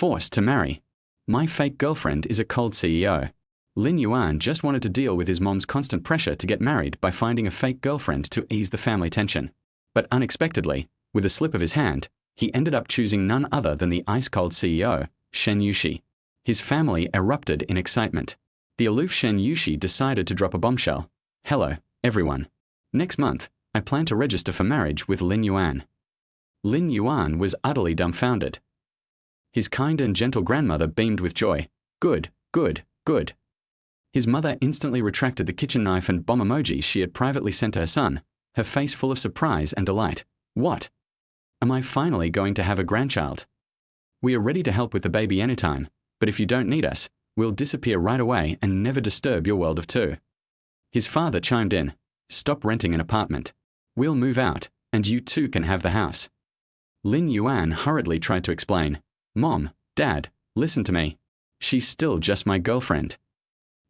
Forced to marry. My fake girlfriend is a cold CEO. Lin Yuan just wanted to deal with his mom's constant pressure to get married by finding a fake girlfriend to ease the family tension. But unexpectedly, with a slip of his hand, he ended up choosing none other than the ice-cold CEO, Shen Yuxi. His family erupted in excitement. The aloof Shen Yuxi decided to drop a bombshell. Hello, everyone. Next month, I plan to register for marriage with Lin Yuan. Lin Yuan was utterly dumbfounded. His kind and gentle grandmother beamed with joy. Good, good, good. His mother instantly retracted the kitchen knife and bomb emoji she had privately sent to her son, her face full of surprise and delight. What? Am I finally going to have a grandchild? We are ready to help with the baby anytime, but if you don't need us, we'll disappear right away and never disturb your world of two. His father chimed in. Stop renting an apartment. We'll move out, and you too can have the house. Lin Yuan hurriedly tried to explain. Mom, Dad, listen to me. She's still just my girlfriend.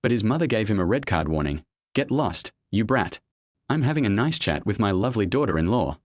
But his mother gave him a red card warning. Get lost, you brat. I'm having a nice chat with my lovely daughter-in-law.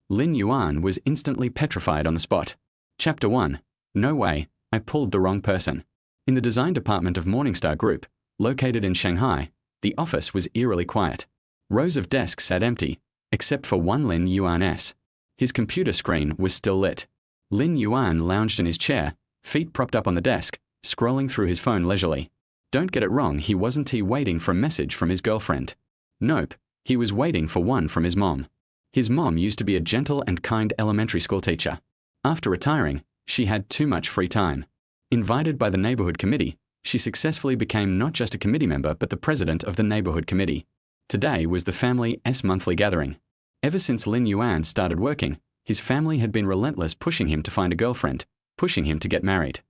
Lin Yuan was instantly petrified on the spot. Chapter 1. No way, I pulled the wrong person. In the design department of Morningstar Group, located in Shanghai, the office was eerily quiet. Rows of desks sat empty, except for one Lin Yuan's. His computer screen was still lit. Lin Yuan lounged in his chair, feet propped up on the desk, scrolling through his phone leisurely. Don't get it wrong, he wasn't waiting for a message from his girlfriend. Nope, he was waiting for one from his mom. His mom used to be a gentle and kind elementary school teacher. After retiring, she had too much free time. Invited by the neighborhood committee, she successfully became not just a committee member but the president of the neighborhood committee. Today was the family's monthly gathering. Ever since Lin Yuan started working, his family had been relentless pushing him to find a girlfriend, pushing him to get married.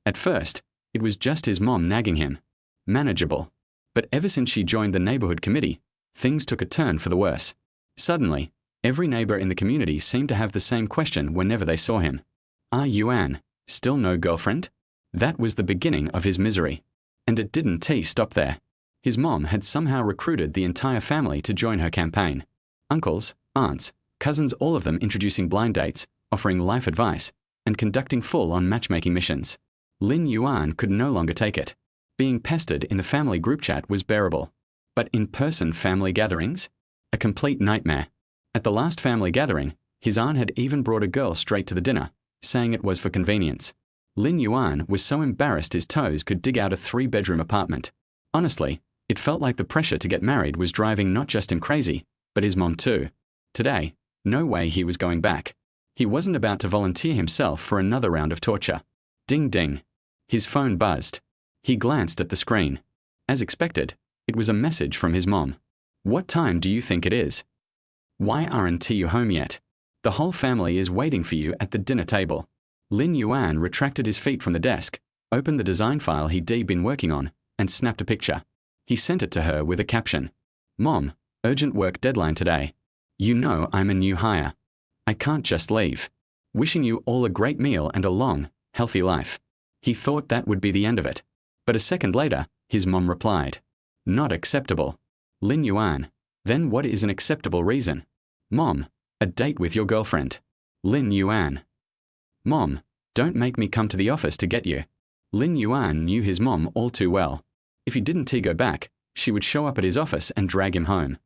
At first, it was just his mom nagging him. Manageable. But ever since she joined the neighborhood committee, things took a turn for the worse. Suddenly, every neighbor in the community seemed to have the same question whenever they saw him. Yuan, still no girlfriend? That was the beginning of his misery. And it didn't stop there. His mom had somehow recruited the entire family to join her campaign. Uncles, aunts, cousins, all of them introducing blind dates, offering life advice, and conducting full-on matchmaking missions. Lin Yuan could no longer take it. Being pestered in the family group chat was bearable. But in-person family gatherings? A complete nightmare. At the last family gathering, his aunt had even brought a girl straight to the dinner, saying it was for convenience. Lin Yuan was so embarrassed his toes could dig out a 3-bedroom apartment. Honestly, it felt like the pressure to get married was driving not just him crazy, but his mom too. Today, no way he was going back. He wasn't about to volunteer himself for another round of torture. Ding ding. His phone buzzed. He glanced at the screen. As expected, it was a message from his mom. What time do you think it is? Why aren't you home yet? The whole family is waiting for you at the dinner table. Lin Yuan retracted his feet from the desk, opened the design file he'd been working on, and snapped a picture. He sent it to her with a caption. Mom, urgent work deadline today. You know I'm a new hire. I can't just leave. Wishing you all a great meal and a long, healthy life. He thought that would be the end of it. But a second later, his mom replied. Not acceptable. Lin Yuan, then what is an acceptable reason? Mom, a date with your girlfriend. Lin Yuan. Mom, don't make me come to the office to get you. Lin Yuan knew his mom all too well. If he didn't go back, she would show up at his office and drag him home.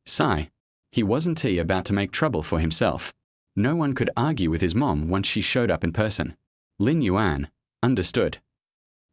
Sigh. He wasn't about to make trouble for himself. No one could argue with his mom once she showed up in person. Lin Yuan understood.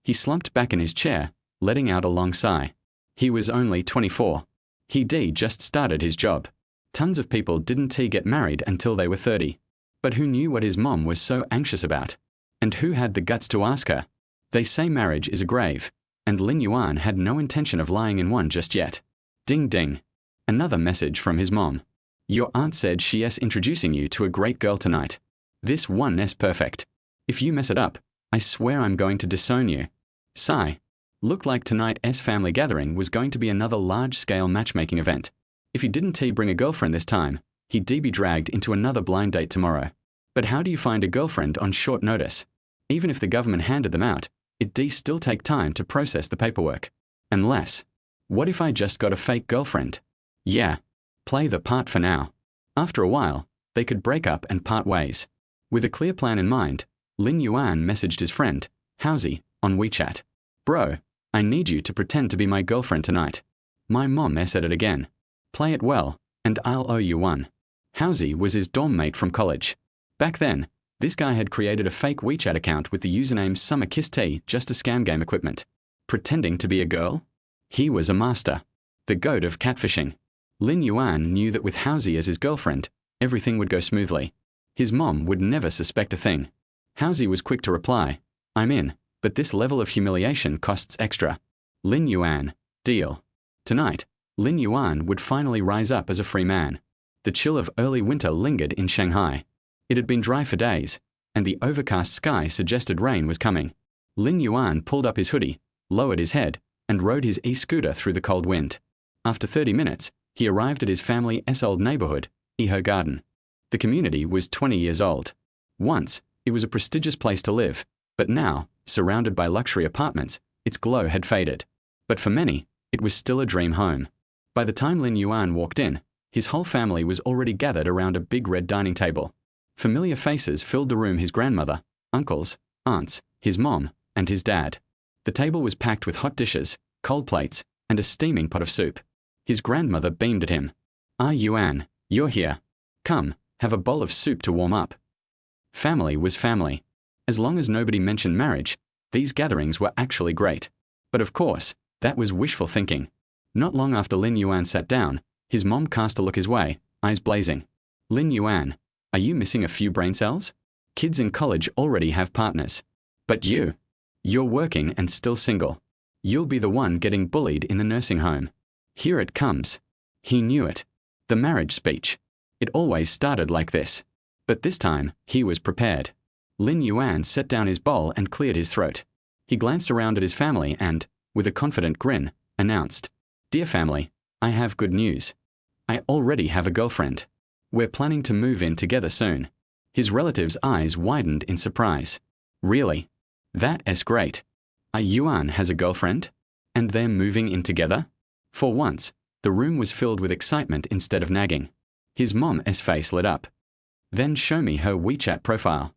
He slumped back in his chair, letting out a long sigh. He was only 24. He'd just started his job. Tons of people didn't get married until they were 30. But who knew what his mom was so anxious about? And who had the guts to ask her? They say marriage is a grave, and Lin Yuan had no intention of lying in one just yet. Ding ding. Another message from his mom. Your aunt said she's introducing you to a great girl tonight. This one's perfect. If you mess it up, I swear I'm going to disown you. Sigh. Looked like tonight's family gathering was going to be another large-scale matchmaking event. If he didn't bring a girlfriend this time, he'd be dragged into another blind date tomorrow. But how do you find a girlfriend on short notice? Even if the government handed them out, it'd still take time to process the paperwork. Unless, what if I just got a fake girlfriend? Yeah. Play the part for now. After a while, they could break up and part ways. With a clear plan in mind, Lin Yuan messaged his friend, Howsy, on WeChat. Bro, I need you to pretend to be my girlfriend tonight. My mom said it again. Play it well, and I'll owe you one. Howsy was his dorm mate from college. Back then, this guy had created a fake WeChat account with the username SummerKissT just to scam game equipment. Pretending to be a girl? He was a master. The goat of catfishing. Lin Yuan knew that with Howsy as his girlfriend, everything would go smoothly. His mom would never suspect a thing. Howsy was quick to reply, I'm in, but this level of humiliation costs extra. Lin Yuan, deal. Tonight, Lin Yuan would finally rise up as a free man. The chill of early winter lingered in Shanghai. It had been dry for days, and the overcast sky suggested rain was coming. Lin Yuan pulled up his hoodie, lowered his head, and rode his e-scooter through the cold wind. After 30 minutes, he arrived at his family's old neighborhood, Eho Garden. The community was 20 years old. Once, it was a prestigious place to live, but now, surrounded by luxury apartments, its glow had faded. But for many, it was still a dream home. By the time Lin Yuan walked in, his whole family was already gathered around a big red dining table. Familiar faces filled the room: his grandmother, uncles, aunts, his mom, and his dad. The table was packed with hot dishes, cold plates, and a steaming pot of soup. His grandmother beamed at him. Ah, Yuan, you're here. Come, have a bowl of soup to warm up. Family was family. As long as nobody mentioned marriage, these gatherings were actually great. But of course, that was wishful thinking. Not long after Lin Yuan sat down, his mom cast a look his way, eyes blazing. Lin Yuan, are you missing a few brain cells? Kids in college already have partners. But you're working and still single. You'll be the one getting bullied in the nursing home. Here it comes. He knew it. The marriage speech. It always started like this. But this time, he was prepared. Lin Yuan set down his bowl and cleared his throat. He glanced around at his family and, with a confident grin, announced, Dear family, I have good news. I already have a girlfriend. We're planning to move in together soon. His relatives' eyes widened in surprise. Really? That's great. Yuan has a girlfriend? And they're moving in together? For once, the room was filled with excitement instead of nagging. His mom's face lit up. Then show me her WeChat profile.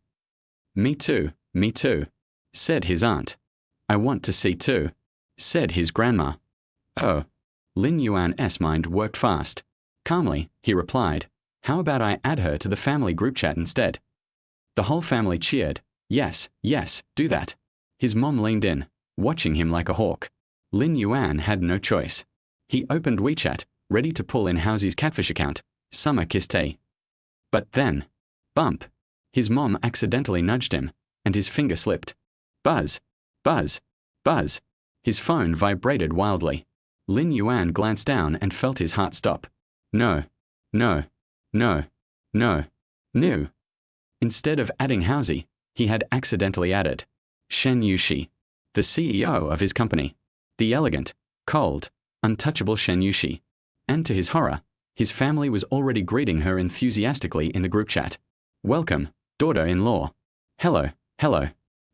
Me too, said his aunt. I want to see too, said his grandma. Oh. Lin Yuan's mind worked fast. Calmly, he replied, How about I add her to the family group chat instead? The whole family cheered. Yes, do that. His mom leaned in, watching him like a hawk. Lin Yuan had no choice. He opened WeChat, ready to pull in Howsy's catfish account, SummerKissT. But then, bump. His mom accidentally nudged him, and his finger slipped. Buzz. His phone vibrated wildly. Lin Yuan glanced down and felt his heart stop. No. Instead of adding Howsy, he had accidentally added Shen Yuxi, the CEO of his company. The elegant, cold, untouchable Shen Yuxi. And to his horror, his family was already greeting her enthusiastically in the group chat. Welcome, daughter-in-law. Hello.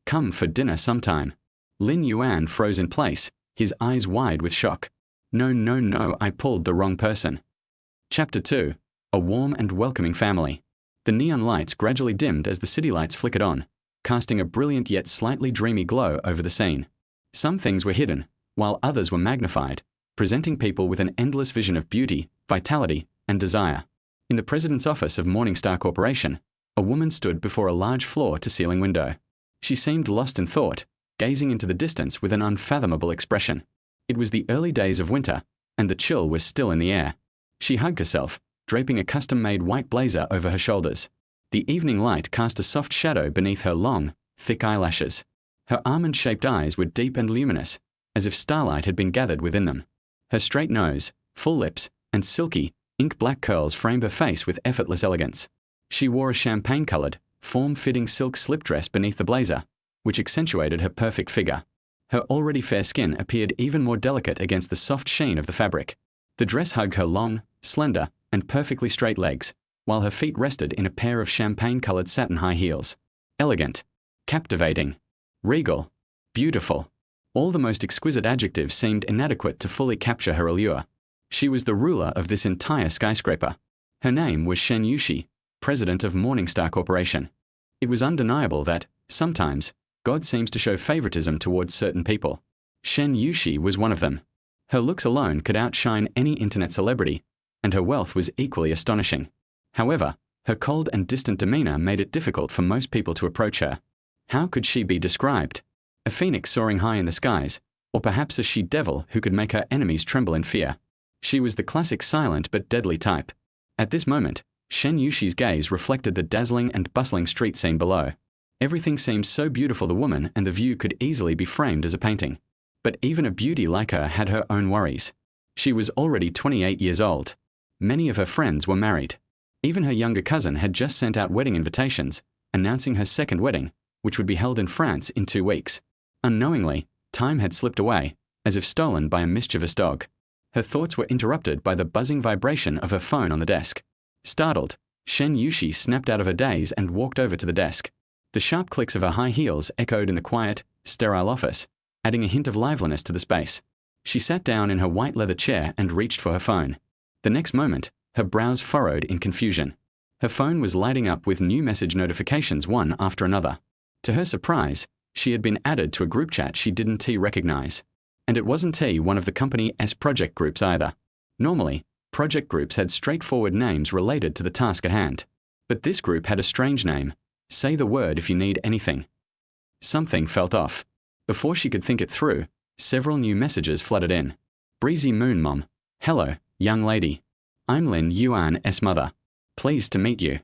Come for dinner sometime. Lin Yuan froze in place, his eyes wide with shock. No, I pulled the wrong person. Chapter 2. A warm and welcoming family. The neon lights gradually dimmed as the city lights flickered on, casting a brilliant yet slightly dreamy glow over the scene. Some things were hidden, while others were magnified, presenting people with an endless vision of beauty, vitality, and desire. In the president's office of Morningstar Corporation, a woman stood before a large floor-to-ceiling window. She seemed lost in thought, gazing into the distance with an unfathomable expression. It was the early days of winter, and the chill was still in the air. She hugged herself, draping a custom-made white blazer over her shoulders. The evening light cast a soft shadow beneath her long, thick eyelashes. Her almond-shaped eyes were deep and luminous, as if starlight had been gathered within them. Her straight nose, full lips, and silky, ink-black curls framed her face with effortless elegance. She wore a champagne-colored, form-fitting silk slip dress beneath the blazer, which accentuated her perfect figure. Her already fair skin appeared even more delicate against the soft sheen of the fabric. The dress hugged her long, slender, and perfectly straight legs, while her feet rested in a pair of champagne-colored satin high heels. Elegant, captivating, regal, beautiful. All the most exquisite adjectives seemed inadequate to fully capture her allure. She was the ruler of this entire skyscraper. Her name was Shen Yuxi, president of Morningstar Corporation. It was undeniable that, sometimes, God seems to show favoritism towards certain people. Shen Yuxi was one of them. Her looks alone could outshine any internet celebrity, and her wealth was equally astonishing. However, her cold and distant demeanor made it difficult for most people to approach her. How could she be described? A phoenix soaring high in the skies, or perhaps a she-devil who could make her enemies tremble in fear. She was the classic silent but deadly type. At this moment, Shen Yuxi's gaze reflected the dazzling and bustling street scene below. Everything seemed so beautiful the woman and the view could easily be framed as a painting. But even a beauty like her had her own worries. She was already 28 years old. Many of her friends were married. Even her younger cousin had just sent out wedding invitations, announcing her second wedding, which would be held in France in 2 weeks. Unknowingly, time had slipped away, as if stolen by a mischievous dog. Her thoughts were interrupted by the buzzing vibration of her phone on the desk. Startled, Shen Yuxi snapped out of her daze and walked over to the desk. The sharp clicks of her high heels echoed in the quiet, sterile office, adding a hint of liveliness to the space. She sat down in her white leather chair and reached for her phone. The next moment, her brows furrowed in confusion. Her phone was lighting up with new message notifications one after another. To her surprise, she had been added to a group chat she didn't recognize. And it wasn't one of the company's project groups either. Normally, project groups had straightforward names related to the task at hand. But this group had a strange name. Say the word if you need anything. Something felt off. Before she could think it through, several new messages flooded in. Breezy Moon Mom. Hello, young lady. I'm Lin Yuan's mother. Pleased to meet you.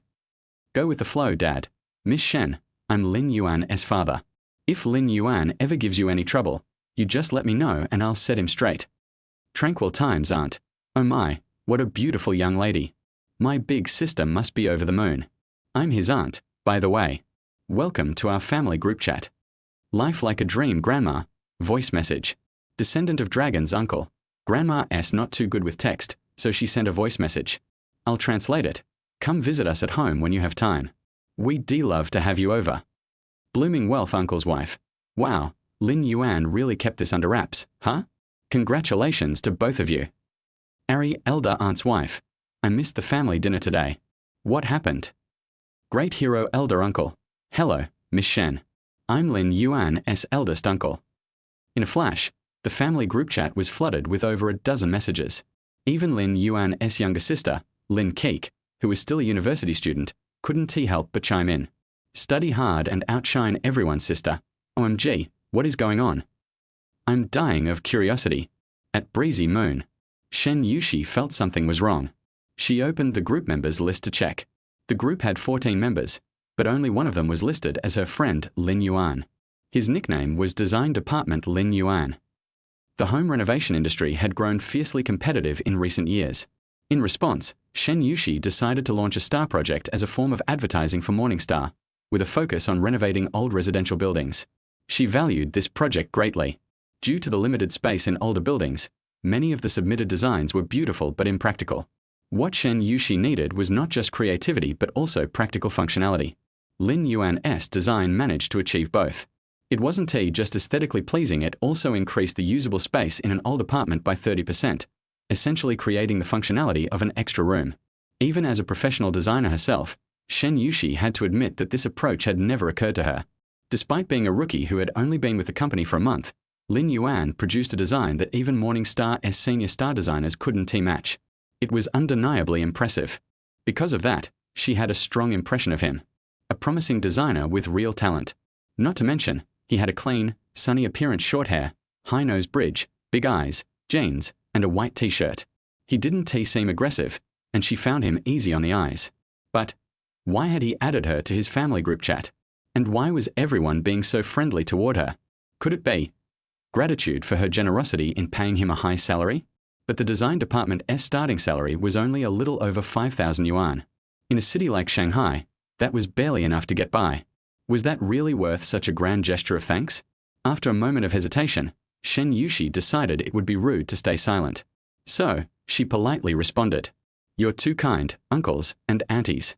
Go with the flow, Dad. Miss Shen, I'm Lin Yuan's father. If Lin Yuan ever gives you any trouble, you just let me know and I'll set him straight. Tranquil times, Aunt. Oh my, what a beautiful young lady. My big sister must be over the moon. I'm his aunt, by the way. Welcome to our family group chat. Life like a dream, Grandma. Voice message. Descendant of dragons, Uncle. Grandma's not too good with text, so she sent a voice message. I'll translate it. Come visit us at home when you have time. We'd love to have you over. Blooming wealth, Uncle's wife. Wow, Lin Yuan really kept this under wraps, huh? Congratulations to both of you. Ari, elder aunt's wife. I missed the family dinner today. What happened? Great hero, elder uncle. Hello, Miss Shen. I'm Lin Yuan's eldest uncle. In a flash, the family group chat was flooded with over a dozen messages. Even Lin Yuan's younger sister, Lin Keik, who was still a university student, couldn't help but chime in. Study hard and outshine everyone, sister. OMG, what is going on? I'm dying of curiosity. At Breezy Moon, Shen Yuxi felt something was wrong. She opened the group members list to check. The group had 14 members, but only one of them was listed as her friend Lin Yuan. His nickname was Design Department Lin Yuan. The home renovation industry had grown fiercely competitive in recent years. In response, Shen Yuxi decided to launch a star project as a form of advertising for Morningstar, with a focus on renovating old residential buildings. She valued this project greatly. Due to the limited space in older buildings, many of the submitted designs were beautiful but impractical. What Shen Yuxi needed was not just creativity but also practical functionality. Lin Yuan's design managed to achieve both. It wasn't just aesthetically pleasing, it also increased the usable space in an old apartment by 30%, essentially creating the functionality of an extra room. Even as a professional designer herself, Shen Yuxi had to admit that this approach had never occurred to her. Despite being a rookie who had only been with the company for a month, Lin Yuan produced a design that even Morningstar's senior star designers couldn't match. It was undeniably impressive. Because of that, she had a strong impression of him. A promising designer with real talent. Not to mention, he had a clean, sunny appearance, short hair, high-nose bridge, big eyes, jeans, and a white t-shirt. He didn't seem aggressive, and she found him easy on the eyes. But why had he added her to his family group chat? And why was everyone being so friendly toward her? Could it be gratitude for her generosity in paying him a high salary? But the design department's starting salary was only a little over 5,000 yuan. In a city like Shanghai, that was barely enough to get by. Was that really worth such a grand gesture of thanks? After a moment of hesitation, Shen Yuxi decided it would be rude to stay silent. So, she politely responded, "You're too kind, uncles and aunties."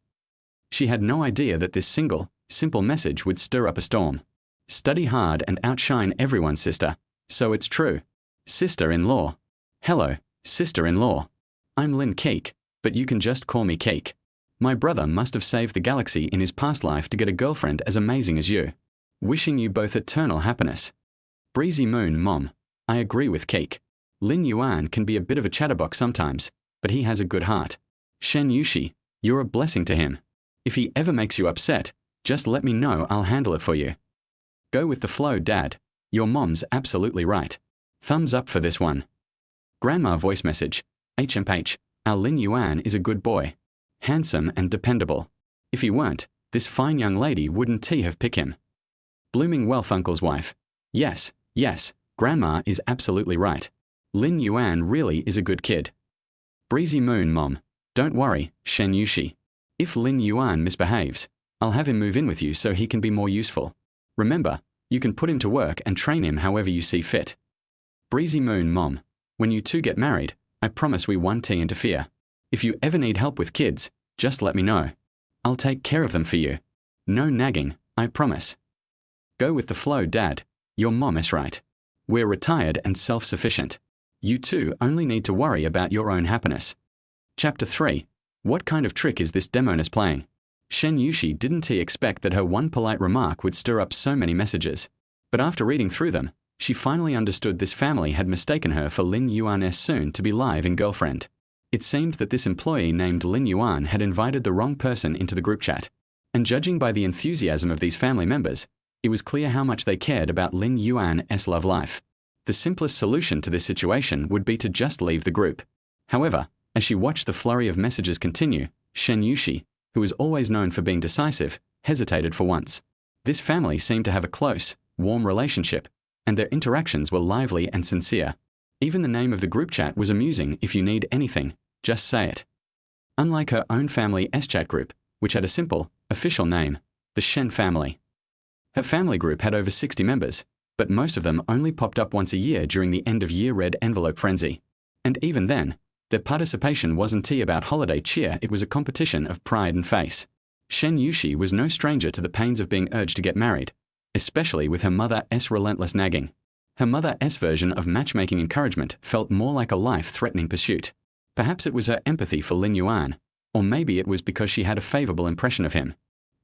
She had no idea that this simple message would stir up a storm. Study hard and outshine everyone, sister. So it's true. Sister-in-law. Hello, sister-in-law. I'm Lin Keik, but you can just call me Keik. My brother must have saved the galaxy in his past life to get a girlfriend as amazing as you. Wishing you both eternal happiness. Breezy Moon Mom. I agree with Keik. Lin Yuan can be a bit of a chatterbox sometimes, but he has a good heart. Shen Yuxi, you're a blessing to him. If he ever makes you upset, just let me know, I'll handle it for you. Go with the flow, Dad. Your mom's absolutely right. Thumbs up for this one. Grandma voice message. HMH, our Lin Yuan is a good boy. Handsome and dependable. If he weren't, this fine young lady wouldn't have picked him. Blooming Wealth Uncle's wife. Yes, Grandma is absolutely right. Lin Yuan really is a good kid. Breezy Moon Mom. Don't worry, Shen Yuxi. If Lin Yuan misbehaves, I'll have him move in with you so he can be more useful. Remember, you can put him to work and train him however you see fit. Breezy Moon Mom. When you two get married, I promise we won't interfere. If you ever need help with kids, just let me know. I'll take care of them for you. No nagging, I promise. Go with the flow, Dad. Your mom is right. We're retired and self-sufficient. You two only need to worry about your own happiness. Chapter 3. What kind of trick is this demoness playing? Shen Yuxi didn't expect that her one polite remark would stir up so many messages. But after reading through them, she finally understood this family had mistaken her for Lin Yuan's soon-to-be live-in girlfriend. It seemed that this employee named Lin Yuan had invited the wrong person into the group chat. And judging by the enthusiasm of these family members, it was clear how much they cared about Lin Yuan's love life. The simplest solution to this situation would be to just leave the group. However, as she watched the flurry of messages continue, Shen Yuxi, who was always known for being decisive, hesitated for once. This family seemed to have a close, warm relationship, and their interactions were lively and sincere. Even the name of the group chat was amusing. If you need anything, just say it. Unlike her own family's chat group, which had a simple, official name, the Shen family. Her family group had over 60 members, but most of them only popped up once a year during the end-of-year red envelope frenzy. And even then, their participation wasn't about holiday cheer, it was a competition of pride and face. Shen Yuxi was no stranger to the pains of being urged to get married, especially with her mother's relentless nagging. Her mother's version of matchmaking encouragement felt more like a life-threatening pursuit. Perhaps it was her empathy for Lin Yuan, or maybe it was because she had a favorable impression of him.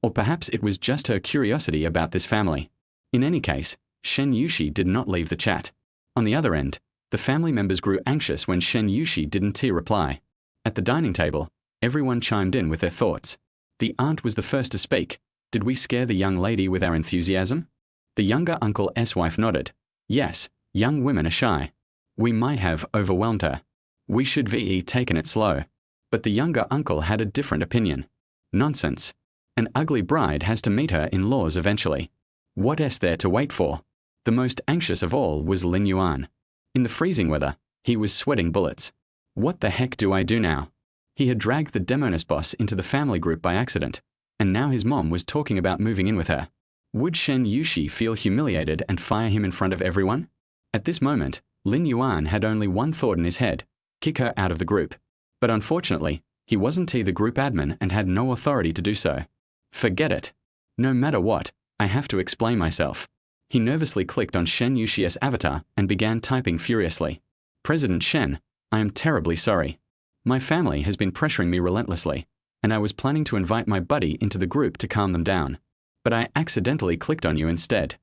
Or perhaps it was just her curiosity about this family. In any case, Shen Yuxi did not leave the chat. On the other end, the family members grew anxious when Shen Yuxi didn't reply. At the dining table, everyone chimed in with their thoughts. The aunt was the first to speak. Did we scare the young lady with our enthusiasm? The younger uncle's wife nodded. Yes, young women are shy. We might have overwhelmed her. We should have taken it slow. But the younger uncle had a different opinion. Nonsense. An ugly bride has to meet her in-laws eventually. What is there to wait for? The most anxious of all was Lin Yuan. In the freezing weather, he was sweating bullets. What the heck do I do now? He had dragged the demoness boss into the family group by accident, and now his mom was talking about moving in with her. Would Shen Yuxi feel humiliated and fire him in front of everyone? At this moment, Lin Yuan had only one thought in his head: kick her out of the group. But unfortunately, he wasn't the group admin and had no authority to do so. Forget it. No matter what, I have to explain myself. He nervously clicked on Shen Yuxi's avatar and began typing furiously. President Shen, I am terribly sorry. My family has been pressuring me relentlessly, and I was planning to invite my buddy into the group to calm them down. But I accidentally clicked on you instead.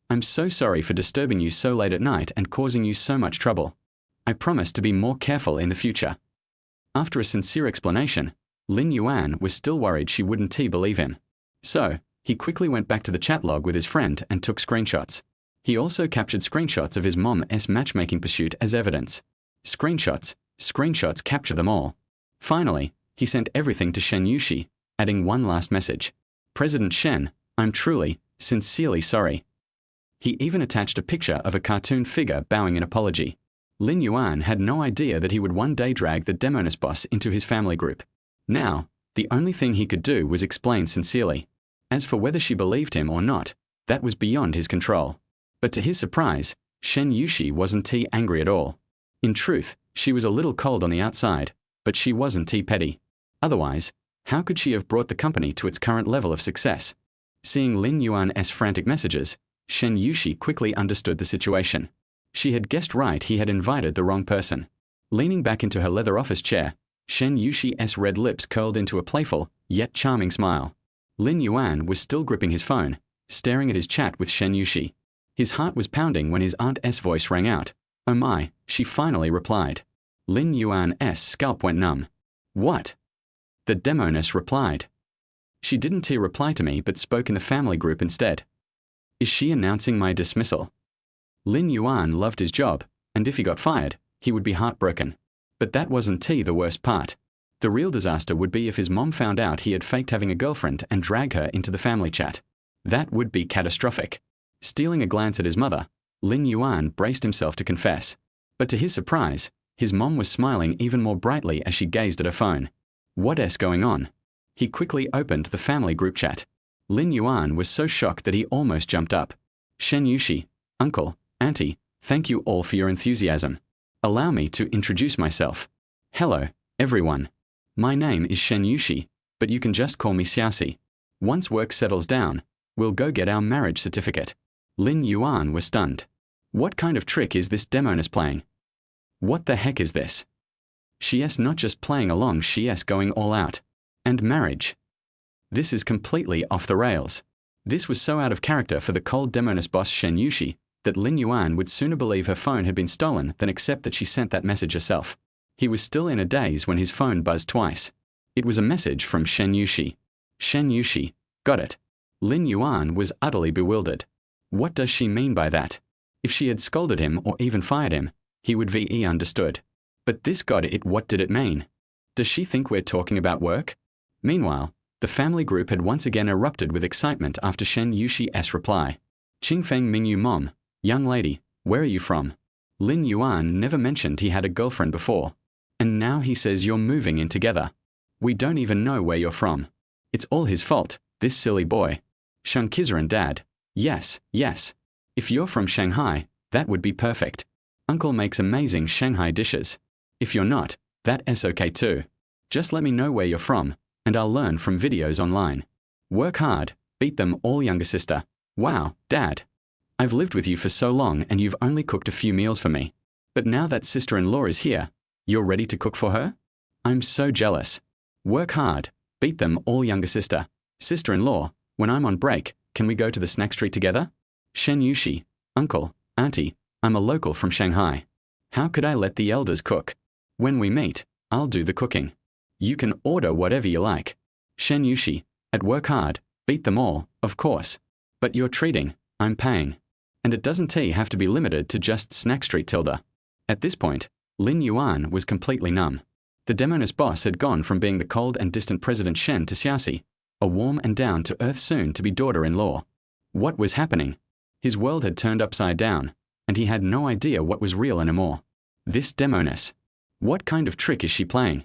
I'm so sorry for disturbing you so late at night and causing you so much trouble. I promise to be more careful in the future. After a sincere explanation, Lin Yuan was still worried she wouldn't believe him. So, he quickly went back to the chat log with his friend and took screenshots. He also captured screenshots of his mom's matchmaking pursuit as evidence. Screenshots capture them all. Finally, he sent everything to Shen Yuxi, adding one last message. President Shen, I'm truly, sincerely sorry. He even attached a picture of a cartoon figure bowing in apology. Lin Yuan had no idea that he would one day drag the demoness boss into his family group. Now, the only thing he could do was explain sincerely. As for whether she believed him or not, that was beyond his control. But to his surprise, Shen Yuxi wasn't angry at all. In truth, she was a little cold on the outside, but she wasn't petty. Otherwise, how could she have brought the company to its current level of success? Seeing Lin Yuan's frantic messages, Shen Yuxi quickly understood the situation. She had guessed right, he had invited the wrong person. Leaning back into her leather office chair, Shen Yuxi's red lips curled into a playful, yet charming smile. Lin Yuan was still gripping his phone, staring at his chat with Shen Yuxi. His heart was pounding when his aunt's voice rang out. "Oh my," she finally replied. Lin Yuan's scalp went numb. "What?" The demoness replied. She didn't reply to me but spoke in the family group instead. "Is she announcing my dismissal?" Lin Yuan loved his job, and if he got fired, he would be heartbroken. But that wasn't the worst part. The real disaster would be if his mom found out he had faked having a girlfriend and dragged her into the family chat. That would be catastrophic. Stealing a glance at his mother, Lin Yuan braced himself to confess. But to his surprise, his mom was smiling even more brightly as she gazed at her phone. What's going on? He quickly opened the family group chat. Lin Yuan was so shocked that he almost jumped up. "Shen Yuxi, uncle, auntie, thank you all for your enthusiasm. Allow me to introduce myself. Hello, everyone. My name is Shen Yuxi, but you can just call me Xiaoxi. Once work settles down, we'll go get our marriage certificate." Lin Yuan was stunned. What kind of trick is this demoness playing? What the heck is this? She's not just playing along, she's going all out. And marriage. This is completely off the rails. This was so out of character for the cold demoness boss Shen Yuxi that Lin Yuan would sooner believe her phone had been stolen than accept that she sent that message herself. He was still in a daze when his phone buzzed twice. It was a message from Shen Yuxi. Shen Yuxi, got it. Lin Yuan was utterly bewildered. What does she mean by that? If she had scolded him or even fired him, he would be understood. But this got it, what did it mean? Does she think we're talking about work? Meanwhile, the family group had once again erupted with excitement after Shen Yuxi's reply. "Qingfeng Mingyu mom, young lady, where are you from?" Lin Yuan never mentioned he had a girlfriend before. And now he says you're moving in together. We don't even know where you're from. It's all his fault, this silly boy. Shangqizaran dad. Yes, yes. If you're from Shanghai, that would be perfect. Uncle makes amazing Shanghai dishes. If you're not, that's okay too. Just let me know where you're from, and I'll learn from videos online. Work hard, beat them all, younger sister. Wow, Dad. I've lived with you for so long and you've only cooked a few meals for me. But now that sister-in-law is here, you're ready to cook for her? I'm so jealous. Work hard, beat them all, younger sister. Sister-in-law, when I'm on break, can we go to the snack street together? Shen Yuxi, uncle, auntie, I'm a local from Shanghai. How could I let the elders cook? When we meet, I'll do the cooking. You can order whatever you like. Shen Yuxi, at work hard, beat them all, of course. But you're treating, I'm paying. And it doesn't have to be limited to just snack street tilde. At this point, Lin Yuan was completely numb. The demoness boss had gone from being the cold and distant President Shen to Xiaoxi, a warm and down-to-earth soon-to-be daughter-in-law. What was happening? His world had turned upside down, and he had no idea what was real anymore. This demoness. What kind of trick is she playing?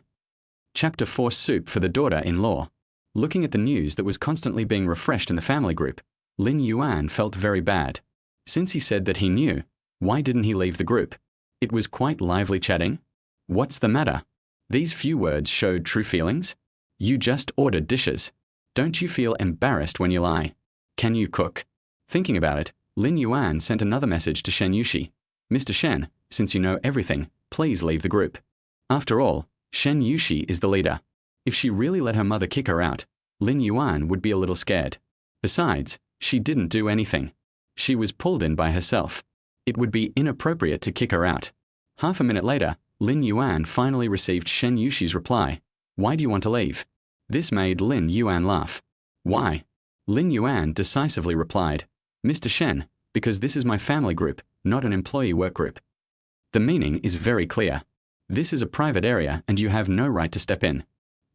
Chapter 4 Soup for the daughter-in-law. Looking at the news that was constantly being refreshed in the family group, Lin Yuan felt very bad. Since he said that he knew, why didn't he leave the group? It was quite lively chatting. What's the matter? These few words showed true feelings. You just ordered dishes. Don't you feel embarrassed when you lie? Can you cook? Thinking about it, Lin Yuan sent another message to Shen Yuxi. Mr. Shen, since you know everything, please leave the group. After all, Shen Yuxi is the leader. If she really let her mother kick her out, Lin Yuan would be a little scared. Besides, she didn't do anything. She was pulled in by herself. It would be inappropriate to kick her out. Half a minute later, Lin Yuan finally received Shen Yuxi's reply. Why do you want to leave? This made Lin Yuan laugh. Why? Lin Yuan decisively replied, Mr. Shen, because this is my family group, not an employee work group. The meaning is very clear. This is a private area and you have no right to step in.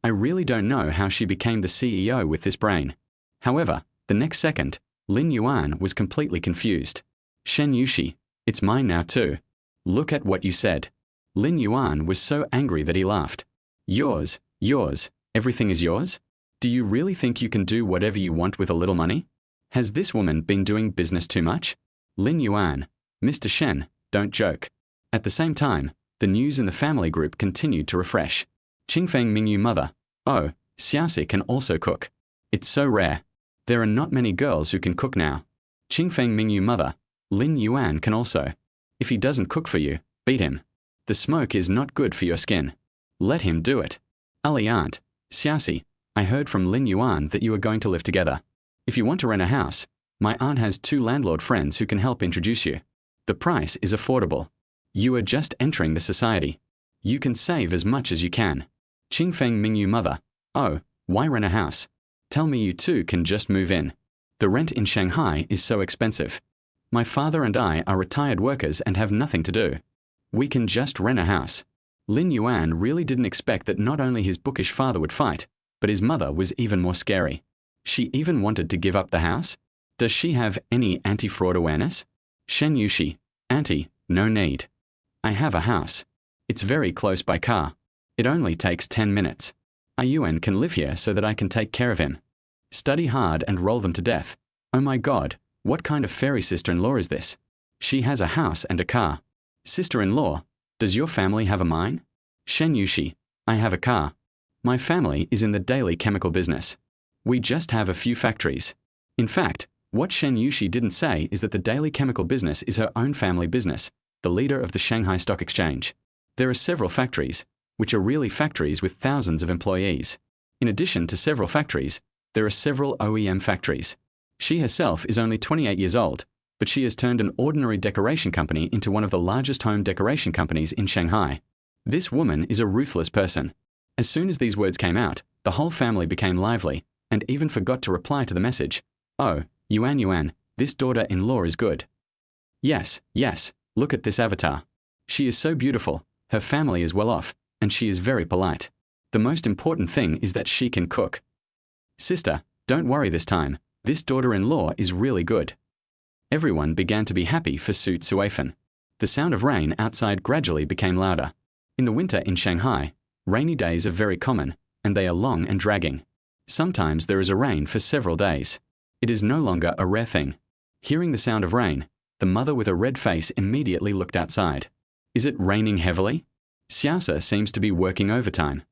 I really don't know how she became the CEO with this brain. However, the next second, Lin Yuan was completely confused. Shen Yuxi, it's mine now too. Look at what you said. Lin Yuan was so angry that he laughed. Yours, everything is yours? Do you really think you can do whatever you want with a little money? Has this woman been doing business too much? Lin Yuan, Mr. Shen, don't joke. At the same time, the news in the family group continued to refresh. Qingfeng Mingyu mother. Oh, Xiaoxi can also cook. It's so rare. There are not many girls who can cook now. Qingfeng Mingyu mother. Lin Yuan can also. If he doesn't cook for you, beat him. The smoke is not good for your skin. Let him do it. Ali aunt, Xiaoxi, I heard from Lin Yuan that you are going to live together. If you want to rent a house, my aunt has 2 landlord friends who can help introduce you. The price is affordable. You are just entering the society. You can save as much as you can. Qingfeng Mingyu mother, oh, why rent a house? Tell me you two can just move in. The rent in Shanghai is so expensive. My father and I are retired workers and have nothing to do. We can just rent a house. Lin Yuan really didn't expect that not only his bookish father would fight, but his mother was even more scary. She even wanted to give up the house? Does she have any anti-fraud awareness? Shen Yuxi, auntie, no need. I have a house. It's very close by car. It only takes 10 minutes. Yuan can live here so that I can take care of him. Study hard and roll them to death. Oh my God, what kind of fairy sister-in-law is this? She has a house and a car. Sister-in-law, does your family have a mine? Shen Yuxi, I have a car. My family is in the daily chemical business. We just have a few factories. In fact, what Shen Yuxi didn't say is that the daily chemical business is her own family business, the leader of the Shanghai Stock Exchange. There are several factories, which are really factories with thousands of employees. In addition to several factories, there are several OEM factories. She herself is only 28 years old, but she has turned an ordinary decoration company into one of the largest home decoration companies in Shanghai. This woman is a ruthless person. As soon as these words came out, the whole family became lively, and even forgot to reply to the message. Oh, Yuan, this daughter-in-law is good. Yes, look at this avatar. She is so beautiful, her family is well off, and she is very polite. The most important thing is that she can cook. Sister, don't worry this time, this daughter-in-law is really good. Everyone began to be happy for Su Cuifen. The sound of rain outside gradually became louder. In the winter in Shanghai, rainy days are very common, and they are long and dragging. Sometimes there is a rain for several days. It is no longer a rare thing. Hearing the sound of rain, the mother with a red face immediately looked outside. Is it raining heavily? Xiaoxi seems to be working overtime.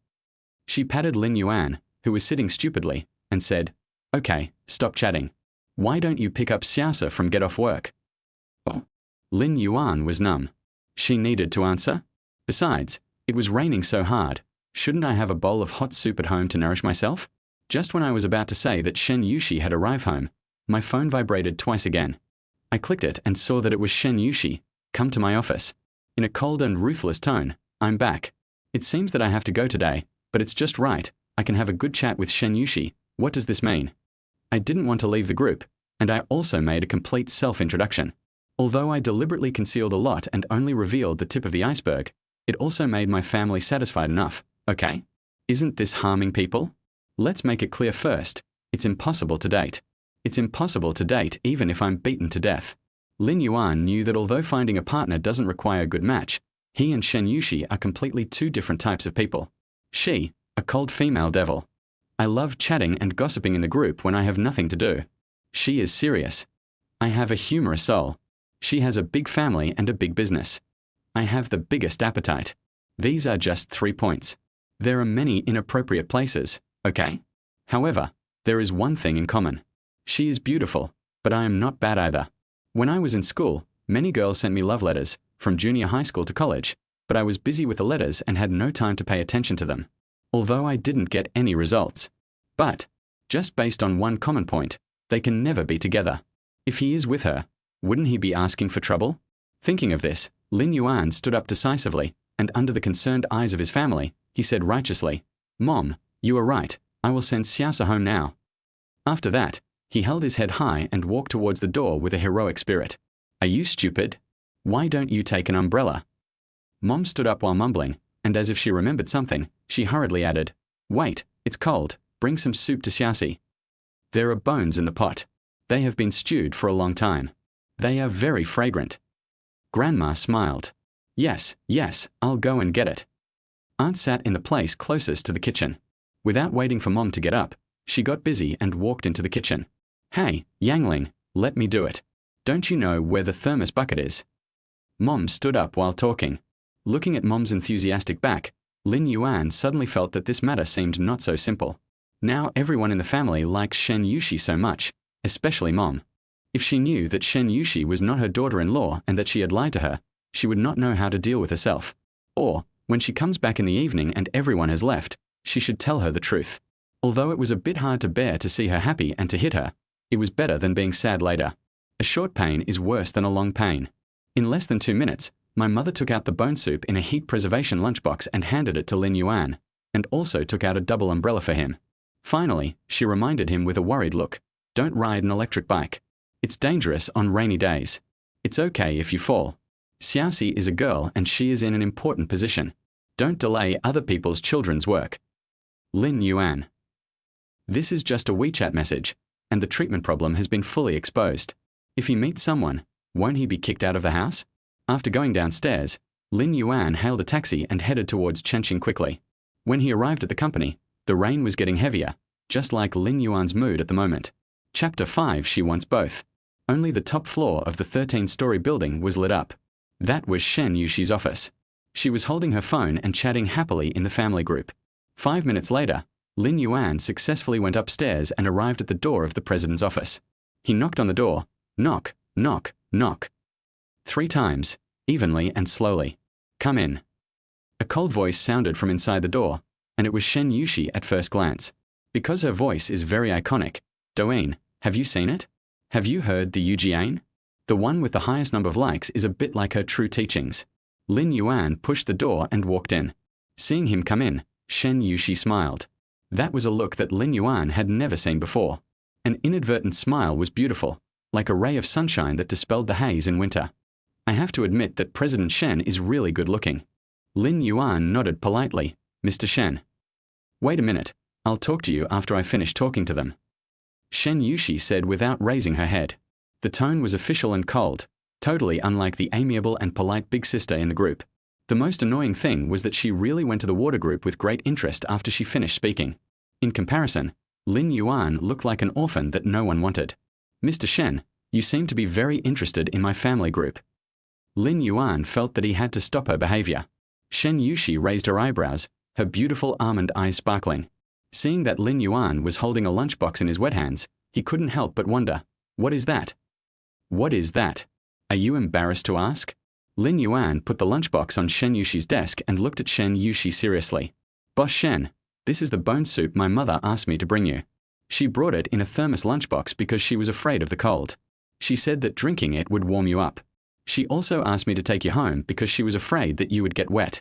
She patted Lin Yuan, who was sitting stupidly, and said, Okay, stop chatting. Why don't you pick up Xiaoxi from get off work? Oh. Lin Yuan was numb. She needed to answer. Besides, it was raining so hard. Shouldn't I have a bowl of hot soup at home to nourish myself? Just when I was about to say that Shen Yuxi had arrived home, my phone vibrated twice again. I clicked it and saw that it was Shen Yuxi. Come to my office. In a cold and ruthless tone, I'm back. It seems that I have to go today, but it's just right. I can have a good chat with Shen Yuxi. What does this mean? I didn't want to leave the group, and I also made a complete self-introduction. Although I deliberately concealed a lot and only revealed the tip of the iceberg, it also made my family satisfied enough, okay? Isn't this harming people? Let's make it clear first, it's impossible to date. It's impossible to date even if I'm beaten to death. Lin Yuan knew that although finding a partner doesn't require a good match, he and Shen Yuxi are completely two different types of people. She, a cold female devil. I love chatting and gossiping in the group when I have nothing to do. She is serious. I have a humorous soul. She has a big family and a big business. I have the biggest appetite. These are just 3 points. There are many inappropriate places, okay? However, there is one thing in common. She is beautiful, but I am not bad either. When I was in school, many girls sent me love letters, from junior high school to college, but I was busy with the letters and had no time to pay attention to them. Although I didn't get any results. But, just based on one common point, they can never be together. If he is with her, wouldn't he be asking for trouble? Thinking of this, Lin Yuan stood up decisively, and under the concerned eyes of his family, he said righteously, Mom, you are right, I will send Xiaoxi home now. After that, he held his head high and walked towards the door with a heroic spirit. Are you stupid? Why don't you take an umbrella? Mom stood up while mumbling, and as if she remembered something, she hurriedly added, Wait, it's cold, bring some soup to Xiaoxi. There are bones in the pot. They have been stewed for a long time. They are very fragrant. Grandma smiled. Yes, I'll go and get it. Aunt sat in the place closest to the kitchen. Without waiting for Mom to get up, she got busy and walked into the kitchen. Hey, Yangling, let me do it. Don't you know where the thermos bucket is? Mom stood up while talking. Looking at Mom's enthusiastic back, Lin Yuan suddenly felt that this matter seemed not so simple. Now everyone in the family likes Shen Yuxi so much, especially Mom. If she knew that Shen Yuxi was not her daughter-in-law and that she had lied to her, she would not know how to deal with herself. Or, When she comes back in the evening and everyone has left, she should tell her the truth. Although it was a bit hard to bear to see her happy and to hit her, it was better than being sad later. A short pain is worse than a long pain. In less than 2 minutes, my mother took out the bone soup in a heat preservation lunchbox and handed it to Lin Yuan, and also took out a double umbrella for him. Finally, she reminded him with a worried look, "Don't ride an electric bike. It's dangerous on rainy days. It's okay if you fall. Xiaoxi is a girl and she is in an important position. Don't delay other people's children's work." Lin Yuan. This is just a WeChat message, and the treatment problem has been fully exposed. If he meets someone, won't he be kicked out of the house? After going downstairs, Lin Yuan hailed a taxi and headed towards Chengqing quickly. When he arrived at the company, the rain was getting heavier, just like Lin Yuan's mood at the moment. Chapter 5. She wants both. Only the top floor of the 13-story building was lit up. That was Shen Yuxi's office. She was holding her phone and chatting happily in the family group. 5 minutes later, Lin Yuan successfully went upstairs and arrived at the door of the president's office. He knocked on the door. Knock, knock, knock. 3 times, evenly and slowly. "Come in." A cold voice sounded from inside the door, and it was Shen Yuxi at first glance. Because her voice is very iconic, "Douyin, have you seen it? Have you heard the Yujian? The one with the highest number of likes is a bit like her true teachings." Lin Yuan pushed the door and walked in. Seeing him come in, Shen Yuxi smiled. That was a look that Lin Yuan had never seen before. An inadvertent smile was beautiful, like a ray of sunshine that dispelled the haze in winter. "I have to admit that President Shen is really good looking." Lin Yuan nodded politely. "Mr. Shen." "Wait a minute, I'll talk to you after I finish talking to them," Shen Yuxi said without raising her head. The tone was official and cold, totally unlike the amiable and polite big sister in the group. The most annoying thing was that she really went to the water group with great interest after she finished speaking. In comparison, Lin Yuan looked like an orphan that no one wanted. "Mr. Shen, you seem to be very interested in my family group." Lin Yuan felt that he had to stop her behavior. Shen Yuxi raised her eyebrows, her beautiful almond eyes sparkling. Seeing that Lin Yuan was holding a lunchbox in his wet hands, he couldn't help but wonder, "What is that? What is that? Are you embarrassed to ask?" Lin Yuan put the lunchbox on Shen Yuxi's desk and looked at Shen Yuxi seriously. "Boss Shen, this is the bone soup my mother asked me to bring you. She brought it in a thermos lunchbox because she was afraid of the cold. She said that drinking it would warm you up. She also asked me to take you home because she was afraid that you would get wet."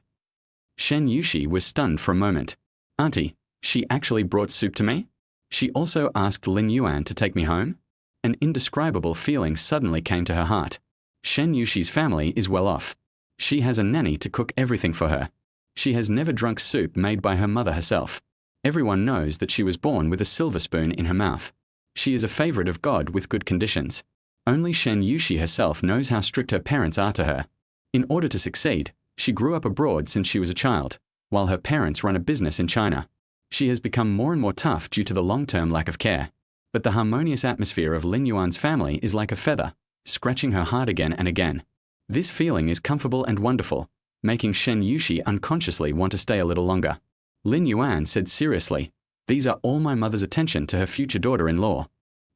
Shen Yuxi was stunned for a moment. "Auntie, she actually brought soup to me? She also asked Lin Yuan to take me home?" An indescribable feeling suddenly came to her heart. Shen Yuxi's family is well off. She has a nanny to cook everything for her. She has never drunk soup made by her mother herself. Everyone knows that she was born with a silver spoon in her mouth. She is a favorite of God with good conditions. Only Shen Yuxi herself knows how strict her parents are to her. In order to succeed, she grew up abroad since she was a child, while her parents run a business in China. She has become more and more tough due to the long-term lack of care. But the harmonious atmosphere of Lin Yuan's family is like a feather, scratching her heart again and again. This feeling is comfortable and wonderful, making Shen Yuxi unconsciously want to stay a little longer. Lin Yuan said seriously, "These are all my mother's attention to her future daughter-in-law.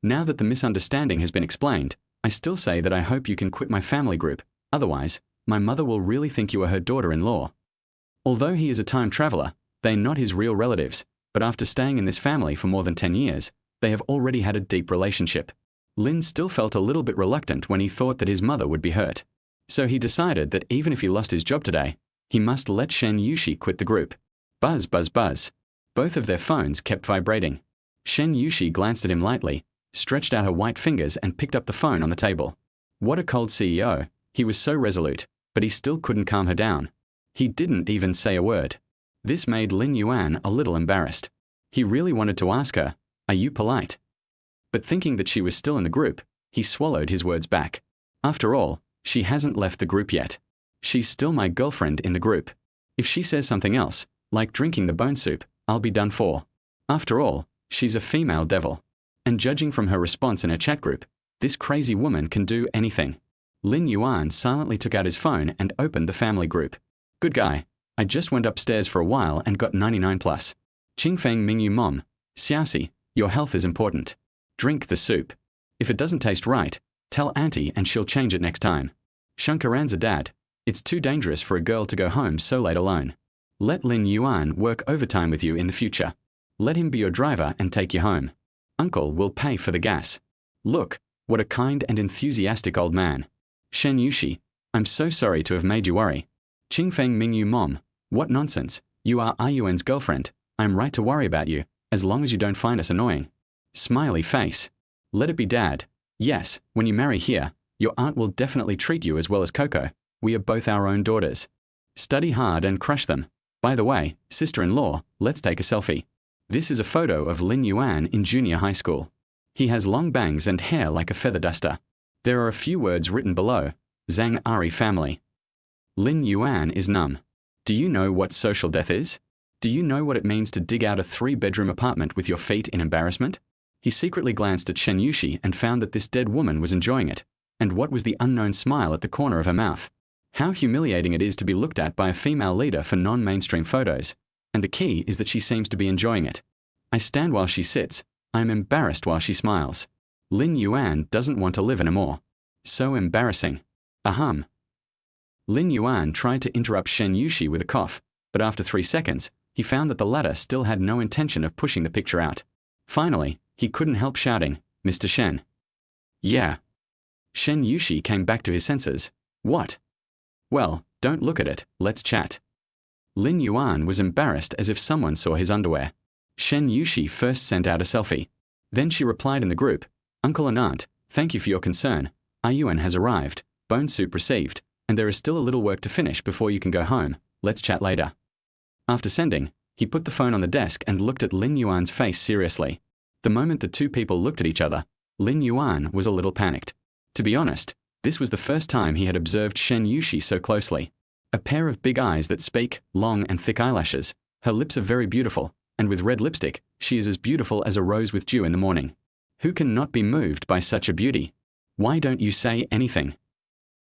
Now that the misunderstanding has been explained, I still say that I hope you can quit my family group, otherwise, my mother will really think you are her daughter-in-law." Although he is a time traveler, they're not his real relatives, but after staying in this family for more than 10 years, they have already had a deep relationship. Lin still felt a little bit reluctant when he thought that his mother would be hurt. So he decided that even if he lost his job today, he must let Shen Yuxi quit the group. Buzz, buzz, buzz. Both of their phones kept vibrating. Shen Yuxi glanced at him lightly, stretched out her white fingers and picked up the phone on the table. What a cold CEO. He was so resolute, but he still couldn't calm her down. He didn't even say a word. This made Lin Yuan a little embarrassed. He really wanted to ask her, "Are you polite?" But thinking that she was still in the group, he swallowed his words back. After all, she hasn't left the group yet. She's still my girlfriend in the group. If she says something else, like drinking the bone soup, I'll be done for. After all, she's a female devil. And judging from her response in her chat group, this crazy woman can do anything. Lin Yuan silently took out his phone and opened the family group. "Good guy. I just went upstairs for a while and got 99+. Qingfeng Mingyu Mom, Xiaoxi, your health is important. Drink the soup. If it doesn't taste right, tell Auntie and she'll change it next time. Shankaranza Dad, it's too dangerous for a girl to go home so late alone. Let Lin Yuan work overtime with you in the future. Let him be your driver and take you home. Uncle will pay for the gas. Look, what a kind and enthusiastic old man. Shen Yuxi, I'm so sorry to have made you worry. Qingfeng Mingyu Mom, what nonsense. You are Yuan's girlfriend. I'm right to worry about you, as long as you don't find us annoying. Smiley face. Let it be Dad. Yes, when you marry here, your aunt will definitely treat you as well as Coco. We are both our own daughters. Study hard and crush them. By the way, sister-in-law, let's take a selfie. This is a photo of Lin Yuan in junior high school. He has long bangs and hair like a feather duster. There are a few words written below. Zhang Ari family. Lin Yuan is numb. Do you know what social death is? Do you know what it means to dig out a 3-bedroom apartment with your feet in embarrassment? He secretly glanced at Shen Yuxi and found that this dead woman was enjoying it. And what was the unknown smile at the corner of her mouth? How humiliating it is to be looked at by a female leader for non-mainstream photos. And the key is that she seems to be enjoying it. I stand while she sits. I am embarrassed while she smiles. Lin Yuan doesn't want to live anymore. So embarrassing. Ahem. Lin Yuan tried to interrupt Shen Yuxi with a cough, but after 3 seconds, he found that the latter still had no intention of pushing the picture out. Finally, he couldn't help shouting, Mr. Shen. Yeah. Shen Yuxi came back to his senses. What? Well, don't look at it, let's chat. Lin Yuan was embarrassed as if someone saw his underwear. Shen Yuxi first sent out a selfie. Then she replied in the group, Uncle and Aunt, thank you for your concern. Yuan has arrived, bone soup received, and there is still a little work to finish before you can go home. Let's chat later. After sending, he put the phone on the desk and looked at Lin Yuan's face seriously. The moment the two people looked at each other, Lin Yuan was a little panicked. To be honest, this was the first time he had observed Shen Yuxi so closely. A pair of big eyes that speak, long and thick eyelashes. Her lips are very beautiful, and with red lipstick, she is as beautiful as a rose with dew in the morning. Who can not be moved by such a beauty? Why don't you say anything?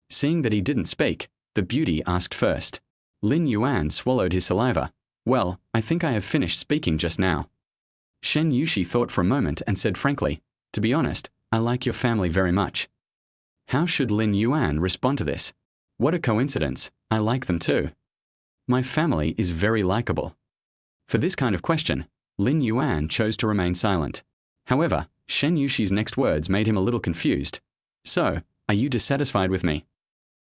Seeing that he didn't speak, the beauty asked first. Lin Yuan swallowed his saliva. Well, I think I have finished speaking just now. Shen Yuxi thought for a moment and said frankly, to be honest, I like your family very much. How should Lin Yuan respond to this? What a coincidence, I like them too. My family is very likable. For this kind of question, Lin Yuan chose to remain silent. However, Shen Yuxi's next words made him a little confused. So, are you dissatisfied with me?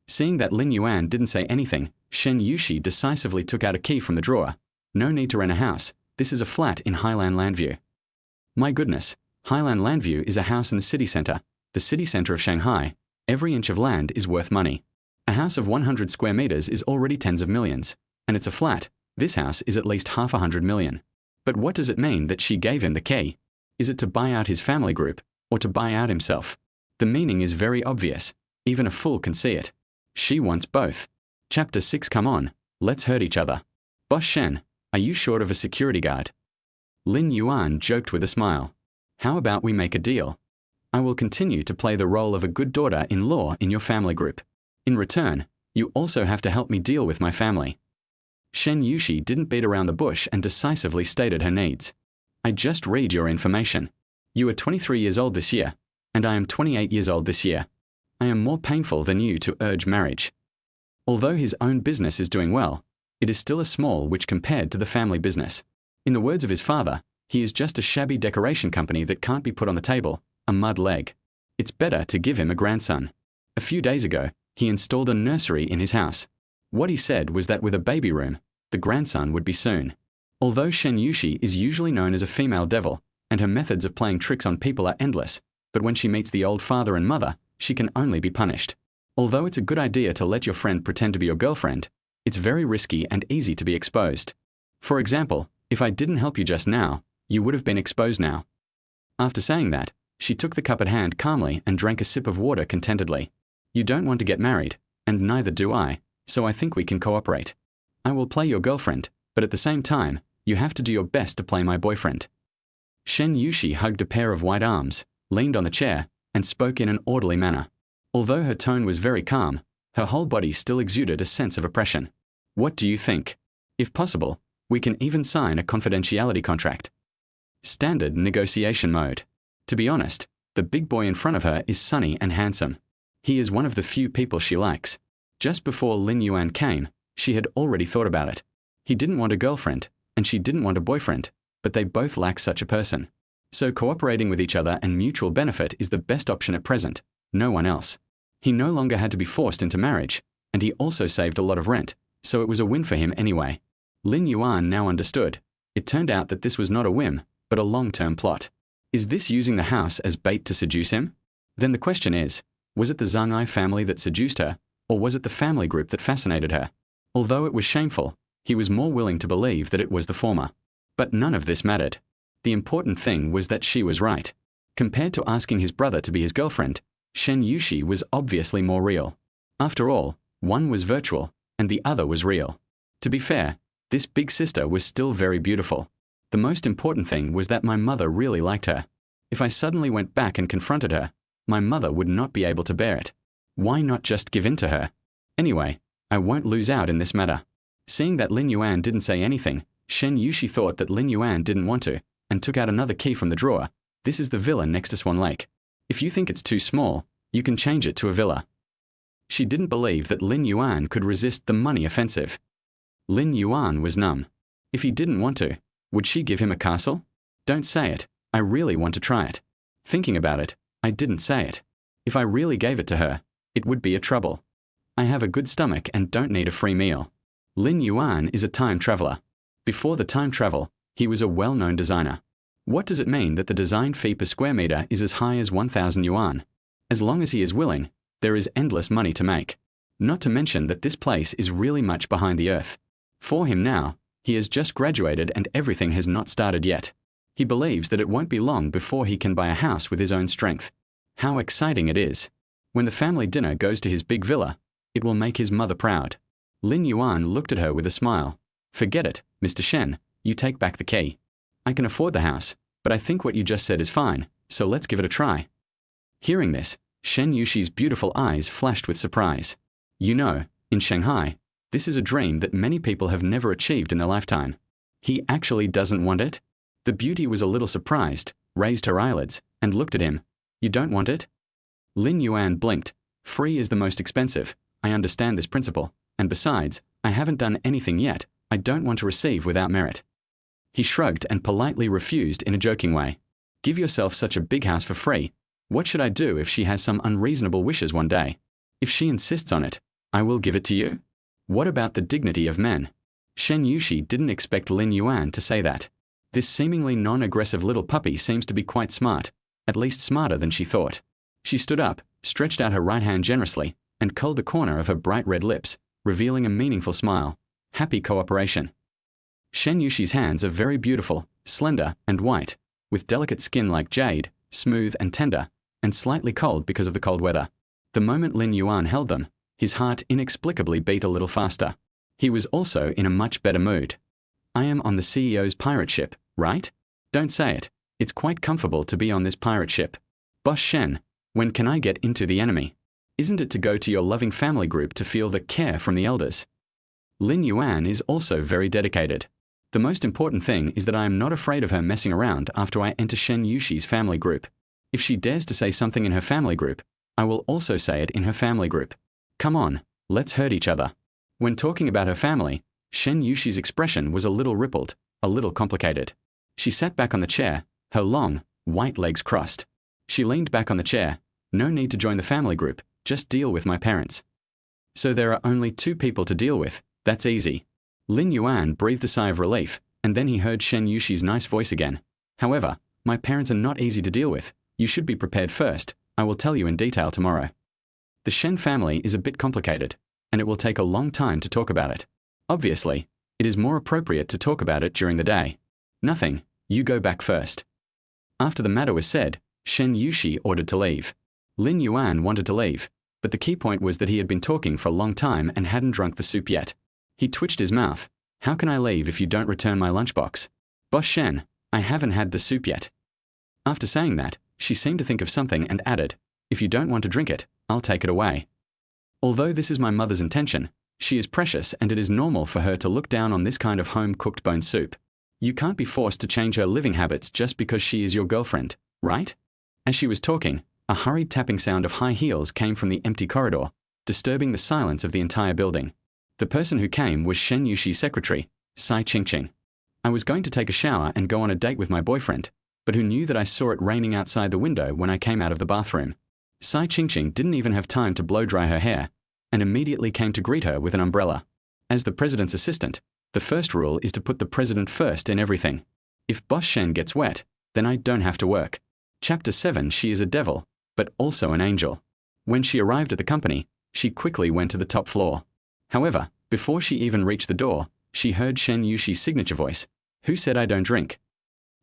Seeing that Lin Yuan didn't say anything, Shen Yuxi decisively took out a key from the drawer. No need to rent a house, this is a flat in Highland Landview. My goodness, Highland Landview is a house in the city center of Shanghai. Every inch of land is worth money. A house of 100 square meters is already tens of millions. And it's a flat, this house is at least $500 million. But what does it mean that she gave him the key? Is it to buy out his family group, or to buy out himself? The meaning is very obvious, even a fool can see it. She wants both. Chapter 6 Come on, let's hurt each other. Boss Shen, are you short of a security guard? Lin Yuan joked with a smile. How about we make a deal? I will continue to play the role of a good daughter-in-law in your family group. In return, you also have to help me deal with my family. Shen Yuxi didn't beat around the bush and decisively stated her needs. I just read your information. You are 23 years old this year, and I am 28 years old this year. I am more painful than you to urge marriage. Although his own business is doing well, it is still a small which compared to the family business. In the words of his father, he is just a shabby decoration company that can't be put on the table, a mud leg. It's better to give him a grandson. A few days ago, he installed a nursery in his house. What he said was that with a baby room, the grandson would be soon. Although Shen Yuxi is usually known as a female devil, and her methods of playing tricks on people are endless, but when she meets the old father and mother, she can only be punished. Although it's a good idea to let your friend pretend to be your girlfriend, it's very risky and easy to be exposed. For example, if I didn't help you just now, you would have been exposed now. After saying that, she took the cup at hand calmly and drank a sip of water contentedly. You don't want to get married, and neither do I, so I think we can cooperate. I will play your girlfriend, but at the same time, you have to do your best to play my boyfriend. Shen Yuxi hugged a pair of white arms, leaned on the chair, and spoke in an orderly manner. Although her tone was very calm, her whole body still exuded a sense of oppression. What do you think? If possible, we can even sign a confidentiality contract. Standard negotiation mode. To be honest, the big boy in front of her is sunny and handsome. He is one of the few people she likes. Just before Lin Yuan came, she had already thought about it. He didn't want a girlfriend, and she didn't want a boyfriend, but they both lack such a person. So cooperating with each other and mutual benefit is the best option at present, no one else. He no longer had to be forced into marriage, and he also saved a lot of rent, so it was a win for him anyway. Lin Yuan now understood. It turned out that this was not a whim, but a long-term plot. Is this using the house as bait to seduce him? Then the question is, was it the Zhang Ai family that seduced her, or was it the family group that fascinated her? Although it was shameful, he was more willing to believe that it was the former. But none of this mattered. The important thing was that she was right. Compared to asking his brother to be his girlfriend, Shen Yuxi was obviously more real. After all, one was virtual, and the other was real. To be fair, this big sister was still very beautiful. The most important thing was that my mother really liked her. If I suddenly went back and confronted her, my mother would not be able to bear it. Why not just give in to her? Anyway, I won't lose out in this matter. Seeing that Lin Yuan didn't say anything, Shen Yuxi thought that Lin Yuan didn't want to, and took out another key from the drawer. This is the villa next to Swan Lake. If you think it's too small, you can change it to a villa. She didn't believe that Lin Yuan could resist the money offensive. Lin Yuan was numb. If he didn't want to, would she give him a castle? Don't say it. I really want to try it. Thinking about it, I didn't say it. If I really gave it to her, it would be a trouble. I have a good stomach and don't need a free meal. Lin Yuan is a time traveler. Before the time travel, he was a well-known designer. What does it mean that the design fee per square meter is as high as 1,000 yuan? As long as he is willing, there is endless money to make. Not to mention that this place is really much behind the earth. For him now, he has just graduated and everything has not started yet. He believes that it won't be long before he can buy a house with his own strength. How exciting it is. When the family dinner goes to his big villa, it will make his mother proud. Lin Yuan looked at her with a smile. Forget it, Mr. Shen, you take back the key. I can afford the house, but I think what you just said is fine, so let's give it a try. Hearing this, Shen Yuxi's beautiful eyes flashed with surprise. You know, in Shanghai, this is a dream that many people have never achieved in their lifetime. He actually doesn't want it? The beauty was a little surprised, raised her eyelids, and looked at him. You don't want it? Lin Yuan blinked. Free is the most expensive. I understand this principle, and besides, I haven't done anything yet. I don't want to receive without merit. He shrugged and politely refused in a joking way. Give yourself such a big house for free. What should I do if she has some unreasonable wishes one day? If she insists on it, I will give it to you. What about the dignity of men? Shen Yuxi didn't expect Lin Yuan to say that. This seemingly non-aggressive little puppy seems to be quite smart, at least smarter than she thought. She stood up, stretched out her right hand generously, and curled the corner of her bright red lips, revealing a meaningful smile. Happy cooperation. Shen Yuxi's hands are very beautiful, slender, and white, with delicate skin like jade, smooth and tender, and slightly cold because of the cold weather. The moment Lin Yuan held them, his heart inexplicably beat a little faster. He was also in a much better mood. I am on the CEO's pirate ship, right? Don't say it. It's quite comfortable to be on this pirate ship. Boss Shen, when can I get into the enemy? Isn't it to go to your loving family group to feel the care from the elders? Lin Yuan is also very dedicated. The most important thing is that I am not afraid of her messing around after I enter Shen Yuxi's family group. If she dares to say something in her family group, I will also say it in her family group. Come on, let's hurt each other. When talking about her family, Shen Yuxi's expression was a little rippled, a little complicated. She sat back on the chair, her long, white legs crossed. She leaned back on the chair. No need to join the family group, just deal with my parents. So there are only 2 people to deal with, that's easy. Lin Yuan breathed a sigh of relief, and then he heard Shen Yuxi's nice voice again. However, my parents are not easy to deal with. You should be prepared first. I will tell you in detail tomorrow. The Shen family is a bit complicated, and it will take a long time to talk about it. Obviously, it is more appropriate to talk about it during the day. Nothing, you go back first. After the matter was said, Shen Yuxi ordered to leave. Lin Yuan wanted to leave, but the key point was that he had been talking for a long time and hadn't drunk the soup yet. He twitched his mouth. How can I leave if you don't return my lunchbox? Boss Shen, I haven't had the soup yet. After saying that, she seemed to think of something and added, if you don't want to drink it, I'll take it away. Although this is my mother's intention, she is precious and it is normal for her to look down on this kind of home-cooked bone soup. You can't be forced to change her living habits just because she is your girlfriend, right? As she was talking, a hurried tapping sound of high heels came from the empty corridor, disturbing the silence of the entire building. The person who came was Shen Yuxi's secretary, Sai Qingqing. I was going to take a shower and go on a date with my boyfriend, but who knew that I saw it raining outside the window when I came out of the bathroom? Sai Qingqing didn't even have time to blow dry her hair, and immediately came to greet her with an umbrella. As the president's assistant, the first rule is to put the president first in everything. If Boss Shen gets wet, then I don't have to work. Chapter 7. She is a devil, but also an angel. When she arrived at the company, she quickly went to the top floor. However, before she even reached the door, she heard Shen Yuxi's signature voice. Who said I don't drink?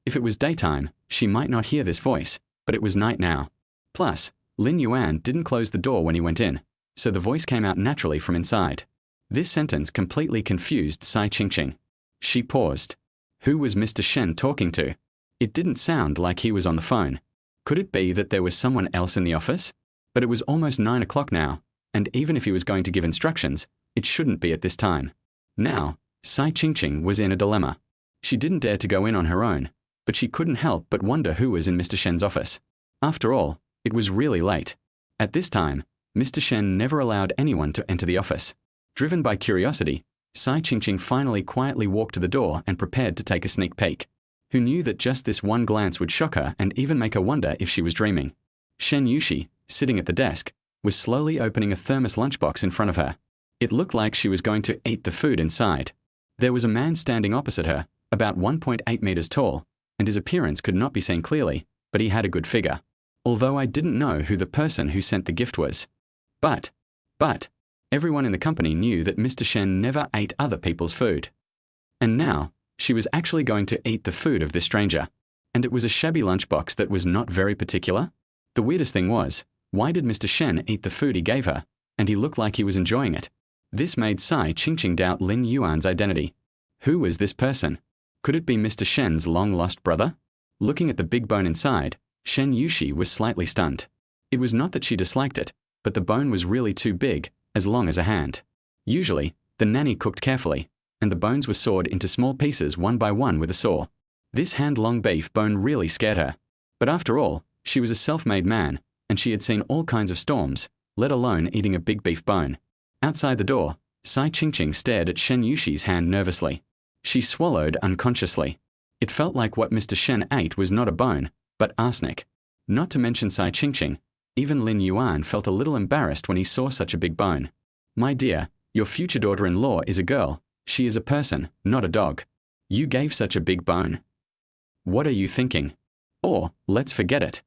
If it was daytime, she might not hear this voice, but it was night now. Plus, Lin Yuan didn't close the door when he went in, so the voice came out naturally from inside. This sentence completely confused Sai Qingqing. She paused. Who was Mr. Shen talking to? It didn't sound like he was on the phone. Could it be that there was someone else in the office? But it was almost 9 o'clock now, and even if he was going to give instructions, it shouldn't be at this time. Now, Sai Qingqing was in a dilemma. She didn't dare to go in on her own, but she couldn't help but wonder who was in Mr. Shen's office. After all, it was really late. At this time, Mr. Shen never allowed anyone to enter the office. Driven by curiosity, Sai Qingqing finally quietly walked to the door and prepared to take a sneak peek. Who knew that just this one glance would shock her and even make her wonder if she was dreaming? Shen Yuxi, sitting at the desk, was slowly opening a thermos lunchbox in front of her. It looked like she was going to eat the food inside. There was a man standing opposite her, about 1.8 meters tall, and his appearance could not be seen clearly, but he had a good figure. Although I didn't know who the person who sent the gift was. But, everyone in the company knew that Mr. Shen never ate other people's food. And now, she was actually going to eat the food of this stranger. And it was a shabby lunchbox that was not very particular. The weirdest thing was, why did Mr. Shen eat the food he gave her? And he looked like he was enjoying it. This made Sai Qingqing doubt Lin Yuan's identity. Who was this person? Could it be Mr. Shen's long-lost brother? Looking at the big bone inside, Shen Yuxi was slightly stunned. It was not that she disliked it, but the bone was really too big, as long as a hand. Usually, the nanny cooked carefully, and the bones were sawed into small pieces one by one with a saw. This hand-long beef bone really scared her. But after all, she was a self-made man, and she had seen all kinds of storms, let alone eating a big beef bone. Outside the door, Sai Qingqing stared at Shen Yuxi's hand nervously. She swallowed unconsciously. It felt like what Mr. Shen ate was not a bone, but arsenic. Not to mention Sai Qingqing, even Lin Yuan felt a little embarrassed when he saw such a big bone. My dear, your future daughter-in-law is a girl. She is a person, not a dog. You gave such a big bone. What are you thinking? Or, let's forget it.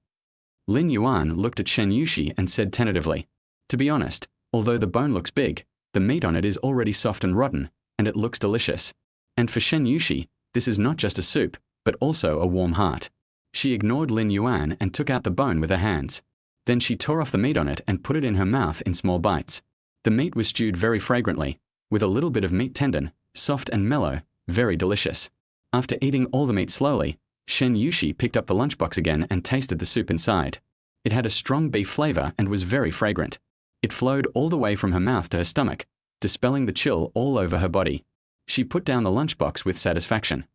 Lin Yuan looked at Shen Yuxi and said tentatively, to be honest, although the bone looks big, the meat on it is already soft and rotten, and it looks delicious. And for Shen Yuxi, this is not just a soup, but also a warm heart. She ignored Lin Yuan and took out the bone with her hands. Then she tore off the meat on it and put it in her mouth in small bites. The meat was stewed very fragrantly, with a little bit of meat tendon, soft and mellow, very delicious. After eating all the meat slowly, Shen Yuxi picked up the lunchbox again and tasted the soup inside. It had a strong beef flavor and was very fragrant. It flowed all the way from her mouth to her stomach, dispelling the chill all over her body. She put down the lunchbox with satisfaction.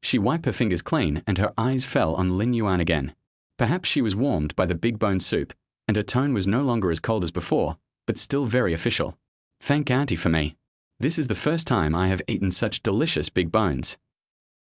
She wiped her fingers clean and her eyes fell on Lin Yuan again. Perhaps she was warmed by the big bone soup, and her tone was no longer as cold as before, but still very official. Thank Auntie for me. This is the first time I have eaten such delicious big bones.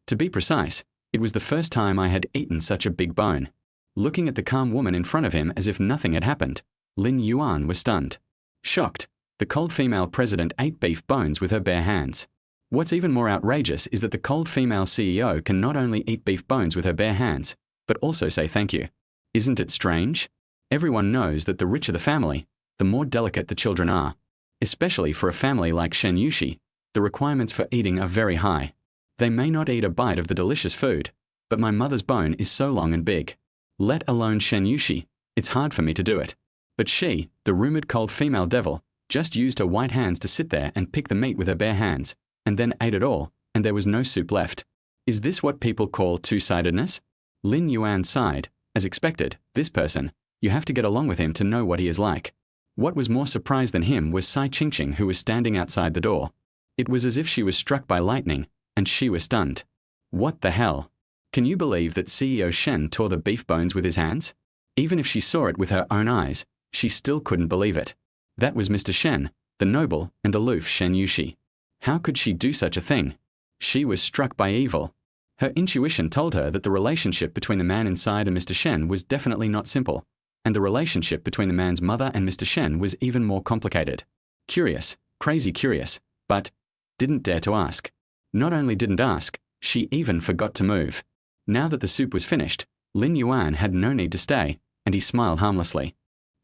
To be precise, it was the first time I had eaten such a big bone. Looking at the calm woman in front of him as if nothing had happened, Lin Yuan was stunned. Shocked, the cold female president ate beef bones with her bare hands. What's even more outrageous is that the cold female CEO can not only eat beef bones with her bare hands, but also say thank you. Isn't it strange? Everyone knows that the richer the family, the more delicate the children are. Especially for a family like Shen Yuxi, the requirements for eating are very high. They may not eat a bite of the delicious food, but my mother's bone is so long and big. Let alone Shen Yuxi, it's hard for me to do it. But she, the rumored cold female devil, just used her white hands to sit there and pick the meat with her bare hands, and then ate it all, and there was no soup left. Is this what people call two-sidedness? Lin Yuan sighed. As expected, this person, you have to get along with him to know what he is like. What was more surprised than him was Sai Qingqing, who was standing outside the door. It was as if she was struck by lightning, and she was stunned. What the hell? Can you believe that CEO Shen tore the beef bones with his hands? Even if she saw it with her own eyes, she still couldn't believe it. That was Mr. Shen, the noble and aloof Shen Yuxi. How could she do such a thing? She was struck by evil. Her intuition told her that the relationship between the man inside and Mr. Shen was definitely not simple, and the relationship between the man's mother and Mr. Shen was even more complicated. Curious, crazy curious, but didn't dare to ask. Not only didn't ask, she even forgot to move. Now that the soup was finished, Lin Yuan had no need to stay, and he smiled harmlessly.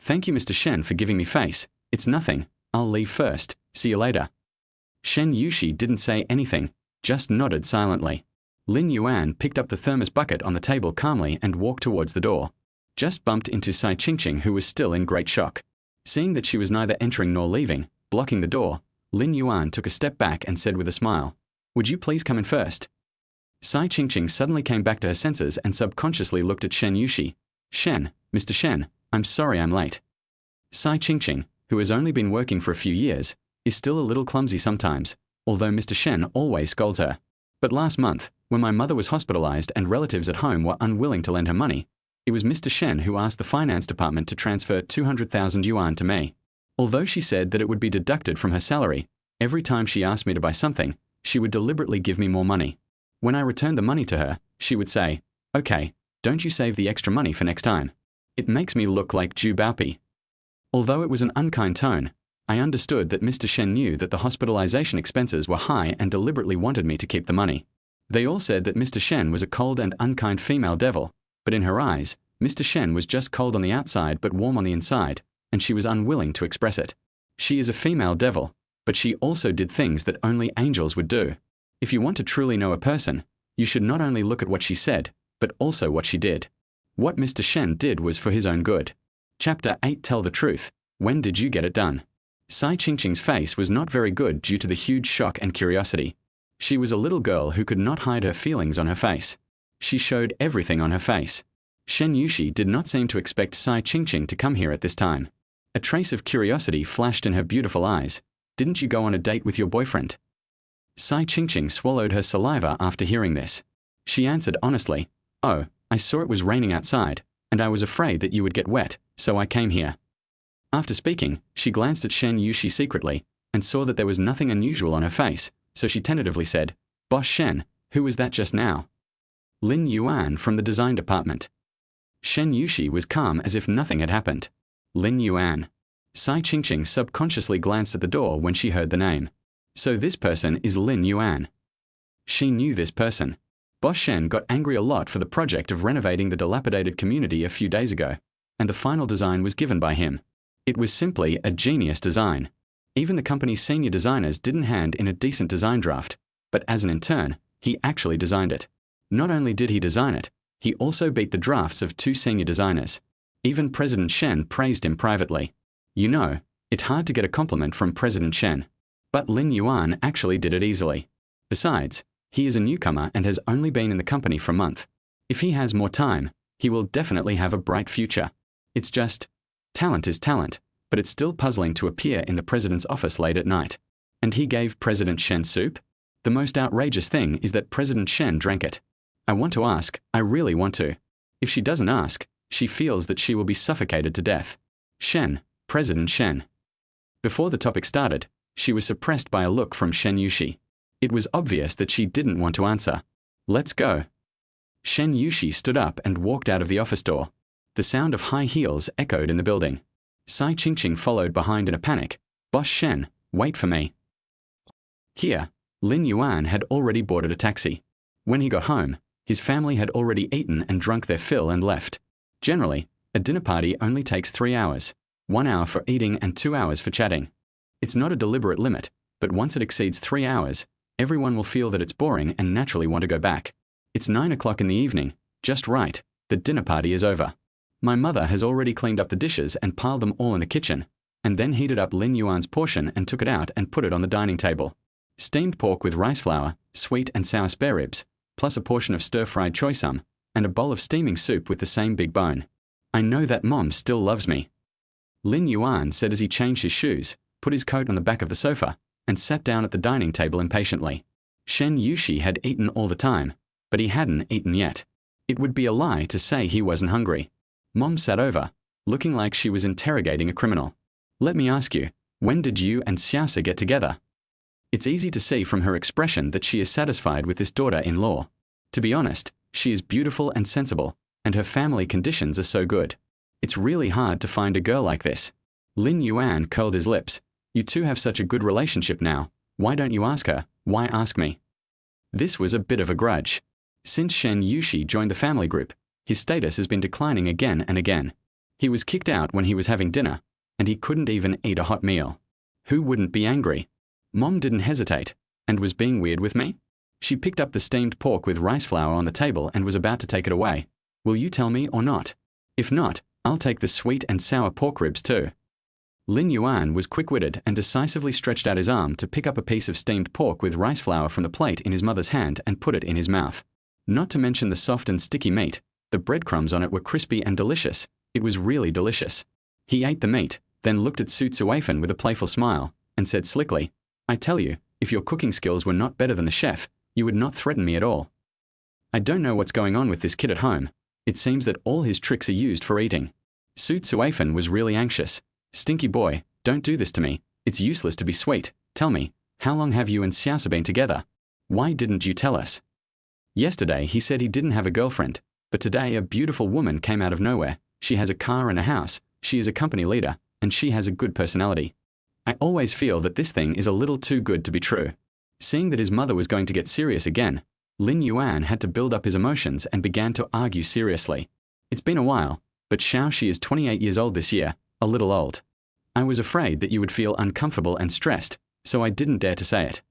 "Thank you, Mr. Shen, for giving me face. It's nothing. I'll leave first. See you later." Shen Yuxi didn't say anything, just nodded silently. Lin Yuan picked up the thermos bucket on the table calmly and walked towards the door. Just bumped into Sai Qingqing, who was still in great shock. Seeing that she was neither entering nor leaving, blocking the door, Lin Yuan took a step back and said with a smile, "Would you please come in first?" Sai Qingqing suddenly came back to her senses and subconsciously looked at Shen Yuxi. "Shen, Mr. Shen, I'm sorry I'm late." Sai Qingqing, who has only been working for a few years, is still a little clumsy sometimes, although Mr. Shen always scolds her. But last month, when my mother was hospitalized and relatives at home were unwilling to lend her money, it was Mr. Shen who asked the finance department to transfer 200,000 yuan to me. Although she said that it would be deducted from her salary, every time she asked me to buy something, she would deliberately give me more money. When I returned the money to her, she would say, "Okay, don't you save the extra money for next time." It makes me look like Ju Baopi. Although it was an unkind tone, I understood that Mr. Shen knew that the hospitalization expenses were high and deliberately wanted me to keep the money. They all said that Mr. Shen was a cold and unkind female devil, but in her eyes, Mr. Shen was just cold on the outside but warm on the inside, and she was unwilling to express it. She is a female devil, but she also did things that only angels would do. If you want to truly know a person, you should not only look at what she said, but also what she did. What Mr. Shen did was for his own good. Chapter 8. Tell the truth. When did you get it done? Sai Qingqing's face was not very good due to the huge shock and curiosity. She was a little girl who could not hide her feelings on her face. She showed everything on her face. Shen Yuxi did not seem to expect Sai Qingqing to come here at this time. A trace of curiosity flashed in her beautiful eyes. "Didn't you go on a date with your boyfriend?" Sai Qingqing swallowed her saliva after hearing this. She answered honestly, "Oh, I saw it was raining outside, and I was afraid that you would get wet, so I came here." After speaking, she glanced at Shen Yuxi secretly, and saw that there was nothing unusual on her face, so she tentatively said, "Boss Shen, who was that just now?" "Lin Yuan from the design department." Shen Yuxi was calm as if nothing had happened. Lin Yuan. Sai Qingqing subconsciously glanced at the door when she heard the name. So this person is Lin Yuan. She knew this person. Boss Shen got angry a lot for the project of renovating the dilapidated community a few days ago, and the final design was given by him. It was simply a genius design. Even the company's senior designers didn't hand in a decent design draft, but as an intern, he actually designed it. Not only did he design it, he also beat the drafts of 2 senior designers. Even President Shen praised him privately. You know, it's hard to get a compliment from President Shen. But Lin Yuan actually did it easily. Besides, he is a newcomer and has only been in the company for a month. If he has more time, he will definitely have a bright future. It's just, talent is talent, but it's still puzzling to appear in the president's office late at night. And he gave President Shen soup? The most outrageous thing is that President Shen drank it. I want to ask, I really want to. If she doesn't ask, she feels that she will be suffocated to death. Shen, President Shen. Before the topic started, she was suppressed by a look from Shen Yuxi. It was obvious that she didn't want to answer. Let's go. Shen Yuxi stood up and walked out of the office door. The sound of high heels echoed in the building. Sai Qingqing followed behind in a panic. Boss Shen, wait for me. Here, Lin Yuan had already boarded a taxi. When he got home, his family had already eaten and drunk their fill and left. Generally, a dinner party only takes 3 hours, 1 hour for eating and 2 hours for chatting. It's not a deliberate limit, but once it exceeds 3 hours, everyone will feel that it's boring and naturally want to go back. It's 9 o'clock in the evening, just right, the dinner party is over. My mother has already cleaned up the dishes and piled them all in the kitchen, and then heated up Lin Yuan's portion and took it out and put it on the dining table. Steamed pork with rice flour, sweet and sour spare ribs, plus a portion of stir-fried choy sum, and a bowl of steaming soup with the same big bone. I know that Mom still loves me. Lin Yuan said as he changed his shoes, put his coat on the back of the sofa, and sat down at the dining table impatiently. Shen Yuxi had eaten all the time, but he hadn't eaten yet. It would be a lie to say he wasn't hungry. Mom sat over, looking like she was interrogating a criminal. Let me ask you, when did you and Xiaosa get together? It's easy to see from her expression that she is satisfied with this daughter-in-law. To be honest, she is beautiful and sensible, and her family conditions are so good. It's really hard to find a girl like this. Lin Yuan curled his lips. You two have such a good relationship now. Why don't you ask her? Why ask me? This was a bit of a grudge. Since Shen Yuxi joined the family group, his status has been declining again and again. He was kicked out when he was having dinner, and he couldn't even eat a hot meal. Who wouldn't be angry? Mom didn't hesitate, and was being weird with me. She picked up the steamed pork with rice flour on the table and was about to take it away. Will you tell me or not? If not, I'll take the sweet and sour pork ribs too. Lin Yuan was quick-witted and decisively stretched out his arm to pick up a piece of steamed pork with rice flour from the plate in his mother's hand and put it in his mouth. Not to mention the soft and sticky meat, the breadcrumbs on it were crispy and delicious. It was really delicious. He ate the meat, then looked at Su Tzuafen with a playful smile, and said slickly, I tell you, if your cooking skills were not better than the chef, you would not threaten me at all. I don't know what's going on with this kid at home. It seems that all his tricks are used for eating. Su Tzuafen was really anxious. Stinky boy, don't do this to me. It's useless to be sweet. Tell me, how long have you and Xiaosa been together? Why didn't you tell us? Yesterday he said he didn't have a girlfriend, but today a beautiful woman came out of nowhere. She has a car and a house, she is a company leader, and she has a good personality. I always feel that this thing is a little too good to be true. Seeing that his mother was going to get serious again, Lin Yuan had to build up his emotions and began to argue seriously. It's been a while, but Xiaoxi is 28 years old this year, a little old. I was afraid that you would feel uncomfortable and stressed, so I didn't dare to say it.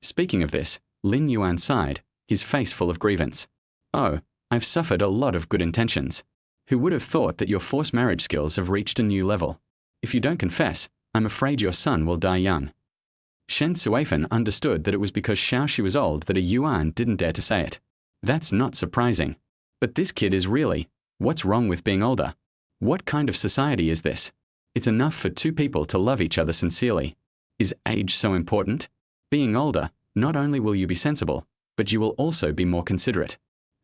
Speaking of this, Lin Yuan sighed, his face full of grievance. Oh, I've suffered a lot of good intentions. Who would have thought that your forced marriage skills have reached a new level? If you don't confess, I'm afraid your son will die young. Shen Tzuafen understood that it was because Xiaoxi was old that a Yuan didn't dare to say it. That's not surprising. But this kid is really, what's wrong with being older? What kind of society is this? It's enough for two people to love each other sincerely. Is age so important? Being older, not only will you be sensible, but you will also be more considerate.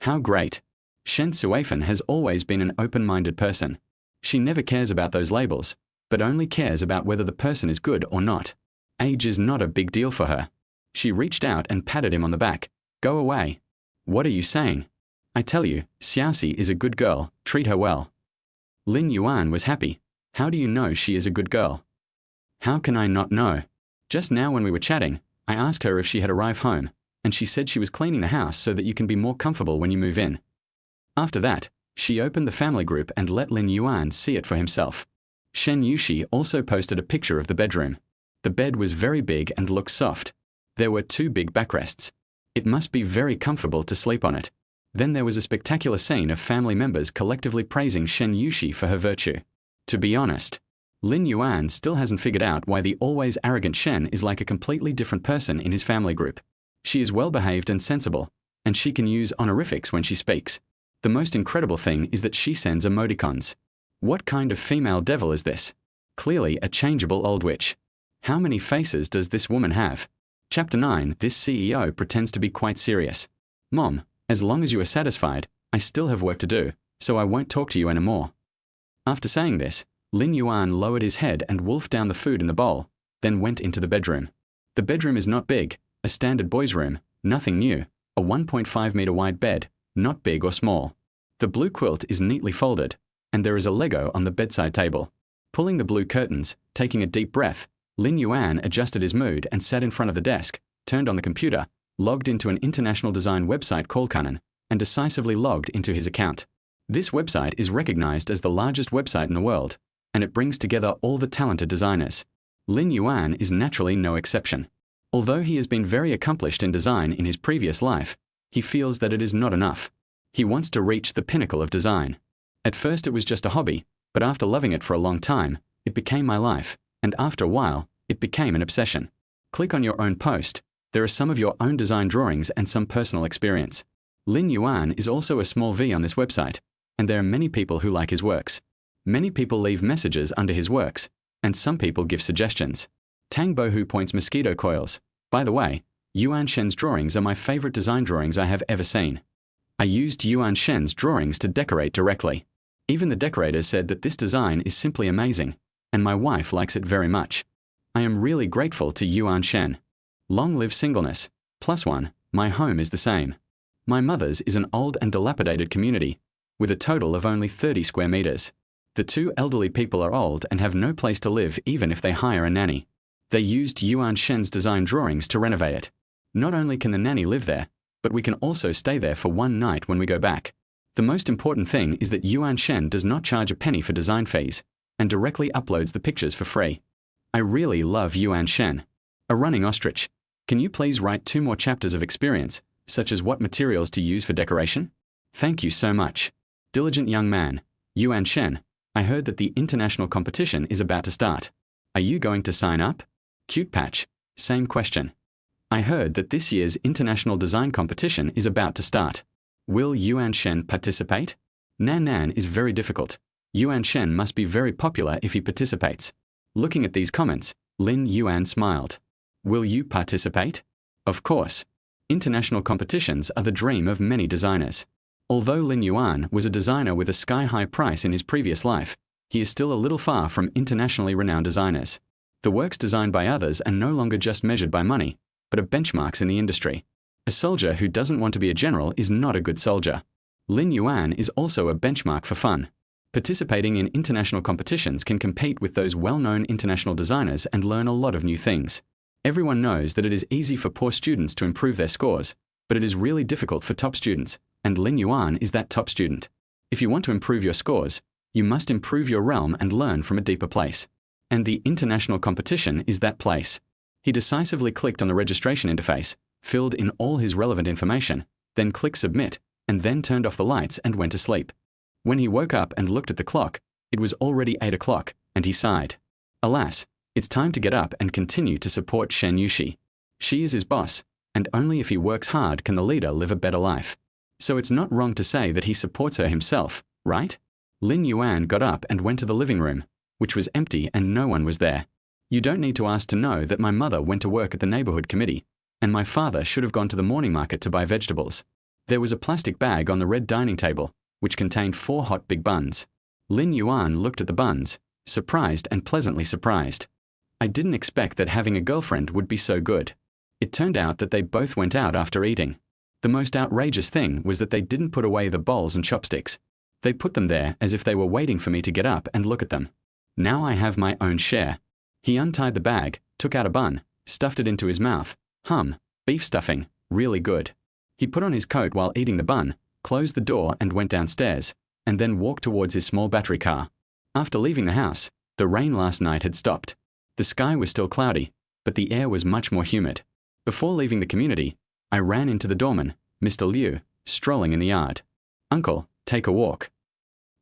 How great! Shen Tzuafen has always been an open-minded person. She never cares about those labels, but only cares about whether the person is good or not. Age is not a big deal for her. She reached out and patted him on the back. Go away. What are you saying? I tell you, Xiaoxi is a good girl, treat her well. Lin Yuan was happy. How do you know she is a good girl? How can I not know? Just now when we were chatting, I asked her if she had arrived home, and she said she was cleaning the house so that you can be more comfortable when you move in. After that, she opened the family group and let Lin Yuan see it for himself. Shen Yuxi also posted a picture of the bedroom. The bed was very big and looked soft. There were 2 big backrests. It must be very comfortable to sleep on it. Then there was a spectacular scene of family members collectively praising Shen Yuxi for her virtue. To be honest, Lin Yuan still hasn't figured out why the always arrogant Shen is like a completely different person in his family group. She is well-behaved and sensible, and she can use honorifics when she speaks. The most incredible thing is that she sends emoticons. What kind of female devil is this? Clearly a changeable old witch. How many faces does this woman have? Chapter 9. This CEO pretends to be quite serious. Mom, as long as you are satisfied, I still have work to do, so I won't talk to you anymore. After saying this, Lin Yuan lowered his head and wolfed down the food in the bowl, then went into the bedroom. The bedroom is not big, a standard boys' room, nothing new, a 1.5-meter wide bed, not big or small. The blue quilt is neatly folded, and there is a Lego on the bedside table. Pulling the blue curtains, taking a deep breath, Lin Yuan adjusted his mood and sat in front of the desk, turned on the computer, logged into an international design website called Canon, and decisively logged into his account. This website is recognized as the largest website in the world, and it brings together all the talented designers. Lin Yuan is naturally no exception. Although he has been very accomplished in design in his previous life, he feels that it is not enough. He wants to reach the pinnacle of design. At first it was just a hobby, but after loving it for a long time, it became my life, and after a while, it became an obsession. Click on your own post. There are some of your own design drawings and some personal experience. Lin Yuan is also a small V on this website, and there are many people who like his works. Many people leave messages under his works, and some people give suggestions. Tang Bohu points mosquito coils. By the way, Yuan Shen's drawings are my favorite design drawings I have ever seen. I used Yuan Shen's drawings to decorate directly. Even the decorators said that this design is simply amazing, and my wife likes it very much. I am really grateful to Yuan Shen. Long live singleness. +1, my home is the same. My mother's is an old and dilapidated community, with a total of only 30 square meters. The two elderly people are old and have no place to live even if they hire a nanny. They used Yuan Shen's design drawings to renovate it. Not only can the nanny live there, but we can also stay there for one night when we go back. The most important thing is that Yuan Shen does not charge a penny for design fees, and directly uploads the pictures for free. I really love Yuan Shen. A running ostrich. Can you please write 2 more chapters of experience, such as what materials to use for decoration? Thank you so much. Diligent young man. Yuan Shen, I heard that the international competition is about to start. Are you going to sign up? Cute Patch. Same question. I heard that this year's international design competition is about to start. Will Yuan Shen participate? Nan is very difficult. Yuan Shen must be very popular if he participates. Looking at these comments, Lin Yuan smiled. Will you participate? Of course. International competitions are the dream of many designers. Although Lin Yuan was a designer with a sky-high price in his previous life, he is still a little far from internationally renowned designers. The works designed by others are no longer just measured by money, but are benchmarks in the industry. A soldier who doesn't want to be a general is not a good soldier. Lin Yuan is also a benchmark for fun. Participating in international competitions can compete with those well-known international designers and learn a lot of new things. Everyone knows that it is easy for poor students to improve their scores, but it is really difficult for top students, and Lin Yuan is that top student. If you want to improve your scores, you must improve your realm and learn from a deeper place. And the international competition is that place. He decisively clicked on the registration interface, filled in all his relevant information, then clicked submit, and then turned off the lights and went to sleep. When he woke up and looked at the clock, it was already 8 o'clock, and he sighed. Alas, it's time to get up and continue to support Shen Yuxi. She is his boss, and only if he works hard can the leader live a better life. So it's not wrong to say that he supports her himself, right? Lin Yuan got up and went to the living room, which was empty and no one was there. You don't need to ask to know that my mother went to work at the neighborhood committee, and my father should have gone to the morning market to buy vegetables. There was a plastic bag on the red dining table, which contained 4 hot big buns. Lin Yuan looked at the buns, surprised and pleasantly surprised. I didn't expect that having a girlfriend would be so good. It turned out that they both went out after eating. The most outrageous thing was that they didn't put away the bowls and chopsticks. They put them there as if they were waiting for me to get up and look at them. Now I have my own share. He untied the bag, took out a bun, stuffed it into his mouth. Beef stuffing, really good. He put on his coat while eating the bun, closed the door and went downstairs, and then walked towards his small battery car. After leaving the house, the rain last night had stopped. The sky was still cloudy, but the air was much more humid. Before leaving the community, I ran into the doorman, Mr. Liu, strolling in the yard. Uncle, take a walk.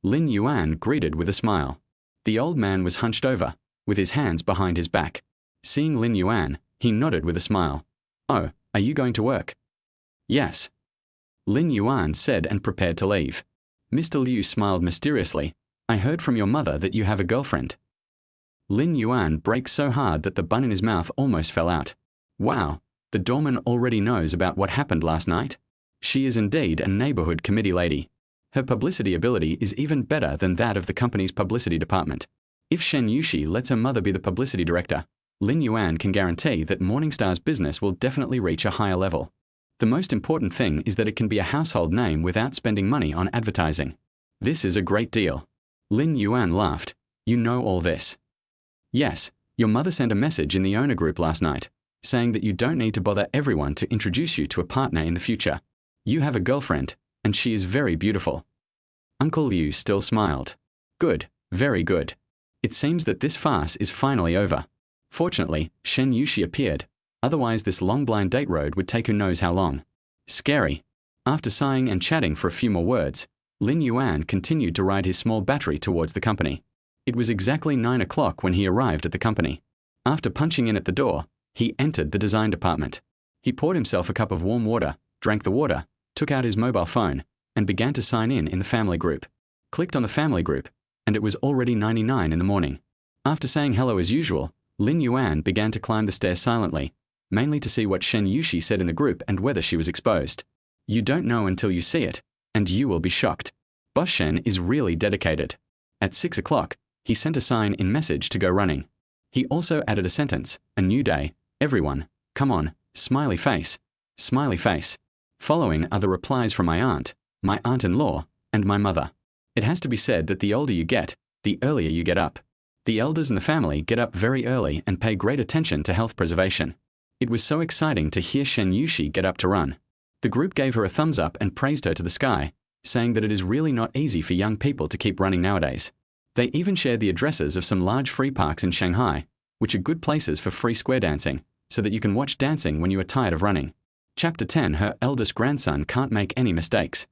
Lin Yuan greeted with a smile. The old man was hunched over, with his hands behind his back. Seeing Lin Yuan, he nodded with a smile. Oh, are you going to work? Yes. Lin Yuan said and prepared to leave. Mr. Liu smiled mysteriously. I heard from your mother that you have a girlfriend. Lin Yuan braked so hard that the bun in his mouth almost fell out. Wow, the doorman already knows about what happened last night. She is indeed a neighborhood committee lady. Her publicity ability is even better than that of the company's publicity department. If Shen Yuxi lets her mother be the publicity director, Lin Yuan can guarantee that Morningstar's business will definitely reach a higher level. The most important thing is that it can be a household name without spending money on advertising. This is a great deal. Lin Yuan laughed. You know all this. Yes, your mother sent a message in the owner group last night, saying that you don't need to bother everyone to introduce you to a partner in the future. You have a girlfriend, and she is very beautiful. Uncle Liu still smiled. Good, very good. It seems that this farce is finally over. Fortunately, Shen Yuxi appeared. Otherwise this long blind date road would take who knows how long. Scary. After sighing and chatting for a few more words, Lin Yuan continued to ride his small battery towards the company. It was exactly 9 o'clock when he arrived at the company. After punching in at the door, he entered the design department. He poured himself a cup of warm water, drank the water, took out his mobile phone, and began to sign in the family group. Clicked on the family group, and it was already 9:09 in the morning. After saying hello as usual, Lin Yuan began to climb the stairs silently, mainly to see what Shen Yuxi said in the group and whether she was exposed. You don't know until you see it, and you will be shocked. Boss Shen is really dedicated. At 6 o'clock, he sent a sign-in message to go running. He also added a sentence, a new day, everyone, Come on, smiley face. Smiley face. Following are the replies from my aunt-in-law, and my mother. It has to be said that the older you get, the earlier you get up. The elders in the family get up very early and pay great attention to health preservation. It was so exciting to hear Shen Yuxi get up to run. The group gave her a thumbs up and praised her to the sky, saying that it is really not easy for young people to keep running nowadays. They even shared the addresses of some large free parks in Shanghai, which are good places for free square dancing, so that you can watch dancing when you are tired of running. Chapter 10. Her eldest grandson can't make any mistakes.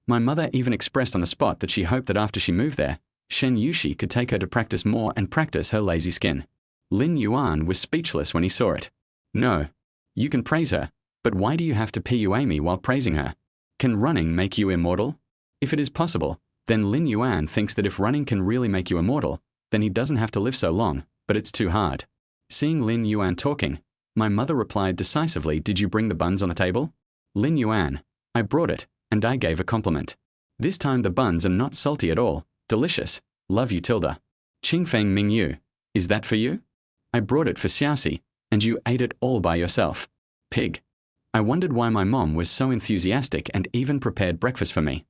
My mother even expressed on the spot that she hoped that after she moved there, Shen Yuxi could take her to practice more and practice her lazy skin. Lin Yuan was speechless when he saw it. No. You can praise her, but why do you have to PUA me while praising her? Can running make you immortal? If it is possible, then Lin Yuan thinks that if running can really make you immortal, then he doesn't have to live so long, but it's too hard. Seeing Lin Yuan talking, my mother replied decisively, "Did you bring the buns on the table?" Lin Yuan, I brought it, and I gave a compliment. This time the buns are not salty at all. Delicious. Love you, Tilda. Qingfeng Mingyu. Is that for you? I brought it for Xiaoxi, and you ate it all by yourself. Pig. I wondered why my mom was so enthusiastic and even prepared breakfast for me.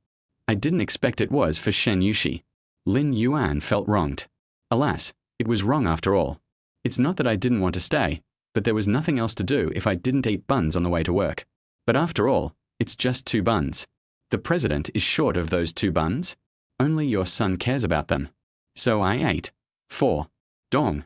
I didn't expect it was for Shen Yuxi. Lin Yuan felt wronged. Alas, it was wrong after all. It's not that I didn't want to stay, but there was nothing else to do if I didn't eat buns on the way to work. But after all, it's just 2 buns. The president is short of those 2 buns. Only your son cares about them. So I ate 4. Dong.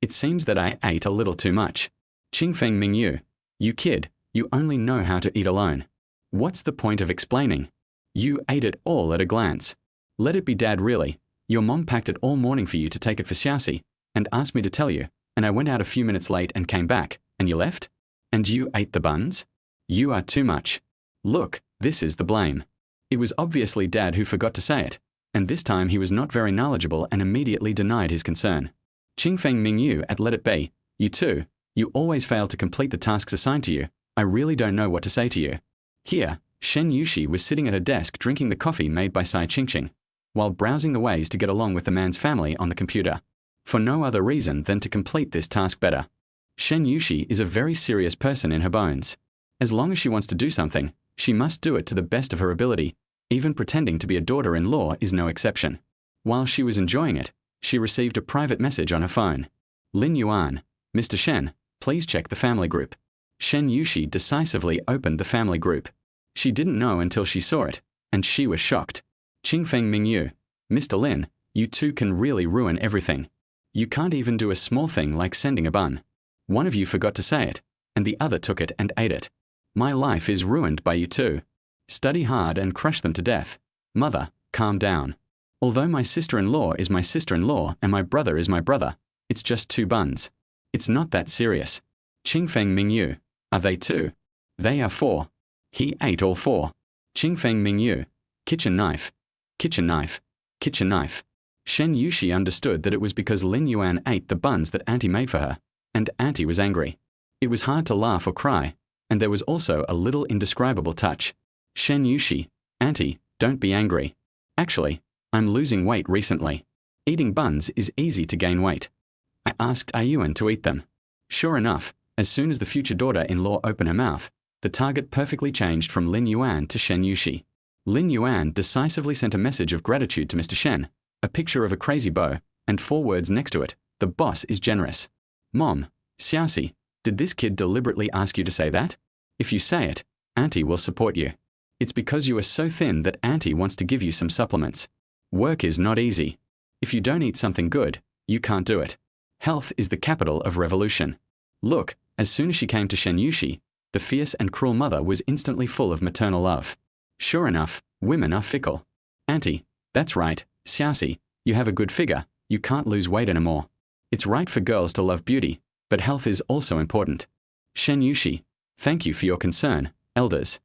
It seems that I ate a little too much. Qingfeng Mingyu. You kid, you only know how to eat alone. What's the point of explaining? You ate it all at a glance. Let it be, Dad, really. Your mom packed it all morning for you to take it for Xiaoxi, and asked me to tell you, and I went out a few minutes late and came back, and you left? And you ate the buns? You are too much. Look, this is the blame. It was obviously Dad who forgot to say it, and this time he was not very knowledgeable and immediately denied his concern. Qingfeng Mingyu at let it be. You too. You always fail to complete the tasks assigned to you. I really don't know what to say to you. Here, Shen Yuxi was sitting at her desk drinking the coffee made by Sai Qingqing, while browsing the ways to get along with the man's family on the computer, for no other reason than to complete this task better. Shen Yuxi is a very serious person in her bones. As long as she wants to do something, she must do it to the best of her ability. Even pretending to be a daughter-in-law is no exception. While she was enjoying it, she received a private message on her phone. Lin Yuan, Mr. Shen, please check the family group. Shen Yuxi decisively opened the family group. She didn't know until she saw it, and she was shocked. Qingfeng Mingyu, Mr. Lin, you two can really ruin everything. You can't even do a small thing like sending a bun. One of you forgot to say it, and the other took it and ate it. My life is ruined by you two. Study hard and crush them to death. Mother, calm down. Although my sister-in-law is my sister-in-law and my brother is my brother, it's just 2 buns. It's not that serious. Qingfeng Mingyu, are they 2? They are 4. He ate all 4. Qingfeng Mingyu, kitchen knife, kitchen knife, kitchen knife. Shen Yuxi understood that it was because Lin Yuan ate the buns that Auntie made for her, and Auntie was angry. It was hard to laugh or cry, and there was also a little indescribable touch. Shen Yuxi, Auntie, don't be angry. Actually, I'm losing weight recently. Eating buns is easy to gain weight. I asked Ayuan to eat them. Sure enough, as soon as the future daughter-in-law opened her mouth, the target perfectly changed from Lin Yuan to Shen Yuxi. Lin Yuan decisively sent a message of gratitude to Mr. Shen, a picture of a crazy bow, and 4 words next to it, the boss is generous. Mom, Xiaoxi, did this kid deliberately ask you to say that? If you say it, Auntie will support you. It's because you are so thin that Auntie wants to give you some supplements. Work is not easy. If you don't eat something good, you can't do it. Health is the capital of revolution. Look, as soon as she came to Shen Yuxi, the fierce and cruel mother was instantly full of maternal love. Sure enough, women are fickle. Auntie, that's right, Xiaoxi, you have a good figure, you can't lose weight anymore. It's right for girls to love beauty, but health is also important. Shen Yuxi, thank you for your concern, elders.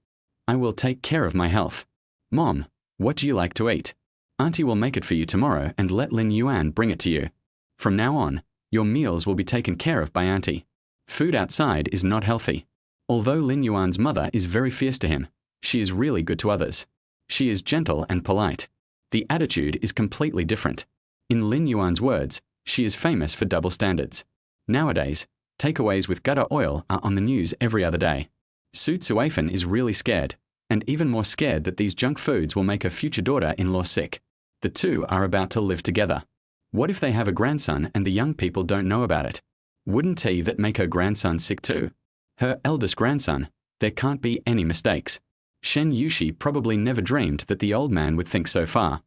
I will take care of my health. Mom, what do you like to eat? Auntie will make it for you tomorrow and let Lin Yuan bring it to you. From now on, your meals will be taken care of by Auntie. Food outside is not healthy. Although Lin Yuan's mother is very fierce to him, she is really good to others. She is gentle and polite. The attitude is completely different. In Lin Yuan's words, she is famous for double standards. Nowadays, Takeaways with gutter oil are on the news every other day. Su Tsuafen is really scared, and even more scared that these junk foods will make her future daughter-in-law sick. The two are about to live together. What if they have a grandson and the young people don't know about it? Wouldn't that make her grandson sick too? Her eldest grandson. There can't be any mistakes. Shen Yuxi probably never dreamed that the old man would think so far.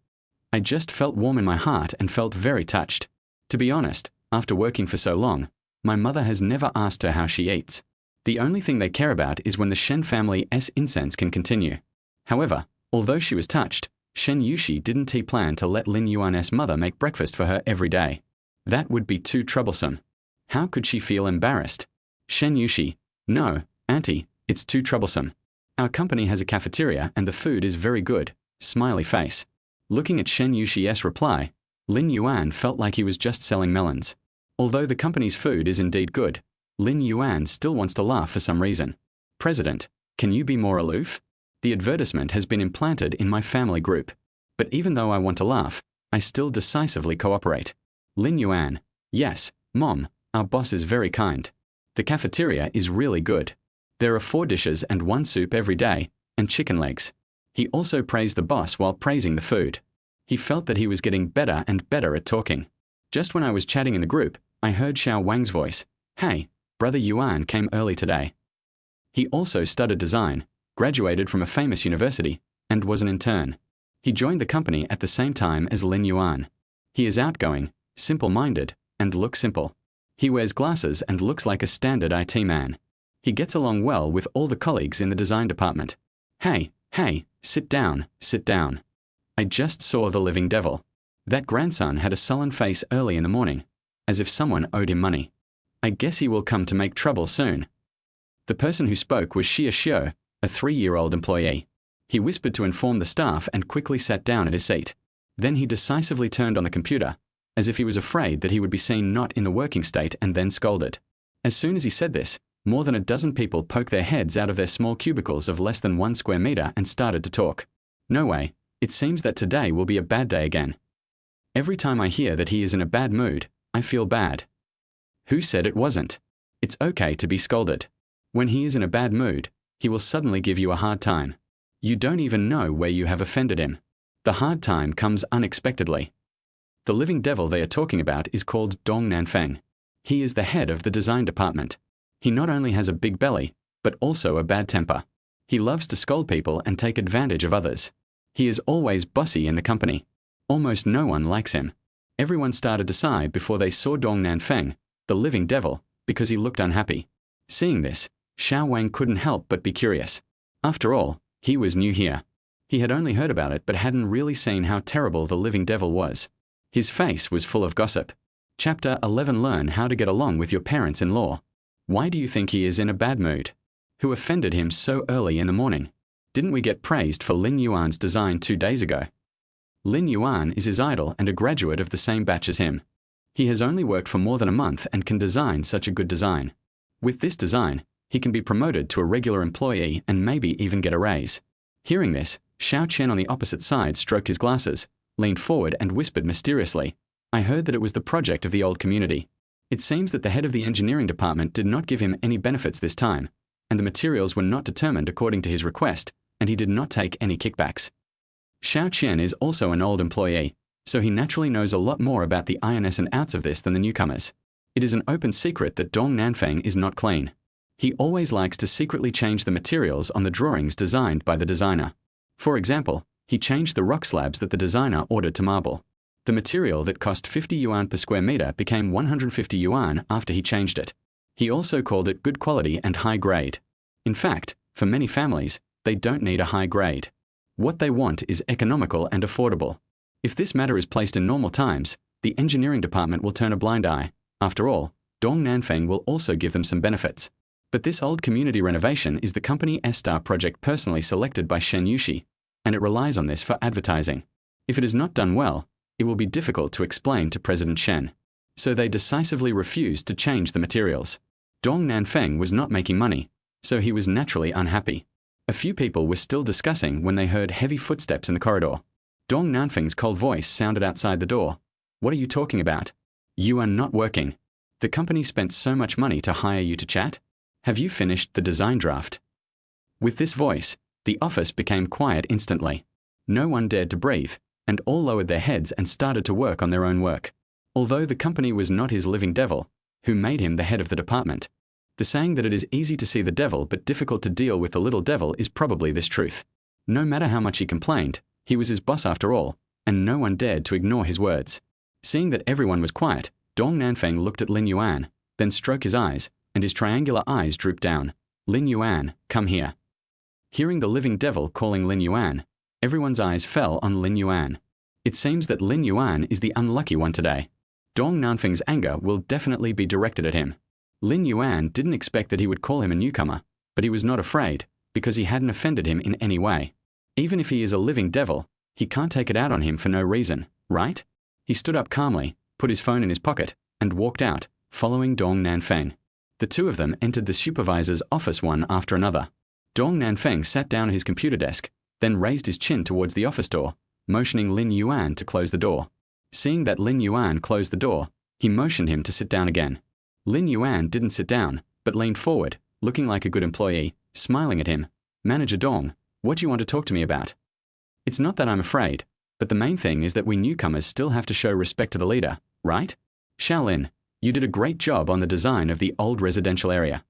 I just felt warm in my heart and felt very touched. To be honest, after working for so long, my mother has never asked her how she eats. The only thing they care about is when the Shen family's incense can continue. However, although she was touched, Shen Yuxi didn't plan to let Lin Yuan's mother make breakfast for her every day. That would be too troublesome. How could she feel embarrassed? Shen Yuxi: no, auntie, it's too troublesome. Our company has a cafeteria and the food is very good. Smiley face. Looking at Shen Yuxi's reply, Lin Yuan felt like he was just selling melons. Although the company's food is indeed good, Lin Yuan still wants to laugh for some reason. President, can you be more aloof? The advertisement has been implanted in my family group. But even though I want to laugh, I still decisively cooperate. Lin Yuan: yes, Mom, our boss is very kind. The cafeteria is really good. There are 4 dishes and 1 soup every day, and chicken legs. He also praised the boss while praising the food. He felt that he was getting better and better at talking. Just when I was chatting in the group, I heard Xiao Wang's voice. Hey, Brother Yuan came early today. He also studied design, graduated from a famous university, and was an intern. He joined the company at the same time as Lin Yuan. He is outgoing, simple-minded, and looks simple. He wears glasses and looks like a standard IT man. He gets along well with all the colleagues in the design department. Hey, sit down, sit down. I just saw the living devil. That grandson had a sullen face early in the morning, as if someone owed him money. I guess he will come to make trouble soon. The person who spoke was Xia Xiu, a 3-year-old employee. He whispered to inform the staff and quickly sat down at his seat. Then he decisively turned on the computer, as if he was afraid that he would be seen not in the working state and then scolded. As soon as he said this, more than a dozen people poked their heads out of their small cubicles of less than 1 square meter and started to talk. No way, it seems that today will be a bad day again. Every time I hear that he is in a bad mood, I feel bad. Who said it wasn't? It's okay to be scolded. When he is in a bad mood, he will suddenly give you a hard time. You don't even know where you have offended him. The hard time comes unexpectedly. The living devil they are talking about is called Dong Nanfeng. He is the head of the design department. He not only has a big belly, but also a bad temper. He loves to scold people and take advantage of others. He is always bossy in the company. Almost no one likes him. Everyone started to sigh before they saw Dong Nanfeng, the living devil, because he looked unhappy. Seeing this, Xiao Wang couldn't help but be curious. After all, he was new here. He had only heard about it but hadn't really seen how terrible the living devil was. His face was full of gossip. Chapter 11: Learn how to get along with your parents-in-law. Why do you think he is in a bad mood? Who offended him so early in the morning? Didn't we get praised for Lin Yuan's design 2 days ago? Lin Yuan is his idol and a graduate of the same batch as him. He has only worked for more than a month and can design such a good design. With this design, he can be promoted to a regular employee and maybe even get a raise. Hearing this, Xiao Chen on the opposite side stroked his glasses, leaned forward and whispered mysteriously, I heard that it was the project of the old community. It seems that the head of the engineering department did not give him any benefits this time, and the materials were not determined according to his request, and he did not take any kickbacks. Xiao Chen is also an old employee, so he naturally knows a lot more about the ins and outs of this than the newcomers. It is an open secret that Dong Nanfeng is not clean. He always likes to secretly change the materials on the drawings designed by the designer. For example, he changed the rock slabs that the designer ordered to marble. The material that cost 50 yuan per square meter became 150 yuan after he changed it. He also called it good quality and high grade. In fact, for many families, they don't need a high grade. What they want is economical and affordable. If this matter is placed in normal times, the engineering department will turn a blind eye. After all, Dong Nanfeng will also give them some benefits. But this old community renovation is the company S-Star project personally selected by Shen Yuxi, and it relies on this for advertising. If it is not done well, it will be difficult to explain to President Shen. So they decisively refused to change the materials. Dong Nanfeng was not making money, so he was naturally unhappy. A few people were still discussing when they heard heavy footsteps in the corridor. Dong Nanfeng's cold voice sounded outside the door. What are you talking about? You are not working. The company spent so much money to hire you to chat? Have you finished the design draft? With this voice, the office became quiet instantly. No one dared to breathe, and all lowered their heads and started to work on their own work. Although the company was not his living devil, who made him the head of the department. The saying that it is easy to see the devil but difficult to deal with the little devil is probably this truth. No matter how much he complained, he was his boss after all, and no one dared to ignore his words. Seeing that everyone was quiet, Dong Nanfeng looked at Lin Yuan, then stroked his eyes, and his triangular eyes drooped down. Lin Yuan, come here. Hearing the living devil calling Lin Yuan, everyone's eyes fell on Lin Yuan. It seems that Lin Yuan is the unlucky one today. Dong Nanfeng's anger will definitely be directed at him. Lin Yuan didn't expect that he would call him a newcomer, but he was not afraid, because he hadn't offended him in any way. Even if he is a living devil, he can't take it out on him for no reason, right? He stood up calmly, put his phone in his pocket, and walked out, following Dong Nanfeng. The two of them entered the supervisor's office one after another. Dong Nanfeng sat down at his computer desk, then raised his chin towards the office door, motioning Lin Yuan to close the door. Seeing that Lin Yuan closed the door, he motioned him to sit down again. Lin Yuan didn't sit down, but leaned forward, looking like a good employee, smiling at him. Manager Dong, what do you want to talk to me about? It's not that I'm afraid, but the main thing is that we newcomers still have to show respect to the leader, right? Shaolin, you did a great job on the design of the old residential area.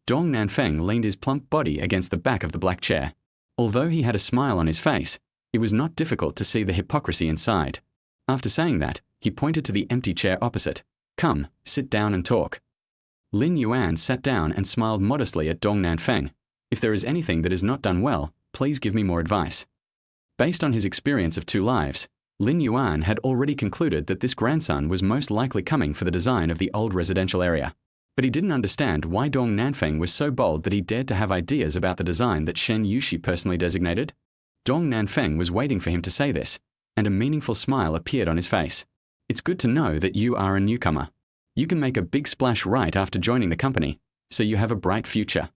Dong Nanfeng leaned his plump body against the back of the black chair. Although he had a smile on his face, it was not difficult to see the hypocrisy inside. After saying that, he pointed to the empty chair opposite. Come, sit down and talk. Lin Yuan sat down and smiled modestly at Dong Nanfeng. If there is anything that is not done well, please give me more advice. Based on his experience of 2 lives, Lin Yuan had already concluded that this grandson was most likely coming for the design of the old residential area. But he didn't understand why Dong Nanfeng was so bold that he dared to have ideas about the design that Shen Yuxi personally designated. Dong Nanfeng was waiting for him to say this, and a meaningful smile appeared on his face. It's good to know that you are a newcomer. You can make a big splash right after joining the company, so you have a bright future.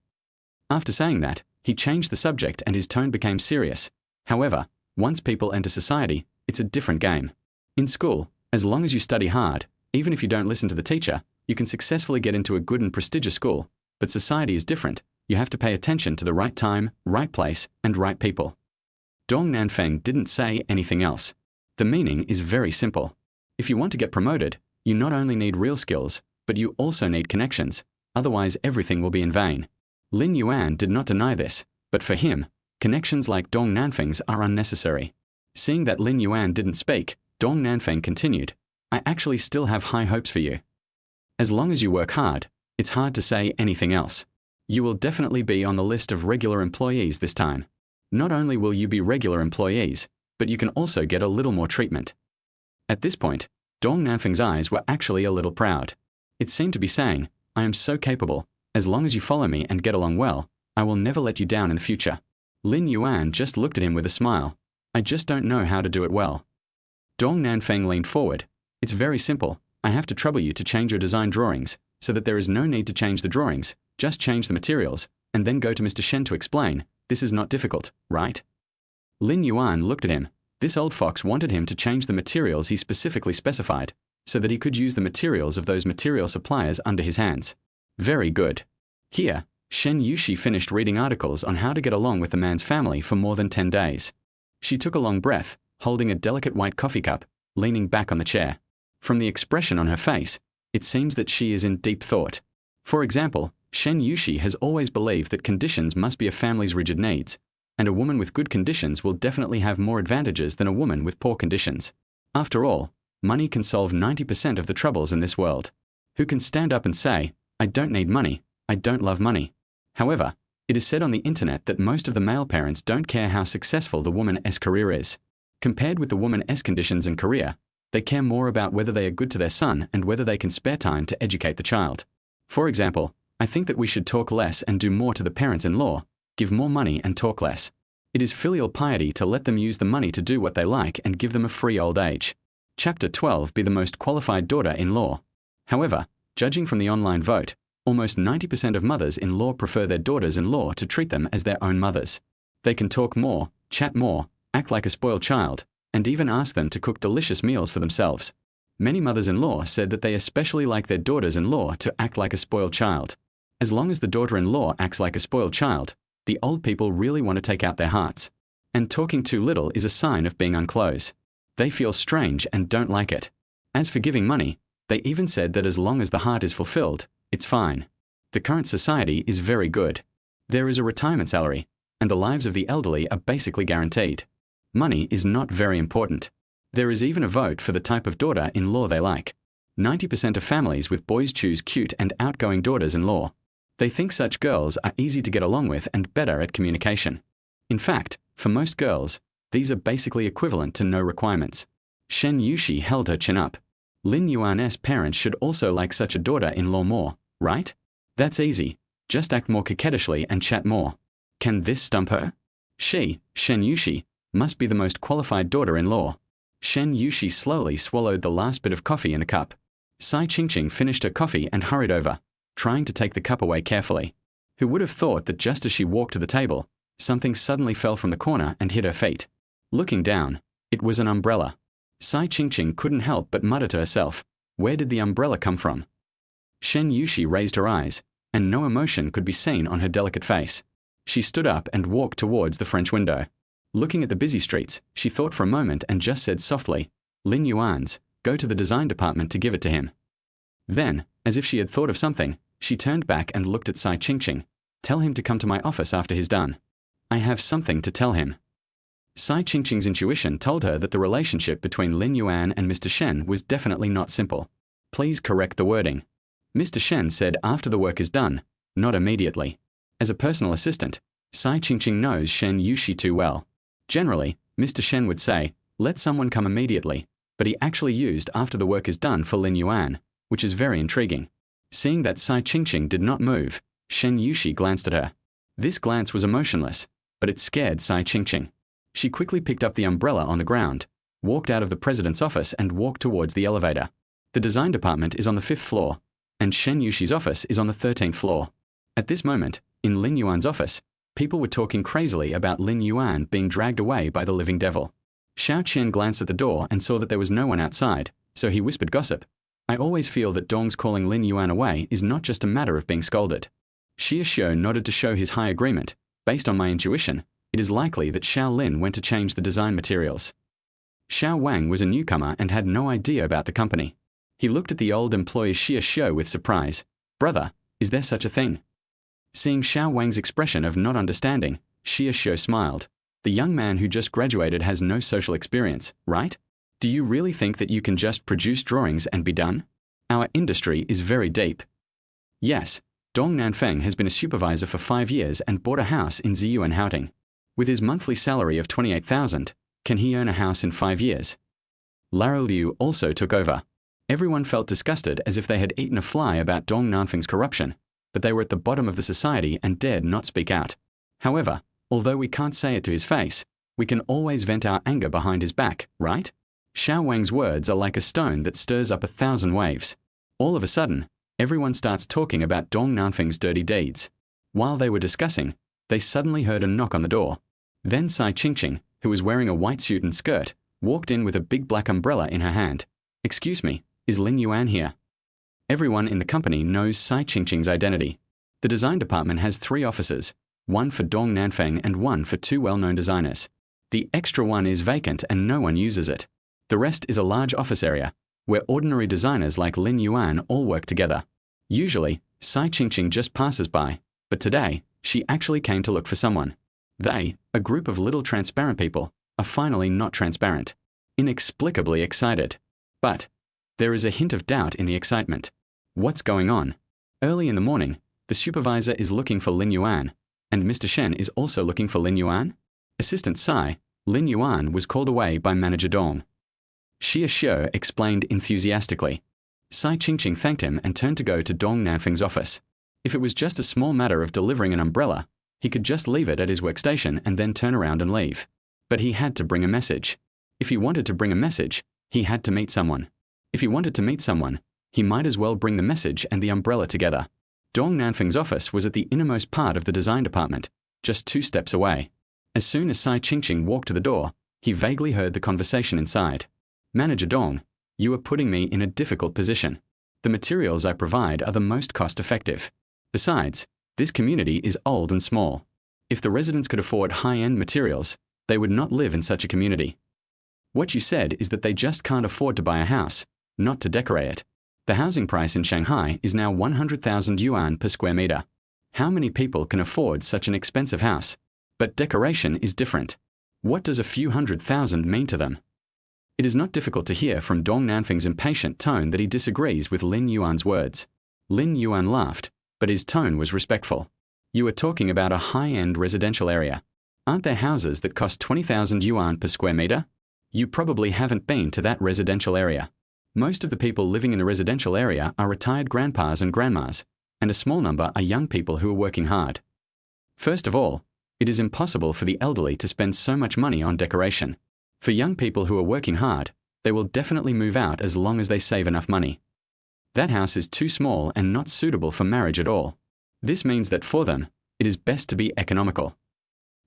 After saying that, he changed the subject and his tone became serious. However, once people enter society, it's a different game. In school, as long as you study hard, even if you don't listen to the teacher, you can successfully get into a good and prestigious school. But society is different. You have to pay attention to the right time, right place, and right people. Dong Nanfeng didn't say anything else. The meaning is very simple. If you want to get promoted, you not only need real skills, but you also need connections. Otherwise, everything will be in vain. Lin Yuan did not deny this, but for him, connections like Dong Nanfeng's are unnecessary. Seeing that Lin Yuan didn't speak, Dong Nanfeng continued, I actually still have high hopes for you. As long as you work hard, it's hard to say anything else. You will definitely be on the list of regular employees this time. Not only will you be regular employees, but you can also get a little more treatment. At this point, Dong Nanfeng's eyes were actually a little proud. It seemed to be saying, I am so capable. As long as you follow me and get along well, I will never let you down in the future. Lin Yuan just looked at him with a smile. I just don't know how to do it well. Dong Nanfeng leaned forward. It's very simple. I have to trouble you to change your design drawings, so that there is no need to change the drawings, just change the materials, and then go to Mr. Shen to explain. This is not difficult, right? Lin Yuan looked at him. This old fox wanted him to change the materials he specifically specified, so that he could use the materials of those material suppliers under his hands. Very good. Here, Shen Yuxi finished reading articles on how to get along with the man's family for more than 10 days. She took a long breath, holding a delicate white coffee cup, leaning back on the chair. From the expression on her face, it seems that she is in deep thought. For example, Shen Yuxi has always believed that conditions must be a family's rigid needs, and a woman with good conditions will definitely have more advantages than a woman with poor conditions. After all, money can solve 90% of the troubles in this world. Who can stand up and say, I don't need money, I don't love money? However, it is said on the internet that most of the male parents don't care how successful the woman's career is. Compared with the woman's conditions and career, they care more about whether they are good to their son and whether they can spare time to educate the child. For example, I think that we should talk less and do more to the parents-in-law, give more money and talk less. It is filial piety to let them use the money to do what they like and give them a free old age. Chapter 12. Be the most qualified daughter-in-law. However, judging from the online vote, almost 90% of mothers-in-law prefer their daughters-in-law to treat them as their own mothers. They can talk more, chat more, act like a spoiled child, and even ask them to cook delicious meals for themselves. Many mothers-in-law said that they especially like their daughters-in-law to act like a spoiled child. As long as the daughter-in-law acts like a spoiled child, the old people really want to take out their hearts. And talking too little is a sign of being unclose. They feel strange and don't like it. As for giving money, they even said that as long as the heart is fulfilled, it's fine. The current society is very good. There is a retirement salary, and the lives of the elderly are basically guaranteed. Money is not very important. There is even a vote for the type of daughter-in-law they like. 90% of families with boys choose cute and outgoing daughters-in-law. They think such girls are easy to get along with and better at communication. In fact, for most girls, these are basically equivalent to no requirements. Shen Yuxi held her chin up. Lin Yuan's parents should also like such a daughter-in-law more, right? That's easy. Just act more coquettishly and chat more. Can this stump her? She, Shen Yuxi, must be the most qualified daughter-in-law. Shen Yuxi slowly swallowed the last bit of coffee in the cup. Sai Qingqing finished her coffee and hurried over, trying to take the cup away carefully. Who would have thought that just as she walked to the table, something suddenly fell from the corner and hit her feet. Looking down, it was an umbrella. Sai Qingqing couldn't help but mutter to herself, where did the umbrella come from? Shen Yuxi raised her eyes, and no emotion could be seen on her delicate face. She stood up and walked towards the French window. Looking at the busy streets, she thought for a moment and just said softly, Lin Yuan's, go to the design department to give it to him. Then, as if she had thought of something, she turned back and looked at Sai Qingqing. Tell him to come to my office after he's done. I have something to tell him. Sai Qingqing's intuition told her that the relationship between Lin Yuan and Mr. Shen was definitely not simple. Please correct the wording. Mr. Shen said after the work is done, not immediately. As a personal assistant, Sai Qingqing knows Shen Yuxi too well. Generally, Mr. Shen would say, let someone come immediately, but he actually used after the work is done for Lin Yuan, which is very intriguing. Seeing that Sai Qingqing did not move, Shen Yuxi glanced at her. This glance was emotionless, but it scared Sai Qingqing. She quickly picked up the umbrella on the ground, walked out of the president's office and walked towards the elevator. The design department is on the 5th floor, and Shen Yuxi's office is on the 13th floor. At this moment, in Lin Yuan's office, people were talking crazily about Lin Yuan being dragged away by the living devil. Xiao Qian glanced at the door and saw that there was no one outside, so he whispered gossip. I always feel that Dong's calling Lin Yuan away is not just a matter of being scolded. Xie Xiu nodded to show his high agreement. Based on my intuition, it is likely that Xiao Lin went to change the design materials. Xiao Wang was a newcomer and had no idea about the company. He looked at the old employee Xie Xiu with surprise. Brother, is there such a thing? Seeing Xiao Wang's expression of not understanding, Xie Xiu smiled. The young man who just graduated has no social experience, right? Do you really think that you can just produce drawings and be done? Our industry is very deep. Yes, Dong Nanfeng has been a supervisor for 5 years and bought a house in Ziyuanhaoting. With his monthly salary of 28,000, can he earn a house in 5 years? Lara Liu also took over. Everyone felt disgusted as if they had eaten a fly about Dong Nanfeng's corruption, but they were at the bottom of the society and dared not speak out. However, although we can't say it to his face, we can always vent our anger behind his back, right? Xiao Wang's words are like a stone that stirs up 1,000 waves. All of a sudden, everyone starts talking about Dong Nanfeng's dirty deeds. While they were discussing, they suddenly heard a knock on the door. Then Sai Qingqing, who was wearing a white suit and skirt, walked in with a big black umbrella in her hand. Excuse me, is Lin Yuan here? Everyone in the company knows Sai Qingqing's identity. The design department has 3 offices, one for Dong Nanfeng and one for 2 well-known designers. The extra one is vacant and no one uses it. The rest is a large office area, where ordinary designers like Lin Yuan all work together. Usually, Sai Qingqing just passes by, but today, she actually came to look for someone. They, a group of little transparent people, are finally not transparent. Inexplicably excited. But there is a hint of doubt in the excitement. What's going on? Early in the morning, the supervisor is looking for Lin Yuan, and Mr. Shen is also looking for Lin Yuan. Assistant Sai, Lin Yuan was called away by Manager Dong. Xie Xiu explained enthusiastically. Sai Qingqing thanked him and turned to go to Dong Nanfeng's office. If it was just a small matter of delivering an umbrella, he could just leave it at his workstation and then turn around and leave. But he had to bring a message. If he wanted to bring a message, he had to meet someone. If he wanted to meet someone, he might as well bring the message and the umbrella together. Dong Nanfeng's office was at the innermost part of the design department, just 2 steps away. As soon as Sai Qingqing walked to the door, he vaguely heard the conversation inside. Manager Dong, You are putting me in a difficult position. The materials I provide are the most cost-effective. Besides, this community is old and small. If the residents could afford high-end materials, they would not live in such a community. What you said is that they just can't afford to buy a house, not to decorate it. The housing price in Shanghai is now 100,000 yuan per square meter. How many people can afford such an expensive house? But decoration is different. What does a few 100,000 mean to them? It is not difficult to hear from Dong Nanfeng's impatient tone that he disagrees with Lin Yuan's words. Lin Yuan laughed, but his tone was respectful. You are talking about a high-end residential area. Aren't there houses that cost 20,000 yuan per square meter? You probably haven't been to that residential area. Most of the people living in the residential area are retired grandpas and grandmas, and a small number are young people who are working hard. First of all, it is impossible for the elderly to spend so much money on decoration. For young people who are working hard, they will definitely move out as long as they save enough money. That house is too small and not suitable for marriage at all. This means that for them, it is best to be economical.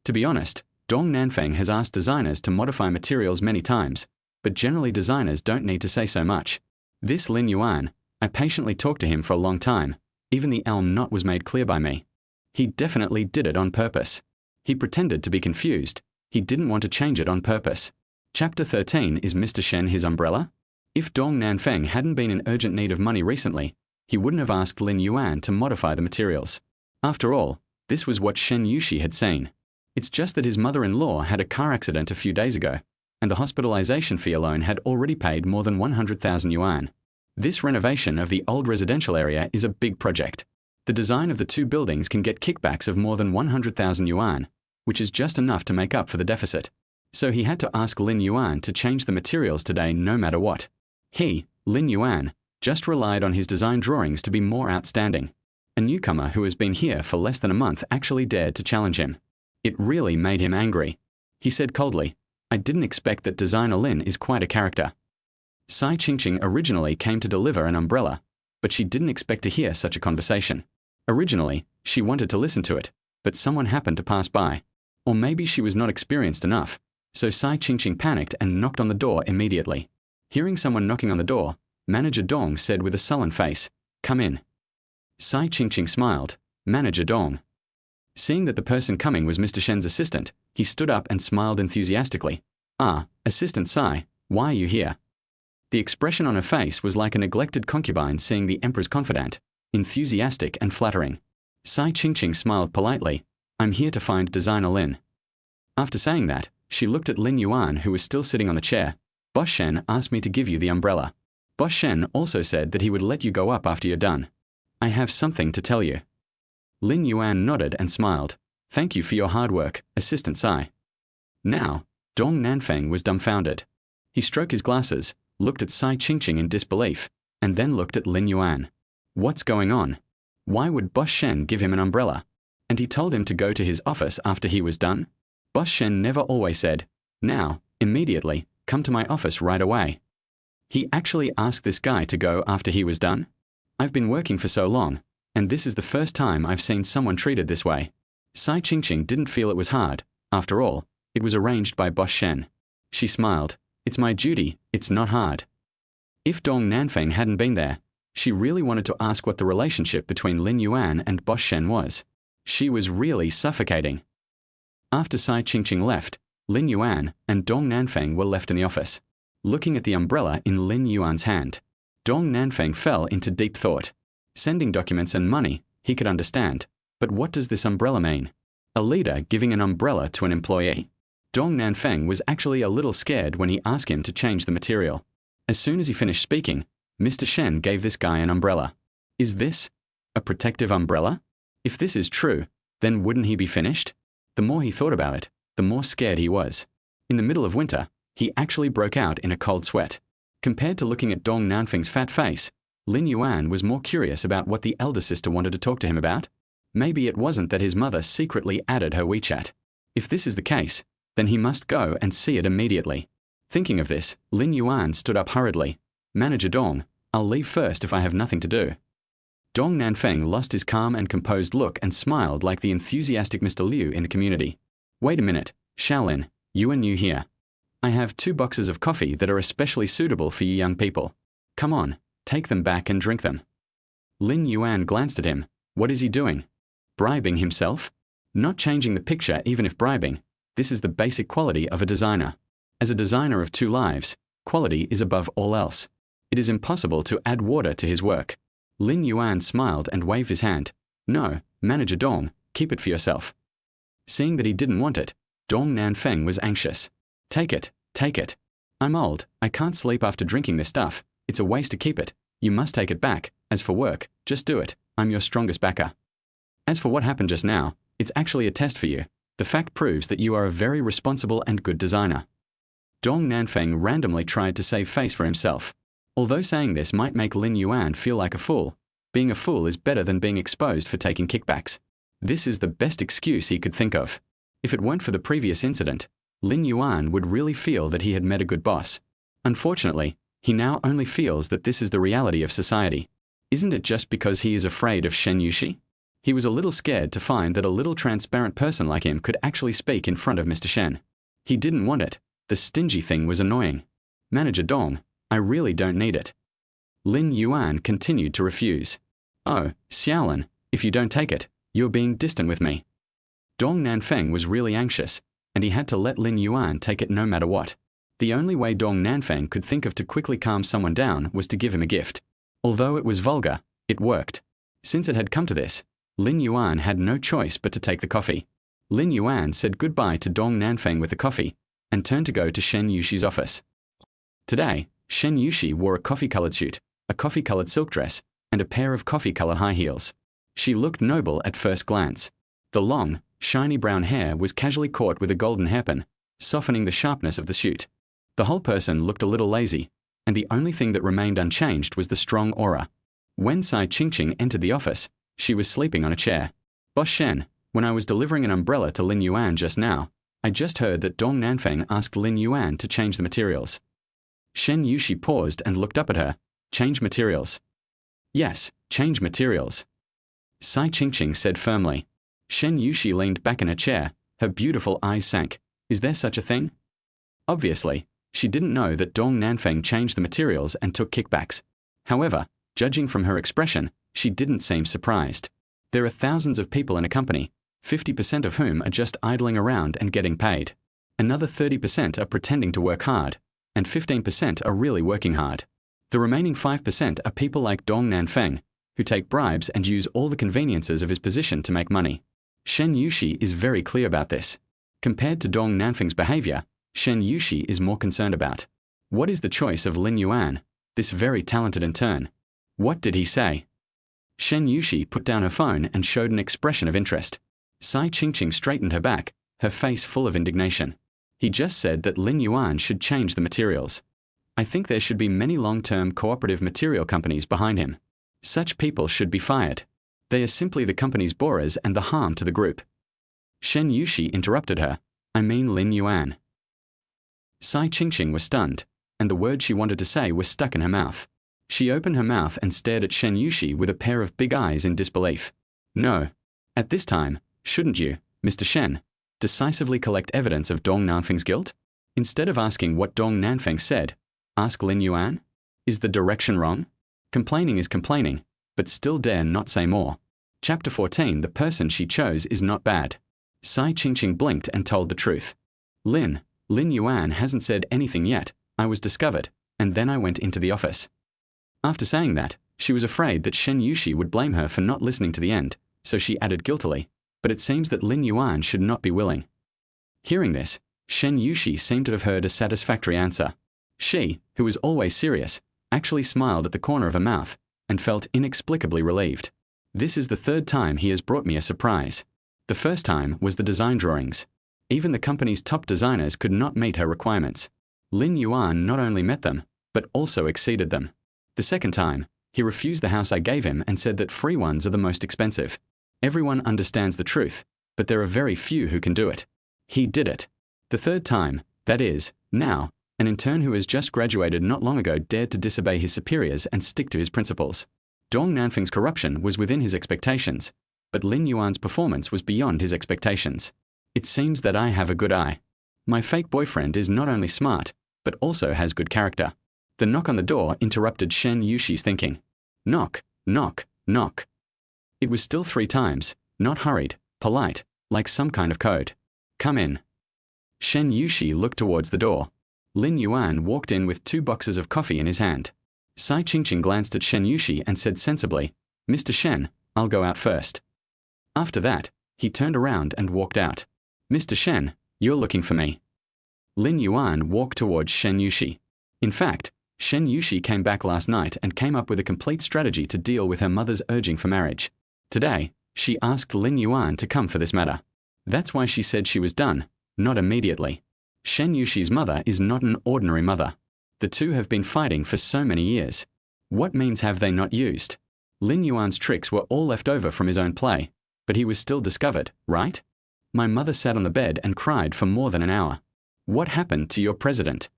To be honest, Dong Nanfeng has asked designers to modify materials many times, but generally designers don't need to say so much. This Lin Yuan, I patiently talked to him for a long time. Even the elm knot was made clear by me. He definitely did it on purpose. He pretended to be confused. He didn't want to change it on purpose. Chapter 13 is Mr. Shen his umbrella? If Dong Nanfeng hadn't been in urgent need of money recently, he wouldn't have asked Lin Yuan to modify the materials. After all, this was what Shen Yuxi had seen. It's just that his mother-in-law had a car accident a few days ago, and the hospitalization fee alone had already paid more than 100,000 yuan. This renovation of the old residential area is a big project. The design of the two buildings can get kickbacks of more than 100,000 yuan, which is just enough to make up for the deficit. So he had to ask Lin Yuan to change the materials today no matter what. He, Lin Yuan, just relied on his design drawings to be more outstanding. A newcomer who has been here for less than a month actually dared to challenge him. It really made him angry. He said coldly, I didn't expect that designer Lin is quite a character. Sai Qingqing originally came to deliver an umbrella, but she didn't expect to hear such a conversation. Originally, she wanted to listen to it, but someone happened to pass by. Or maybe she was not experienced enough, so Sai Qingqing panicked and knocked on the door immediately. Hearing someone knocking on the door, Manager Dong said with a sullen face, Come in. Sai Qingqing smiled. Manager Dong. Seeing that the person coming was Mr. Shen's assistant, he stood up and smiled enthusiastically. Ah, Assistant Sai, why are you here? The expression on her face was like a neglected concubine seeing the emperor's confidant, enthusiastic and flattering. Sai Qingqing smiled politely. I'm here to find designer Lin. After saying that, she looked at Lin Yuan who was still sitting on the chair. Boss Shen asked me to give you the umbrella. Boss Shen also said that he would let you go up after you're done. I have something to tell you. Lin Yuan nodded and smiled. Thank you for your hard work, Assistant Sai. Now, Dong Nanfeng was dumbfounded. He stroked his glasses, looked at Sai Qingqing in disbelief, and then looked at Lin Yuan. What's going on? Why would Boss Shen give him an umbrella? And he told him to go to his office after he was done? Boss Shen never always said, now, immediately, come to my office right away. He actually asked this guy to go after he was done? I've been working for so long, and this is the first time I've seen someone treated this way. Sai Qingqing didn't feel it was hard. After all, it was arranged by Boss Shen. She smiled. It's my duty, it's not hard. If Dong Nanfeng hadn't been there, she really wanted to ask what the relationship between Lin Yuan and Boss Shen was. She was really suffocating. After Sai Qingqing left, Lin Yuan and Dong Nanfeng were left in the office. Looking at the umbrella in Lin Yuan's hand, Dong Nanfeng fell into deep thought. Sending documents and money, he could understand. But what does this umbrella mean? A leader giving an umbrella to an employee? Dong Nanfeng was actually a little scared when he asked him to change the material. As soon as he finished speaking, Mr. Shen gave this guy an umbrella. Is this a protective umbrella? If this is true, then wouldn't he be finished? The more he thought about it, the more scared he was. In the middle of winter, he actually broke out in a cold sweat. Compared to looking at Dong Nanfeng's fat face, Lin Yuan was more curious about what the elder sister wanted to talk to him about. Maybe it wasn't that his mother secretly added her WeChat. If this is the case, then he must go and see it immediately. Thinking of this, Lin Yuan stood up hurriedly. Manager Dong, I'll leave first if I have nothing to do. Dong Nanfeng lost his calm and composed look and smiled like the enthusiastic Mr. Liu in the community. Wait a minute, Shaolin, you are new here. I have 2 boxes of coffee that are especially suitable for you young people. Come on, take them back and drink them. Lin Yuan glanced at him. What is he doing? Bribing himself? Not changing the picture even if bribing. This is the basic quality of a designer. As a designer of 2 lives, quality is above all else. It is impossible to add water to his work. Lin Yuan smiled and waved his hand. No, Manager Dong, keep it for yourself. Seeing that he didn't want it, Dong Nanfeng was anxious. Take it, take it. I'm old, I can't sleep after drinking this stuff. It's a waste to keep it. You must take it back. As for work, just do it. I'm your strongest backer. As for what happened just now, it's actually a test for you. The fact proves that you are a very responsible and good designer. Dong Nanfeng randomly tried to save face for himself. Although saying this might make Lin Yuan feel like a fool, being a fool is better than being exposed for taking kickbacks. This is the best excuse he could think of. If it weren't for the previous incident, Lin Yuan would really feel that he had met a good boss. Unfortunately, he now only feels that this is the reality of society. Isn't it just because he is afraid of Shen Yuxi? He was a little scared to find that a little transparent person like him could actually speak in front of Mr. Shen. He didn't want it. The stingy thing was annoying. Manager Dong, I really don't need it. Lin Yuan continued to refuse. Oh, Xiaolin, if you don't take it, you're being distant with me. Dong Nanfeng was really anxious, and he had to let Lin Yuan take it no matter what. The only way Dong Nanfeng could think of to quickly calm someone down was to give him a gift. Although it was vulgar, it worked. Since it had come to this, Lin Yuan had no choice but to take the coffee. Lin Yuan said goodbye to Dong Nanfeng with the coffee, and turned to go to Shen Yuxi's office. Today, Shen Yuxi wore a coffee-colored suit, a coffee-colored silk dress, and a pair of coffee-colored high heels. She looked noble at first glance. The long, shiny brown hair was casually caught with a golden hairpin, softening the sharpness of the suit. The whole person looked a little lazy, and the only thing that remained unchanged was the strong aura. When Sai Qingqing entered the office, she was sleeping on a chair. Boss Shen, when I was delivering an umbrella to Lin Yuan just now, I just heard that Dong Nanfeng asked Lin Yuan to change the materials. Shen Yuxi paused and looked up at her. Change materials. Yes, change materials. Sai Qingqing said firmly. Shen Yuxi leaned back in her chair, her beautiful eyes sank. Is there such a thing? Obviously, she didn't know that Dong Nanfeng changed the materials and took kickbacks. However, judging from her expression, she didn't seem surprised. There are thousands of people in a company, 50% of whom are just idling around and getting paid. Another 30% are pretending to work hard, and 15% are really working hard. The remaining 5% are people like Dong Nanfeng, who take bribes and use all the conveniences of his position to make money. Shen Yuxi is very clear about this. Compared to Dong Nanfeng's behavior, Shen Yuxi is more concerned about. What is the choice of Lin Yuan, this very talented intern? What did he say? Shen Yuxi put down her phone and showed an expression of interest. Sai Qingqing straightened her back, her face full of indignation. He just said that Lin Yuan should change the materials. I think there should be many long-term cooperative material companies behind him. Such people should be fired. They are simply the company's borers and the harm to the group. Shen Yuxi interrupted her. I mean Lin Yuan. Sai Qingqing was stunned, and the words she wanted to say were stuck in her mouth. She opened her mouth and stared at Shen Yuxi with a pair of big eyes in disbelief. No. At this time, shouldn't you, Mr. Shen, decisively collect evidence of Dong Nanfeng's guilt? Instead of asking what Dong Nanfeng said, ask Lin Yuan? Is the direction wrong? Complaining is complaining, but still dare not say more. Chapter 14. The person she chose is not bad. Sai Qingqing blinked and told the truth. Lin Yuan hasn't said anything yet. I was discovered, and then I went into the office. After saying that, she was afraid that Shen Yuxi would blame her for not listening to the end, so she added guiltily, but it seems that Lin Yuan should not be willing. Hearing this, Shen Yuxi seemed to have heard a satisfactory answer. She, who was always serious, actually smiled at the corner of her mouth and felt inexplicably relieved. This is the 3rd time he has brought me a surprise. The first time was the design drawings. Even the company's top designers could not meet her requirements. Lin Yuan not only met them, but also exceeded them. The second time, he refused the house I gave him and said that free ones are the most expensive. Everyone understands the truth, but there are very few who can do it. He did it. The third time, that is, now, an intern who has just graduated not long ago dared to disobey his superiors and stick to his principles. Dong Nanfeng's corruption was within his expectations, but Lin Yuan's performance was beyond his expectations. It seems that I have a good eye. My fake boyfriend is not only smart, but also has good character. The knock on the door interrupted Shen Yuxi's thinking. Knock, knock, knock. It was still 3 times, not hurried, polite, like some kind of code. Come in. Shen Yuxi looked towards the door. Lin Yuan walked in with 2 boxes of coffee in his hand. Sai Qingqing glanced at Shen Yuxi and said sensibly, Mr. Shen, I'll go out first. After that, he turned around and walked out. Mr. Shen, you're looking for me. Lin Yuan walked towards Shen Yuxi. In fact, Shen Yuxi came back last night and came up with a complete strategy to deal with her mother's urging for marriage. Today, she asked Lin Yuan to come for this matter. That's why she said she was done, not immediately. Shen Yuxi's mother is not an ordinary mother. The two have been fighting for so many years. What means have they not used? Lin Yuan's tricks were all left over from his own play, but he was still discovered, right? My mother sat on the bed and cried for more than an hour. What happened to your president?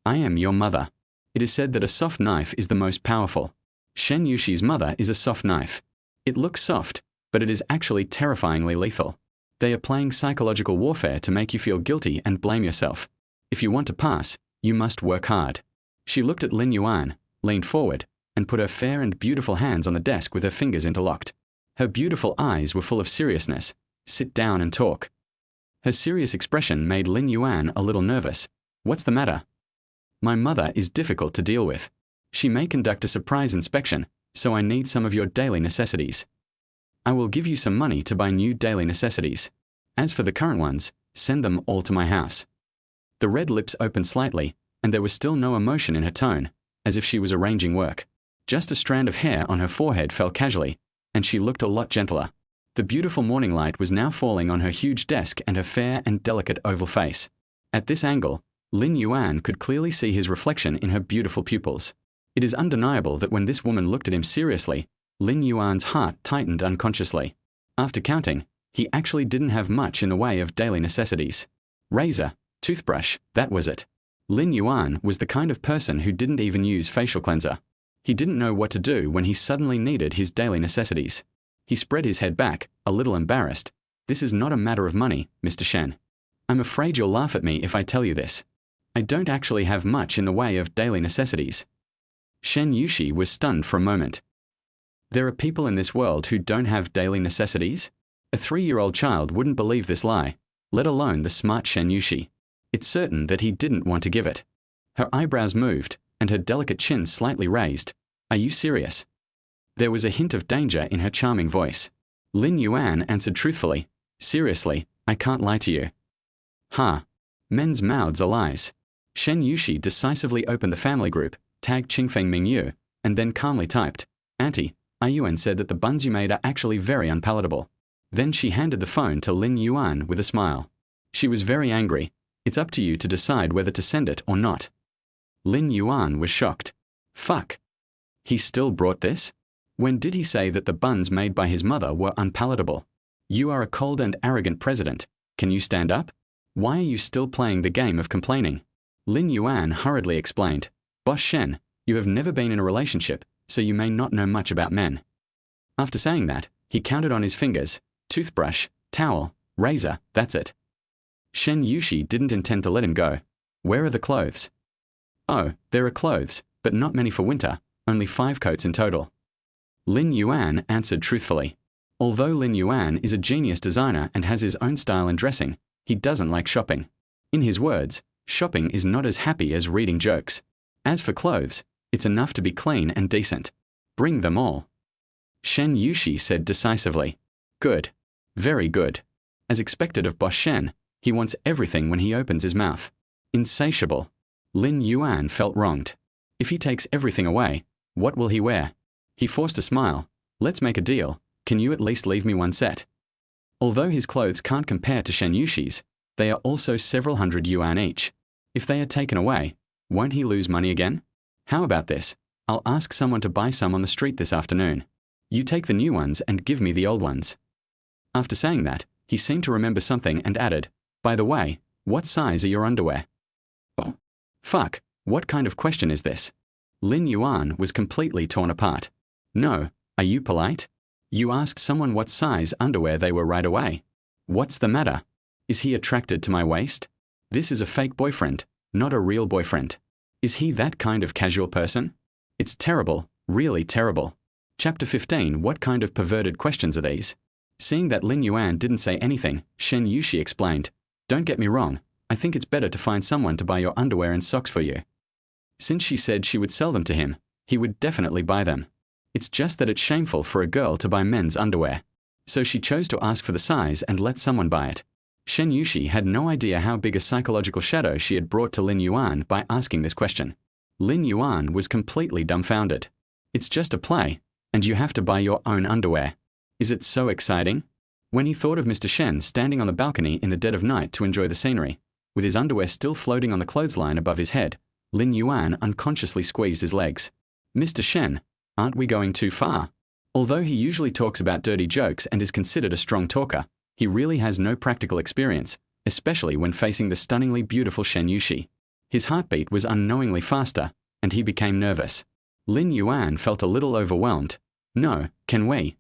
I am your mother. It is said that a soft knife is the most powerful. Shen Yuxi's mother is a soft knife. It looks soft, but it is actually terrifyingly lethal. They are playing psychological warfare to make you feel guilty and blame yourself. If you want to pass, you must work hard. She looked at Lin Yuan, leaned forward, and put her fair and beautiful hands on the desk with her fingers interlocked. Her beautiful eyes were full of seriousness. Sit down and talk. Her serious expression made Lin Yuan a little nervous. What's the matter? My mother is difficult to deal with. She may conduct a surprise inspection, so I need some of your daily necessities. I will give you some money to buy new daily necessities. As for the current ones, send them all to my house. The red lips opened slightly, and there was still no emotion in her tone, as if she was arranging work. Just a strand of hair on her forehead fell casually, and she looked a lot gentler. The beautiful morning light was now falling on her huge desk and her fair and delicate oval face. At this angle, Lin Yuan could clearly see his reflection in her beautiful pupils. It is undeniable that when this woman looked at him seriously, Lin Yuan's heart tightened unconsciously. After counting, he actually didn't have much in the way of daily necessities. Razor, toothbrush, that was it. Lin Yuan was the kind of person who didn't even use facial cleanser. He didn't know what to do when he suddenly needed his daily necessities. He spread his head back, a little embarrassed. This is not a matter of money, Mr. Shen. I'm afraid you'll laugh at me if I tell you this. I don't actually have much in the way of daily necessities. Shen Yuxi was stunned for a moment. There are people in this world who don't have daily necessities? A 3-year-old child wouldn't believe this lie, let alone the smart Shen Yuxi. It's certain that he didn't want to give it. Her eyebrows moved, and her delicate chin slightly raised. Are you serious? There was a hint of danger in her charming voice. Lin Yuan answered truthfully, seriously, I can't lie to you. Ha! Men's mouths are lies. Shen Yuxi decisively opened the family group, tagged Qingfeng Mingyu, and then calmly typed, Auntie, Yuan said that the buns you made are actually very unpalatable. Then she handed the phone to Lin Yuan with a smile. She was very angry. It's up to you to decide whether to send it or not. Lin Yuan was shocked. Fuck. He still brought this? When did he say that the buns made by his mother were unpalatable? You are a cold and arrogant president. Can you stand up? Why are you still playing the game of complaining? Lin Yuan hurriedly explained. Boss Shen, you have never been in a relationship, so you may not know much about men. After saying that, he counted on his fingers, toothbrush, towel, razor, that's it. Shen Yuxi didn't intend to let him go. Where are the clothes? Oh, there are clothes, but not many for winter, only 5 coats in total. Lin Yuan answered truthfully. Although Lin Yuan is a genius designer and has his own style in dressing, he doesn't like shopping. In his words, shopping is not as happy as reading jokes. As for clothes, it's enough to be clean and decent. Bring them all. Shen Yuxi said decisively. Good. Very good. As expected of Boss Shen, he wants everything when he opens his mouth. Insatiable. Lin Yuan felt wronged. If he takes everything away, what will he wear? He forced a smile. Let's make a deal. Can you at least leave me one set? Although his clothes can't compare to Shen Yuxi's, they are also several hundred yuan each. If they are taken away, won't he lose money again? How about this? I'll ask someone to buy some on the street this afternoon. You take the new ones and give me the old ones. After saying that, he seemed to remember something and added, by the way, what size are your underwear? Oh, fuck, what kind of question is this? Lin Yuan was completely torn apart. No, are you polite? You asked someone what size underwear they were right away. What's the matter? Is he attracted to my waist? This is a fake boyfriend, not a real boyfriend. Is he that kind of casual person? It's terrible, really terrible. Chapter 15. What kind of perverted questions are these? Seeing that Lin Yuan didn't say anything, Shen Yuxi explained, "Don't get me wrong, I think it's better to find someone to buy your underwear and socks for you." Since she said she would sell them to him, he would definitely buy them. It's just that it's shameful for a girl to buy men's underwear. So she chose to ask for the size and let someone buy it. Shen Yuxi had no idea how big a psychological shadow she had brought to Lin Yuan by asking this question. Lin Yuan was completely dumbfounded. It's just a play, and you have to buy your own underwear. Is it so exciting? When he thought of Mr. Shen standing on the balcony in the dead of night to enjoy the scenery, with his underwear still floating on the clothesline above his head, Lin Yuan unconsciously squeezed his legs. "Mr. Shen, aren't we going too far?" Although he usually talks about dirty jokes and is considered a strong talker, he really has no practical experience, especially when facing the stunningly beautiful Shen Yuxi. His heartbeat was unknowingly faster, and he became nervous. Lin Yuan felt a little overwhelmed. "No, can we?"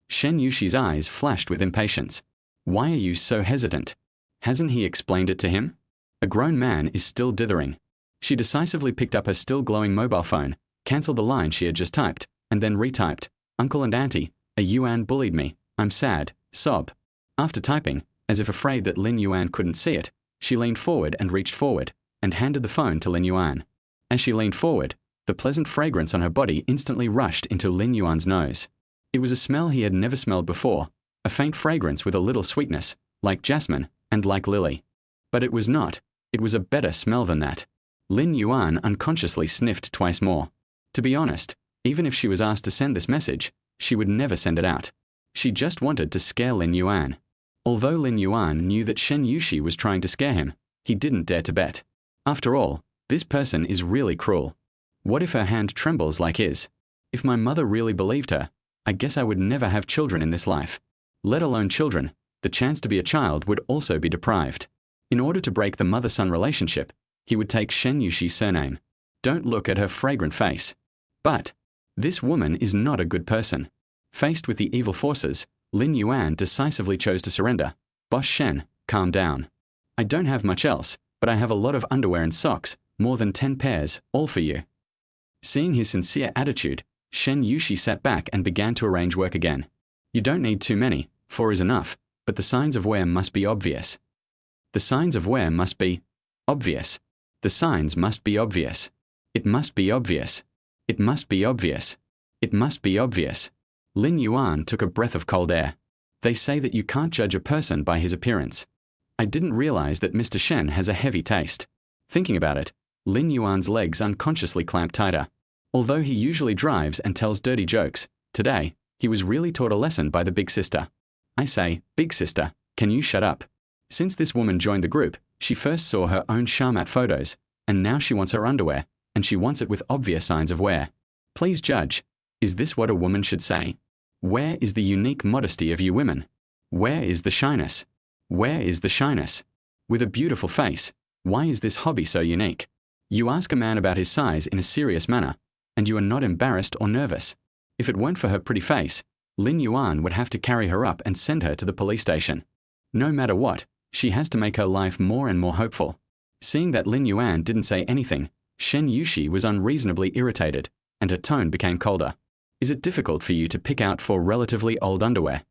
Shen Yuxi's eyes flashed with impatience. "Why are you so hesitant? Hasn't he explained it to him?" A grown man is still dithering. She decisively picked up her still glowing mobile phone, cancelled the line she had just typed, and then retyped, "Uncle and Auntie, a Yuan bullied me, I'm sad, sob." After typing, as if afraid that Lin Yuan couldn't see it, she leaned forward and reached forward, and handed the phone to Lin Yuan. As she leaned forward, the pleasant fragrance on her body instantly rushed into Lin Yuan's nose. It was a smell he had never smelled before, a faint fragrance with a little sweetness, like jasmine, and like lily. But it was not, it was a better smell than that. Lin Yuan unconsciously sniffed twice more. To be honest, even if she was asked to send this message, she would never send it out. She just wanted to scare Lin Yuan. Although Lin Yuan knew that Shen Yuxi was trying to scare him, he didn't dare to bet. After all, this person is really cruel. What if her hand trembles like his? If my mother really believed her, I guess I would never have children in this life. Let alone children, the chance to be a child would also be deprived. In order to break the mother-son relationship, he would take Shen Yuxi's surname. Don't look at her fragrant face. But this woman is not a good person. Faced with the evil forces, Lin Yuan decisively chose to surrender. "Boss Shen, calm down. I don't have much else, but I have a lot of underwear and socks, more than 10 pairs, all for you." Seeing his sincere attitude, Shen Yuxi sat back and began to arrange work again. "You don't need too many, 4 is enough, but the signs of wear must be obvious. The signs of wear must be obvious. The signs must be obvious. It must be obvious. It must be obvious. It must be obvious." Lin Yuan took a breath of cold air. They say that you can't judge a person by his appearance. I didn't realize that Mr. Shen has a heavy taste. Thinking about it, Lin Yuan's legs unconsciously clamped tighter. Although he usually drives and tells dirty jokes, today, he was really taught a lesson by the big sister. "I say, big sister, can you shut up?" Since this woman joined the group, she first saw her own Charmat photos, and now she wants her underwear, and she wants it with obvious signs of wear. Please judge, is this what a woman should say? Where is the unique modesty of you women? Where is the shyness? Where is the shyness? With a beautiful face, why is this hobby so unique? You ask a man about his size in a serious manner, and you are not embarrassed or nervous. If it weren't for her pretty face, Lin Yuan would have to carry her up and send her to the police station. No matter what, she has to make her life more and more hopeful. Seeing that Lin Yuan didn't say anything, Shen Yuxi was unreasonably irritated, and her tone became colder. "Is it difficult for you to pick out 4 relatively old underwear?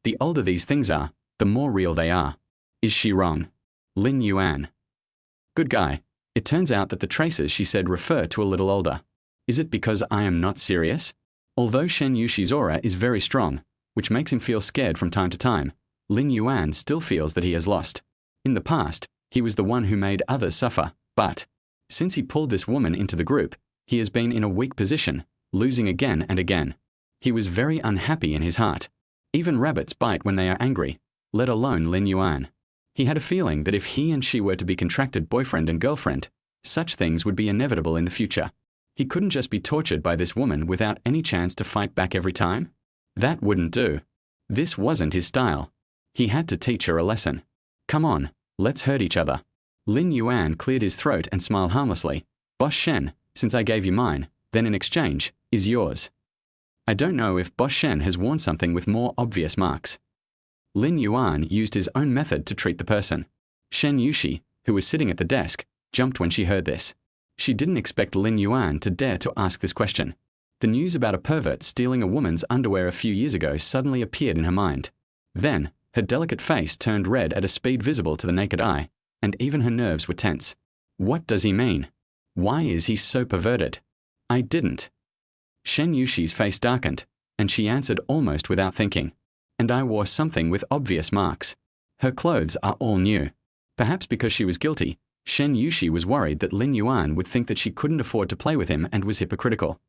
The older these things are, the more real they are. Is she wrong?" Lin Yuan. "Good guy. It turns out that the traces she said refer to a little older. Is it because I am not serious?" Although Shen Yuxi's aura is very strong, which makes him feel scared from time to time, Lin Yuan still feels that he has lost. In the past, he was the one who made others suffer, but since he pulled this woman into the group, he has been in a weak position, losing again and again. He was very unhappy in his heart. Even rabbits bite when they are angry, let alone Lin Yuan. He had a feeling that if he and she were to be contracted boyfriend and girlfriend, such things would be inevitable in the future. He couldn't just be tortured by this woman without any chance to fight back every time. That wouldn't do. This wasn't his style. He had to teach her a lesson. "Come on, let's hurt each other." Lin Yuan cleared his throat and smiled harmlessly. "Boss Shen, since I gave you mine, then in exchange, is yours." I don't know if Boss Shen has worn something with more obvious marks. Lin Yuan used his own method to treat the person. "Shen Yuxi, who was sitting at the desk, jumped when she heard this. She didn't expect Lin Yuan to dare to ask this question. The news about a pervert stealing a woman's underwear a few years ago suddenly appeared in her mind. Then, her delicate face turned red at a speed visible to the naked eye, and even her nerves were tense. What does he mean? Why is he so perverted? I didn't. Shen Yuxi's face darkened, and she answered almost without thinking. And I wore something with obvious marks. Her clothes are all new. Perhaps because she was guilty, Shen Yuxi was worried that Lin Yuan would think that she couldn't afford to play with him and was hypocritical.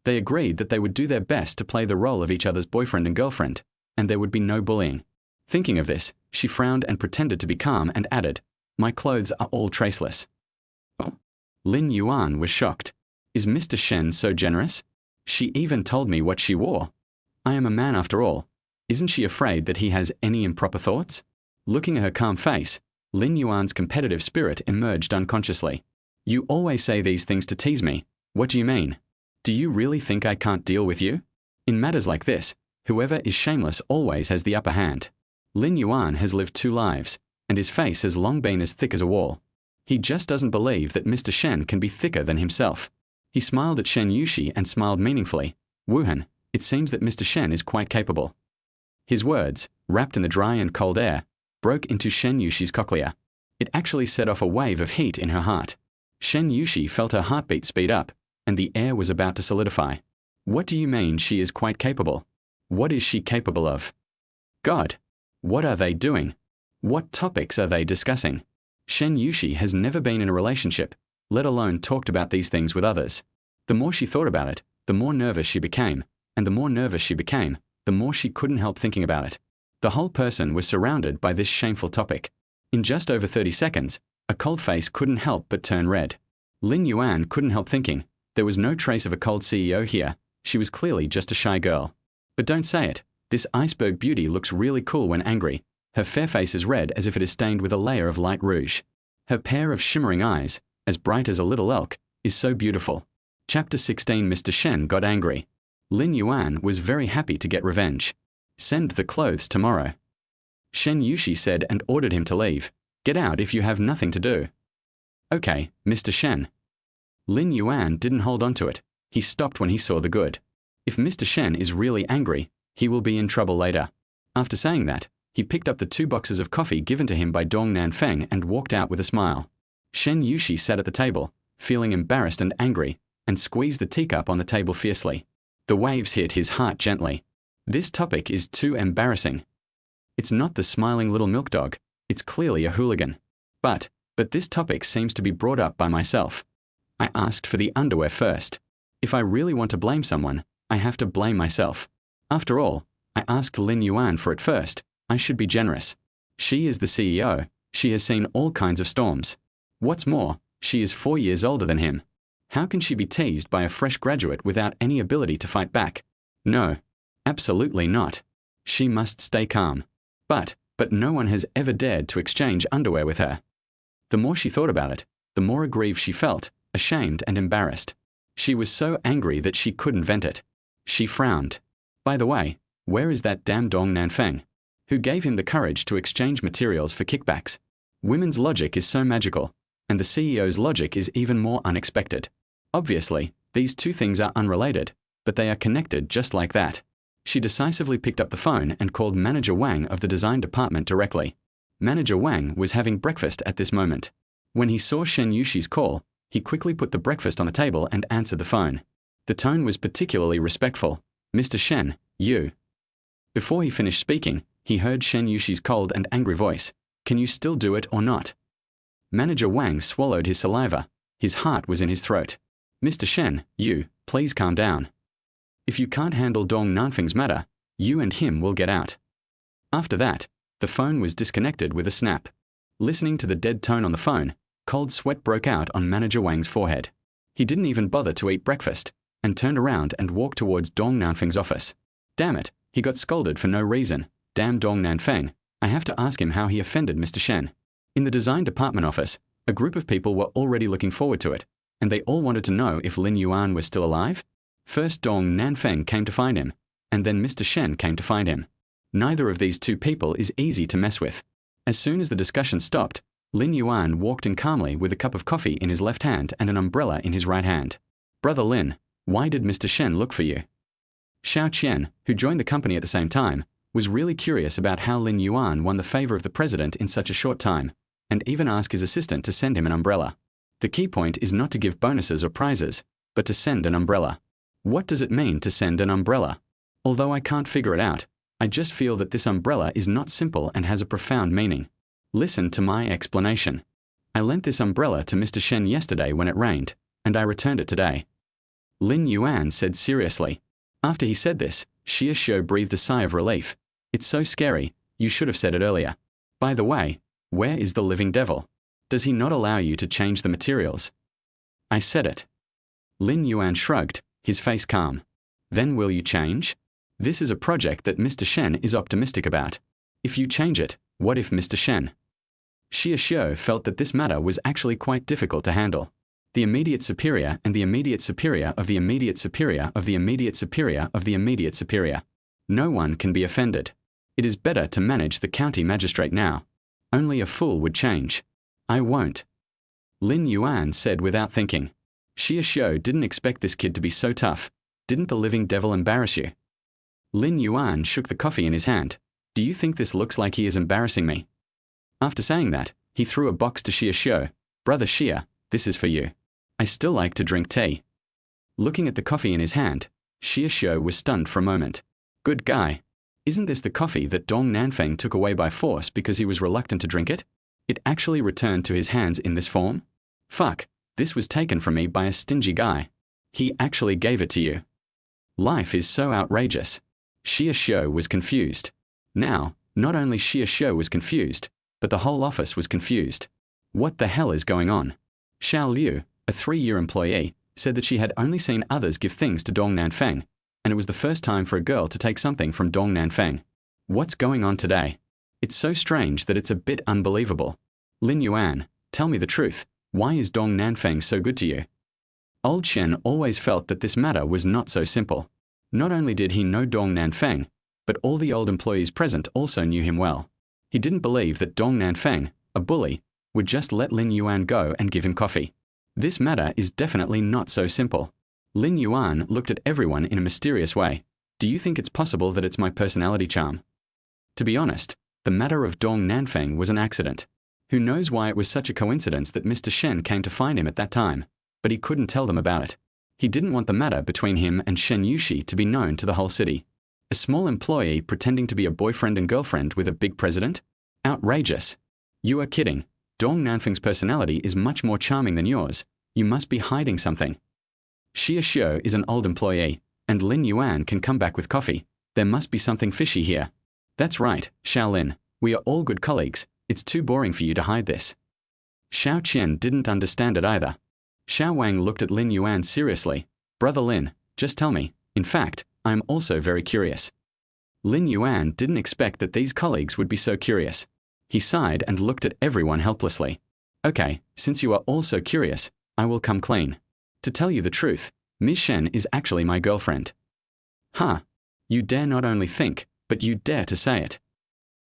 They agreed that they would do their best to play the role of each other's boyfriend and girlfriend, and there would be no bullying. Thinking of this, she frowned and pretended to be calm and added, "My clothes are all traceless." Oh. Lin Yuan was shocked. Is Mr. Shen so generous? She even told me what she wore. I am a man after all. Isn't she afraid that he has any improper thoughts? Looking at her calm face, Lin Yuan's competitive spirit emerged unconsciously. You always say these things to tease me. What do you mean? Do you really think I can't deal with you? In matters like this, whoever is shameless always has the upper hand. Lin Yuan has lived 2 lives, and his face has long been as thick as a wall. He just doesn't believe that Mr. Shen can be thicker than himself. He smiled at Shen Yuxi and smiled meaningfully. Wuhan, it seems that Mr. Shen is quite capable. His words, wrapped in the dry and cold air, broke into Shen Yuxi's cochlea. It actually set off a wave of heat in her heart. Shen Yuxi felt her heartbeat speed up, and the air was about to solidify. What do you mean she is quite capable? What is she capable of? God! What are they doing? What topics are they discussing? Shen Yuxi has never been in a relationship, let alone talked about these things with others. The more she thought about it, the more nervous she became, and the more nervous she became, the more she couldn't help thinking about it. The whole person was surrounded by this shameful topic. In just over 30 seconds, a cold face couldn't help but turn red. Lin Yuan couldn't help thinking, there was no trace of a cold CEO here, she was clearly just a shy girl. But don't say it, this iceberg beauty looks really cool when angry. Her fair face is red as if it is stained with a layer of light rouge. Her pair of shimmering eyes, as bright as a little elk, is so beautiful. Chapter 16. Mr. Shen got angry. Lin Yuan was very happy to get revenge. Send the clothes tomorrow. Shen Yuxi said and ordered him to leave. Get out if you have nothing to do. Okay, Mr. Shen. Lin Yuan didn't hold on to it. He stopped when he saw the good. If Mr. Shen is really angry, he will be in trouble later. After saying that, he picked up the 2 boxes of coffee given to him by Dong Nanfeng and walked out with a smile. Shen Yuxi sat at the table, feeling embarrassed and angry, and squeezed the teacup on the table fiercely. The waves hit his heart gently. This topic is too embarrassing. It's not the smiling little milk dog, it's clearly a hooligan. But this topic seems to be brought up by myself. I asked for the underwear first. If I really want to blame someone, I have to blame myself. After all, I asked Lin Yuan for it first. I should be generous. She is the CEO. She has seen all kinds of storms. What's more, she is 4 years older than him. How can she be teased by a fresh graduate without any ability to fight back? No, absolutely not. She must stay calm. But no one has ever dared to exchange underwear with her. The more she thought about it, the more aggrieved she felt, ashamed and embarrassed. She was so angry that she couldn't vent it. She frowned. By the way, where is that damn Dong Nanfeng? Who gave him the courage to exchange materials for kickbacks? Women's logic is so magical, and the CEO's logic is even more unexpected. Obviously, these 2 things are unrelated, but they are connected just like that. She decisively picked up the phone and called Manager Wang of the design department directly. Manager Wang was having breakfast at this moment. When he saw Shen Yuxi's call, he quickly put the breakfast on the table and answered the phone. The tone was particularly respectful. Mr. Shen, you. Before he finished speaking, he heard Shen Yuxi's cold and angry voice. Can you still do it or not? Manager Wang swallowed his saliva. His heart was in his throat. Mr. Shen, you, please calm down. If you can't handle Dong Nanfeng's matter, you and him will get out. After that, the phone was disconnected with a snap. Listening to the dead tone on the phone, cold sweat broke out on Manager Wang's forehead. He didn't even bother to eat breakfast, and turned around and walked towards Dong Nanfeng's office. Damn it, he got scolded for no reason. Damn Dong Nanfeng, I have to ask him how he offended Mr. Shen. In the design department office, a group of people were already looking forward to it, and they all wanted to know if Lin Yuan was still alive. First Dong Nanfeng came to find him, and then Mr. Shen came to find him. Neither of these 2 people is easy to mess with. As soon as the discussion stopped, Lin Yuan walked in calmly with a cup of coffee in his left hand and an umbrella in his right hand. Brother Lin, why did Mr. Shen look for you? Xiao Qian, who joined the company at the same time, was really curious about how Lin Yuan won the favor of the president in such a short time, and even asked his assistant to send him an umbrella. The key point is not to give bonuses or prizes, but to send an umbrella. What does it mean to send an umbrella? Although I can't figure it out, I just feel that this umbrella is not simple and has a profound meaning. Listen to my explanation. I lent this umbrella to Mr. Shen yesterday when it rained, and I returned it today. Lin Yuan said seriously. After he said this, Xie Xiu breathed a sigh of relief. It's so scary, you should have said it earlier. By the way, where is the living devil? Does he not allow you to change the materials? I said it. Lin Yuan shrugged, his face calm. Then will you change? This is a project that Mr. Shen is optimistic about. If you change it, what if Mr. Shen? Xie Xiu felt that this matter was actually quite difficult to handle. The immediate superior and the immediate superior of the immediate superior of the immediate superior of the immediate superior. No one can be offended. It is better to manage the county magistrate now. Only a fool would change. I won't. Lin Yuan said without thinking. Xie Xiu didn't expect this kid to be so tough. Didn't the living devil embarrass you? Lin Yuan shook the coffee in his hand. Do you think this looks like he is embarrassing me? After saying that, he threw a box to Xie Xiu. Brother Xie, this is for you. I still like to drink tea. Looking at the coffee in his hand, Xie Xiu was stunned for a moment. Good guy. Isn't this the coffee that Dong Nanfeng took away by force because he was reluctant to drink it? It actually returned to his hands in this form? Fuck, this was taken from me by a stingy guy. He actually gave it to you. Life is so outrageous. Xie Xiu was confused. Now, not only Xie Xiu was confused, but the whole office was confused. What the hell is going on? Xiao Liu, a 3-year employee, said that she had only seen others give things to Dong Nanfeng, and it was the first time for a girl to take something from Dong Nanfeng. What's going on today? It's so strange that it's a bit unbelievable. Lin Yuan, tell me the truth. Why is Dong Nanfeng so good to you? Old Shen always felt that this matter was not so simple. Not only did he know Dong Nanfeng, but all the old employees present also knew him well. He didn't believe that Dong Nanfeng, a bully, would just let Lin Yuan go and give him coffee. This matter is definitely not so simple. Lin Yuan looked at everyone in a mysterious way. Do you think it's possible that it's my personality charm? To be honest, the matter of Dong Nanfeng was an accident. Who knows why it was such a coincidence that Mr. Shen came to find him at that time, but he couldn't tell them about it. He didn't want the matter between him and Shen Yuxi to be known to the whole city. A small employee pretending to be a boyfriend and girlfriend with a big president? Outrageous. You are kidding. Dong Nanfeng's personality is much more charming than yours. You must be hiding something. Xie Xiu is an old employee, and Lin Yuan can come back with coffee. There must be something fishy here. That's right, Xiaolin. We are all good colleagues. It's too boring for you to hide this. Xiao Qian didn't understand it either. Xiao Wang looked at Lin Yuan seriously. Brother Lin, just tell me. In fact, I am also very curious. Lin Yuan didn't expect that these colleagues would be so curious. He sighed and looked at everyone helplessly. Okay, since you are all so curious, I will come clean. To tell you the truth, Ms. Shen is actually my girlfriend. Huh? You dare not only think, but you dare to say it.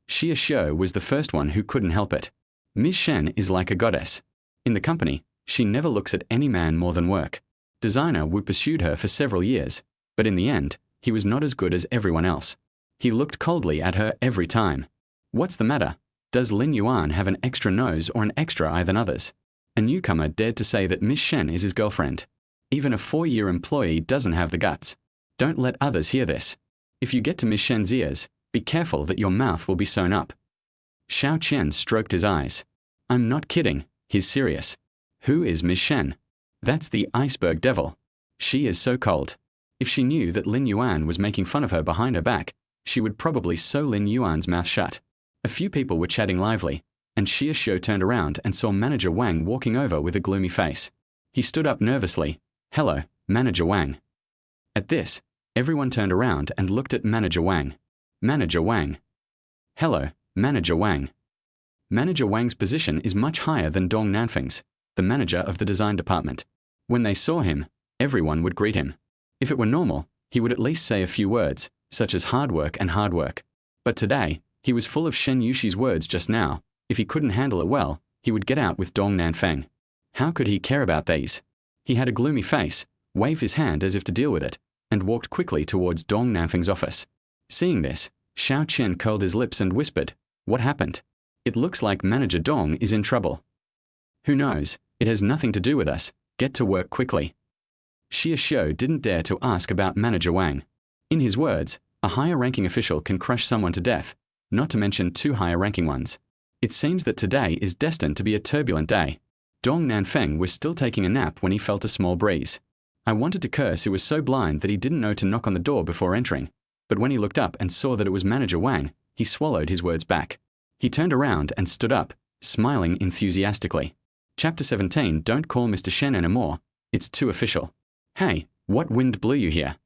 Xie Xiu was the first one who couldn't help it. Ms. Shen is like a goddess. In the company, she never looks at any man more than work. Designer Wu pursued her for several years, but in the end, he was not as good as everyone else. He looked coldly at her every time. What's the matter? Does Lin Yuan have an extra nose or an extra eye than others? A newcomer dared to say that Ms. Shen is his girlfriend. Even a 4-year employee doesn't have the guts. Don't let others hear this. If you get to Ms. Shen's ears, be careful that your mouth will be sewn up. Xiao Qian stroked his eyes. I'm not kidding, he's serious. Who is Ms. Shen? That's the iceberg devil. She is so cold. If she knew that Lin Yuan was making fun of her behind her back, she would probably sew Lin Yuan's mouth shut. A few people were chatting lively, and Xie Xiu turned around and saw Manager Wang walking over with a gloomy face. He stood up nervously. Hello, Manager Wang. At this, everyone turned around and looked at Manager Wang. Manager Wang. Hello, Manager Wang. Manager Wang's position is much higher than Dong Nanfeng's, the manager of the design department. When they saw him, everyone would greet him. If it were normal, he would at least say a few words, such as hard work and hard work. But today, he was full of Shen Yuxi's words just now. If he couldn't handle it well, He would get out with Dong Nanfeng. How could he care about these? He had a gloomy face, waved his hand as if to deal with it, and walked quickly towards Dong Nanfeng's office. Seeing this, Xiao Qian curled his lips and whispered, "What happened? It looks like Manager Dong is in trouble." "Who knows? It has nothing to do with us. Get to work quickly." Xie Xiu didn't dare to ask about Manager Wang. In his words, a higher-ranking official can crush someone to death, not to mention two higher-ranking ones. It seems that today is destined to be a turbulent day. Dong Nanfeng was still taking a nap when he felt a small breeze. I wanted to curse who was so blind that he didn't know to knock on the door before entering, but when he looked up and saw that it was Manager Wang, he swallowed his words back. He turned around and stood up, smiling enthusiastically. Chapter 17. Don't call Mr. Shen anymore. It's too official. Hey, what wind blew you here?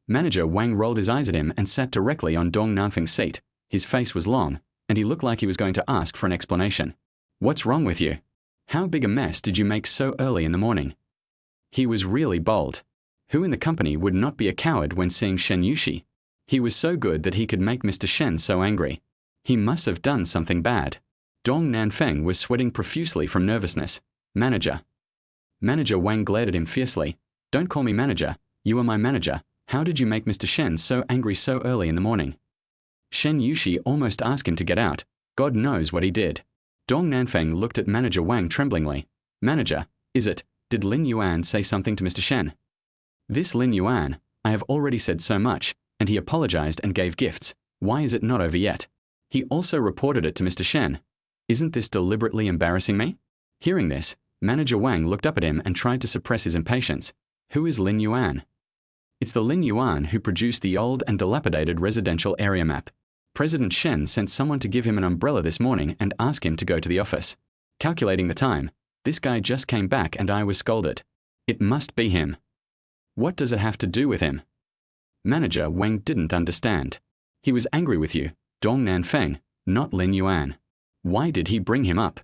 Manager Wang rolled his eyes at him and sat directly on Dong Nanfeng's seat. His face was long, and he looked like he was going to ask for an explanation. What's wrong with you? How big a mess did you make so early in the morning? He was really bold. Who in the company would not be a coward when seeing Shen Yuxi? He was so good that he could make Mr. Shen so angry. He must have done something bad. Dong Nanfeng was sweating profusely from nervousness. Manager. Manager Wang glared at him fiercely. Don't call me manager. You are my manager. How did you make Mr. Shen so angry so early in the morning? Shen Yuxi almost asked him to get out. God knows what he did. Dong Nanfeng looked at Manager Wang tremblingly. Manager, did Lin Yuan say something to Mr. Shen? This Lin Yuan, I have already said so much, and he apologized and gave gifts. Why is it not over yet? He also reported it to Mr. Shen. Isn't this deliberately embarrassing me? Hearing this, Manager Wang looked up at him and tried to suppress his impatience. Who is Lin Yuan? It's the Lin Yuan who produced the old and dilapidated residential area map. President Shen sent someone to give him an umbrella this morning and ask him to go to the office. Calculating the time, this guy just came back and I was scolded. It must be him. What does it have to do with him? Manager Wang didn't understand. He was angry with you, Dong Nanfeng, not Lin Yuan. Why did he bring him up?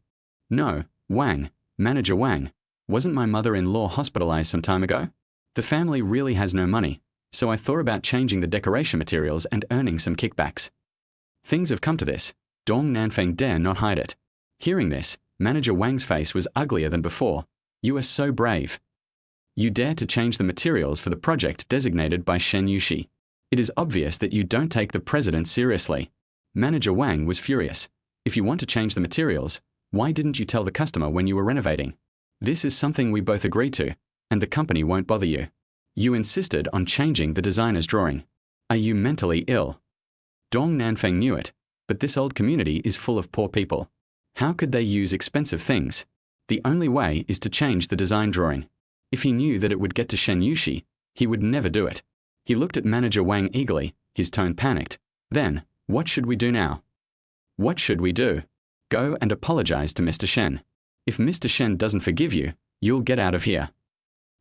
No, Wang, Manager Wang, wasn't my mother-in-law hospitalized some time ago? The family really has no money, so I thought about changing the decoration materials and earning some kickbacks. Things have come to this. Dong Nanfeng dare not hide it. Hearing this, Manager Wang's face was uglier than before. You are so brave. You dare to change the materials for the project designated by Shen Yuxi. It is obvious that you don't take the president seriously. Manager Wang was furious. If you want to change the materials, why didn't you tell the customer when you were renovating? This is something we both agreed to, and the company won't bother you. You insisted on changing the designer's drawing. Are you mentally ill? Dong Nanfeng knew it, but this old community is full of poor people. How could they use expensive things? The only way is to change the design drawing. If he knew that it would get to Shen Yuxi, he would never do it. He looked at Manager Wang eagerly, his tone panicked. Then, what should we do now? What should we do? Go and apologize to Mr. Shen. If Mr. Shen doesn't forgive you, you'll get out of here.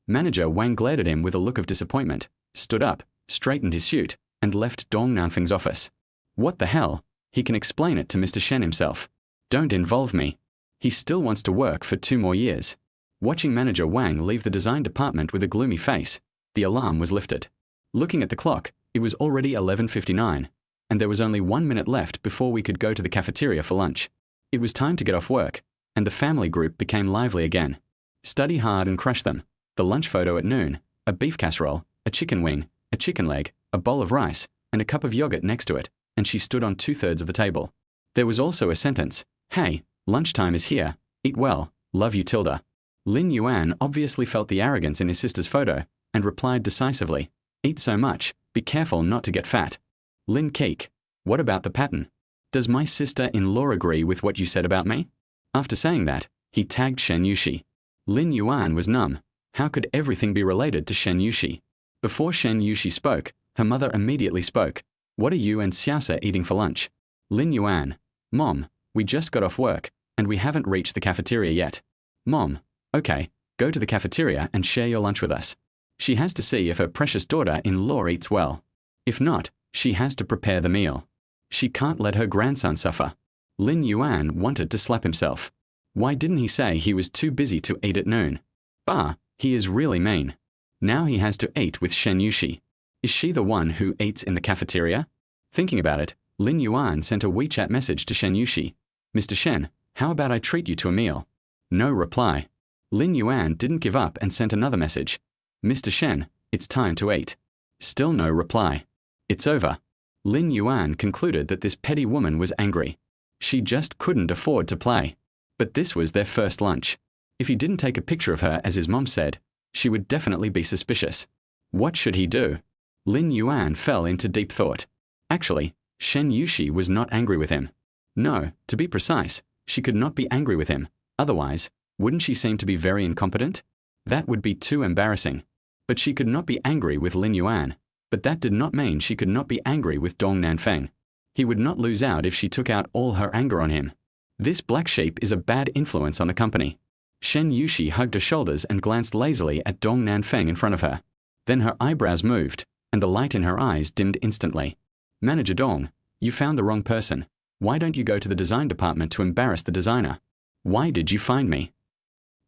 Manager Wang glared at him with a look of disappointment, stood up, straightened his suit, and left Dong Nanfeng's office. What the hell? He can explain it to Mr. Shen himself. Don't involve me. He still wants to work for 2 more years. Watching Manager Wang leave the design department with a gloomy face, the alarm was lifted. Looking at the clock, it was already 11:59, and there was only 1 minute left before we could go to the cafeteria for lunch. It was time to get off work, and the family group became lively again. Study hard and crush them. The lunch photo at noon, a beef casserole, a chicken wing, a chicken leg, a bowl of rice, and a cup of yogurt next to it, and she stood on 2/3 of the table. There was also a sentence, hey, lunchtime is here, eat well, love you Tilda. Lin Yuan obviously felt the arrogance in his sister's photo, and replied decisively, eat so much, be careful not to get fat. Lin Keek, what about the pattern? Does my sister-in-law agree with what you said about me? After saying that, he tagged Shen Yuxi. Lin Yuan was numb. How could everything be related to Shen Yuxi? Before Shen Yuxi spoke, her mother immediately spoke. What are you and Xiaosa eating for lunch? Lin Yuan, Mom, we just got off work, and we haven't reached the cafeteria yet. Mom, okay, go to the cafeteria and share your lunch with us. She has to see if her precious daughter-in-law eats well. If not, she has to prepare the meal. She can't let her grandson suffer. Lin Yuan wanted to slap himself. Why didn't he say he was too busy to eat at noon? Bah, he is really mean. Now he has to eat with Shen Yuxi. Is she the one who eats in the cafeteria? Thinking about it, Lin Yuan sent a WeChat message to Shen Yuxi. Mr. Shen, How about I treat you to a meal? No reply. Lin Yuan didn't give up and sent another message. Mr. Shen, it's time to eat. Still no reply. It's over. Lin Yuan concluded that this petty woman was angry. She just couldn't afford to play. But this was their first lunch. If he didn't take a picture of her as his mom said, she would definitely be suspicious. What should he do? Lin Yuan fell into deep thought. Actually, Shen Yuxi was not angry with him. No, to be precise, she could not be angry with him. Otherwise, wouldn't she seem to be very incompetent? That would be too embarrassing. But she could not be angry with Lin Yuan. But that did not mean she could not be angry with Dong Nanfeng. He would not lose out if she took out all her anger on him. This black sheep is a bad influence on the company. Shen Yuxi hugged her shoulders and glanced lazily at Dong Nanfeng in front of her. Then her eyebrows moved, and the light in her eyes dimmed instantly. Manager Dong, you found the wrong person. Why don't you go to the design department to embarrass the designer? Why did you find me?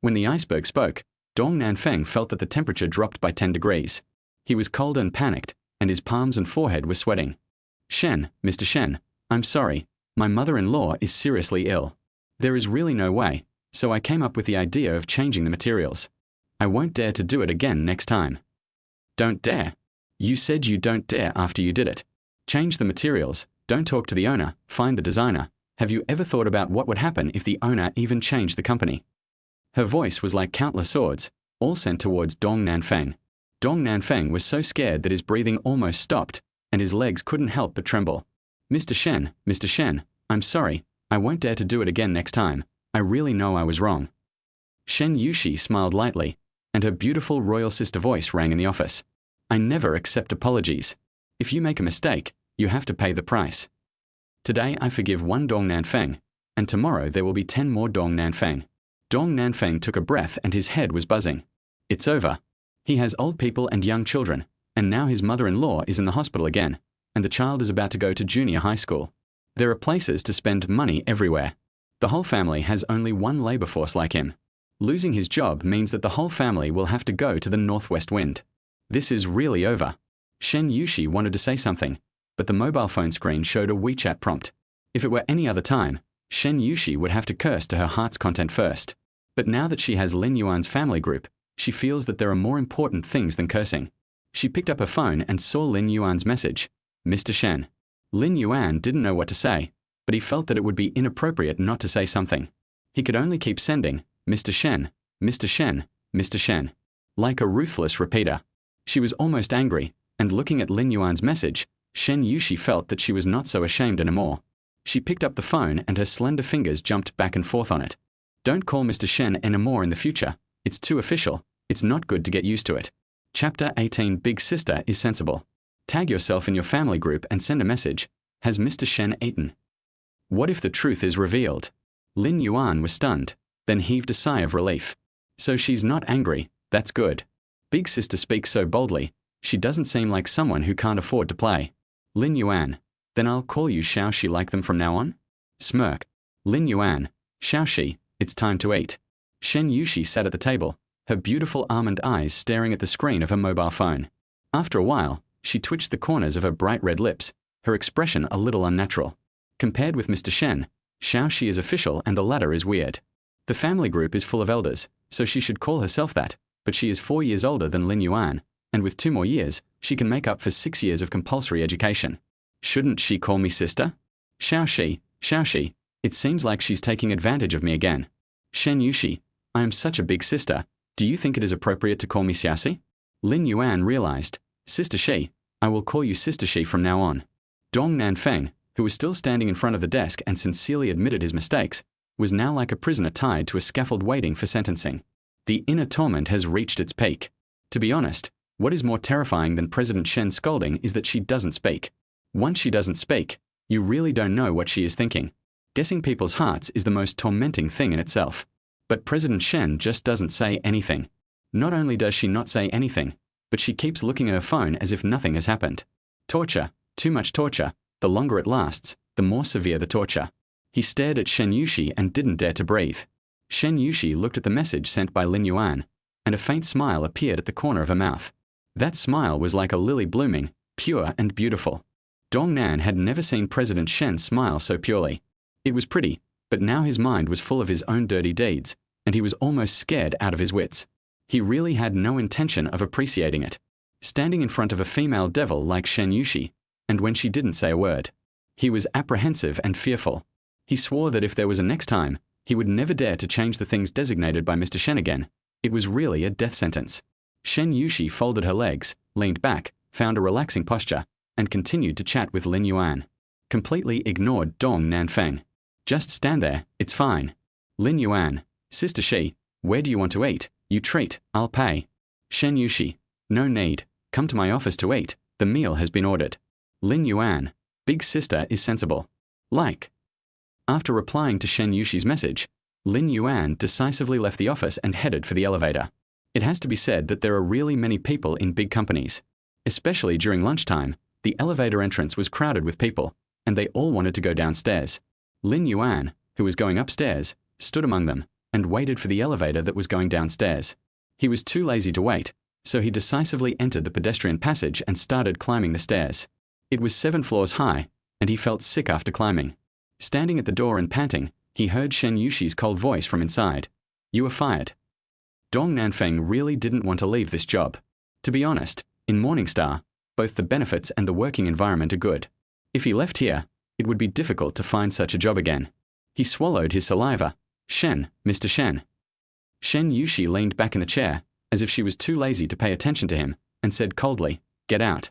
When the iceberg spoke, Dong Nanfeng felt that the temperature dropped by 10 degrees. He was cold and panicked, and his palms and forehead were sweating. Shen, Mr. Shen, I'm sorry. My mother-in-law is seriously ill. There is really no way, so I came up with the idea of changing the materials. I won't dare to do it again next time. Don't dare. You said you don't dare after you did it. Change the materials, don't talk to the owner, find the designer. Have you ever thought about what would happen if the owner even changed the company? Her voice was like countless swords, all sent towards Dong Nanfeng. Dong Nanfeng was so scared that his breathing almost stopped, and his legs couldn't help but tremble. Mr. Shen, I'm sorry, I won't dare to do it again next time. I really know I was wrong. Shen Yuxi smiled lightly, and her beautiful royal sister voice rang in the office. I never accept apologies. If you make a mistake, you have to pay the price. Today I forgive one Dong Nanfeng, and tomorrow there will be 10 more Dong Nanfeng. Dong Nanfeng took a breath and his head was buzzing. It's over. He has old people and young children, and now his mother-in-law is in the hospital again, and the child is about to go to junior high school. There are places to spend money everywhere. The whole family has only one labor force like him. Losing his job means that the whole family will have to go to the northwest wind. This is really over. Shen Yuxi wanted to say something, but the mobile phone screen showed a WeChat prompt. If it were any other time, Shen Yuxi would have to curse to her heart's content first. But now that she has Lin Yuan's family group, she feels that there are more important things than cursing. She picked up her phone and saw Lin Yuan's message. Mr. Shen. Lin Yuan didn't know what to say, but he felt that it would be inappropriate not to say something. He could only keep sending, Mr. Shen, Mr. Shen, Mr. Shen, like a ruthless repeater. She was almost angry, and looking at Lin Yuan's message, Shen Yuxi felt that she was not so ashamed anymore. She picked up the phone and her slender fingers jumped back and forth on it. Don't call Mr. Shen anymore in the future. It's too official. It's not good to get used to it. Chapter 18 Big Sister is sensible. Tag yourself in your family group and send a message. Has Mr. Shen eaten? What if the truth is revealed? Lin Yuan was stunned, then heaved a sigh of relief. So she's not angry, that's good. Big sister speaks so boldly, she doesn't seem like someone who can't afford to play. Lin Yuan, then I'll call you Xiaoxi like them from now on? Smirk. Lin Yuan, Xiaoxi, it's time to eat. Shen Yuxi sat at the table, her beautiful almond eyes staring at the screen of her mobile phone. After a while, she twitched the corners of her bright red lips, her expression a little unnatural. Compared with Mr. Shen, Xiaoxi is official and the latter is weird. The family group is full of elders, so she should call herself that, but she is 4 years older than Lin Yuan, and with 2 more years, she can make up for 6 years of compulsory education. Shouldn't she call me sister? Xiaoxi, it seems like she's taking advantage of me again. Shen Yuxi, I am such a big sister. Do you think it is appropriate to call me Xiaoxi? Lin Yuan realized, Sister Shi, I will call you Sister Shi from now on. Dong Nanfeng, who was still standing in front of the desk and sincerely admitted his mistakes, was now like a prisoner tied to a scaffold waiting for sentencing. The inner torment has reached its peak. To be honest, what is more terrifying than President Shen's scolding is that she doesn't speak. Once she doesn't speak, you really don't know what she is thinking. Guessing people's hearts is the most tormenting thing in itself. But President Shen just doesn't say anything. Not only does she not say anything, but she keeps looking at her phone as if nothing has happened. Torture, too much torture, the longer it lasts, the more severe the torture. He stared at Shen Yuxi and didn't dare to breathe. Shen Yuxi looked at the message sent by Lin Yuan, and a faint smile appeared at the corner of her mouth. That smile was like a lily blooming, pure and beautiful. Dong Nan had never seen President Shen smile so purely. It was pretty, But now his mind was full of his own dirty deeds, and he was almost scared out of his wits. He really had no intention of appreciating it. Standing in front of a female devil like Shen Yuxi, and when she didn't say a word. He was apprehensive and fearful. He swore that if there was a next time, he would never dare to change the things designated by Mr. Shen again. It was really a death sentence. Shen Yuxi folded her legs, leaned back, found a relaxing posture, and continued to chat with Lin Yuan. Completely ignored Dong Nanfeng. Just stand there, it's fine. Lin Yuan, Sister Shi, where do you want to eat? You treat, I'll pay. Shen Yuxi, no need, come to my office to eat, the meal has been ordered. Lin Yuan, big sister is sensible. Like. After replying to Shen Yuxi's message, Lin Yuan decisively left the office and headed for the elevator. It has to be said that there are really many people in big companies. Especially during lunchtime, the elevator entrance was crowded with people, and they all wanted to go downstairs. Lin Yuan, who was going upstairs, stood among them, and waited for the elevator that was going downstairs. He was too lazy to wait, so he decisively entered the pedestrian passage and started climbing the stairs. It was 7 floors high, and he felt sick after climbing. Standing at the door and panting, he heard Shen Yuxi's cold voice from inside. You are fired. Dong Nanfeng really didn't want to leave this job. To be honest, in Morningstar, both the benefits and the working environment are good. If he left here, it would be difficult to find such a job again. He swallowed his saliva. Shen, Mr. Shen. Shen Yuxi leaned back in the chair, as if she was too lazy to pay attention to him, and said coldly, get out.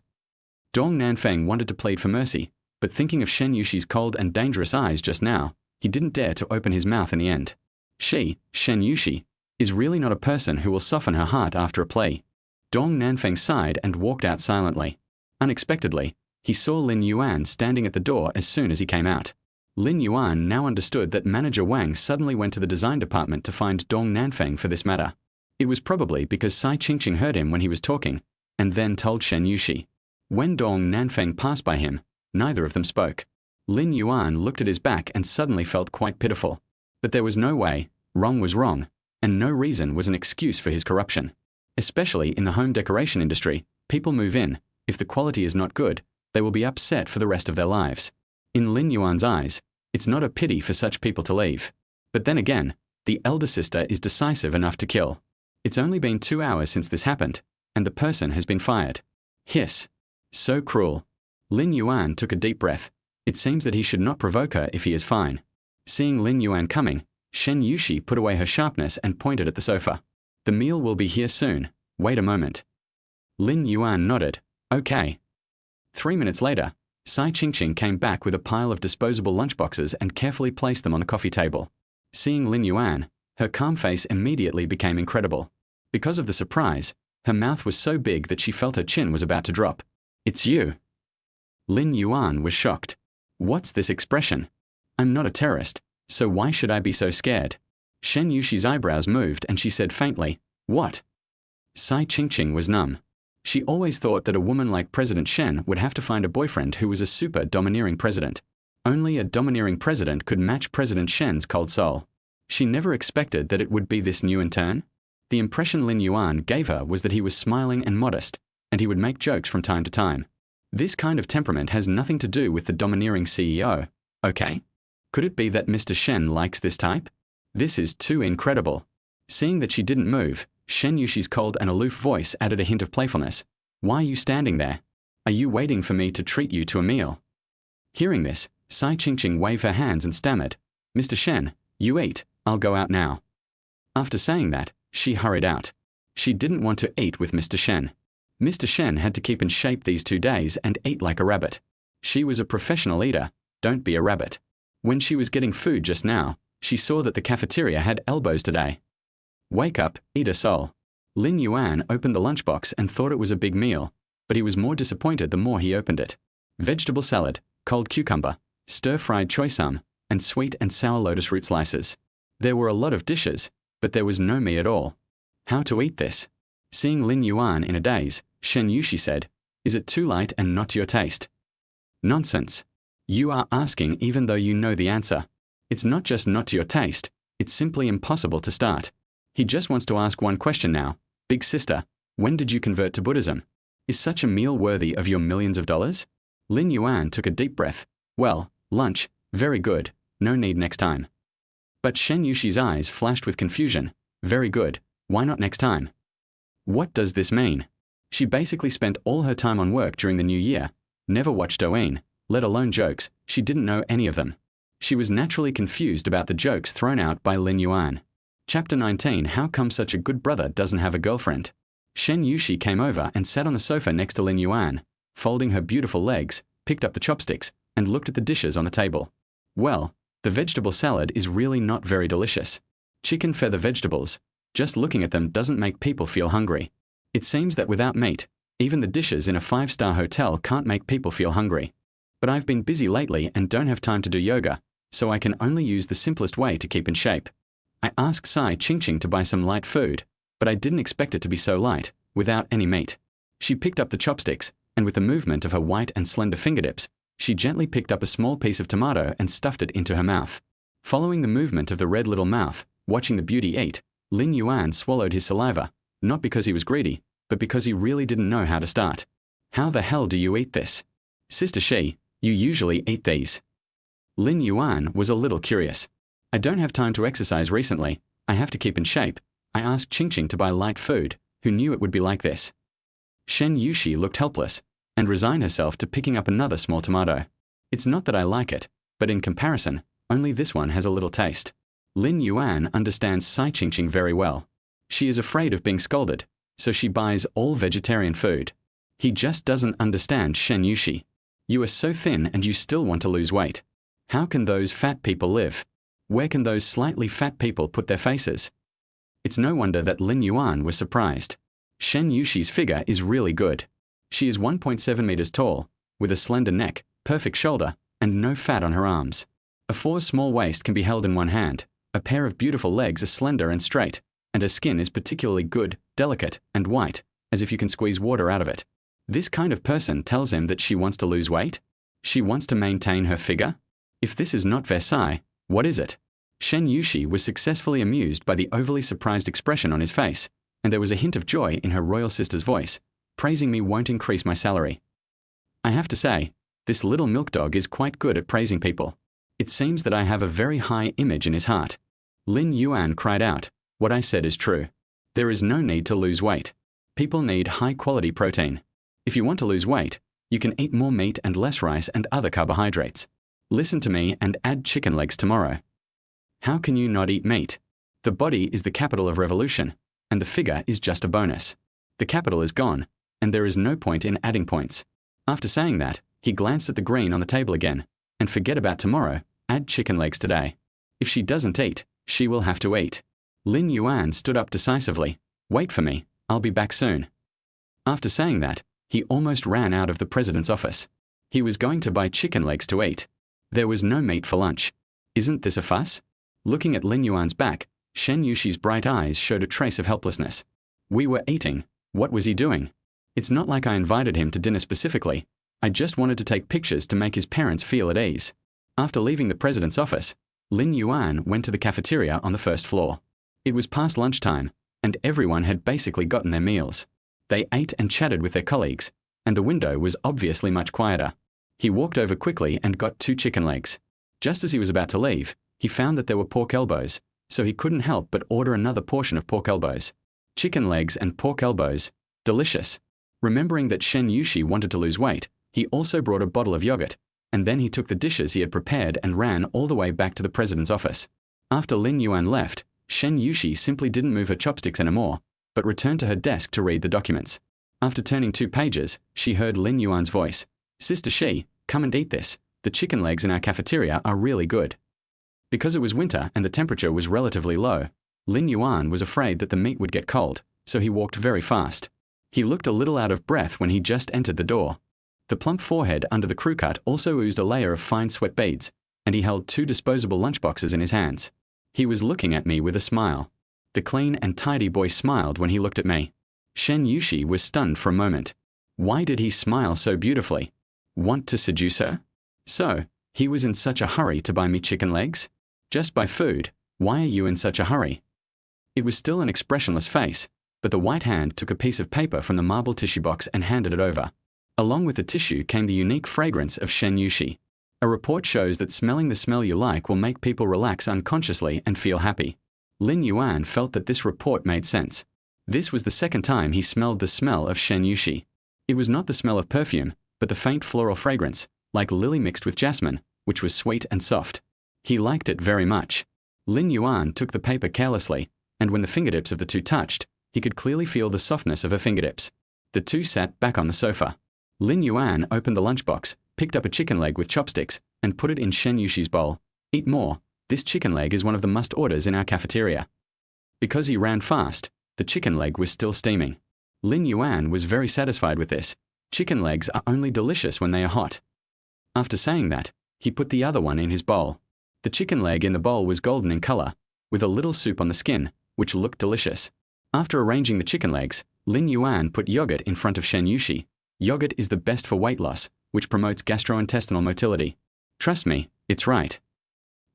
Dong Nanfeng wanted to plead for mercy, but thinking of Shen Yuxi's cold and dangerous eyes just now, he didn't dare to open his mouth in the end. She, Shen Yuxi, is really not a person who will soften her heart after a plea. Dong Nanfeng sighed and walked out silently. Unexpectedly, he saw Lin Yuan standing at the door as soon as he came out. Lin Yuan now understood that Manager Wang suddenly went to the design department to find Dong Nanfeng for this matter. It was probably because Sai Qingqing heard him when he was talking, and then told Shen Yuxi. When Dong Nanfeng passed by him, neither of them spoke. Lin Yuan looked at his back and suddenly felt quite pitiful. But there was no way, wrong was wrong, and no reason was an excuse for his corruption. Especially in the home decoration industry, people move in. If the quality is not good, they will be upset for the rest of their lives. In Lin Yuan's eyes, it's not a pity for such people to leave. But then again, the elder sister is decisive enough to kill. It's only been 2 hours since this happened, and the person has been fired. Hiss. So cruel. Lin Yuan took a deep breath. It seems that he should not provoke her if he is fine. Seeing Lin Yuan coming, Shen Yuxi put away her sharpness and pointed at the sofa. The meal will be here soon. Wait a moment. Lin Yuan nodded. Okay. 3 minutes later, Sai Qingqing came back with a pile of disposable lunchboxes and carefully placed them on the coffee table. Seeing Lin Yuan, her calm face immediately became incredible. Because of the surprise, her mouth was so big that she felt her chin was about to drop. It's you. Lin Yuan was shocked. What's this expression? I'm not a terrorist, so why should I be so scared? Shen Yuxi's eyebrows moved and she said faintly, what? Sai Qingqing was numb. She always thought that a woman like President Shen would have to find a boyfriend who was a super domineering president. Only a domineering president could match President Shen's cold soul. She never expected that it would be this new in turn. The impression Lin Yuan gave her was that he was smiling and modest, and he would make jokes from time to time. This kind of temperament has nothing to do with the domineering CEO, okay? Could it be that Mr. Shen likes this type? This is too incredible. Seeing that she didn't move, Shen Yuxi's cold and aloof voice added a hint of playfulness. Why are you standing there? Are you waiting for me to treat you to a meal? Hearing this, Sai Qingqing waved her hands and stammered, Mr. Shen, you eat, I'll go out now. After saying that, she hurried out. She didn't want to eat with Mr. Shen. Mr. Shen had to keep in shape these 2 days and eat like a rabbit. She was a professional eater, don't be a rabbit. When she was getting food just now, she saw that the cafeteria had elbows today. Wake up, eat a soul. Lin Yuan opened the lunchbox and thought it was a big meal, but he was more disappointed the more he opened it. Vegetable salad, cold cucumber, stir-fried choy sum, and sweet and sour lotus root slices. There were a lot of dishes, but there was no meat at all. How to eat this? Seeing Lin Yuan in a daze, Shen Yuxi said, is it too light and not to your taste? Nonsense. You are asking even though you know the answer. It's not just not to your taste, it's simply impossible to start. He just wants to ask one question now. Big sister, when did you convert to Buddhism? Is such a meal worthy of your millions of dollars? Lin Yuan took a deep breath. Well, lunch, very good, no need next time. But Shen Yuxi's eyes flashed with confusion. Very good, why not next time? What does this mean? She basically spent all her time on work during the new year, never watched Douyin, let alone jokes, she didn't know any of them. She was naturally confused about the jokes thrown out by Lin Yuan. Chapter 19. How come such a good brother doesn't have a girlfriend? Shen Yuxi came over and sat on the sofa next to Lin Yuan, folding her beautiful legs, picked up the chopsticks, and looked at the dishes on the table. Well, the vegetable salad is really not very delicious. Chicken feather vegetables, just looking at them doesn't make people feel hungry. It seems that without meat, even the dishes in a 5-star hotel can't make people feel hungry. But I've been busy lately and don't have time to do yoga, so I can only use the simplest way to keep in shape. I asked Sai Qingqing to buy some light food, but I didn't expect it to be so light, without any meat. She picked up the chopsticks, and with a movement of her white and slender fingertips, she gently picked up a small piece of tomato and stuffed it into her mouth. Following the movement of the red little mouth, watching the beauty eat, Lin Yuan swallowed his saliva, not because he was greedy, but because he really didn't know how to start. How the hell do you eat this? Sister Shi, you usually eat these. Lin Yuan was a little curious. I don't have time to exercise recently, I have to keep in shape. I asked Qingqing to buy light food, who knew it would be like this. Shen Yuxi looked helpless, and resigned herself to picking up another small tomato. It's not that I like it, but in comparison, only this one has a little taste. Lin Yuan understands Sai Qingqing very well. She is afraid of being scolded, so she buys all vegetarian food. He just doesn't understand Shen Yuxi. You are so thin and you still want to lose weight. How can those fat people live? Where can those slightly fat people put their faces? It's no wonder that Lin Yuan was surprised. Shen Yuxi's figure is really good. She is 1.7 meters tall, with a slender neck, perfect shoulder, and no fat on her arms. A 4 small waist can be held in one hand, a pair of beautiful legs are slender and straight, and her skin is particularly good, delicate, and white, as if you can squeeze water out of it. This kind of person tells him that she wants to lose weight? She wants to maintain her figure? If this is not Versailles, what is it? Shen Yuxi was successfully amused by the overly surprised expression on his face, and there was a hint of joy in her royal sister's voice. Praising me won't increase my salary. I have to say, this little milk dog is quite good at praising people. It seems that I have a very high image in his heart. Lin Yuan cried out, what I said is true. There is no need to lose weight. People need high-quality protein. If you want to lose weight, you can eat more meat and less rice and other carbohydrates. Listen to me and add chicken legs tomorrow. How can you not eat meat? The body is the capital of revolution, and the figure is just a bonus. The capital is gone, and there is no point in adding points. After saying that, he glanced at the green on the table again, and forget about tomorrow, add chicken legs today. If she doesn't eat, she will have to eat. Lin Yuan stood up decisively. Wait for me, I'll be back soon. After saying that, he almost ran out of the president's office. He was going to buy chicken legs to eat. There was no meat for lunch. Isn't this a fuss? Looking at Lin Yuan's back, Shen Yuxi's bright eyes showed a trace of helplessness. We were eating. What was he doing? It's not like I invited him to dinner specifically. I just wanted to take pictures to make his parents feel at ease. After leaving the president's office, Lin Yuan went to the cafeteria on the first floor. It was past lunchtime, and everyone had basically gotten their meals. They ate and chatted with their colleagues, and the window was obviously much quieter. He walked over quickly and got 2 chicken legs. Just as he was about to leave, he found that there were pork elbows, so he couldn't help but order another portion of pork elbows. Chicken legs and pork elbows. Delicious. Remembering that Shen Yuxi wanted to lose weight, he also brought a bottle of yogurt, and then he took the dishes he had prepared and ran all the way back to the president's office. After Lin Yuan left, Shen Yuxi simply didn't move her chopsticks anymore, but returned to her desk to read the documents. After turning 2 pages, she heard Lin Yuan's voice. Sister Shi, come and eat this. The chicken legs in our cafeteria are really good. Because it was winter and the temperature was relatively low, Lin Yuan was afraid that the meat would get cold, so he walked very fast. He looked a little out of breath when he just entered the door. The plump forehead under the crew cut also oozed a layer of fine sweat beads, and he held 2 disposable lunchboxes in his hands. He was looking at me with a smile. The clean and tidy boy smiled when he looked at me. Shen Yuxi was stunned for a moment. Why did he smile so beautifully? Want to seduce her? So, he was in such a hurry to buy me chicken legs? Just buy food. Why are you in such a hurry? It was still an expressionless face, but the white hand took a piece of paper from the marble tissue box and handed it over. Along with the tissue came the unique fragrance of Shen Yuxi. A report shows that smelling the smell you like will make people relax unconsciously and feel happy. Lin Yuan felt that this report made sense. This was the second time he smelled the smell of Shen Yuxi. It was not the smell of perfume, but the faint floral fragrance, like lily mixed with jasmine, which was sweet and soft. He liked it very much. Lin Yuan took the paper carelessly, and when the fingertips of the two touched, he could clearly feel the softness of her fingertips. The two sat back on the sofa. Lin Yuan opened the lunchbox, picked up a chicken leg with chopsticks, and put it in Shen Yuxi's bowl. Eat more. This chicken leg is one of the must-orders in our cafeteria. Because he ran fast, the chicken leg was still steaming. Lin Yuan was very satisfied with this. Chicken legs are only delicious when they are hot. After saying that, he put the other one in his bowl. The chicken leg in the bowl was golden in color, with a little soup on the skin, which looked delicious. After arranging the chicken legs, Lin Yuan put yogurt in front of Shen Yuxi. Yogurt is the best for weight loss, which promotes gastrointestinal motility. Trust me, it's right.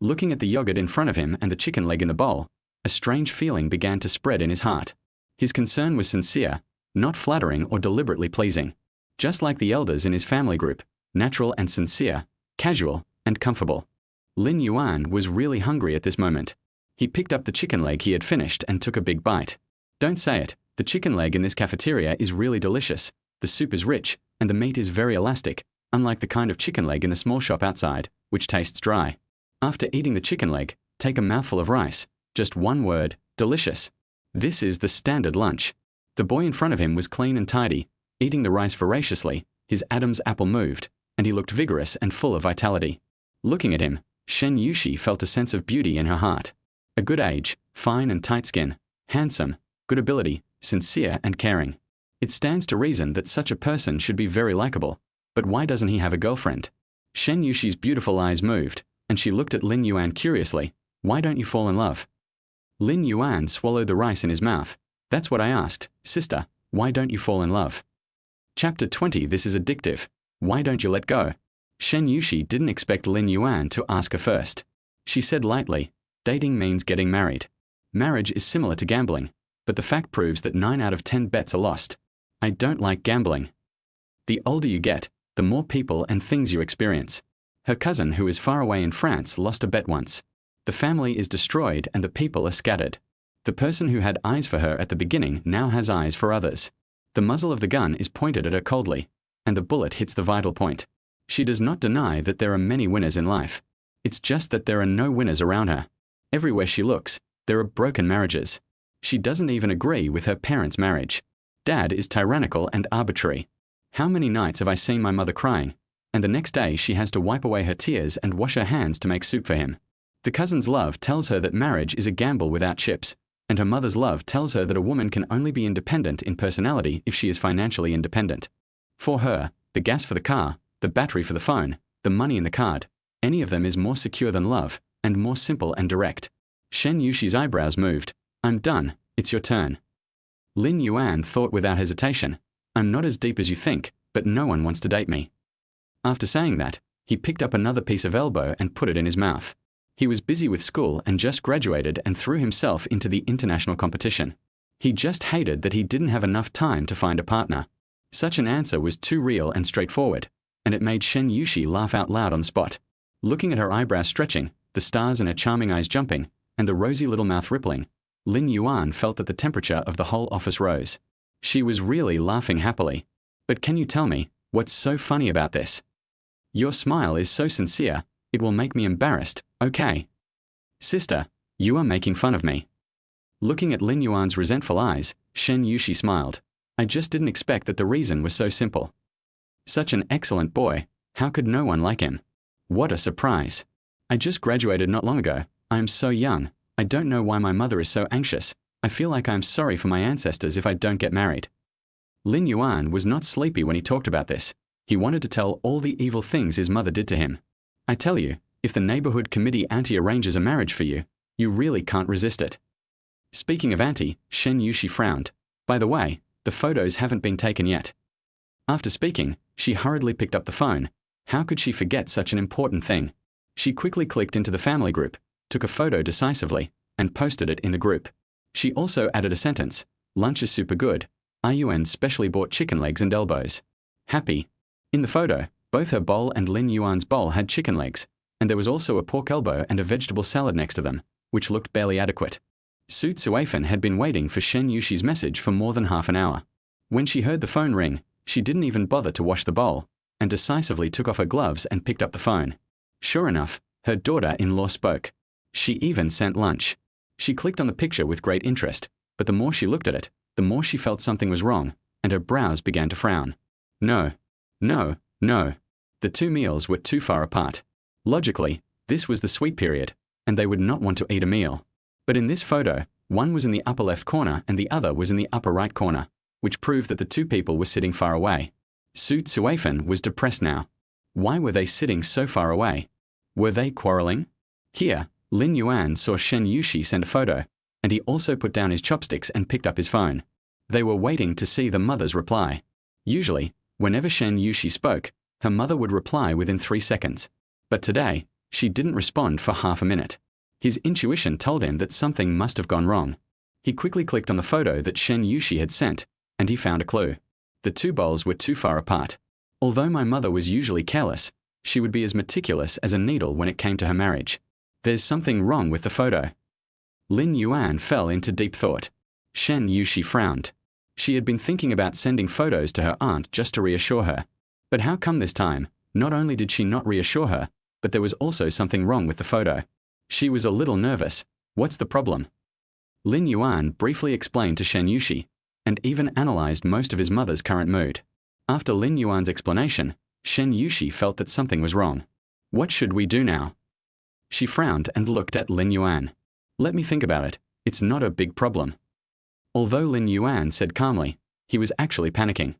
Looking at the yogurt in front of him and the chicken leg in the bowl, a strange feeling began to spread in his heart. His concern was sincere, not flattering or deliberately pleasing. Just like the elders in his family group, natural and sincere, casual and comfortable. Lin Yuan was really hungry at this moment. He picked up the chicken leg he had finished and took a big bite. Don't say it, the chicken leg in this cafeteria is really delicious. The soup is rich, and the meat is very elastic, unlike the kind of chicken leg in the small shop outside, which tastes dry. After eating the chicken leg, take a mouthful of rice. Just one word, delicious. This is the standard lunch. The boy in front of him was clean and tidy, eating the rice voraciously. His Adam's apple moved, and he looked vigorous and full of vitality. Looking at him, Shen Yuxi felt a sense of beauty in her heart. A good age, fine and tight skin, handsome, good ability, sincere and caring. It stands to reason that such a person should be very likable. But why doesn't he have a girlfriend? Shen Yuxi's beautiful eyes moved, and she looked at Lin Yuan curiously. Why don't you fall in love? Lin Yuan swallowed the rice in his mouth. That's what I asked, sister, why don't you fall in love? Chapter 20. This is addictive. Why don't you let go? Shen Yuxi didn't expect Lin Yuan to ask her first. She said lightly, dating means getting married. Marriage is similar to gambling, but the fact proves that 9 out of 10 bets are lost. I don't like gambling. The older you get, the more people and things you experience. Her cousin, who is far away in France, lost a bet once. The family is destroyed and the people are scattered. The person who had eyes for her at the beginning now has eyes for others. The muzzle of the gun is pointed at her coldly, and the bullet hits the vital point. She does not deny that there are many winners in life. It's just that there are no winners around her. Everywhere she looks, there are broken marriages. She doesn't even agree with her parents' marriage. Dad is tyrannical and arbitrary. How many nights have I seen my mother crying, and the next day she has to wipe away her tears and wash her hands to make soup for him. The cousin's love tells her that marriage is a gamble without chips, and her mother's love tells her that a woman can only be independent in personality if she is financially independent. For her, the gas for the car, the battery for the phone, the money in the card, any of them is more secure than love, and more simple and direct. Shen Yuxi's eyebrows moved. I'm done, it's your turn. Lin Yuan thought without hesitation. I'm not as deep as you think, but no one wants to date me. After saying that, he picked up another piece of elbow and put it in his mouth. He was busy with school and just graduated and threw himself into the international competition. He just hated that he didn't have enough time to find a partner. Such an answer was too real and straightforward, and it made Shen Yuxi laugh out loud on the spot. Looking at her eyebrows stretching, the stars in her charming eyes jumping, and the rosy little mouth rippling, Lin Yuan felt that the temperature of the whole office rose. She was really laughing happily. But can you tell me, what's so funny about this? Your smile is so sincere, it will make me embarrassed, okay? Sister, you are making fun of me. Looking at Lin Yuan's resentful eyes, Shen Yuxi smiled. I just didn't expect that the reason was so simple. Such an excellent boy, how could no one like him? What a surprise. I just graduated not long ago. I am so young. I don't know why my mother is so anxious. I feel like I am sorry for my ancestors if I don't get married. Lin Yuan was not sleepy when he talked about this. He wanted to tell all the evil things his mother did to him. I tell you, if the neighborhood committee auntie arranges a marriage for you, you really can't resist it. Speaking of auntie, Shen Yuxi frowned. By the way, the photos haven't been taken yet. After speaking, she hurriedly picked up the phone. How could she forget such an important thing? She quickly clicked into the family group, took a photo decisively, and posted it in the group. She also added a sentence. Lunch is super good. Yuan specially bought chicken legs and elbows. Happy. In the photo, Both her bowl and Lin Yuan's bowl had chicken legs, and there was also a pork elbow and a vegetable salad next to them, which looked barely adequate. Su Tsuifan had been waiting for Shen Yuxi's message for more than half an hour. When she heard the phone ring, she didn't even bother to wash the bowl, and decisively took off her gloves and picked up the phone. Sure enough, her daughter-in-law spoke. She even sent lunch. She clicked on the picture with great interest, but the more she looked at it, the more she felt something was wrong, and her brows began to frown. No. No. No. The two meals were too far apart. Logically, this was the sweet period, and they would not want to eat a meal. But in this photo, one was in the upper left corner and the other was in the upper right corner, which proved that the two people were sitting far away. Su Tsuifan was depressed now. Why were they sitting so far away? Were they quarreling? Here, Lin Yuan saw Shen Yuxi send a photo, and he also put down his chopsticks and picked up his phone. They were waiting to see the mother's reply. Usually, whenever Shen Yuxi spoke, her mother would reply within 3 seconds. But today, she didn't respond for half a minute. His intuition told him that something must have gone wrong. He quickly clicked on the photo that Shen Yuxi had sent, and he found a clue. The two bowls were too far apart. Although my mother was usually careless, she would be as meticulous as a needle when it came to her marriage. There's something wrong with the photo. Lin Yuan fell into deep thought. Shen Yuxi frowned. She had been thinking about sending photos to her aunt just to reassure her. But how come this time, not only did she not reassure her, but there was also something wrong with the photo? She was a little nervous. What's the problem? Lin Yuan briefly explained to Shen Yuxi, and even analyzed most of his mother's current mood. After Lin Yuan's explanation, Shen Yuxi felt that something was wrong. What should we do now? She frowned and looked at Lin Yuan. Let me think about it. It's not a big problem. Although Lin Yuan said calmly, he was actually panicking.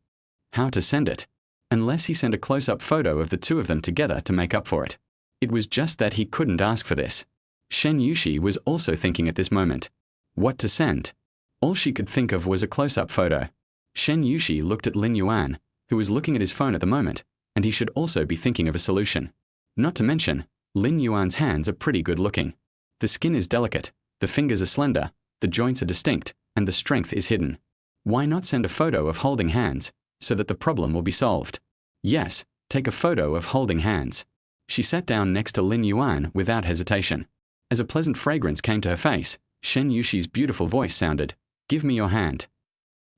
How to send it? Unless he sent a close-up photo of the two of them together to make up for it. It was just that he couldn't ask for this. Shen Yuxi was also thinking at this moment. What to send? All she could think of was a close-up photo. Shen Yuxi looked at Lin Yuan, who was looking at his phone at the moment, and he should also be thinking of a solution. Not to mention, Lin Yuan's hands are pretty good looking. The skin is delicate, the fingers are slender, the joints are distinct, and the strength is hidden. Why not send a photo of holding hands, so that the problem will be solved? Yes, take a photo of holding hands. She sat down next to Lin Yuan without hesitation. As a pleasant fragrance came to her face, Shen Yuxi's beautiful voice sounded, "Give me your hand."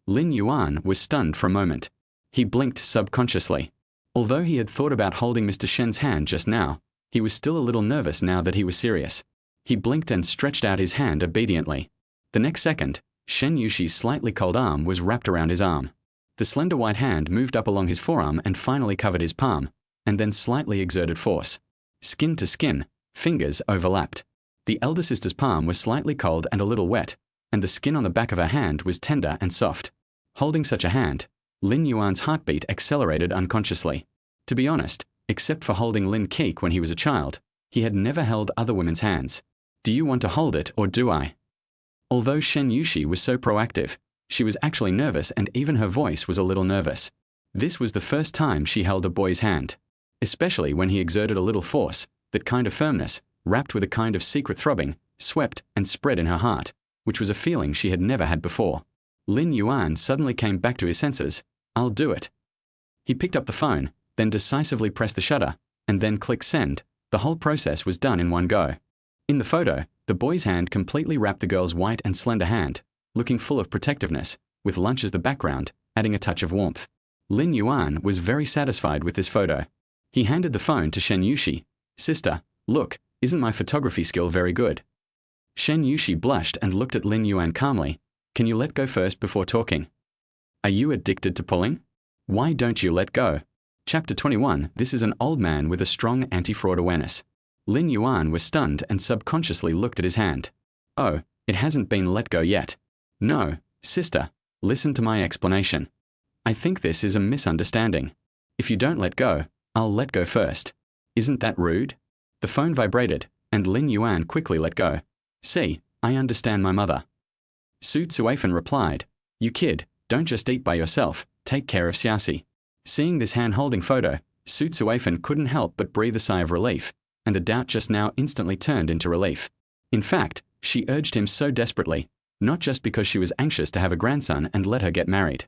Lin Yuan was stunned for a moment. He blinked subconsciously. Although he had thought about holding Mr. Shen's hand just now, he was still a little nervous now that he was serious. He blinked and stretched out his hand obediently. The next second, Shen Yuxi's slightly cold arm was wrapped around his arm. The slender white hand moved up along his forearm and finally covered his palm, and then slightly exerted force. Skin to skin, fingers overlapped. The elder sister's palm was slightly cold and a little wet, and the skin on the back of her hand was tender and soft. Holding such a hand, Lin Yuan's heartbeat accelerated unconsciously. To be honest, except for holding Lin Keek when he was a child, he had never held other women's hands. Do you want to hold it or do I? Although Shen Yuxi was so proactive, she was actually nervous and even her voice was a little nervous. This was the first time she held a boy's hand. Especially when he exerted a little force, that kind of firmness, wrapped with a kind of secret throbbing, swept and spread in her heart, which was a feeling she had never had before. Lin Yuan suddenly came back to his senses. I'll do it. He picked up the phone, then decisively pressed the shutter, and then clicked send. The whole process was done in one go. In the photo, the boy's hand completely wrapped the girl's white and slender hand, looking full of protectiveness, with lunch as the background, adding a touch of warmth. Lin Yuan was very satisfied with this photo. He handed the phone to Shen Yuxi. Sister, look, isn't my photography skill very good? Shen Yuxi blushed and looked at Lin Yuan calmly. Can you let go first before talking? Are you addicted to pulling? Why don't you let go? Chapter 21. This is an old man with a strong anti-fraud awareness. Lin Yuan was stunned and subconsciously looked at his hand. Oh, it hasn't been let go yet. No, sister, listen to my explanation. I think this is a misunderstanding. If you don't let go, I'll let go first. Isn't that rude? The phone vibrated, and Lin Yuan quickly let go. See, I understand my mother. Su Tsuifan replied, You kid, don't just eat by yourself, take care of Xiaxi. Seeing this hand-holding photo, Su Tsuifan couldn't help but breathe a sigh of relief, and the doubt just now instantly turned into relief. In fact, she urged him so desperately, not just because she was anxious to have a grandson and let her get married.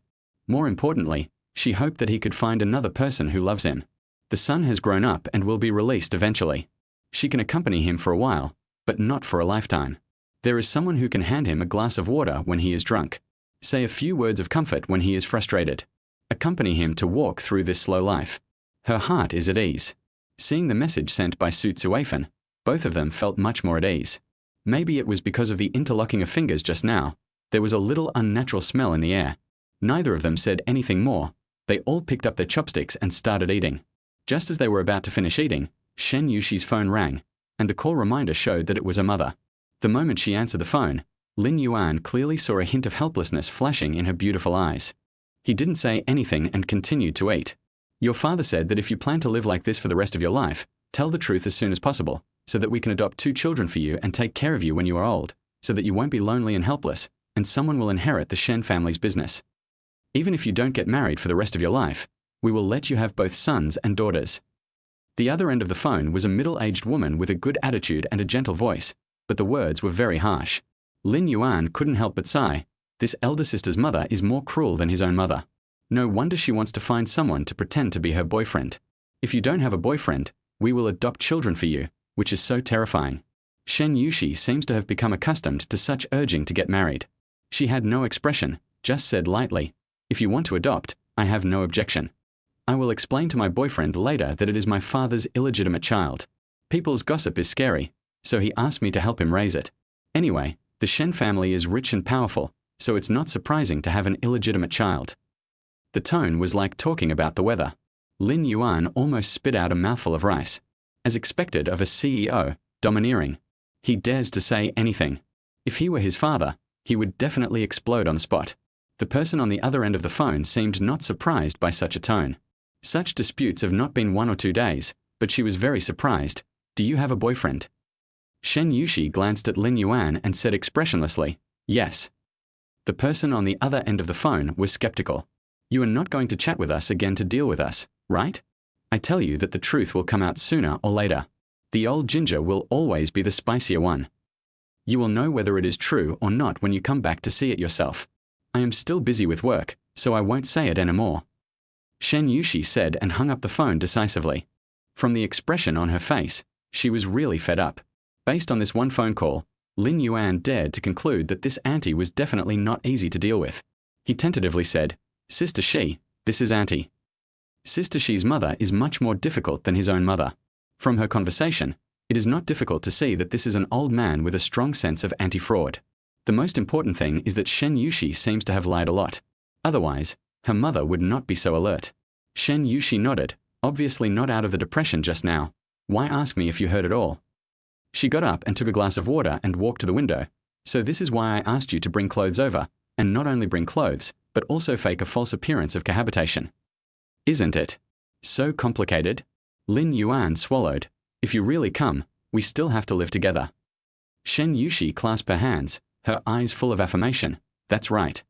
More importantly, she hoped that he could find another person who loves him. The son has grown up and will be released eventually. She can accompany him for a while, but not for a lifetime. There is someone who can hand him a glass of water when he is drunk. Say a few words of comfort when he is frustrated. Accompany him to walk through this slow life. Her heart is at ease. Seeing the message sent by Su Tzuafen, both of them felt much more at ease. Maybe it was because of the interlocking of fingers just now. There was a little unnatural smell in the air. Neither of them said anything more. They all picked up their chopsticks and started eating. Just as they were about to finish eating, Shen Yuxi's phone rang, and the call reminder showed that it was her mother. The moment she answered the phone, Lin Yuan clearly saw a hint of helplessness flashing in her beautiful eyes. He didn't say anything and continued to eat. Your father said that if you plan to live like this for the rest of your life, tell the truth as soon as possible, so that we can adopt 2 children for you and take care of you when you are old, so that you won't be lonely and helpless, and someone will inherit the Shen family's business. Even if you don't get married for the rest of your life, we will let you have both sons and daughters. The other end of the phone was a middle-aged woman with a good attitude and a gentle voice, but the words were very harsh. Lin Yuan couldn't help but sigh. This elder sister's mother is more cruel than his own mother. No wonder she wants to find someone to pretend to be her boyfriend. If you don't have a boyfriend, we will adopt children for you, which is so terrifying. Shen Yuxi seems to have become accustomed to such urging to get married. She had no expression, just said lightly, "If you want to adopt, I have no objection. I will explain to my boyfriend later that it is my father's illegitimate child. People's gossip is scary, so he asked me to help him raise it. Anyway, the Shen family is rich and powerful, so it's not surprising to have an illegitimate child." The tone was like talking about the weather. Lin Yuan almost spit out a mouthful of rice. As expected of a CEO, domineering. He dares to say anything. If he were his father, he would definitely explode on the spot. The person on the other end of the phone seemed not surprised by such a tone. Such disputes have not been 1 or 2 days, but she was very surprised. "Do you have a boyfriend?" Shen Yuxi glanced at Lin Yuan and said expressionlessly, "Yes." The person on the other end of the phone was skeptical. "You are not going to chat with us again to deal with us, right? I tell you that the truth will come out sooner or later. The old ginger will always be the spicier one. You will know whether it is true or not when you come back to see it yourself. I am still busy with work, so I won't say it anymore." Shen Yuxi said and hung up the phone decisively. From the expression on her face, she was really fed up. Based on this one phone call, Lin Yuan dared to conclude that this auntie was definitely not easy to deal with. He tentatively said, "Sister Shi, this is auntie." Sister Shi's mother is much more difficult than his own mother. From her conversation, it is not difficult to see that this is an old man with a strong sense of anti-fraud. The most important thing is that Shen Yuxi seems to have lied a lot. Otherwise, her mother would not be so alert. Shen Yuxi nodded, obviously not out of the depression just now. "Why ask me if you heard it all?" She got up and took a glass of water and walked to the window. "So this is why I asked you to bring clothes over, and not only bring clothes, but also fake a false appearance of cohabitation. Isn't it so complicated?" Lin Yuan swallowed. "If you really come, we still have to live together." Shen Yuxi clasped her hands, her eyes full of affirmation. "That's right."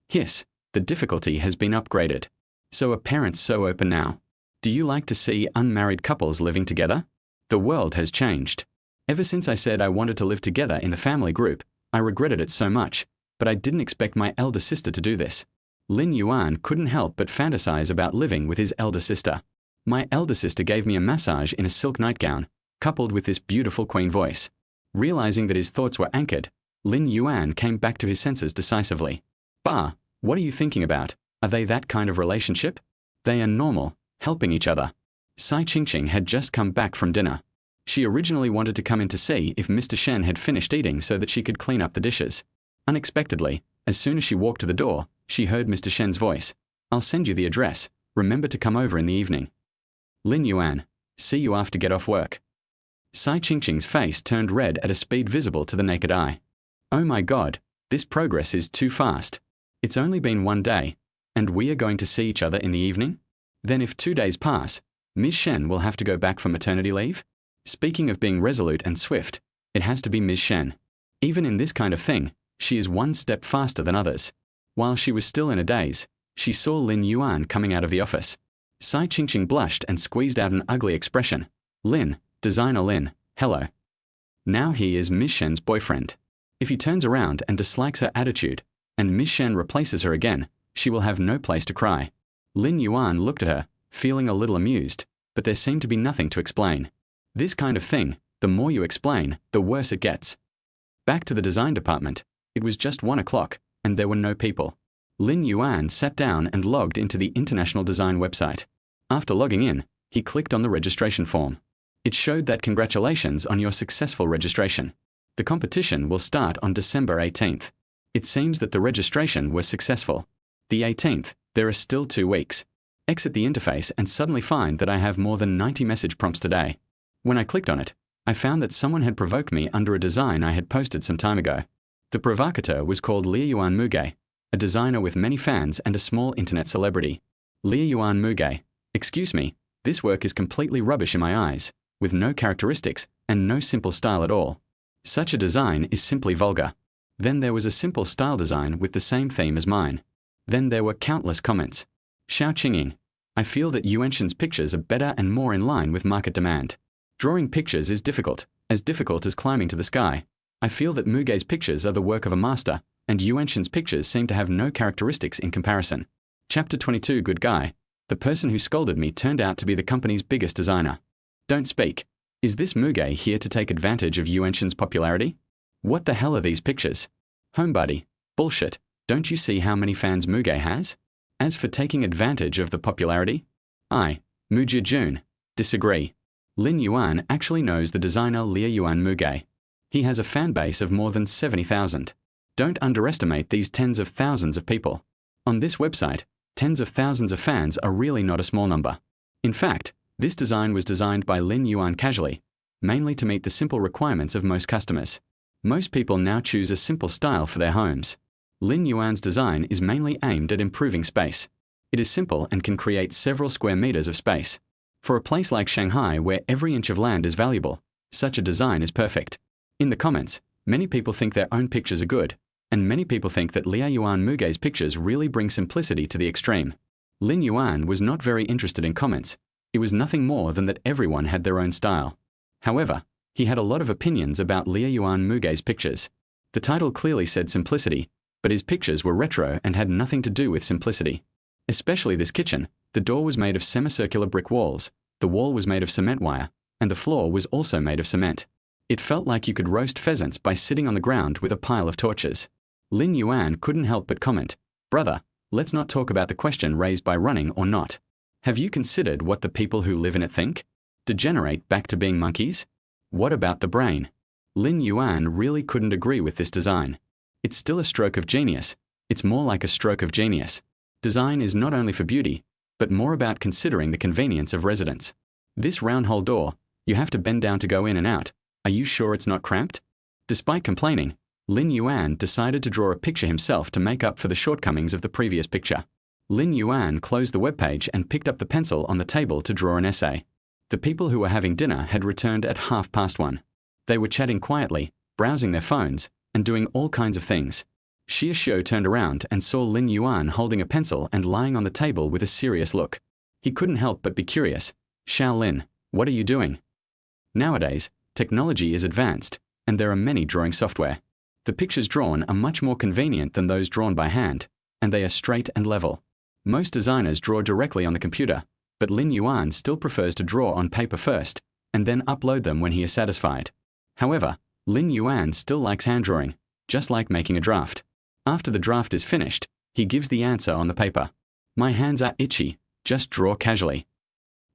"Hiss, the difficulty has been upgraded. So are parents so open now? Do you like to see unmarried couples living together? The world has changed. Ever since I said I wanted to live together in the family group, I regretted it so much, but I didn't expect my elder sister to do this." Lin Yuan couldn't help but fantasize about living with his elder sister. "My elder sister gave me a massage in a silk nightgown, coupled with this beautiful queen voice." Realizing that his thoughts were anchored, Lin Yuan came back to his senses decisively. "Bah, what are you thinking about? Are they that kind of relationship? They are normal, helping each other." Sai Qingqing had just come back from dinner. She originally wanted to come in to see if Mr. Shen had finished eating so that she could clean up the dishes. Unexpectedly, as soon as she walked to the door, she heard Mr. Shen's voice. "I'll send you the address. Remember to come over in the evening." Lin Yuan, "See you after get off work." Sai Qingqing's face turned red at a speed visible to the naked eye. "Oh my God, this progress is too fast. It's only been 1 day, and we are going to see each other in the evening? Then if 2 days pass, Ms. Shen will have to go back for maternity leave? Speaking of being resolute and swift, it has to be Ms. Shen. Even in this kind of thing, she is 1 step faster than others." While she was still in a daze, she saw Lin Yuan coming out of the office. Sai Qingqing blushed and squeezed out an ugly expression. "Lin, designer Lin, hello. Now he is Ms. Shen's boyfriend. If he turns around and dislikes her attitude, and Ms. Shen replaces her again, she will have no place to cry." Lin Yuan looked at her, feeling a little amused. but there seemed to be nothing to explain. This kind of thing, the more you explain, the worse it gets. Back to the design department. It was just 1 o'clock, and there were no people. Lin Yuan sat down and logged into the International Design website. After logging in, he clicked on the registration form. It showed that congratulations on your successful registration. The competition will start on December 18th. It seems that the registration was successful. The 18th, there are still 2 weeks. Exit the interface and suddenly find that I have more than 90 message prompts today. When I clicked on it, I found that someone had provoked me under a design I had posted some time ago. The provocateur was called Lin Yuan Muge, a designer with many fans and a small internet celebrity. Lin Yuan Muge, excuse me, this work is completely rubbish in my eyes, with no characteristics and no simple style at all. Such a design is simply vulgar. Then there was a simple style design with the same theme as mine. Then there were countless comments. Xiao Qingying, I feel that Yuanshen's pictures are better and more in line with market demand. Drawing pictures is difficult as climbing to the sky. I feel that Muge's pictures are the work of a master, and Yuanshen's pictures seem to have no characteristics in comparison. Chapter 22 Good Guy. The person who scolded me turned out to be the company's biggest designer. Don't speak. Is this Muge here to take advantage of Yuanshen's popularity? What the hell are these pictures? Homebody. Bullshit. Don't you see how many fans Muge has? As for taking advantage of the popularity, Mu Jun, disagree. Lin Yuan actually knows the designer Lin Yuan Muge. He has a fan base of more than 70,000. Don't underestimate these tens of thousands of people. On this website, tens of thousands of fans are really not a small number. In fact, this design was designed by Lin Yuan casually, mainly to meet the simple requirements of most customers. Most people now choose a simple style for their homes. Lin Yuan's design is mainly aimed at improving space. It is simple and can create several square meters of space. For a place like Shanghai where every inch of land is valuable, such a design is perfect. In the comments, many people think their own pictures are good, and many people think that Lin Yuan Muge's pictures really bring simplicity to the extreme. Lin Yuan was not very interested in comments. It was nothing more than that everyone had their own style. However, he had a lot of opinions about Lin Yuan Muge's pictures. The title clearly said simplicity, but his pictures were retro and had nothing to do with simplicity. Especially this kitchen. The door was made of semicircular brick walls, the wall was made of cement wire, and the floor was also made of cement. It felt like you could roast pheasants by sitting on the ground with a pile of torches. Lin Yuan couldn't help but comment, "Brother, let's not talk about the question raised by running or not. Have you considered what the people who live in it think? Degenerate back to being monkeys? What about the brain?" Lin Yuan really couldn't agree with this design. It's still a stroke of genius. It's more like a stroke of genius. Design is not only for beauty, but more about considering the convenience of residents. This round hole door, you have to bend down to go in and out. Are you sure it's not cramped? Despite complaining, Lin Yuan decided to draw a picture himself to make up for the shortcomings of the previous picture. Lin Yuan closed the webpage and picked up the pencil on the table to draw an essay. The people who were having dinner had returned at 1:30. They were chatting quietly, browsing their phones, and doing all kinds of things. Xie Xiu turned around and saw Lin Yuan holding a pencil and lying on the table with a serious look. He couldn't help but be curious. "Xiao Lin, what are you doing?" Nowadays, technology is advanced, and there are many drawing software. The pictures drawn are much more convenient than those drawn by hand, and they are straight and level. Most designers draw directly on the computer, but Lin Yuan still prefers to draw on paper first, and then upload them when he is satisfied. However, Lin Yuan still likes hand drawing, just like making a draft. After the draft is finished, he gives the answer on the paper. "My hands are itchy, just draw casually,"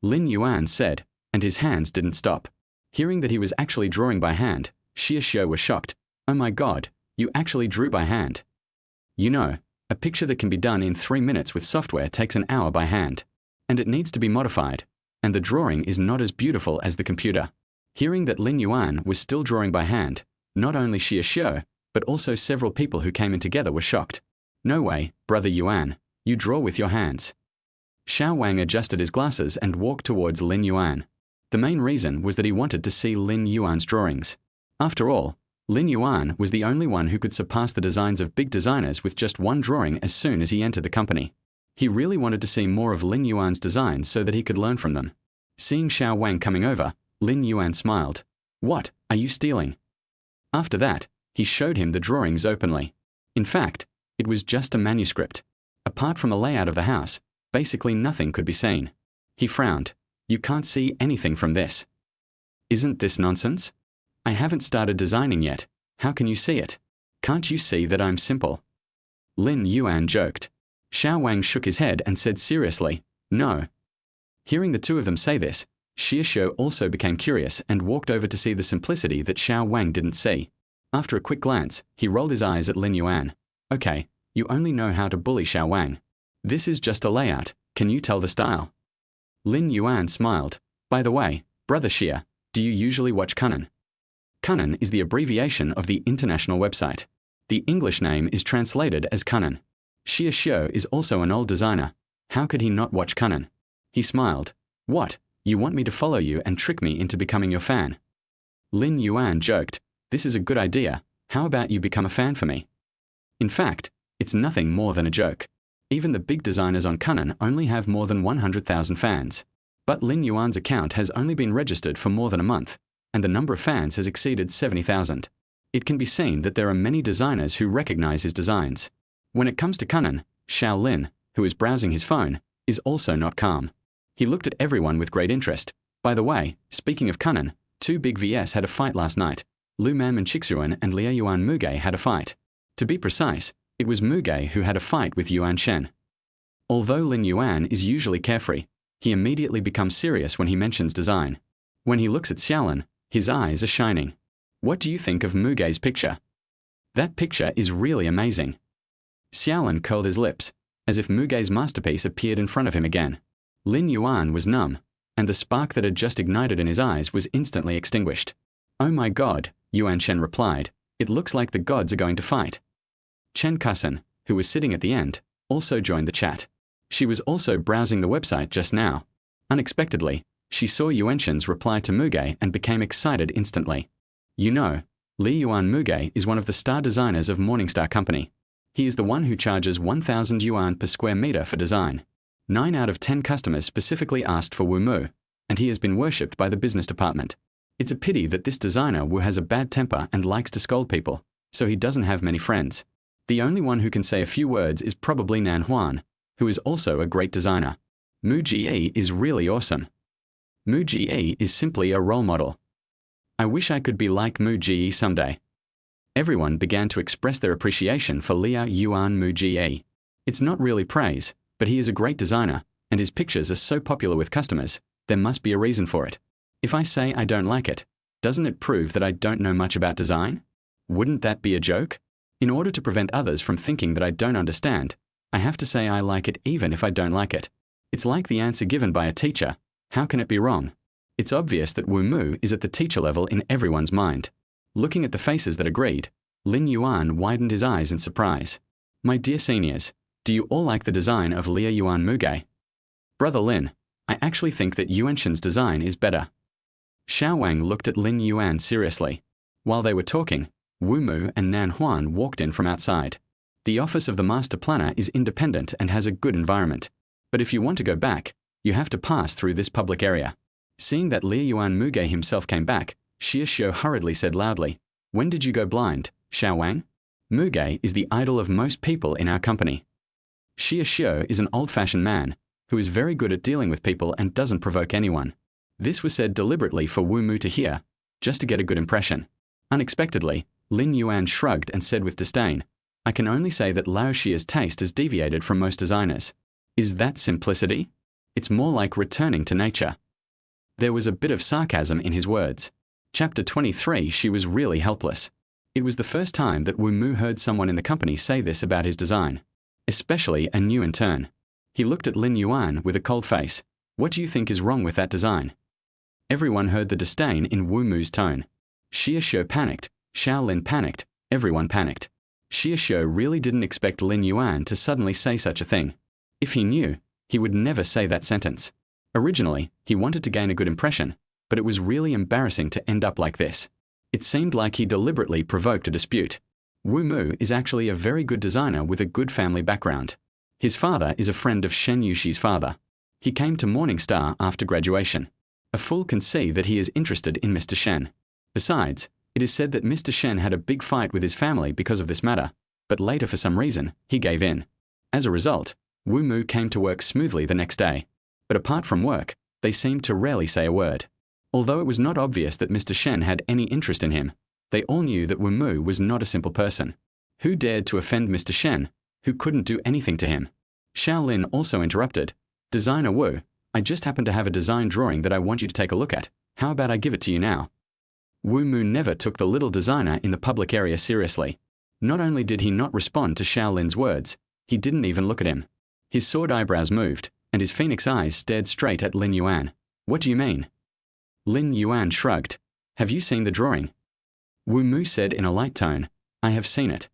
Lin Yuan said, and his hands didn't stop. Hearing that he was actually drawing by hand, Xie Xiu was shocked. "Oh my God, you actually drew by hand." You know, a picture that can be done in 3 minutes with software takes an hour by hand. And it needs to be modified, and the drawing is not as beautiful as the computer. Hearing that Lin Yuan was still drawing by hand, not only Xie Xiu, but also several people who came in together were shocked. "No way, brother Yuan, you draw with your hands." Xiao Wang adjusted his glasses and walked towards Lin Yuan. The main reason was that he wanted to see Lin Yuan's drawings. After all, Lin Yuan was the only one who could surpass the designs of big designers with just one drawing as soon as he entered the company. He really wanted to see more of Lin Yuan's designs so that he could learn from them. Seeing Xiao Wang coming over, Lin Yuan smiled. "What, are you stealing?" After that, he showed him the drawings openly. In fact, it was just a manuscript. Apart from the layout of the house, basically nothing could be seen. He frowned. You can't see anything from this. Isn't this nonsense? I haven't started designing yet. How can you see it? Can't you see that I'm simple? Lin Yuan joked. Xiao Wang shook his head and said seriously, no. Hearing the two of them say this, Xiao also became curious and walked over to see the simplicity that Xiao Wang didn't see. After a quick glance, he rolled his eyes at Lin Yuan. Okay, you only know how to bully Xiao Wang. This is just a layout. Can you tell the style? Lin Yuan smiled. By the way, Brother Xia, do you usually watch Kunnan? Kunnan is the abbreviation of the international website. The English name is translated as Kunnan. Xiao is also an old designer. How could he not watch Kunnan? He smiled. What? You want me to follow you and trick me into becoming your fan? Lin Yuan joked. This is a good idea. How about you become a fan for me? In fact, it's nothing more than a joke. Even the big designers on Kunnan only have more than 100,000 fans. But Lin Yuan's account has only been registered for more than a month, and the number of fans has exceeded 70,000. It can be seen that there are many designers who recognize his designs. When it comes to Kunnan, Xiao Lin, who is browsing his phone, is also not calm. He looked at everyone with great interest. By the way, speaking of Kunnan, two big VS had a fight last night. Lu Man Manchixuan and Liu Yuan Muge had a fight. To be precise, it was Muge who had a fight with Yuan Shen. Although Lin Yuan is usually carefree, he immediately becomes serious when he mentions design. When he looks at Xiaolin, his eyes are shining. What do you think of Muge's picture? That picture is really amazing. Xiaolin curled his lips, as if Muge's masterpiece appeared in front of him again. Lin Yuan was numb, and the spark that had just ignited in his eyes was instantly extinguished. Oh my god, Yuan Shen replied. It looks like the gods are going to fight. Chen Kusan, who was sitting at the end, also joined the chat. She was also browsing the website just now. Unexpectedly, she saw Yuan Shen's reply to Muge and became excited instantly. You know, Li Yuan Muge is one of the star designers of Morningstar Company. He is the one who charges 1,000 yuan per square meter for design. 9 out of 10 customers specifically asked for Wu Mu, and he has been worshipped by the business department. It's a pity that this designer Wu has a bad temper and likes to scold people, so he doesn't have many friends. The only one who can say a few words is probably Nan Huan, who is also a great designer. Mu Ji is really awesome. Mu Ji is simply a role model. I wish I could be like Mu Ji someday. Everyone began to express their appreciation for Liu Yuan Mu Ji. It's not really praise, but he is a great designer, and his pictures are so popular with customers, there must be a reason for it. If I say I don't like it, doesn't it prove that I don't know much about design? Wouldn't that be a joke? In order to prevent others from thinking that I don't understand, I have to say I like it even if I don't like it. It's like the answer given by a teacher. How can it be wrong? It's obvious that Wu Mu is at the teacher level in everyone's mind. Looking at the faces that agreed, Lin Yuan widened his eyes in surprise. My dear seniors, do you all like the design of Liu Yuan Muge? Brother Lin, I actually think that Yuan Shen's design is better. Xiao Wang looked at Lin Yuan seriously. While they were talking, Wu Mu and Nan Huan walked in from outside. The office of the master planner is independent and has a good environment. But if you want to go back, you have to pass through this public area. Seeing that Liu Yuan Muge himself came back, Xiao hurriedly said loudly, When did you go blind, Xiao Wang? Muge is the idol of most people in our company. Xiao is an old-fashioned man, who is very good at dealing with people and doesn't provoke anyone. This was said deliberately for Wu Mu to hear, just to get a good impression. Unexpectedly, Lin Yuan shrugged and said with disdain, I can only say that Lao Xia's taste has deviated from most designers. Is that simplicity? It's more like returning to nature. There was a bit of sarcasm in his words. Chapter 23. She was really helpless. It was the first time that Wu Mu heard someone in the company say this about his design. Especially a new intern. He looked at Lin Yuan with a cold face. What do you think is wrong with that design? Everyone heard the disdain in Wu Mu's tone. Xiao panicked, Xiao Lin panicked, everyone panicked. Xiao really didn't expect Lin Yuan to suddenly say such a thing. If he knew, he would never say that sentence. Originally, he wanted to gain a good impression, but it was really embarrassing to end up like this. It seemed like he deliberately provoked a dispute. Wu Mu is actually a very good designer with a good family background. His father is a friend of Shen Yuxi's father. He came to Morningstar after graduation. A fool can see that he is interested in Mr. Shen. Besides, it is said that Mr. Shen had a big fight with his family because of this matter, but later for some reason, he gave in. As a result, Wu Mu came to work smoothly the next day. But apart from work, They seemed to rarely say a word. Although it was not obvious that Mr. Shen had any interest in him, they all knew that Wu Mu was not a simple person. Who dared to offend Mr. Shen, who couldn't do anything to him? Xiao Lin also interrupted. Designer Wu, I just happen to have a design drawing that I want you to take a look at. How about I give it to you now? Wu Mu never took the little designer in the public area seriously. Not only did he not respond to Xiao Lin's words, he didn't even look at him. His sword eyebrows moved, and his phoenix eyes stared straight at Lin Yuan. What do you mean? Lin Yuan shrugged. Have you seen the drawing? Wu Mu said in a light tone, I have seen it.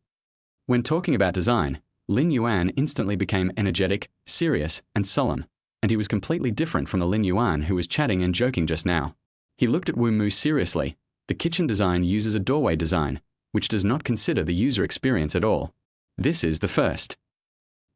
When talking about design, Lin Yuan instantly became energetic, serious, and solemn, and he was completely different from the Lin Yuan who was chatting and joking just now. He looked at Wu Mu seriously. The kitchen design uses a doorway design, which does not consider the user experience at all. This is the first.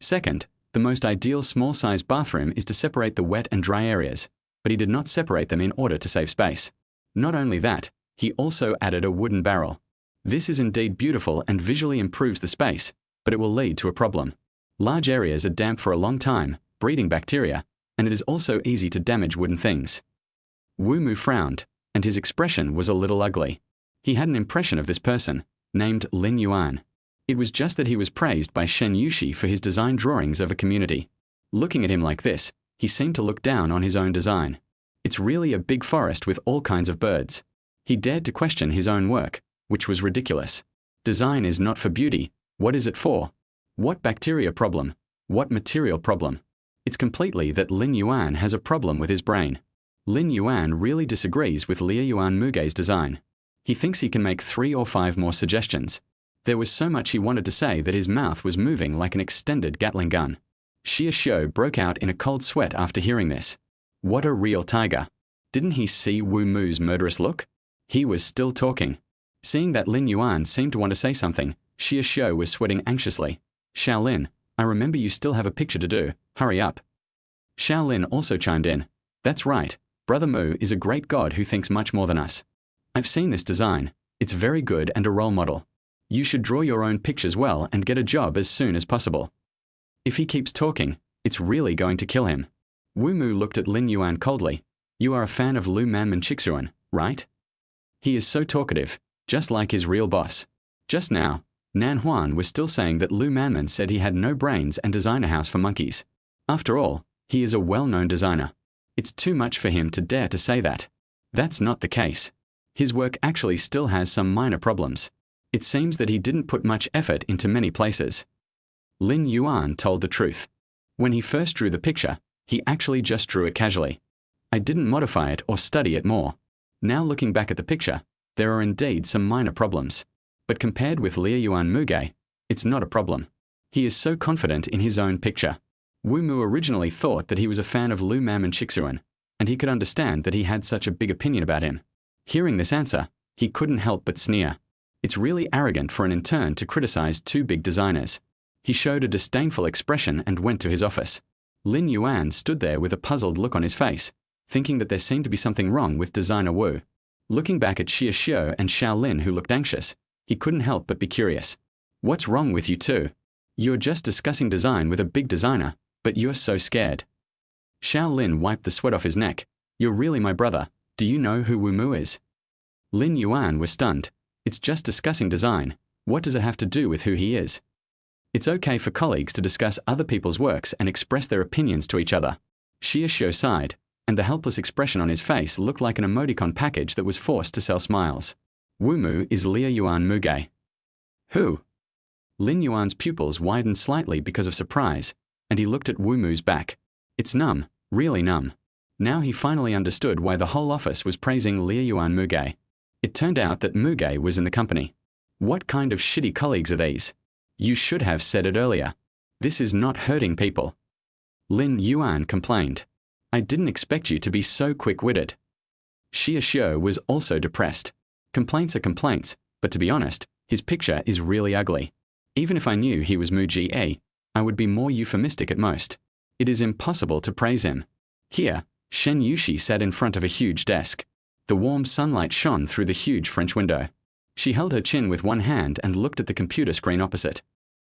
Second, the most ideal small-size bathroom is to separate the wet and dry areas, but he did not separate them in order to save space. Not only that, he also added a wooden barrel. This is indeed beautiful and visually improves the space, but it will lead to a problem. Large areas are damp for a long time, breeding bacteria, and it is also easy to damage wooden things. Wu Mu frowned, and his expression was a little ugly. He had an impression of this person, named Lin Yuan. It was just that he was praised by Shen Yuxi for his design drawings of a community. Looking at him like this, he seemed to look down on his own design. It's really a big forest with all kinds of birds. He dared to question his own work, which was ridiculous. Design is not for beauty. What is it for? What bacteria problem? What material problem? It's completely that Lin Yuan has a problem with his brain. Lin Yuan really disagrees with Lin Yuan Mugei's design. He thinks he can make 3 or 5 more suggestions. There was so much he wanted to say that his mouth was moving like an extended Gatling gun. Xie Xiu broke out in a cold sweat after hearing this. What a real tiger. Didn't he see Wu Mu's murderous look? He was still talking. Seeing that Lin Yuan seemed to want to say something, Xie Xiu was sweating anxiously. Xiao Lin, I remember you still have a picture to do. Hurry up. Xiao Lin also chimed in. That's right. Brother Mu is a great god who thinks much more than us. I've seen this design. It's very good and a role model. You should draw your own pictures well and get a job as soon as possible. If he keeps talking, it's really going to kill him. Wu Mu looked at Lin Yuan coldly. You are a fan of Lu Manman Chixuan, right? He is so talkative, just like his real boss. Just now, Nan Huan was still saying that Lu Manman said he had no brains and design a house for monkeys. After all, he is a well-known designer. It's too much for him to dare to say that. That's not the case. His work actually still has some minor problems. It seems that he didn't put much effort into many places. Lin Yuan told the truth. When he first drew the picture, he actually just drew it casually. I didn't modify it or study it more. Now looking back at the picture, there are indeed some minor problems. But compared with Lin Yuan Mugei, it's not a problem. He is so confident in his own picture. Wu Mu originally thought that he was a fan of Lu Manman Chixuan, and he could understand that he had such a big opinion about him. Hearing this answer, he couldn't help but sneer. It's really arrogant for an intern to criticize 2 big designers. He showed a disdainful expression and went to his office. Lin Yuan stood there with a puzzled look on his face, thinking that there seemed to be something wrong with designer Wu. Looking back at Xie Xiu and Xiao Lin who looked anxious, he couldn't help but be curious. What's wrong with you two? You're just discussing design with a big designer, but you're so scared. Xiao Lin wiped the sweat off his neck. You're really my brother. Do you know who Wu Mu is? Lin Yuan was stunned. It's just discussing design. What does it have to do with who he is? It's okay for colleagues to discuss other people's works and express their opinions to each other. Xie Xiu sighed, and the helpless expression on his face looked like an emoticon package that was forced to sell smiles. Wu Mu is Lin Yuan Mugei. Who? Lin Yuan's pupils widened slightly because of surprise, and he looked at Wu Mu's back. It's numb, really numb. Now he finally understood why the whole office was praising Lin Yuan Mugei. It turned out that Mugei was in the company. What kind of shitty colleagues are these? You should have said it earlier. This is not hurting people. Lin Yuan complained. I didn't expect you to be so quick-witted. Xie Xiu was also depressed. Complaints are complaints, but to be honest, his picture is really ugly. Even if I knew he was Mu Ge, I would be more euphemistic at most. It is impossible to praise him. Here, Shen Yuxi sat in front of a huge desk. The warm sunlight shone through the huge French window. She held her chin with one hand and looked at the computer screen opposite.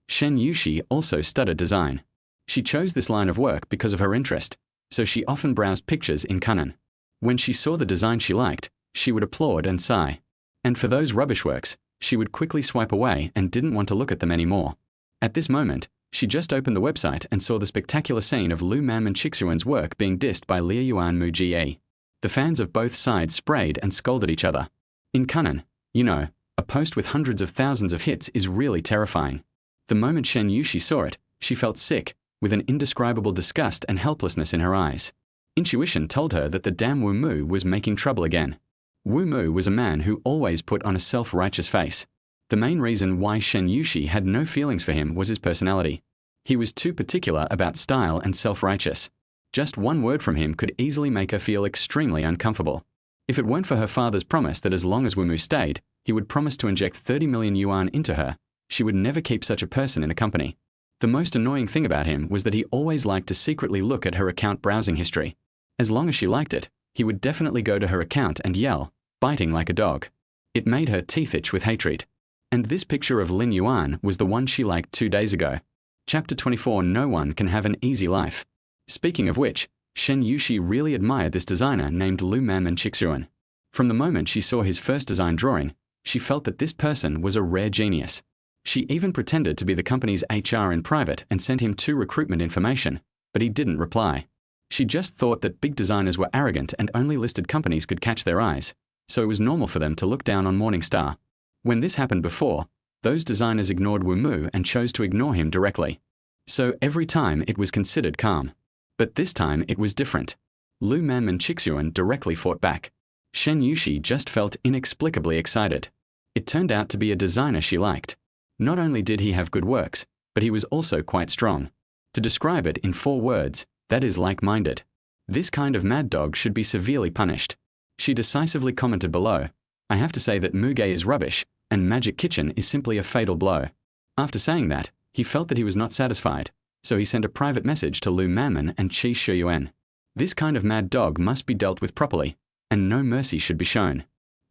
Shen Yuxi also studied design. She chose this line of work because of her interest, so she often browsed pictures in Kunnan. When she saw the design she liked, she would applaud and sigh. And for those rubbish works, she would quickly swipe away and didn't want to look at them anymore. At this moment, she just opened the website and saw the spectacular scene of Lu Manman Chixuan's work being dissed by Lin Yuan Mu Ji. The fans of both sides sprayed and scolded each other. In Kunnan, you know, a post with hundreds of thousands of hits is really terrifying. The moment Shen Yuxi saw it, she felt sick, with an indescribable disgust and helplessness in her eyes. Intuition told her that the damn Wu Mu was making trouble again. Wu Mu was a man who always put on a self-righteous face. The main reason why Shen Yuxi had no feelings for him was his personality. He was too particular about style and self-righteous. Just one word from him could easily make her feel extremely uncomfortable. If it weren't for her father's promise that as long as Wu Mu stayed, he would promise to inject 30 million yuan into her, she would never keep such a person in the company. The most annoying thing about him was that he always liked to secretly look at her account browsing history. As long as she liked it, he would definitely go to her account and yell, biting like a dog. It made her teeth itch with hatred. And this picture of Lin Yuan was the one she liked 2 days ago. Chapter 24. No one can have an easy life. Speaking of which, Shen Yuxi really admired this designer named Lu Manman Chixuan. From the moment she saw his first design drawing, she felt that this person was a rare genius. She even pretended to be the company's HR in private and sent him 2 recruitment information, but he didn't reply. She just thought that big designers were arrogant and only listed companies could catch their eyes, so it was normal for them to look down on Morningstar. When this happened before, those designers ignored Wu Mu and chose to ignore him directly. So every time it was considered calm. But this time it was different. Lu Manman Chixuan directly fought back. Shen Yuxi just felt inexplicably excited. It turned out to be a designer she liked. Not only did he have good works, but he was also quite strong. To describe it in 4 words, that is like-minded. This kind of mad dog should be severely punished. She decisively commented below, "I have to say that Muge is rubbish, and Magic Kitchen is simply a fatal blow." After saying that, he felt that he was not satisfied, so he sent a private message to Lu Manman and Qi Shiyuan. This kind of mad dog must be dealt with properly, and no mercy should be shown.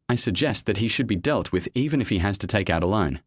I suggest that he should be dealt with even if he has to take out a loan.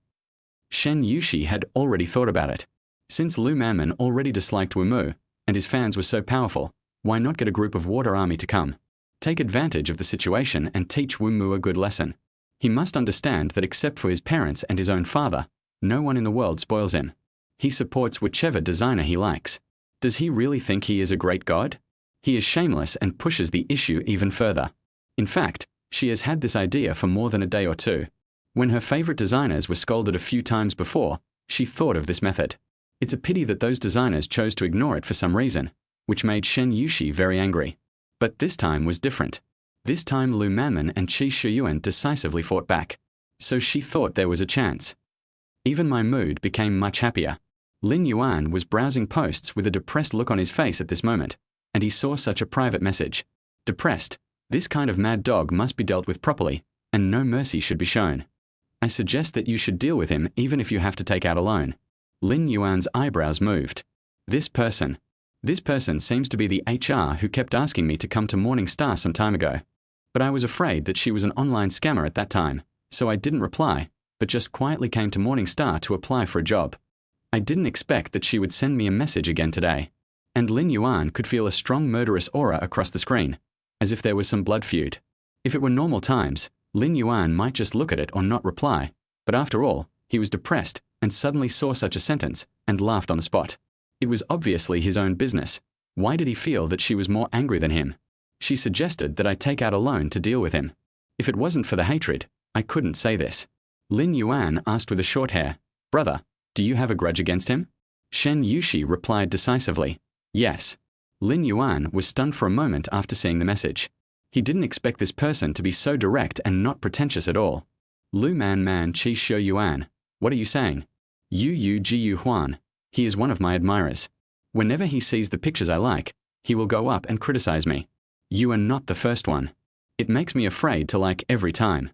Shen Yuxi had already thought about it. Since Lu Manman already disliked Wu Mu, and his fans were so powerful, why not get a group of water army to come? Take advantage of the situation and teach Wu Mu a good lesson. He must understand that except for his parents and his own father, no one in the world spoils him. He supports whichever designer he likes. Does he really think he is a great god? He is shameless and pushes the issue even further. In fact, she has had this idea for more than a day or 2. When her favorite designers were scolded a few times before, she thought of this method. It's a pity that those designers chose to ignore it for some reason, which made Shen Yuxi very angry. But this time was different. This time Lu Manman and Qi Shiyuan decisively fought back. So she thought there was a chance. Even my mood became much happier. Lin Yuan was browsing posts with a depressed look on his face at this moment, and he saw such a private message. Depressed, this kind of mad dog must be dealt with properly, and no mercy should be shown. I suggest that you should deal with him even if you have to take out a loan. Lin Yuan's eyebrows moved. This person seems to be the HR who kept asking me to come to Morningstar some time ago. But I was afraid that she was an online scammer at that time, so I didn't reply, but just quietly came to Morningstar to apply for a job. I didn't expect that she would send me a message again today. And Lin Yuan could feel a strong murderous aura across the screen, as if there was some blood feud. If it were normal times, Lin Yuan might just look at it or not reply, but after all, he was depressed and suddenly saw such a sentence and laughed on the spot. It was obviously his own business. Why did he feel that she was more angry than him? She suggested that I take out a loan to deal with him. If it wasn't for the hatred, I couldn't say this. Lin Yuan asked with a short hair, "Brother, do you have a grudge against him?" Shen Yuxi replied decisively, "Yes." Lin Yuan was stunned for a moment after seeing the message. He didn't expect this person to be so direct and not pretentious at all. Lu Manman Qi Shiyuan, what are you saying? Yu Jiu Huan, he is one of my admirers. Whenever he sees the pictures I like, he will go up and criticize me. You are not the first one. It makes me afraid to like every time.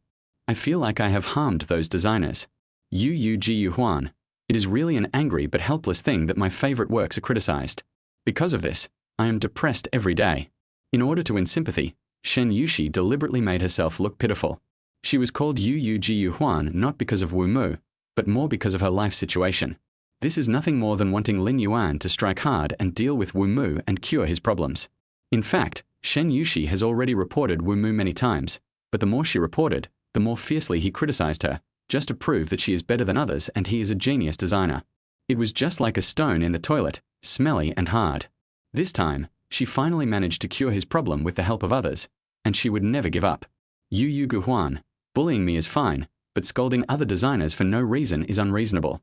I feel like I have harmed those designers. Yu Jiu Huan, it is really an angry but helpless thing that my favorite works are criticized. Because of this, I am depressed every day. In order to win sympathy, Shen Yuxi deliberately made herself look pitiful. She was called Yu Jiu Huan not because of Wu Mu, but more because of her life situation. This is nothing more than wanting Lin Yuan to strike hard and deal with Wu Mu and cure his problems. In fact, Shen Yuxi has already reported Wu Mu many times, but the more she reported, the more fiercely he criticized her, just to prove that she is better than others and he is a genius designer. It was just like a stone in the toilet, smelly and hard. This time, she finally managed to cure his problem with the help of others, and she would never give up. Yu Guhuan, bullying me is fine, but scolding other designers for no reason is unreasonable.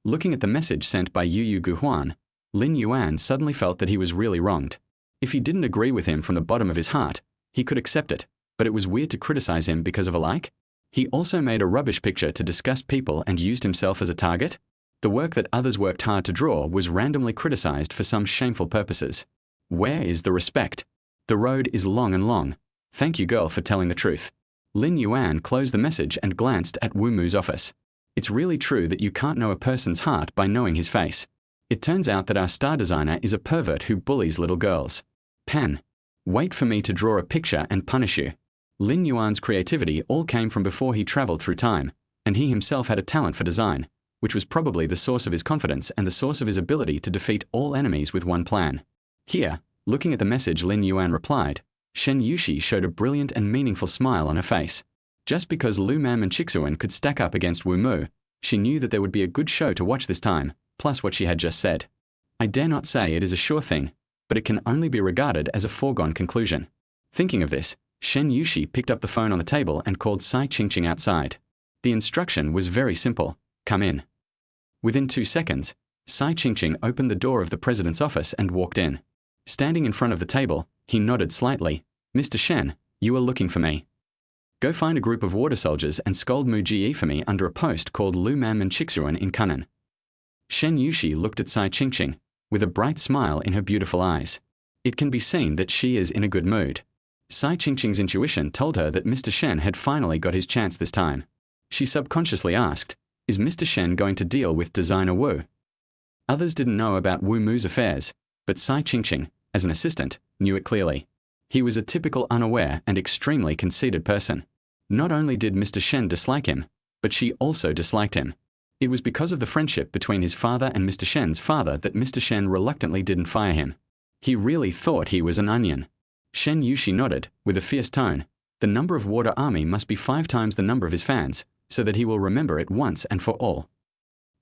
Looking at the message sent by Yu Guhuan, Lin Yuan suddenly felt that he was really wronged. If he didn't agree with him from the bottom of his heart, he could accept it, but it was weird to criticize him because of a like. He also made a rubbish picture to disgust people and used himself as a target. The work that others worked hard to draw was randomly criticized for some shameful purposes. Where is the respect? The road is long and long. Thank you, girl, for telling the truth. Lin Yuan closed the message and glanced at Wu Mu's office. It's really true that you can't know a person's heart by knowing his face. It turns out that our star designer is a pervert who bullies little girls. Pen. Wait for me to draw a picture and punish you. Lin Yuan's creativity all came from before he traveled through time, and he himself had a talent for design, which was probably the source of his confidence and the source of his ability to defeat all enemies with one plan. Here, looking at the message Lin Yuan replied, Shen Yuxi showed a brilliant and meaningful smile on her face. Just because Lu Mam and Chixuan could stack up against Wu Mu, she knew that there would be a good show to watch this time, plus what she had just said. I dare not say it is a sure thing, but it can only be regarded as a foregone conclusion. Thinking of this, Shen Yuxi picked up the phone on the table and called Sai Qingqing outside. The instruction was very simple: come in. Within 2 seconds, Sai Qingqing opened the door of the president's office and walked in. Standing in front of the table, he nodded slightly. Mr. Shen, you are looking for me. Go find a group of water soldiers and scold Mu Ji for me under a post called Lu Mam and Chixuan in Kunnan. Shen Yuxi looked at Sai Qingqing, with a bright smile in her beautiful eyes. It can be seen that she is in a good mood. Sai Qingqing's intuition told her that Mr. Shen had finally got his chance this time. She subconsciously asked, is Mr. Shen going to deal with designer Wu? Others didn't know about Wu Mu's affairs, but Sai Qingqing, as an assistant, knew it clearly. He was a typical unaware and extremely conceited person. Not only did Mr. Shen dislike him, but she also disliked him. It was because of the friendship between his father and Mr. Shen's father that Mr. Shen reluctantly didn't fire him. He really thought he was an onion. Shen Yuxi nodded, with a fierce tone. The number of water army must be 5 times the number of his fans, so that he will remember it once and for all.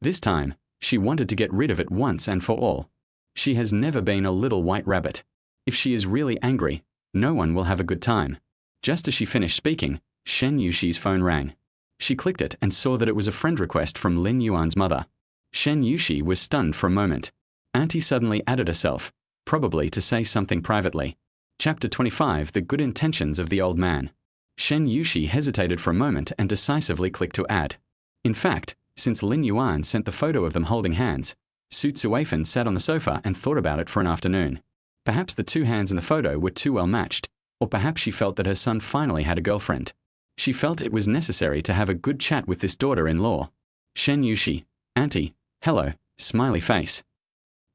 This time, she wanted to get rid of it once and for all. She has never been a little white rabbit. If she is really angry, no one will have a good time. Just as she finished speaking, Shen Yuxi's phone rang. She clicked it and saw that it was a friend request from Lin Yuan's mother. Shen Yuxi was stunned for a moment. Auntie suddenly added herself, probably to say something privately. Chapter 25: The Good Intentions of the Old Man. Shen Yuxi hesitated for a moment and decisively clicked to add. In fact, since Lin Yuan sent the photo of them holding hands, Su Tsuefen sat on the sofa and thought about it for an afternoon. Perhaps the 2 hands in the photo were too well matched, or perhaps she felt that her son finally had a girlfriend. She felt it was necessary to have a good chat with this daughter-in-law. Shen Yuxi, Auntie, hello, smiley face.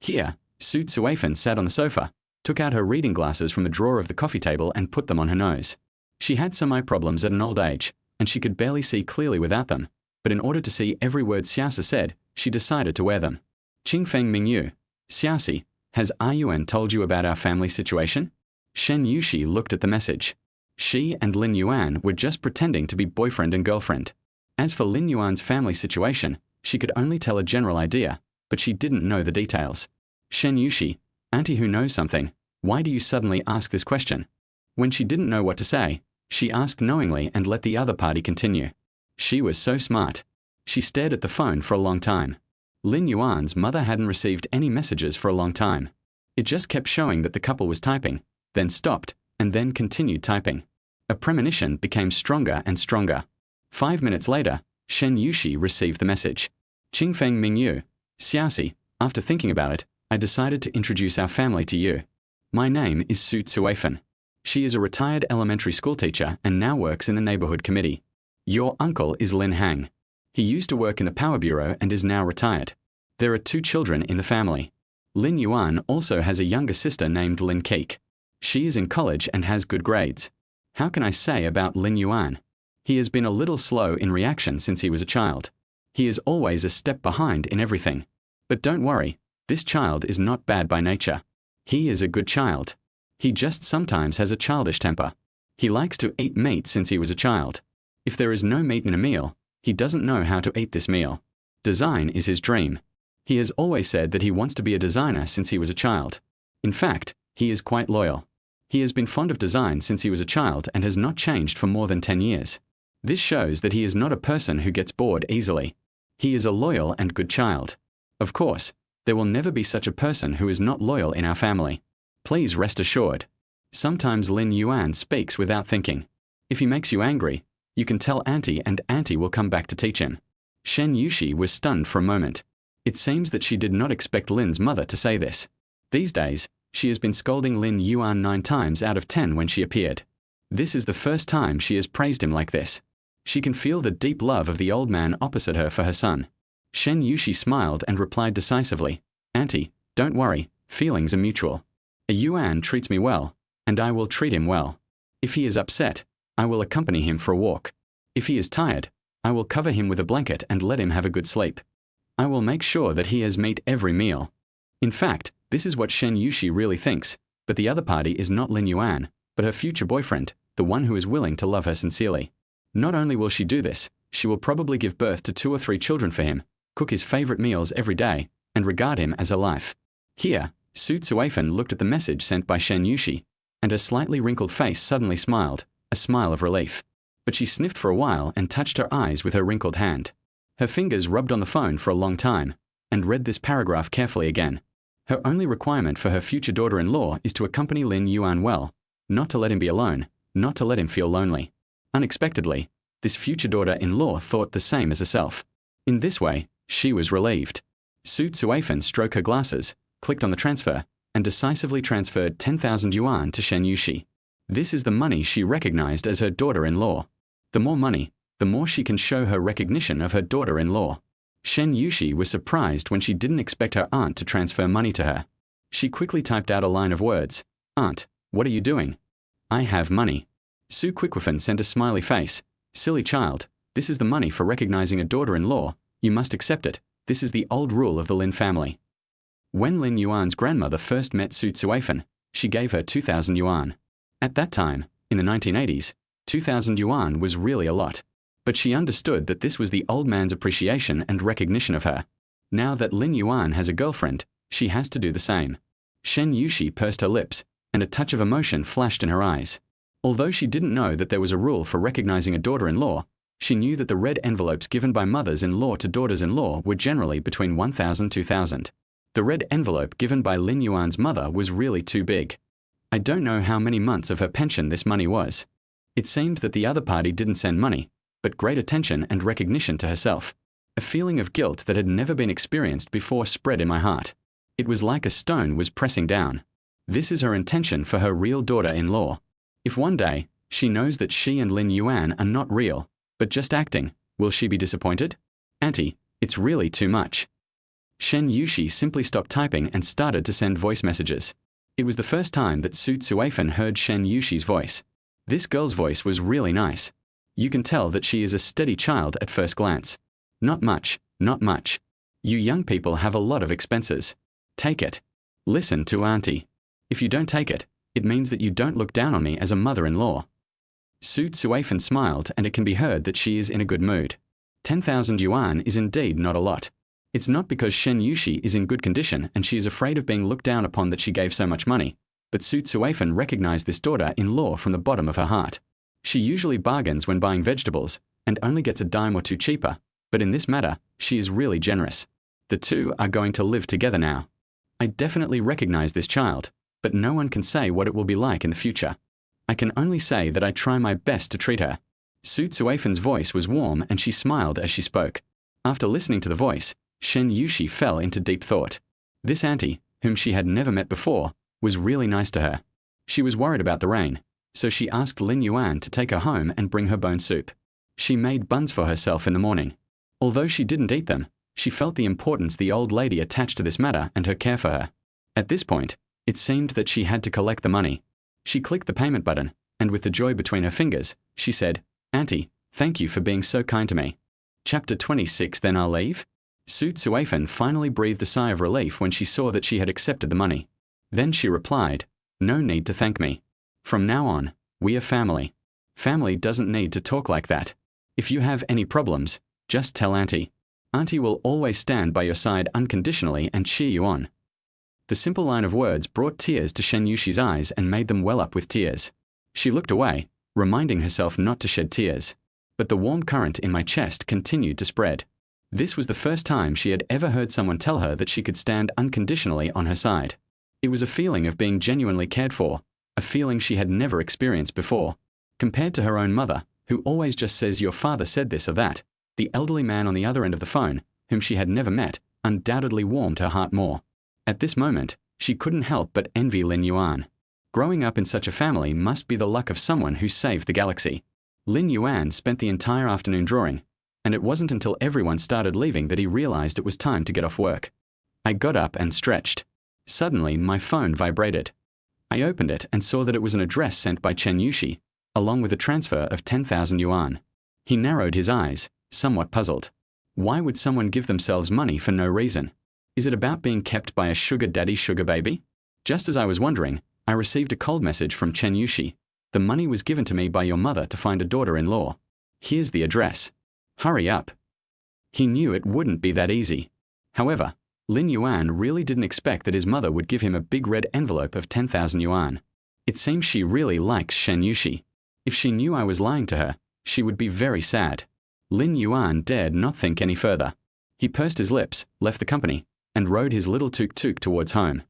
Here, Su Tsuefen sat on the sofa, took out her reading glasses from the drawer of the coffee table and put them on her nose. She had some eye problems at an old age, and she could barely see clearly without them, but in order to see every word Xiaosi said, she decided to wear them. Qingfeng Mingyu, Xiaosi, has Yuan told you about our family situation? Shen Yuxi looked at the message. She and Lin Yuan were just pretending to be boyfriend and girlfriend. As for Lin Yuan's family situation, she could only tell a general idea, but she didn't know the details. Shen Yuxi, Auntie who knows something, why do you suddenly ask this question? When she didn't know what to say, she asked knowingly and let the other party continue. She was so smart. She stared at the phone for a long time. Lin Yuan's mother hadn't received any messages for a long time. It just kept showing that the couple was typing, then stopped, and then continued typing. A premonition became stronger and stronger. 5 minutes later, Shen Yuxi received the message. Qingfeng Mingyu, Xiaosi, after thinking about it, I decided to introduce our family to you. My name is Su Tsuefen. She is a retired elementary school teacher and now works in the neighborhood committee. Your uncle is Lin Hang. He used to work in the Power Bureau and is now retired. There are 2 children in the family. Lin Yuan also has a younger sister named Lin Keik. She is in college and has good grades. How can I say about Lin Yuan? He has been a little slow in reaction since he was a child. He is always a step behind in everything. But don't worry, this child is not bad by nature. He is a good child. He just sometimes has a childish temper. He likes to eat meat since he was a child. If there is no meat in a meal, he doesn't know how to eat this meal. Design is his dream. He has always said that he wants to be a designer since he was a child. In fact, he is quite loyal. He has been fond of design since he was a child and has not changed for more than 10 years. This shows that he is not a person who gets bored easily. He is a loyal and good child. Of course, there will never be such a person who is not loyal in our family. Please rest assured. Sometimes Lin Yuan speaks without thinking. If he makes you angry, you can tell Auntie and Auntie will come back to teach him. Shen Yuxi was stunned for a moment. It seems that she did not expect Lin's mother to say this. These days, she has been scolding Lin Yuan 9 times out of 10 when she appeared. This is the first time she has praised him like this. She can feel the deep love of the old man opposite her for her son. Shen Yuxi smiled and replied decisively, Auntie, don't worry, feelings are mutual. A Yuan treats me well, and I will treat him well. If he is upset, I will accompany him for a walk. If he is tired, I will cover him with a blanket and let him have a good sleep. I will make sure that he has meat every meal. In fact, this is what Shen Yuxi really thinks, but the other party is not Lin Yuan, but her future boyfriend, the one who is willing to love her sincerely. Not only will she do this, she will probably give birth to 2 or 3 children for him, cook his favorite meals every day, and regard him as her life. Here, Su Tsuefen looked at the message sent by Shen Yuxi, and her slightly wrinkled face suddenly smiled, a smile of relief. But she sniffed for a while and touched her eyes with her wrinkled hand. Her fingers rubbed on the phone for a long time, and read this paragraph carefully again. Her only requirement for her future daughter-in-law is to accompany Lin Yuan well, not to let him be alone, not to let him feel lonely. Unexpectedly, this future daughter-in-law thought the same as herself. In this way, she was relieved. Su Tsuefen stroked her glasses, clicked on the transfer, and decisively transferred 10,000 yuan to Shen Yuxi. This is the money she recognized as her daughter-in-law. The more money, the more she can show her recognition of her daughter-in-law. Shen Yuxi was surprised when she didn't expect her aunt to transfer money to her. She quickly typed out a line of words. Aunt, what are you doing? I have money. Su Quickwiffen sent a smiley face. Silly child, this is the money for recognizing a daughter-in-law. You must accept it. This is the old rule of the Lin family. When Lin Yuan's grandmother first met Su Tsuefen, she gave her 2,000 yuan. At that time, in the 1980s, 2,000 yuan was really a lot. But she understood that this was the old man's appreciation and recognition of her. Now that Lin Yuan has a girlfriend, she has to do the same. Shen Yuxi pursed her lips, and a touch of emotion flashed in her eyes. Although she didn't know that there was a rule for recognizing a daughter-in-law, she knew that the red envelopes given by mothers-in-law to daughters-in-law were generally between 1,000 and 2,000. The red envelope given by Lin Yuan's mother was really too big. I don't know how many months of her pension this money was. It seemed that the other party didn't send money, but great attention and recognition to herself. A feeling of guilt that had never been experienced before spread in my heart. It was like a stone was pressing down. This is her intention for her real daughter-in-law. If one day, she knows that she and Lin Yuan are not real, but just acting, will she be disappointed? Auntie, it's really too much. Shen Yuxi simply stopped typing and started to send voice messages. It was the first time that Su Tsuefen heard Shen Yuxi's voice. This girl's voice was really nice. You can tell that she is a steady child at first glance. Not much, not much. You young people have a lot of expenses. Take it. Listen to Auntie. If you don't take it, it means that you don't look down on me as a mother-in-law. Su Tsuefen smiled, and it can be heard that she is in a good mood. 10,000 yuan is indeed not a lot. It's not because Shen Yuxi is in good condition and she is afraid of being looked down upon that she gave so much money, but Su Tsuefen recognized this daughter-in-law from the bottom of her heart. She usually bargains when buying vegetables, and only gets a dime or two cheaper, but in this matter, she is really generous. The two are going to live together now. I definitely recognize this child, but no one can say what it will be like in the future. I can only say that I try my best to treat her. Su Tsuefen's voice was warm and she smiled as she spoke. After listening to the voice, Shen Yuxi fell into deep thought. This auntie, whom she had never met before, was really nice to her. She was worried about the rain, so she asked Lin Yuan to take her home and bring her bone soup. She made buns for herself in the morning. Although she didn't eat them, she felt the importance the old lady attached to this matter and her care for her. At this point, it seemed that she had to collect the money. She clicked the payment button, and with the joy between her fingers, she said, "Auntie, thank you for being so kind to me." Chapter 26. Then I'll leave? Su Tsuefen finally breathed a sigh of relief when she saw that she had accepted the money. Then she replied, No need to thank me. From now on, we are family. Family doesn't need to talk like that. If you have any problems, just tell Auntie. Auntie will always stand by your side unconditionally and cheer you on. The simple line of words brought tears to Shen Yuxi's eyes and made them well up with tears. She looked away, reminding herself not to shed tears. But the warm current in my chest continued to spread. This was the first time she had ever heard someone tell her that she could stand unconditionally on her side. It was a feeling of being genuinely cared for, a feeling she had never experienced before. Compared to her own mother, who always just says your father said this or that, the elderly man on the other end of the phone, whom she had never met, undoubtedly warmed her heart more. At this moment, she couldn't help but envy Lin Yuan. Growing up in such a family must be the luck of someone who saved the galaxy. Lin Yuan spent the entire afternoon drawing, and it wasn't until everyone started leaving that he realized it was time to get off work. I got up and stretched. Suddenly, my phone vibrated. I opened it and saw that it was an address sent by Shen Yuxi, along with a transfer of 10,000 yuan. He narrowed his eyes, somewhat puzzled. Why would someone give themselves money for no reason? Is it about being kept by a sugar daddy sugar baby? Just as I was wondering, I received a cold message from Shen Yuxi. The money was given to me by your mother to find a daughter-in-law. Here's the address. Hurry up. He knew it wouldn't be that easy. However, Lin Yuan really didn't expect that his mother would give him a big red envelope of 10,000 yuan. It seems she really likes Shen Yuxi. If she knew I was lying to her, she would be very sad. Lin Yuan dared not think any further. He pursed his lips, left the company, and rode his little tuk-tuk towards home.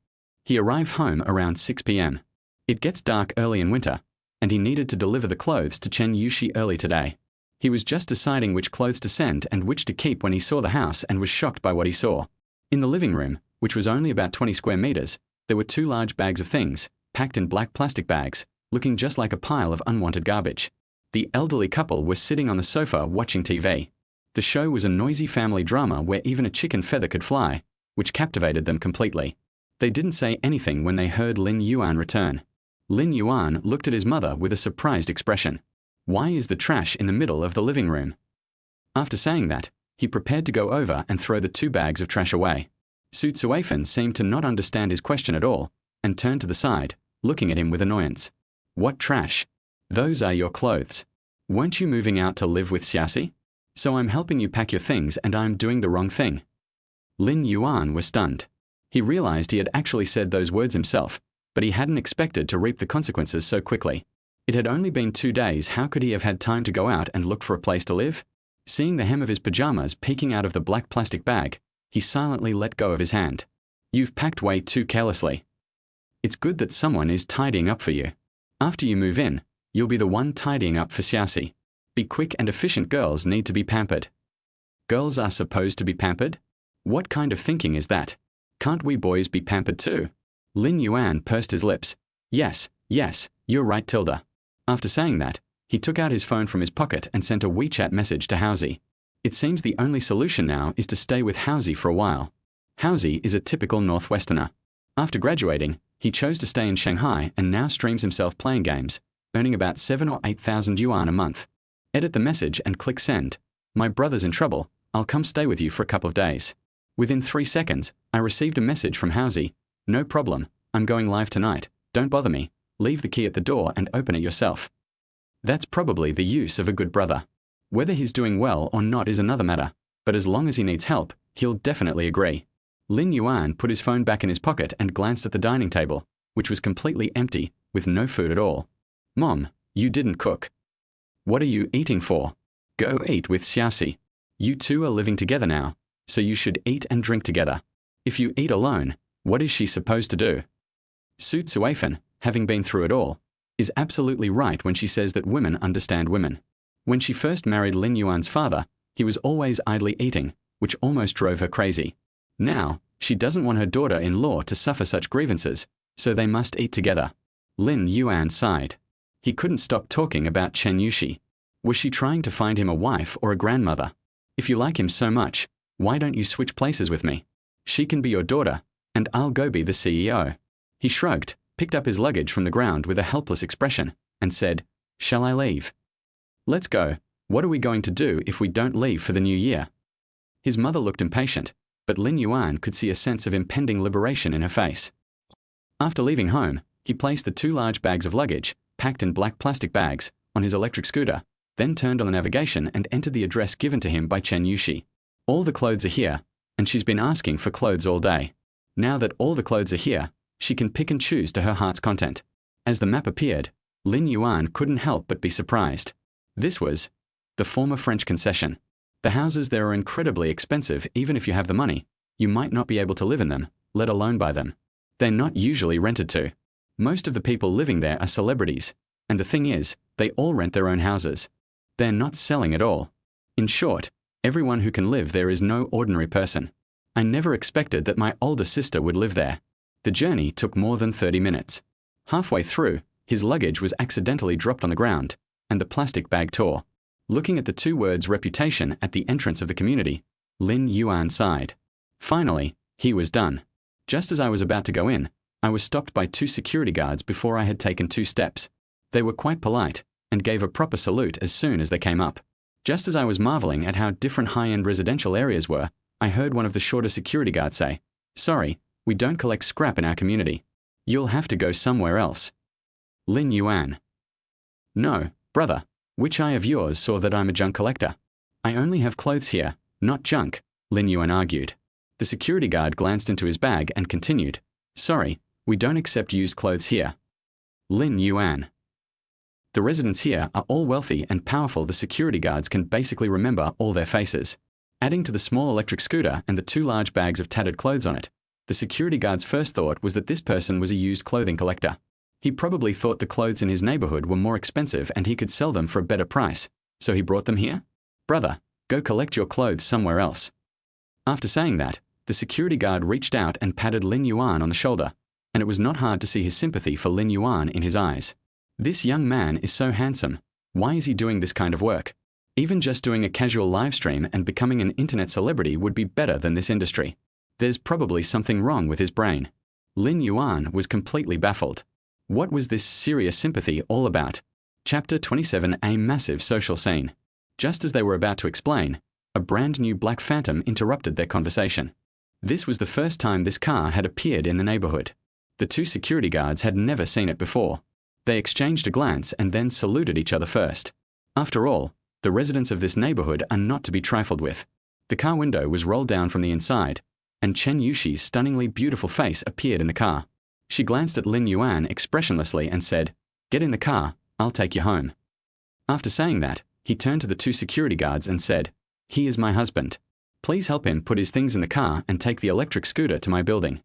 He arrived home around 6 p.m. It gets dark early in winter, and he needed to deliver the clothes to Shen Yuxi early today. He was just deciding which clothes to send and which to keep when he saw the house and was shocked by what he saw. In the living room, which was only about 20 square meters, there were 2 large bags of things, packed in black plastic bags, looking just like a pile of unwanted garbage. The elderly couple were sitting on the sofa watching TV. The show was a noisy family drama where even a chicken feather could fly, which captivated them completely. They didn't say anything when they heard Lin Yuan return. Lin Yuan looked at his mother with a surprised expression. Why is the trash in the middle of the living room? After saying that, he prepared to go over and throw the 2 bags of trash away. Su Tsuefen seemed to not understand his question at all, and turned to the side, looking at him with annoyance. What trash? Those are your clothes. Weren't you moving out to live with Xiaxi? So I'm helping you pack your things and I'm doing the wrong thing. Lin Yuan was stunned. He realized he had actually said those words himself, but he hadn't expected to reap the consequences so quickly. It had only been 2 days. How could he have had time to go out and look for a place to live? Seeing the hem of his pajamas peeking out of the black plastic bag, he silently let go of his hand. You've packed way too carelessly. It's good that someone is tidying up for you. After you move in, you'll be the one tidying up for Xiaxi. Be quick and efficient. Girls need to be pampered. Girls are supposed to be pampered? What kind of thinking is that? Can't we boys be pampered too? Lin Yuan pursed his lips. Yes, you're right, Tilda. After saying that, he took out his phone from his pocket and sent a WeChat message to Hausi. It seems the only solution now is to stay with Hausi for a while. Hausi is a typical Northwesterner. After graduating, he chose to stay in Shanghai and now streams himself playing games, earning about 7,000 or 8,000 yuan a month. Edit the message and click send. My brother's in trouble. I'll come stay with you for a couple of days. Within 3 seconds, I received a message from Hausi. No problem. I'm going live tonight. Don't bother me. Leave the key at the door and open it yourself. That's probably the use of a good brother. Whether he's doing well or not is another matter, but as long as he needs help, he'll definitely agree. Lin Yuan put his phone back in his pocket and glanced at the dining table, which was completely empty, with no food at all. Mom, you didn't cook. What are you eating for? Go eat with Xiaxi. You two are living together now, so you should eat and drink together. If you eat alone, what is she supposed to do? Su Tsuefen, having been through it all, is absolutely right when she says that women understand women. When she first married Lin Yuan's father, he was always idly eating, which almost drove her crazy. Now, she doesn't want her daughter-in-law to suffer such grievances, so they must eat together. Lin Yuan sighed. He couldn't stop talking about Shen Yuxi. Was she trying to find him a wife or a grandmother? If you like him so much, why don't you switch places with me? She can be your daughter, and I'll go be the CEO. He shrugged, picked up his luggage from the ground with a helpless expression, and said, Shall I leave? Let's go. What are we going to do if we don't leave for the new year? His mother looked impatient, but Lin Yuan could see a sense of impending liberation in her face. After leaving home, He placed the 2 large bags of luggage, packed in black plastic bags, on his electric scooter, then turned on the navigation and entered the address given to him by Shen Yuxi. All the clothes are here, and she's been asking for clothes all day. Now that all the clothes are here, she can pick and choose to her heart's content. As the map appeared, Lin Yuan couldn't help but be surprised. This was the former French concession. The houses there are incredibly expensive. Even if you have the money, you might not be able to live in them, let alone buy them. They're not usually rented to. Most of the people living there are celebrities, and the thing is, they all rent their own houses. They're not selling at all. In short, everyone who can live there is no ordinary person. I never expected that my older sister would live there. The journey took more than 30 minutes. Halfway through, his luggage was accidentally dropped on the ground, and the plastic bag tore. Looking at the 2 words reputation at the entrance of the community, Lin Yuan sighed. Finally, he was done. Just as I was about to go in, I was stopped by 2 security guards before I had taken 2 steps. They were quite polite, and gave a proper salute as soon as they came up. Just as I was marveling at how different high-end residential areas were, I heard one of the shorter security guards say, "Sorry, we don't collect scrap in our community. You'll have to go somewhere else." Lin Yuan. "No, brother, which eye of yours saw that I'm a junk collector? I only have clothes here, not junk," Lin Yuan argued. The security guard glanced into his bag and continued, "Sorry, we don't accept used clothes here." Lin Yuan. The residents here are all wealthy and powerful. The security guards can basically remember all their faces. Adding to the small electric scooter and the 2 large bags of tattered clothes on it, the security guard's first thought was that this person was a used clothing collector. He probably thought the clothes in his neighborhood were more expensive and he could sell them for a better price, so he brought them here? "Brother, go collect your clothes somewhere else." After saying that, the security guard reached out and patted Lin Yuan on the shoulder, and it was not hard to see his sympathy for Lin Yuan in his eyes. This young man is so handsome. Why is he doing this kind of work? Even just doing a casual live stream and becoming an internet celebrity would be better than this industry. There's probably something wrong with his brain. Lin Yuan was completely baffled. What was this serious sympathy all about? Chapter 27. A massive social scene. Just as they were about to explain, a brand new black phantom interrupted their conversation. This was the first time this car had appeared in the neighborhood. The 2 security guards had never seen it before. They exchanged a glance and then saluted each other first. After all, the residents of this neighborhood are not to be trifled with. The car window was rolled down from the inside, and Shen Yuxi's stunningly beautiful face appeared in the car. She glanced at Lin Yuan expressionlessly and said, "Get in the car, I'll take you home." After saying that, he turned to the 2 security guards and said, "He is my husband. Please help him put his things in the car and take the electric scooter to my building."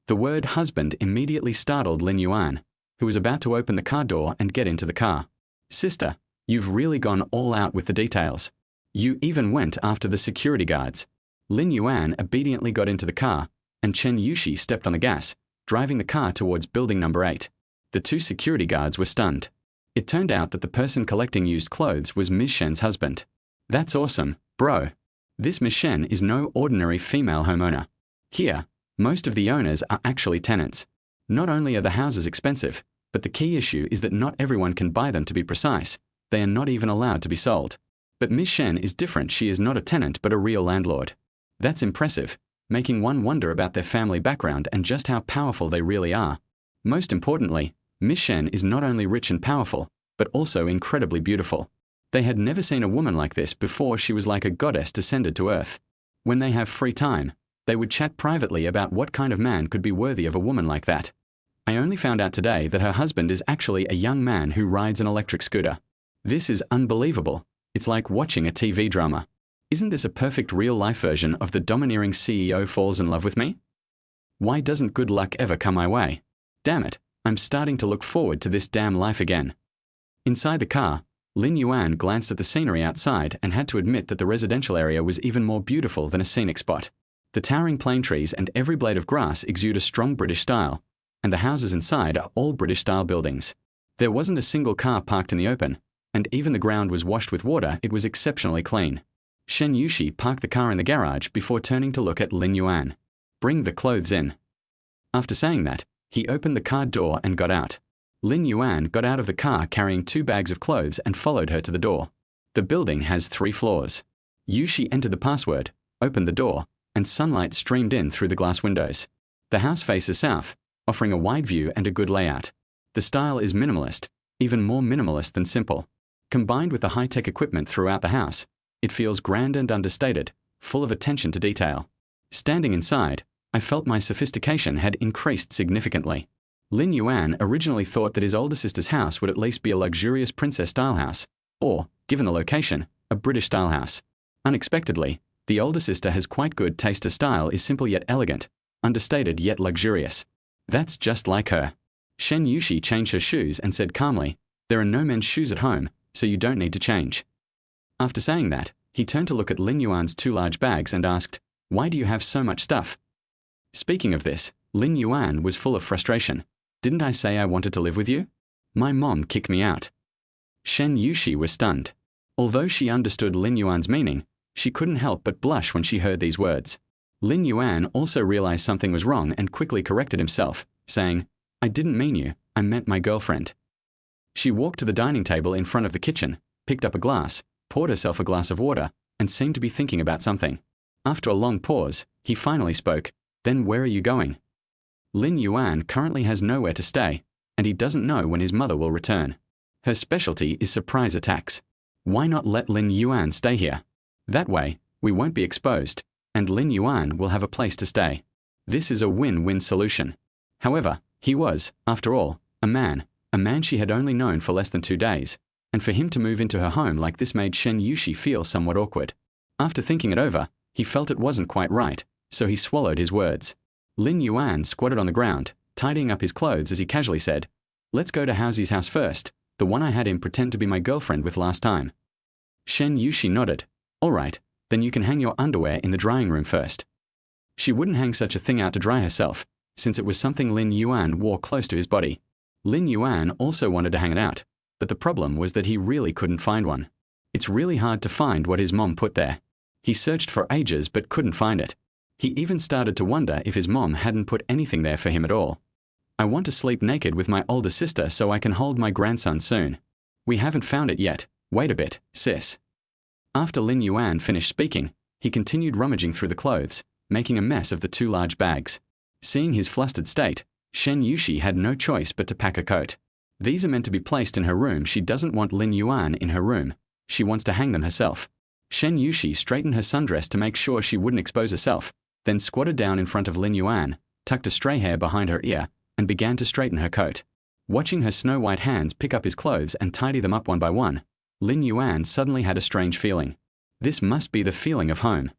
The word husband immediately startled Lin Yuan, who was about to open the car door and get into the car. "Sister, you've really gone all out with the details. You even went after the security guards." Lin Yuan obediently got into the car, and Shen Yuxi stepped on the gas, driving the car towards building number 8. The 2 security guards were stunned. It turned out that the person collecting used clothes was Ms. Shen's husband. "That's awesome, bro. This Ms. Shen is no ordinary female homeowner. Here, most of the owners are actually tenants. Not only are the houses expensive, but the key issue is that not everyone can buy them. To be precise, they are not even allowed to be sold. But Ms. Shen is different. She is not a tenant but a real landlord. That's impressive, making one wonder about their family background and just how powerful they really are. Most importantly, Ms. Shen is not only rich and powerful, but also incredibly beautiful. They had never seen a woman like this before. She was like a goddess descended to earth. When they have free time, they would chat privately about what kind of man could be worthy of a woman like that. I only found out today that her husband is actually a young man who rides an electric scooter. This is unbelievable. It's like watching a TV drama. Isn't this a perfect real-life version of the domineering CEO falls in love with me? Why doesn't good luck ever come my way? Damn it, I'm starting to look forward to this damn life again. Inside the car, Lin Yuan glanced at the scenery outside and had to admit that the residential area was even more beautiful than a scenic spot. The towering plane trees and every blade of grass exude a strong British style, and the houses inside are all British-style buildings. There wasn't a single car parked in the open, and even the ground was washed with water. It was exceptionally clean. Shen Yuxi parked the car in the garage before turning to look at Lin Yuan. "Bring the clothes in." After saying that, he opened the car door and got out. Lin Yuan got out of the car carrying 2 bags of clothes and followed her to the door. The building has 3 floors. Yuxi entered the password, opened the door, and sunlight streamed in through the glass windows. The house faces south, offering a wide view and a good layout. The style is minimalist, even more minimalist than simple. Combined with the high-tech equipment throughout the house, it feels grand and understated, full of attention to detail. Standing inside, I felt my sophistication had increased significantly. Lin Yuan originally thought that his older sister's house would at least be a luxurious princess-style house, or, given the location, a British-style house. Unexpectedly, the older sister has quite good taste. Her style is simple yet elegant, understated yet luxurious. That's just like her. Shen Yuxi changed her shoes and said calmly, "There are no men's shoes at home, so you don't need to change." After saying that, he turned to look at Lin Yuan's 2 large bags and asked, "Why do you have so much stuff?" Speaking of this, Lin Yuan was full of frustration. "Didn't I say I wanted to live with you? My mom kicked me out." Shen Yuxi was stunned. Although she understood Lin Yuan's meaning, she couldn't help but blush when she heard these words. Lin Yuan also realized something was wrong and quickly corrected himself, saying, "I didn't mean you, I meant my girlfriend." She walked to the dining table in front of the kitchen, picked up a glass, poured herself a glass of water, and seemed to be thinking about something. After a long pause, he finally spoke, "Then where are you going?" Lin Yuan currently has nowhere to stay, and he doesn't know when his mother will return. Her specialty is surprise attacks. Why not let Lin Yuan stay here? That way, we won't be exposed, and Lin Yuan will have a place to stay. This is a win-win solution. However, he was, after all, a man she had only known for less than 2 days, and for him to move into her home like this made Shen Yuxi feel somewhat awkward. After thinking it over, he felt it wasn't quite right, so he swallowed his words. Lin Yuan squatted on the ground, tidying up his clothes as he casually said, "Let's go to Housy's house first, the one I had him pretend to be my girlfriend with last time." Shen Yuxi nodded. "All right, then you can hang your underwear in the drying room first." She wouldn't hang such a thing out to dry herself, since it was something Lin Yuan wore close to his body. Lin Yuan also wanted to hang it out, but the problem was that he really couldn't find one. It's really hard to find what his mom put there. He searched for ages but couldn't find it. He even started to wonder if his mom hadn't put anything there for him at all. "I want to sleep naked with my older sister so I can hold my grandson soon. We haven't found it yet. Wait a bit, sis." After Lin Yuan finished speaking, he continued rummaging through the clothes, making a mess of the 2 large bags. Seeing his flustered state, Shen Yuxi had no choice but to pack a coat. These are meant to be placed in her room. She doesn't want Lin Yuan in her room. She wants to hang them herself. Shen Yuxi straightened her sundress to make sure she wouldn't expose herself, then squatted down in front of Lin Yuan, tucked a stray hair behind her ear, and began to straighten her coat. Watching her snow-white hands pick up his clothes and tidy them up one by one, Lin Yuan suddenly had a strange feeling. This must be the feeling of home.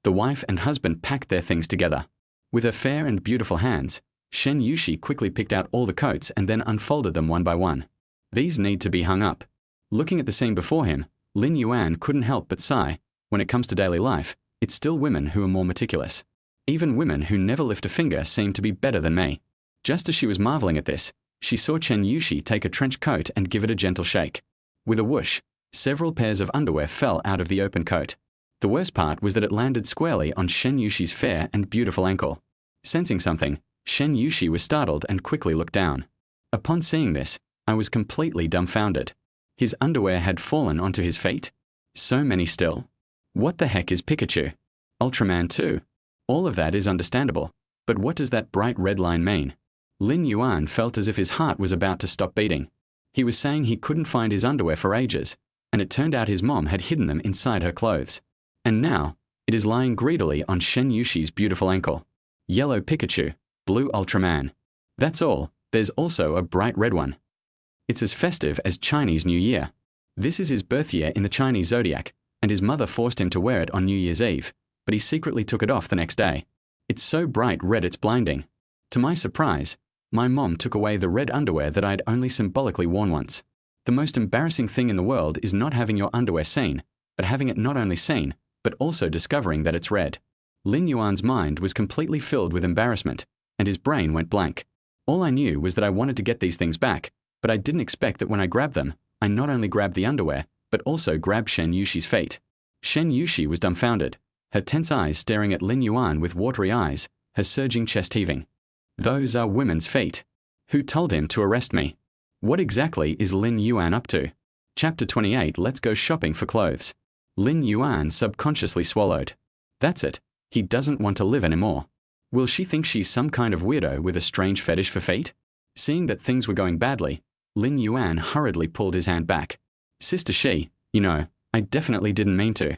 The wife and husband packed their things together. With her fair and beautiful hands, Shen Yuxi quickly picked out all the coats and then unfolded them one by one. These need to be hung up. Looking at the scene before him, Lin Yuan couldn't help but sigh. When it comes to daily life, it's still women who are more meticulous. Even women who never lift a finger seem to be better than me. Just as she was marveling at this, she saw Shen Yuxi take a trench coat and give it a gentle shake. With a whoosh, several pairs of underwear fell out of the open coat. The worst part was that it landed squarely on Shen Yuxi's fair and beautiful ankle. Sensing something, Shen Yuxi was startled and quickly looked down. Upon seeing this, I was completely dumbfounded. His underwear had fallen onto his feet? So many still? What the heck is Pikachu? Ultraman 2? All of that is understandable, but what does that bright red line mean? Lin Yuan felt as if his heart was about to stop beating. He was saying he couldn't find his underwear for ages, and it turned out his mom had hidden them inside her clothes. And now, it is lying greedily on Shen Yuxi's beautiful ankle. Yellow Pikachu, blue Ultraman. That's all, there's also a bright red one. It's as festive as Chinese New Year. This is his birth year in the Chinese zodiac, and his mother forced him to wear it on New Year's Eve, but he secretly took it off the next day. It's so bright red it's blinding. To my surprise, my mom took away the red underwear that I'd only symbolically worn once. The most embarrassing thing in the world is not having your underwear seen, but having it not only seen, but also discovering that it's red. Lin Yuan's mind was completely filled with embarrassment, and his brain went blank. All I knew was that I wanted to get these things back, but I didn't expect that when I grabbed them, I not only grabbed the underwear, but also grabbed Shen Yuxi's feet. Shen Yuxi was dumbfounded, her tense eyes staring at Lin Yuan with watery eyes, her surging chest heaving. Those are women's feet. Who told him to arrest me? What exactly is Lin Yuan up to? Chapter 28. Let's go shopping for clothes. Lin Yuan subconsciously swallowed. That's it. He doesn't want to live anymore. Will she think she's some kind of weirdo with a strange fetish for fate? Seeing that things were going badly, Lin Yuan hurriedly pulled his hand back. Sister Shi, I definitely didn't mean to.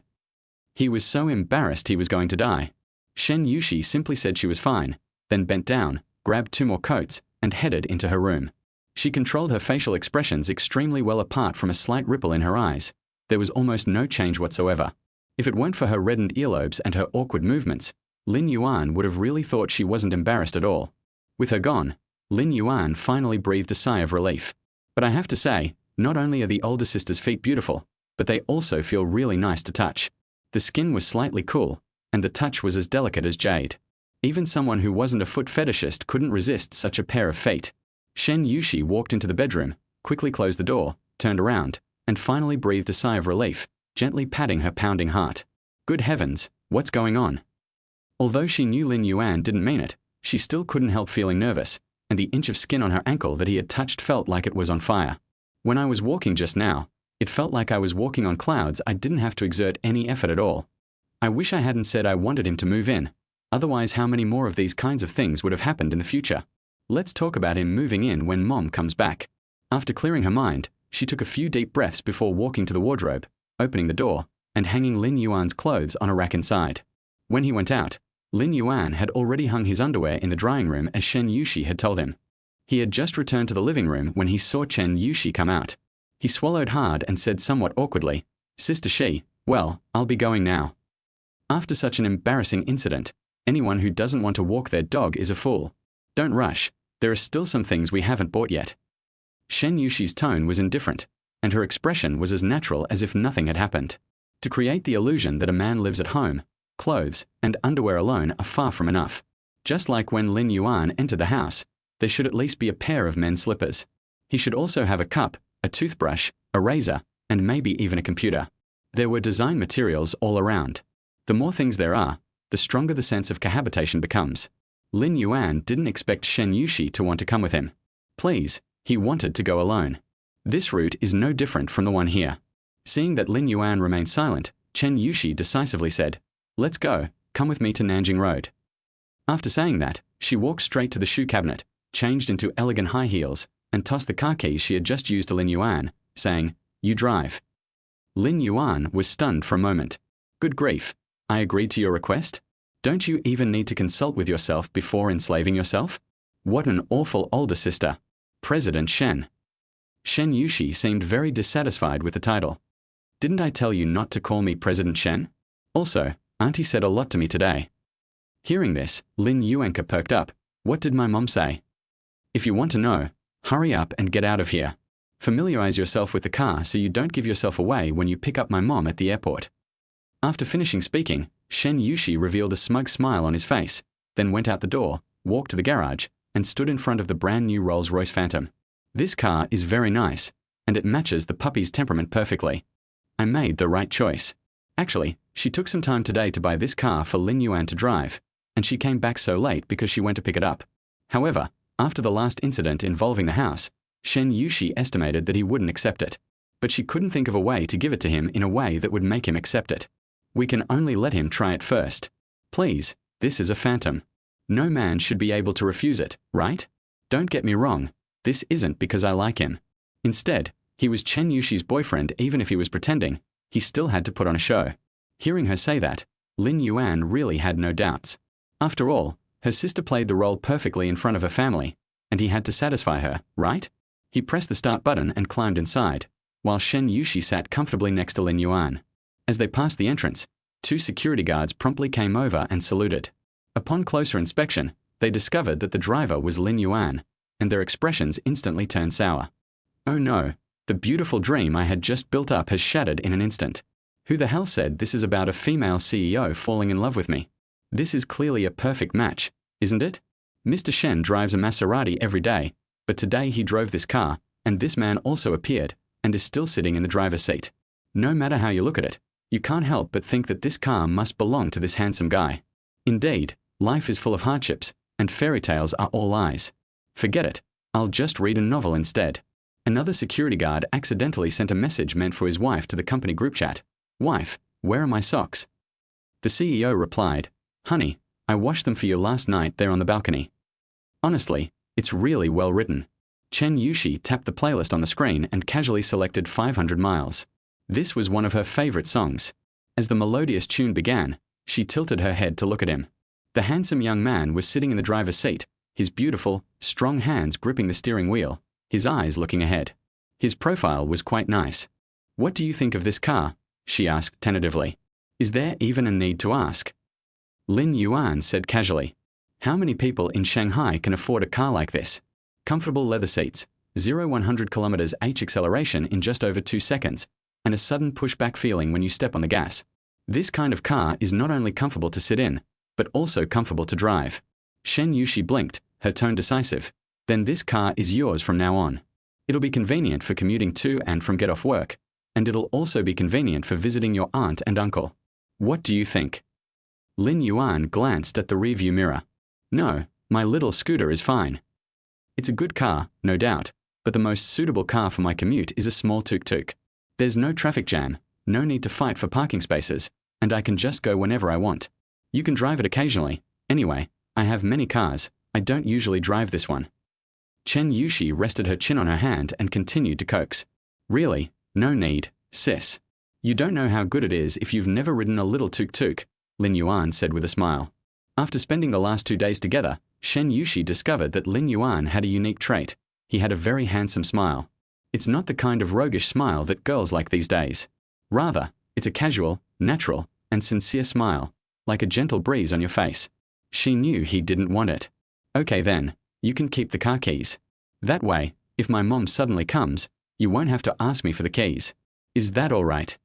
He was so embarrassed he was going to die. Shen Yuxi simply said she was fine, then bent down, grabbed 2 more coats, and headed into her room. She controlled her facial expressions extremely well apart from a slight ripple in her eyes. There was almost no change whatsoever. If it weren't for her reddened earlobes and her awkward movements, Lin Yuan would have really thought she wasn't embarrassed at all. With her gone, Lin Yuan finally breathed a sigh of relief. But I have to say, not only are the older sister's feet beautiful, but they also feel really nice to touch. The skin was slightly cool, and the touch was as delicate as jade. Even someone who wasn't a foot fetishist couldn't resist such a pair of feet. Shen Yuxi walked into the bedroom, quickly closed the door, turned around, and finally breathed a sigh of relief, gently patting her pounding heart. Good heavens, what's going on? Although she knew Lin Yuan didn't mean it, she still couldn't help feeling nervous, and the inch of skin on her ankle that he had touched felt like it was on fire. When I was walking just now, it felt like I was walking on clouds. I didn't have to exert any effort at all. I wish I hadn't said I wanted him to move in. Otherwise, how many more of these kinds of things would have happened in the future? Let's talk about him moving in when Mom comes back. After clearing her mind, she took a few deep breaths before walking to the wardrobe, opening the door, and hanging Lin Yuan's clothes on a rack inside. When he went out, Lin Yuan had already hung his underwear in the drying room as Shen Yuxi had told him. He had just returned to the living room when he saw Shen Yuxi come out. He swallowed hard and said somewhat awkwardly, "Sister Shi, well, I'll be going now." After such an embarrassing incident, anyone who doesn't want to walk their dog is a fool. Don't rush, there are still some things we haven't bought yet. Shen Yuxi's tone was indifferent, and her expression was as natural as if nothing had happened. To create the illusion that a man lives at home, clothes and underwear alone are far from enough. Just like when Lin Yuan entered the house, there should at least be a pair of men's slippers. He should also have a cup, a toothbrush, a razor, and maybe even a computer. There were design materials all around. The more things there are, the stronger the sense of cohabitation becomes. Lin Yuan didn't expect Shen Yuxi to want to come with him. Please, he wanted to go alone. This route is no different from the one here. Seeing that Lin Yuan remained silent, Shen Yuxi decisively said, "Let's go, come with me to Nanjing Road." After saying that, she walked straight to the shoe cabinet, changed into elegant high heels, and tossed the car keys she had just used to Lin Yuan, saying, "You drive." Lin Yuan was stunned for a moment. Good grief, I agreed to your request? Don't you even need to consult with yourself before enslaving yourself? What an awful older sister. President Shen. Shen Yuxi seemed very dissatisfied with the title. Didn't I tell you not to call me President Shen? Also, Auntie said a lot to me today. Hearing this, Lin Yuan perked up. What did my mom say? If you want to know, hurry up and get out of here. Familiarize yourself with the car so you don't give yourself away when you pick up my mom at the airport. After finishing speaking, Shen Yuxi revealed a smug smile on his face, then went out the door, walked to the garage, and stood in front of the brand new Rolls-Royce Phantom. This car is very nice, and it matches the puppy's temperament perfectly. I made the right choice. Actually, she took some time today to buy this car for Lin Yuan to drive, and she came back so late because she went to pick it up. However, after the last incident involving the house, Shen Yuxi estimated that he wouldn't accept it. But she couldn't think of a way to give it to him in a way that would make him accept it. We can only let him try it first. Please, this is a Phantom. No man should be able to refuse it, right? Don't get me wrong, this isn't because I like him. Instead, he was Shen Yuxi's boyfriend. Even if he was pretending, he still had to put on a show. Hearing her say that, Lin Yuan really had no doubts. After all, her sister played the role perfectly in front of her family, and he had to satisfy her, right? He pressed the start button and climbed inside, while Shen Yuxi sat comfortably next to Lin Yuan. As they passed the entrance, 2 security guards promptly came over and saluted. Upon closer inspection, they discovered that the driver was Lin Yuan, and their expressions instantly turned sour. Oh no, the beautiful dream I had just built up has shattered in an instant. Who the hell said this is about a female CEO falling in love with me? This is clearly a perfect match, isn't it? Mr. Shen drives a Maserati every day, but today he drove this car, and this man also appeared, and is still sitting in the driver's seat. No matter how you look at it, you can't help but think that this car must belong to this handsome guy. Indeed, life is full of hardships, and fairy tales are all lies. Forget it, I'll just read a novel instead. Another security guard accidentally sent a message meant for his wife to the company group chat. Wife, where are my socks? The CEO replied, Honey, I washed them for you last night there on the balcony. Honestly, it's really well written. Shen Yuxi tapped the playlist on the screen and casually selected 500 Miles. This was one of her favorite songs. As the melodious tune began, she tilted her head to look at him. The handsome young man was sitting in the driver's seat, his beautiful, strong hands gripping the steering wheel, his eyes looking ahead. His profile was quite nice. "What do you think of this car?" she asked tentatively. "Is there even a need to ask?" Lin Yuan said casually, "How many people in Shanghai can afford a car like this? Comfortable leather seats, 0-100 km/h acceleration in just over 2 seconds, and a sudden pushback feeling when you step on the gas. This kind of car is not only comfortable to sit in, but also comfortable to drive." Shen Yuxi blinked, her tone decisive. "Then this car is yours from now on. It'll be convenient for commuting to and from get off work, and it'll also be convenient for visiting your aunt and uncle. What do you think?" Lin Yuan glanced at the rearview mirror. "No, my little scooter is fine. It's a good car, no doubt, but the most suitable car for my commute is a small tuk-tuk. There's no traffic jam, no need to fight for parking spaces, and I can just go whenever I want. You can drive it occasionally. Anyway, I have many cars. I don't usually drive this one." Shen Yuxi rested her chin on her hand and continued to coax. "Really, no need, sis. You don't know how good it is if you've never ridden a little tuk-tuk," Lin Yuan said with a smile. After spending the last 2 days together, Shen Yuxi discovered that Lin Yuan had a unique trait. He had a very handsome smile. It's not the kind of roguish smile that girls like these days. Rather, it's a casual, natural, and sincere smile, like a gentle breeze on your face. She knew he didn't want it. "Okay then, you can keep the car keys. That way, if my mom suddenly comes, you won't have to ask me for the keys. Is that all right?"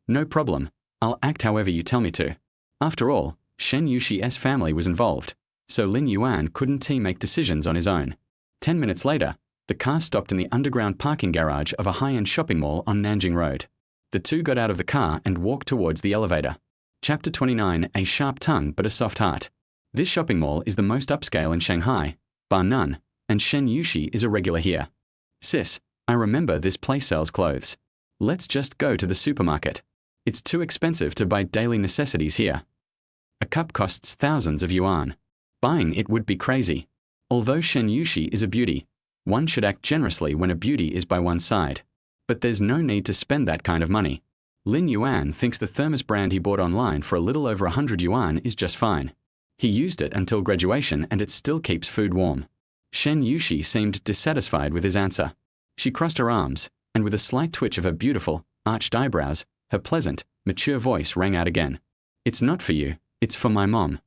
"No problem. I'll act however you tell me to." After all, Shen Yuxi's family was involved, so Lin Yuan couldn't make decisions on his own. 10 minutes later, the car stopped in the underground parking garage of a high-end shopping mall on Nanjing Road. The two got out of the car and walked towards the elevator. Chapter 29, A Sharp Tongue but a Soft Heart. This shopping mall is the most upscale in Shanghai, bar none, and Shen Yuxi is a regular here. "Sis, I remember this place sells clothes. Let's just go to the supermarket. It's too expensive to buy daily necessities here. A cup costs thousands of yuan. Buying it would be crazy." Although Shen Yuxi is a beauty, one should act generously when a beauty is by one's side. But there's no need to spend that kind of money. Lin Yuan thinks the thermos brand he bought online for a little over 100 yuan is just fine. He used it until graduation and it still keeps food warm. Shen Yuxi seemed dissatisfied with his answer. She crossed her arms, and with a slight twitch of her beautiful, arched eyebrows, her pleasant, mature voice rang out again. "It's not for you, it's for my mom."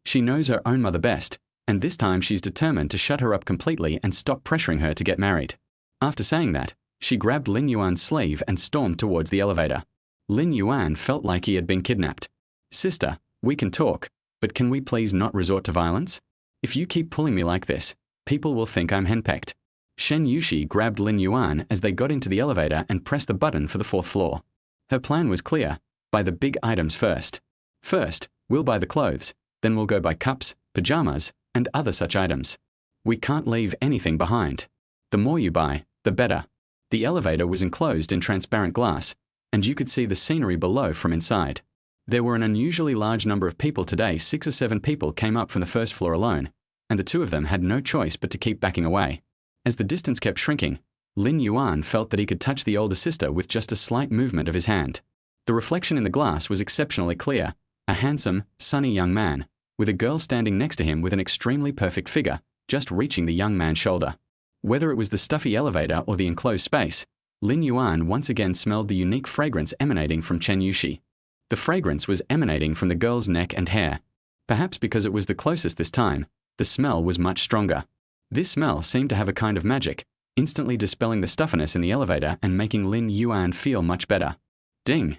She knows her own mother best, and this time she's determined to shut her up completely and stop pressuring her to get married. After saying that, she grabbed Lin Yuan's sleeve and stormed towards the elevator. Lin Yuan felt like he had been kidnapped. "Sister, we can talk, but can we please not resort to violence? If you keep pulling me like this, people will think I'm henpecked." Shen Yuxi grabbed Lin Yuan as they got into the elevator and pressed the button for the 4th floor. Her plan was clear: buy the big items first. First, we'll buy the clothes, then we'll go buy cups, pajamas, and other such items. We can't leave anything behind. The more you buy, the better. The elevator was enclosed in transparent glass, and you could see the scenery below from inside. There were an unusually large number of people today. 6 or 7 people came up from the 1st floor alone, and the two of them had no choice but to keep backing away. As the distance kept shrinking, Lin Yuan felt that he could touch the older sister with just a slight movement of his hand. The reflection in the glass was exceptionally clear, a handsome, sunny young man, with a girl standing next to him with an extremely perfect figure, just reaching the young man's shoulder. Whether it was the stuffy elevator or the enclosed space, Lin Yuan once again smelled the unique fragrance emanating from Shen Yuxi. The fragrance was emanating from the girl's neck and hair. Perhaps because it was the closest this time, the smell was much stronger. This smell seemed to have a kind of magic, instantly dispelling the stuffiness in the elevator and making Lin Yuan feel much better. Ding!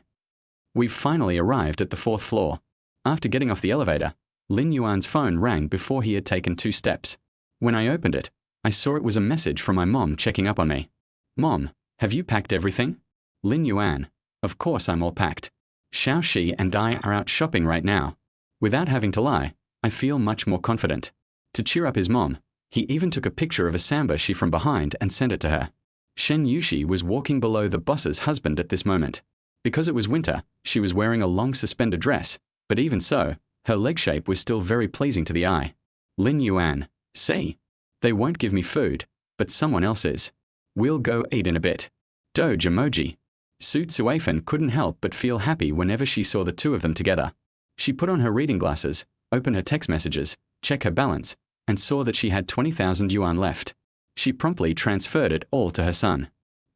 We've finally arrived at the 4th floor. After getting off the elevator, Lin Yuan's phone rang before he had taken 2 steps. When I opened it, I saw it was a message from my mom checking up on me. "Mom, have you packed everything?" Lin Yuan: "Of course I'm all packed. Xiaoxi and I are out shopping right now." Without having to lie, I feel much more confident. To cheer up his mom, he even took a picture of a sambashi from behind and sent it to her. Shen Yuxi was walking below the boss's husband at this moment. Because it was winter, she was wearing a long suspender dress, but even so, Her leg shape was still very pleasing to the eye. Lin Yuan, see? They won't give me food, but someone else is. We'll go eat in a bit. Doge emoji. Su Tsuafen couldn't help but feel happy whenever she saw the two of them together. She put on her reading glasses, opened her text messages, checked her balance, and saw that she had 20,000 yuan left. She promptly transferred it all to her son.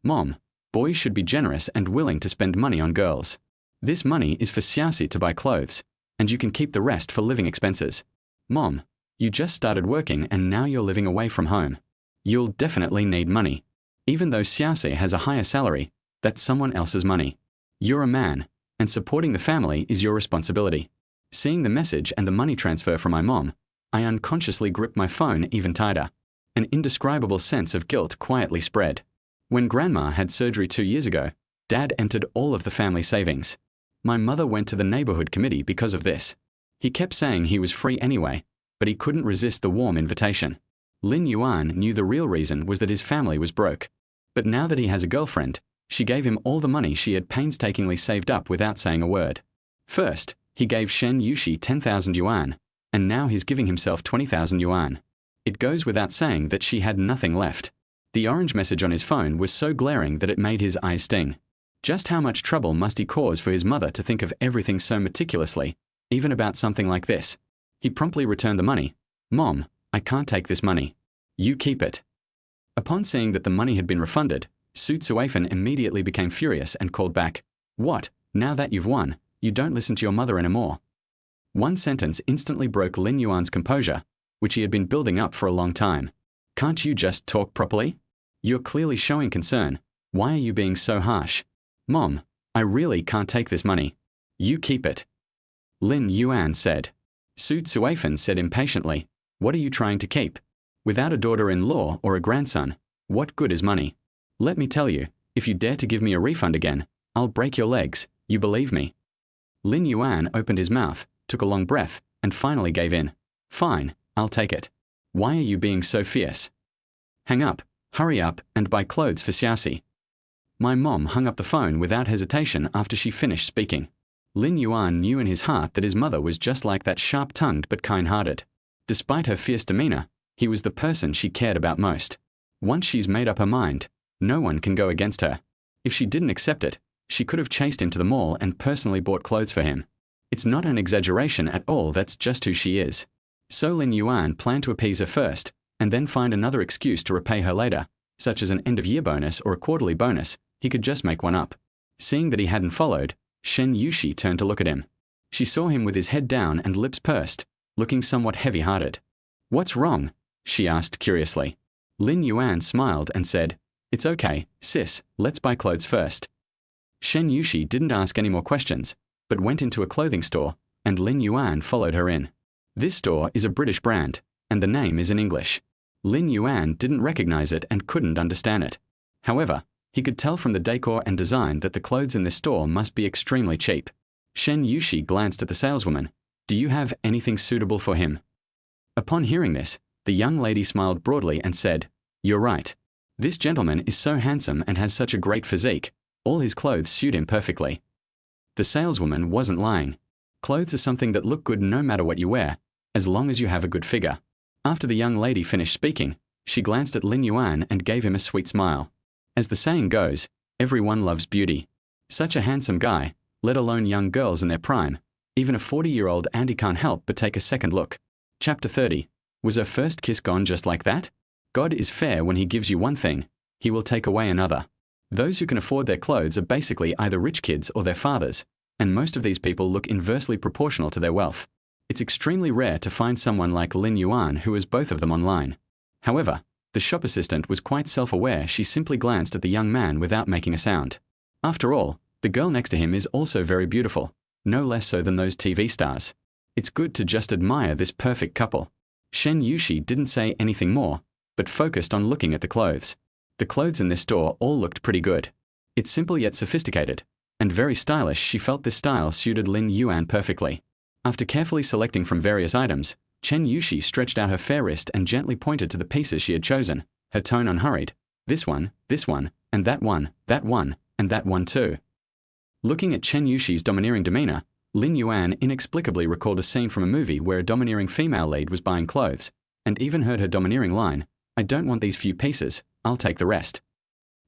Mom, boys should be generous and willing to spend money on girls. This money is for Xiaoxi to buy clothes, and you can keep the rest for living expenses. Mom, you just started working and now you're living away from home. You'll definitely need money. Even though Xiaoxi has a higher salary, that's someone else's money. You're a man, and supporting the family is your responsibility. Seeing the message and the money transfer from my mom, I unconsciously gripped my phone even tighter. An indescribable sense of guilt quietly spread. When Grandma had surgery 2 years ago, Dad emptied all of the family savings. My mother went to the neighborhood committee because of this. He kept saying he was free anyway, but he couldn't resist the warm invitation. Lin Yuan knew the real reason was that his family was broke. But now that he has a girlfriend, she gave him all the money she had painstakingly saved up without saying a word. First, he gave Shen Yuxi 10,000 yuan, and now he's giving himself 20,000 yuan. It goes without saying that she had nothing left. The orange message on his phone was so glaring that it made his eyes sting. Just how much trouble must he cause for his mother to think of everything so meticulously, even about something like this? He promptly returned the money. Mom, I can't take this money. You keep it. Upon seeing that the money had been refunded, Su Tsuafen immediately became furious and called back. What? Now that you've won, you don't listen to your mother anymore. One sentence instantly broke Lin Yuan's composure, which he had been building up for a long time. Can't you just talk properly? You're clearly showing concern. Why are you being so harsh? Mom, I really can't take this money. You keep it. Lin Yuan said. Su Tsuafen said impatiently, what are you trying to keep? Without a daughter-in-law or a grandson, what good is money? Let me tell you, if you dare to give me a refund again, I'll break your legs, you believe me? Lin Yuan opened his mouth, took a long breath, and finally gave in. Fine, I'll take it. Why are you being so fierce? Hang up, hurry up, and buy clothes for Xiaoxi. My mom hung up the phone without hesitation after she finished speaking. Lin Yuan knew in his heart that his mother was just like that sharp-tongued but kind-hearted. Despite her fierce demeanor, he was the person she cared about most. Once she's made up her mind, no one can go against her. If she didn't accept it, she could have chased him to the mall and personally bought clothes for him. It's not an exaggeration at all, that's just who she is. So Lin Yuan planned to appease her first, and then find another excuse to repay her later, such as an end-of-year bonus or a quarterly bonus. He could just make one up. Seeing that he hadn't followed, Shen Yuxi turned to look at him. She saw him with his head down and lips pursed, looking somewhat heavy-hearted. What's wrong? She asked curiously. Lin Yuan smiled and said, It's okay, sis, let's buy clothes first. Shen Yuxi didn't ask any more questions, but went into a clothing store, and Lin Yuan followed her in. This store is a British brand, and the name is in English. Lin Yuan didn't recognize it and couldn't understand it. However, he could tell from the decor and design that the clothes in this store must be extremely cheap. Shen Yuxi glanced at the saleswoman. Do you have anything suitable for him? Upon hearing this, the young lady smiled broadly and said, You're right. This gentleman is so handsome and has such a great physique. All his clothes suit him perfectly. The saleswoman wasn't lying. Clothes are something that look good no matter what you wear, as long as you have a good figure. After the young lady finished speaking, she glanced at Lin Yuan and gave him a sweet smile. As the saying goes, everyone loves beauty. Such a handsome guy, let alone young girls in their prime, even a 40-year-old Andy can't help but take a second look. Chapter 30. Was her first kiss gone just like that? God is fair when he gives you one thing, he will take away another. Those who can afford their clothes are basically either rich kids or their fathers, and most of these people look inversely proportional to their wealth. It's extremely rare to find someone like Lin Yuan who has both of them online. However, the shop assistant was quite self-aware. She simply glanced at the young man without making a sound. After all, the girl next to him is also very beautiful, no less so than those TV stars. It's good to just admire this perfect couple. Shen Yuxi didn't say anything more, but focused on looking at the clothes. The clothes in this store all looked pretty good. It's simple yet sophisticated, and very stylish. She felt this style suited Lin Yuan perfectly. After carefully selecting from various items, Shen Yuxi stretched out her fair wrist and gently pointed to the pieces she had chosen, her tone unhurried. This one, and that one, and that one too. Looking at Shen Yuxi's domineering demeanor, Lin Yuan inexplicably recalled a scene from a movie where a domineering female lead was buying clothes, and even heard her domineering line, "I don't want these few pieces, I'll take the rest."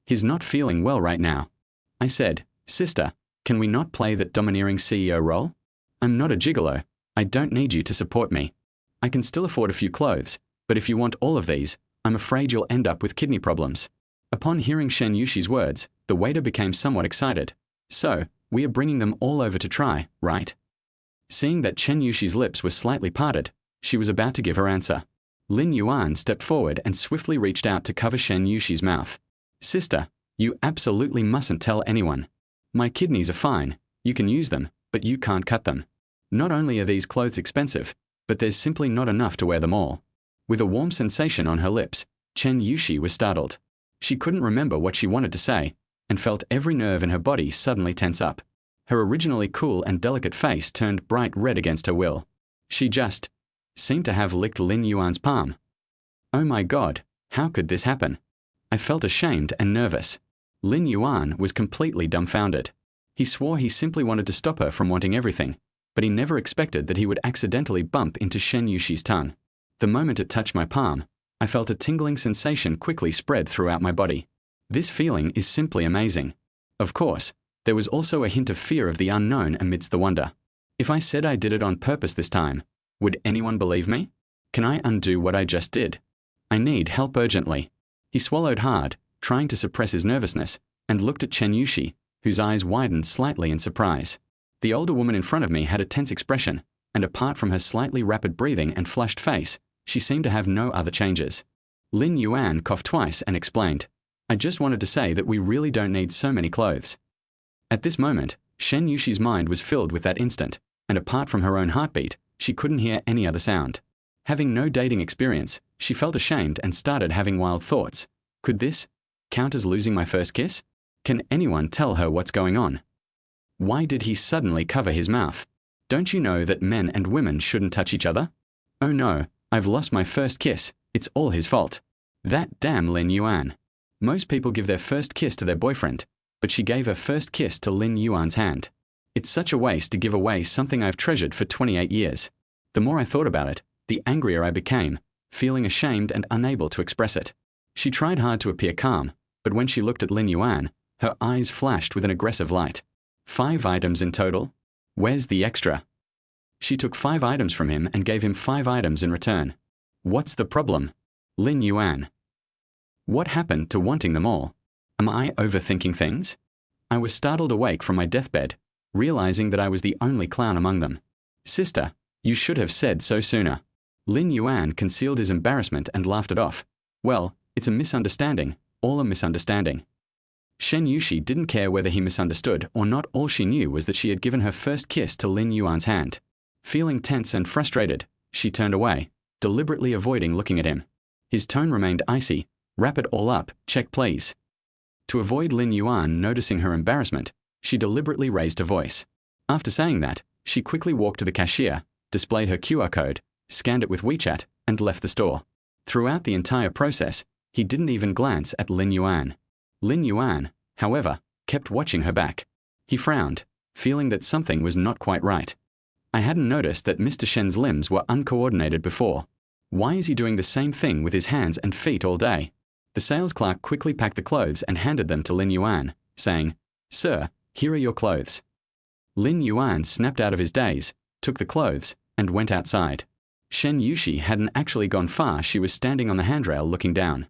"He's not feeling well right now." I said, "Sister, can we not play that domineering CEO role? I'm not a gigolo. I don't need you to support me. I can still afford a few clothes, but if you want all of these, I'm afraid you'll end up with kidney problems." Upon hearing Shen Yuxi's words, the waiter became somewhat excited. "So, we are bringing them all over to try, right?" Seeing that Shen Yuxi's lips were slightly parted, she was about to give her answer. Lin Yuan stepped forward and swiftly reached out to cover Shen Yuxi's mouth. "Sister, you absolutely mustn't tell anyone. My kidneys are fine, you can use them, but you can't cut them. Not only are these clothes expensive, but there's simply not enough to wear them all." With a warm sensation on her lips, Shen Yuxi was startled. She couldn't remember what she wanted to say, and felt every nerve in her body suddenly tense up. Her originally cool and delicate face turned bright red against her will. She just seemed to have licked Lin Yuan's palm. Oh my God, how could this happen? I felt ashamed and nervous. Lin Yuan was completely dumbfounded. He swore he simply wanted to stop her from wanting everything, but he never expected that he would accidentally bump into Shen Yuxi's tongue. The moment it touched my palm, I felt a tingling sensation quickly spread throughout my body. This feeling is simply amazing. Of course, there was also a hint of fear of the unknown amidst the wonder. If I said I did it on purpose this time, would anyone believe me? Can I undo what I just did? I need help urgently. He swallowed hard, trying to suppress his nervousness, and looked at Shen Yuxi, whose eyes widened slightly in surprise. The older woman in front of me had a tense expression, and apart from her slightly rapid breathing and flushed face, she seemed to have no other changes. Lin Yuan coughed twice and explained, "I just wanted to say that we really don't need so many clothes." At this moment, Shen Yuxi's mind was filled with that instant, and apart from her own heartbeat, she couldn't hear any other sound. Having no dating experience, she felt ashamed and started having wild thoughts. Could this count as losing my first kiss? Can anyone tell her what's going on? Why did he suddenly cover his mouth? Don't you know that men and women shouldn't touch each other? Oh no, I've lost my first kiss. It's all his fault. That damn Lin Yuan. Most people give their first kiss to their boyfriend, but she gave her first kiss to Lin Yuan's hand. It's such a waste to give away something I've treasured for 28 years. The more I thought about it, the angrier I became, feeling ashamed and unable to express it. She tried hard to appear calm, but when she looked at Lin Yuan, her eyes flashed with an aggressive light. 5 items in total? Where's the extra? She took 5 items from him and gave him 5 items in return. What's the problem? Lin Yuan. What happened to wanting them all? Am I overthinking things? I was startled awake from my deathbed, realizing that I was the only clown among them. Sister, you should have said so sooner. Lin Yuan concealed his embarrassment and laughed it off. Well, it's a misunderstanding, all a misunderstanding. Shen Yuxi didn't care whether he misunderstood or not. All she knew was that she had given her first kiss to Lin Yuan's hand. Feeling tense and frustrated, she turned away, deliberately avoiding looking at him. His tone remained icy. "Wrap it all up, check please." To avoid Lin Yuan noticing her embarrassment, she deliberately raised her voice. After saying that, she quickly walked to the cashier, displayed her QR code, scanned it with WeChat, and left the store. Throughout the entire process, he didn't even glance at Lin Yuan. Lin Yuan, however, kept watching her back. He frowned, feeling that something was not quite right. I hadn't noticed that Mr. Shen's limbs were uncoordinated before. Why is he doing the same thing with his hands and feet all day? The sales clerk quickly packed the clothes and handed them to Lin Yuan, saying, "Sir, here are your clothes." Lin Yuan snapped out of his daze, took the clothes, and went outside. Shen Yuxi hadn't actually gone far. She was standing on the handrail looking down.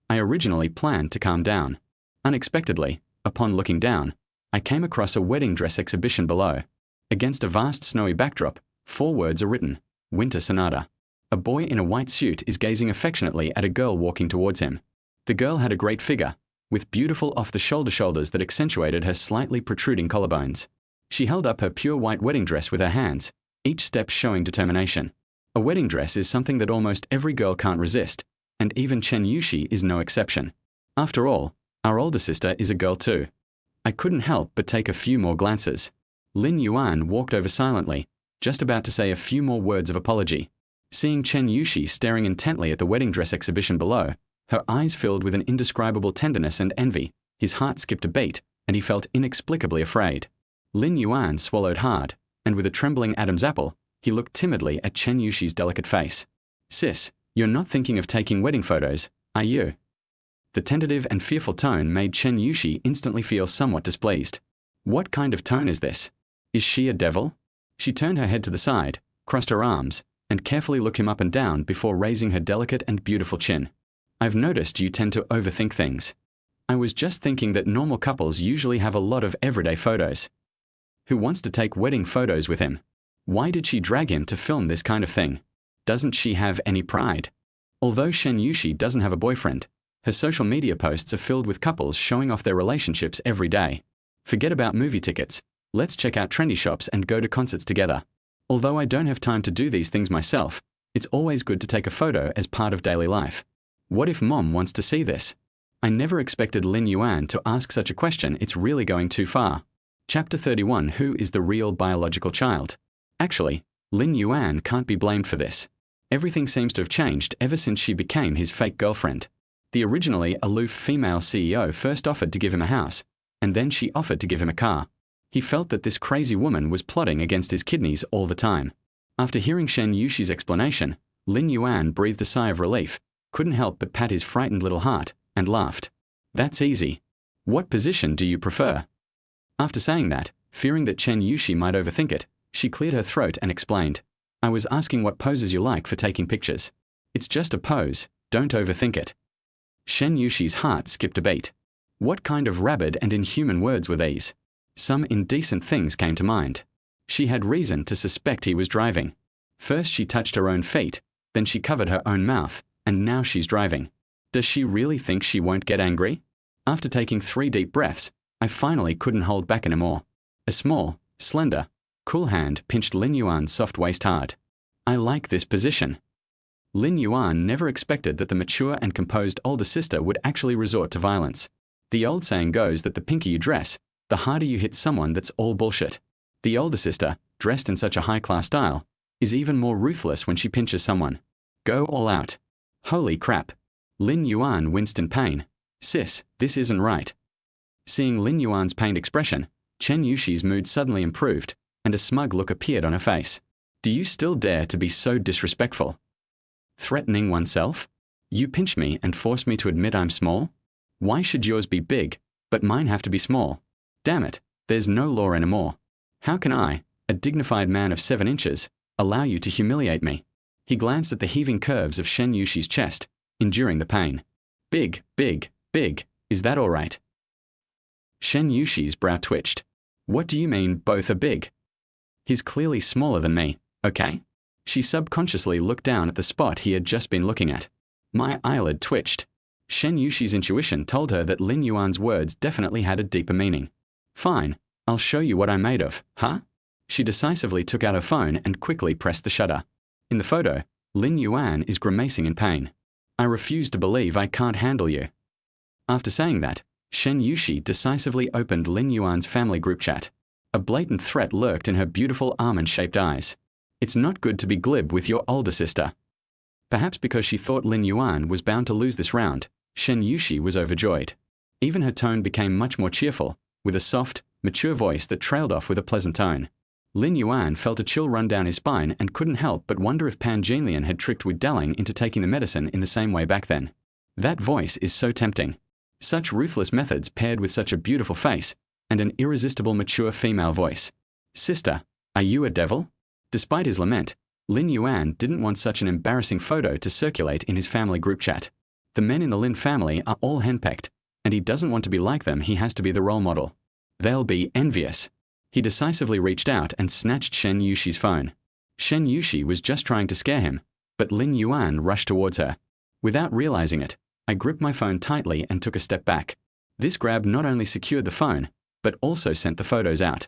I originally planned to calm down. Unexpectedly, upon looking down, I came across a wedding dress exhibition below. Against a vast snowy backdrop, 4 words are written: Winter Sonata. A boy in a white suit is gazing affectionately at a girl walking towards him. The girl had a great figure, with beautiful off-the-shoulder shoulders that accentuated her slightly protruding collarbones. She held up her pure white wedding dress with her hands, each step showing determination. A wedding dress is something that almost every girl can't resist, and even Shen Yuxi is no exception. After all, our older sister is a girl too. I couldn't help but take a few more glances. Lin Yuan walked over silently, just about to say a few more words of apology. Seeing Shen Yuxi staring intently at the wedding dress exhibition below, her eyes filled with an indescribable tenderness and envy, his heart skipped a beat, and he felt inexplicably afraid. Lin Yuan swallowed hard, and with a trembling Adam's apple, he looked timidly at Shen Yuxi's delicate face. "Sis, you're not thinking of taking wedding photos, are you?" The tentative and fearful tone made Shen Yuxi instantly feel somewhat displeased. What kind of tone is this? Is she a devil? She turned her head to the side, crossed her arms, and carefully looked him up and down before raising her delicate and beautiful chin. "I've noticed you tend to overthink things. I was just thinking that normal couples usually have a lot of everyday photos. Who wants to take wedding photos with him? Why did she drag him to film this kind of thing? Doesn't she have any pride?" Although Shen Yuxi doesn't have a boyfriend, her social media posts are filled with couples showing off their relationships every day. Forget about movie tickets. Let's check out trendy shops and go to concerts together. Although I don't have time to do these things myself, it's always good to take a photo as part of daily life. What if Mom wants to see this? I never expected Lin Yuan to ask such a question. It's really going too far. Chapter 31. Who is the real biological child? Actually, Lin Yuan can't be blamed for this. Everything seems to have changed ever since she became his fake girlfriend. The originally aloof female CEO first offered to give him a house, and then she offered to give him a car. He felt that this crazy woman was plotting against his kidneys all the time. After hearing Shen Yuxi's explanation, Lin Yuan breathed a sigh of relief, couldn't help but pat his frightened little heart, and laughed. "That's easy. What position do you prefer?" After saying that, fearing that Shen Yuxi might overthink it, she cleared her throat and explained, "I was asking what poses you like for taking pictures. It's just a pose, don't overthink it." Shen Yuxi's heart skipped a beat. What kind of rabid and inhuman words were these? Some indecent things came to mind. She had reason to suspect he was driving. First she touched her own feet, then she covered her own mouth, and now she's driving. Does she really think she won't get angry? After taking 3 deep breaths, I finally couldn't hold back anymore. A small, slender, cool hand pinched Lin Yuan's soft waist hard. "I like this position." Lin Yuan never expected that the mature and composed older sister would actually resort to violence. The old saying goes that the pinker you dress, the harder you hit someone. That's all bullshit. The older sister, dressed in such a high-class style, is even more ruthless when she pinches someone. Go all out. Holy crap. Lin Yuan winced in pain. "Sis, this isn't right." Seeing Lin Yuan's pained expression, Shen Yuxi's mood suddenly improved, and a smug look appeared on her face. "Do you still dare to be so disrespectful? Threatening oneself? You pinched me and forced me to admit I'm small? Why should yours be big, but mine have to be small? Damn it, there's no law anymore. How can I, a dignified man of 7 inches, allow you to humiliate me?" He glanced at the heaving curves of Shen Yuxi's chest, enduring the pain. "Big, big, big, is that all right?" Shen Yuxi's brow twitched. "What do you mean both are big? He's clearly smaller than me, okay?" She subconsciously looked down at the spot he had just been looking at. My eyelid twitched. Shen Yuxi's intuition told her that Lin Yuan's words definitely had a deeper meaning. "Fine, I'll show you what I'm made of, huh?" She decisively took out her phone and quickly pressed the shutter. In the photo, Lin Yuan is grimacing in pain. "I refuse to believe I can't handle you." After saying that, Shen Yuxi decisively opened Lin Yuan's family group chat. A blatant threat lurked in her beautiful almond-shaped eyes. "It's not good to be glib with your older sister." Perhaps because she thought Lin Yuan was bound to lose this round, Shen Yuxi was overjoyed. Even her tone became much more cheerful, with a soft, mature voice that trailed off with a pleasant tone. Lin Yuan felt a chill run down his spine and couldn't help but wonder if Pan Jinlian had tricked Wu Daling into taking the medicine in the same way back then. That voice is so tempting. Such ruthless methods paired with such a beautiful face, and an irresistible mature female voice. "Sister, are you a devil?" Despite his lament, Lin Yuan didn't want such an embarrassing photo to circulate in his family group chat. The men in the Lin family are all henpecked, and he doesn't want to be like them. He has to be the role model. They'll be envious. He decisively reached out and snatched Shen Yuxi's phone. Shen Yuxi was just trying to scare him, but Lin Yuan rushed towards her. Without realizing it, I gripped my phone tightly and took a step back. This grab not only secured the phone, but also sent the photos out.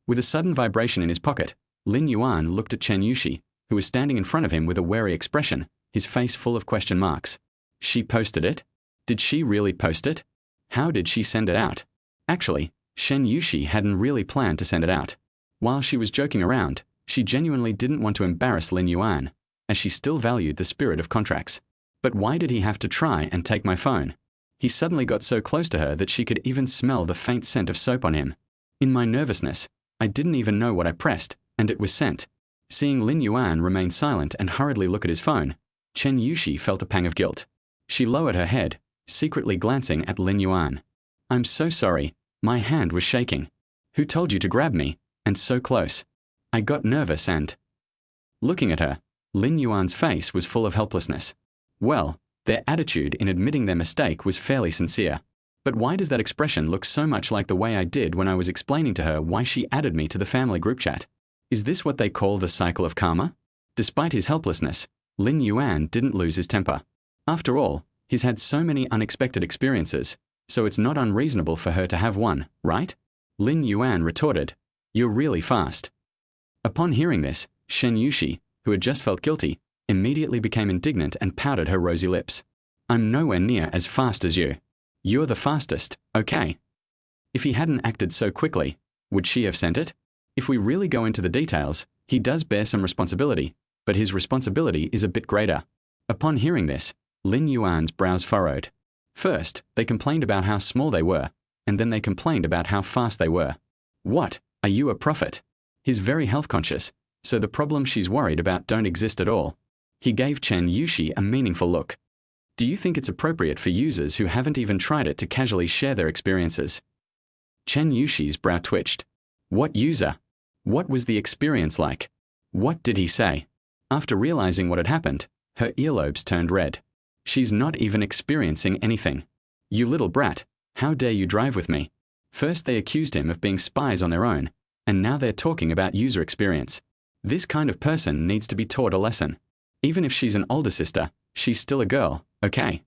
With a sudden vibration in his pocket, Lin Yuan looked at Shen Yuxi, who was standing in front of him with a wary expression, his face full of question marks. She posted it? Did she really post it? How did she send it out? Actually, Shen Yuxi hadn't really planned to send it out. While she was joking around, she genuinely didn't want to embarrass Lin Yuan, as she still valued the spirit of contracts. But why did he have to try and take my phone? He suddenly got so close to her that she could even smell the faint scent of soap on him. In my nervousness, I didn't even know what I pressed, and it was sent. Seeing Lin Yuan remain silent and hurriedly look at his phone, Shen Yuxi felt a pang of guilt. She lowered her head, secretly glancing at Lin Yuan. "I'm so sorry, my hand was shaking. Who told you to grab me, and so close? I got nervous and—" Looking at her, Lin Yuan's face was full of helplessness. Well, their attitude in admitting their mistake was fairly sincere. But why does that expression look so much like the way I did when I was explaining to her why she added me to the family group chat? Is this what they call the cycle of karma? Despite his helplessness, Lin Yuan didn't lose his temper. After all, he's had so many unexpected experiences, so it's not unreasonable for her to have one, right? Lin Yuan retorted, "You're really fast." Upon hearing this, Shen Yuxi, who had just felt guilty, immediately became indignant and pouted her rosy lips. "I'm nowhere near as fast as you. You're the fastest, okay?" If he hadn't acted so quickly, would she have sent it? If we really go into the details, he does bear some responsibility, but his responsibility is a bit greater. Upon hearing this, Lin Yuan's brows furrowed. First, they complained about how small they were, and then they complained about how fast they were. What? Are you a prophet? He's very health conscious, so the problems she's worried about don't exist at all. He gave Shen Yuxi a meaningful look. Do you think it's appropriate for users who haven't even tried it to casually share their experiences? Shen Yuxi's brow twitched. What user? What was the experience like? What did he say? After realizing what had happened, her earlobes turned red. She's not even experiencing anything. You little brat, how dare you drive with me? First they accused him of being spies on their own, and now they're talking about user experience. This kind of person needs to be taught a lesson. Even if she's an older sister, she's still a girl, okay?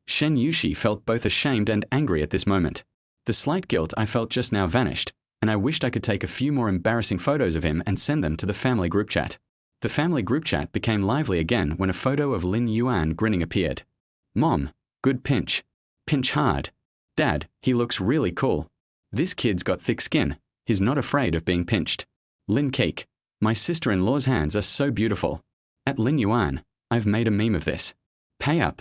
Shen Yuxi felt both ashamed and angry at this moment. The slight guilt I felt just now vanished, and I wished I could take a few more embarrassing photos of him and send them to the family group chat. The family group chat became lively again when a photo of Lin Yuan grinning appeared. "Mom, good pinch. Pinch hard. Dad, he looks really cool. This kid's got thick skin. He's not afraid of being pinched. Lin Keek, my sister-in-law's hands are so beautiful. At Lin Yuan, I've made a meme of this. Pay up.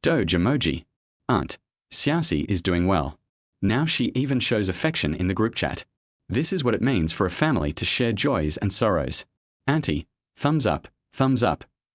Doge emoji. Aunt, Xiaoxi is doing well. Now she even shows affection in the group chat. This is what it means for a family to share joys and sorrows. Auntie, thumbs up,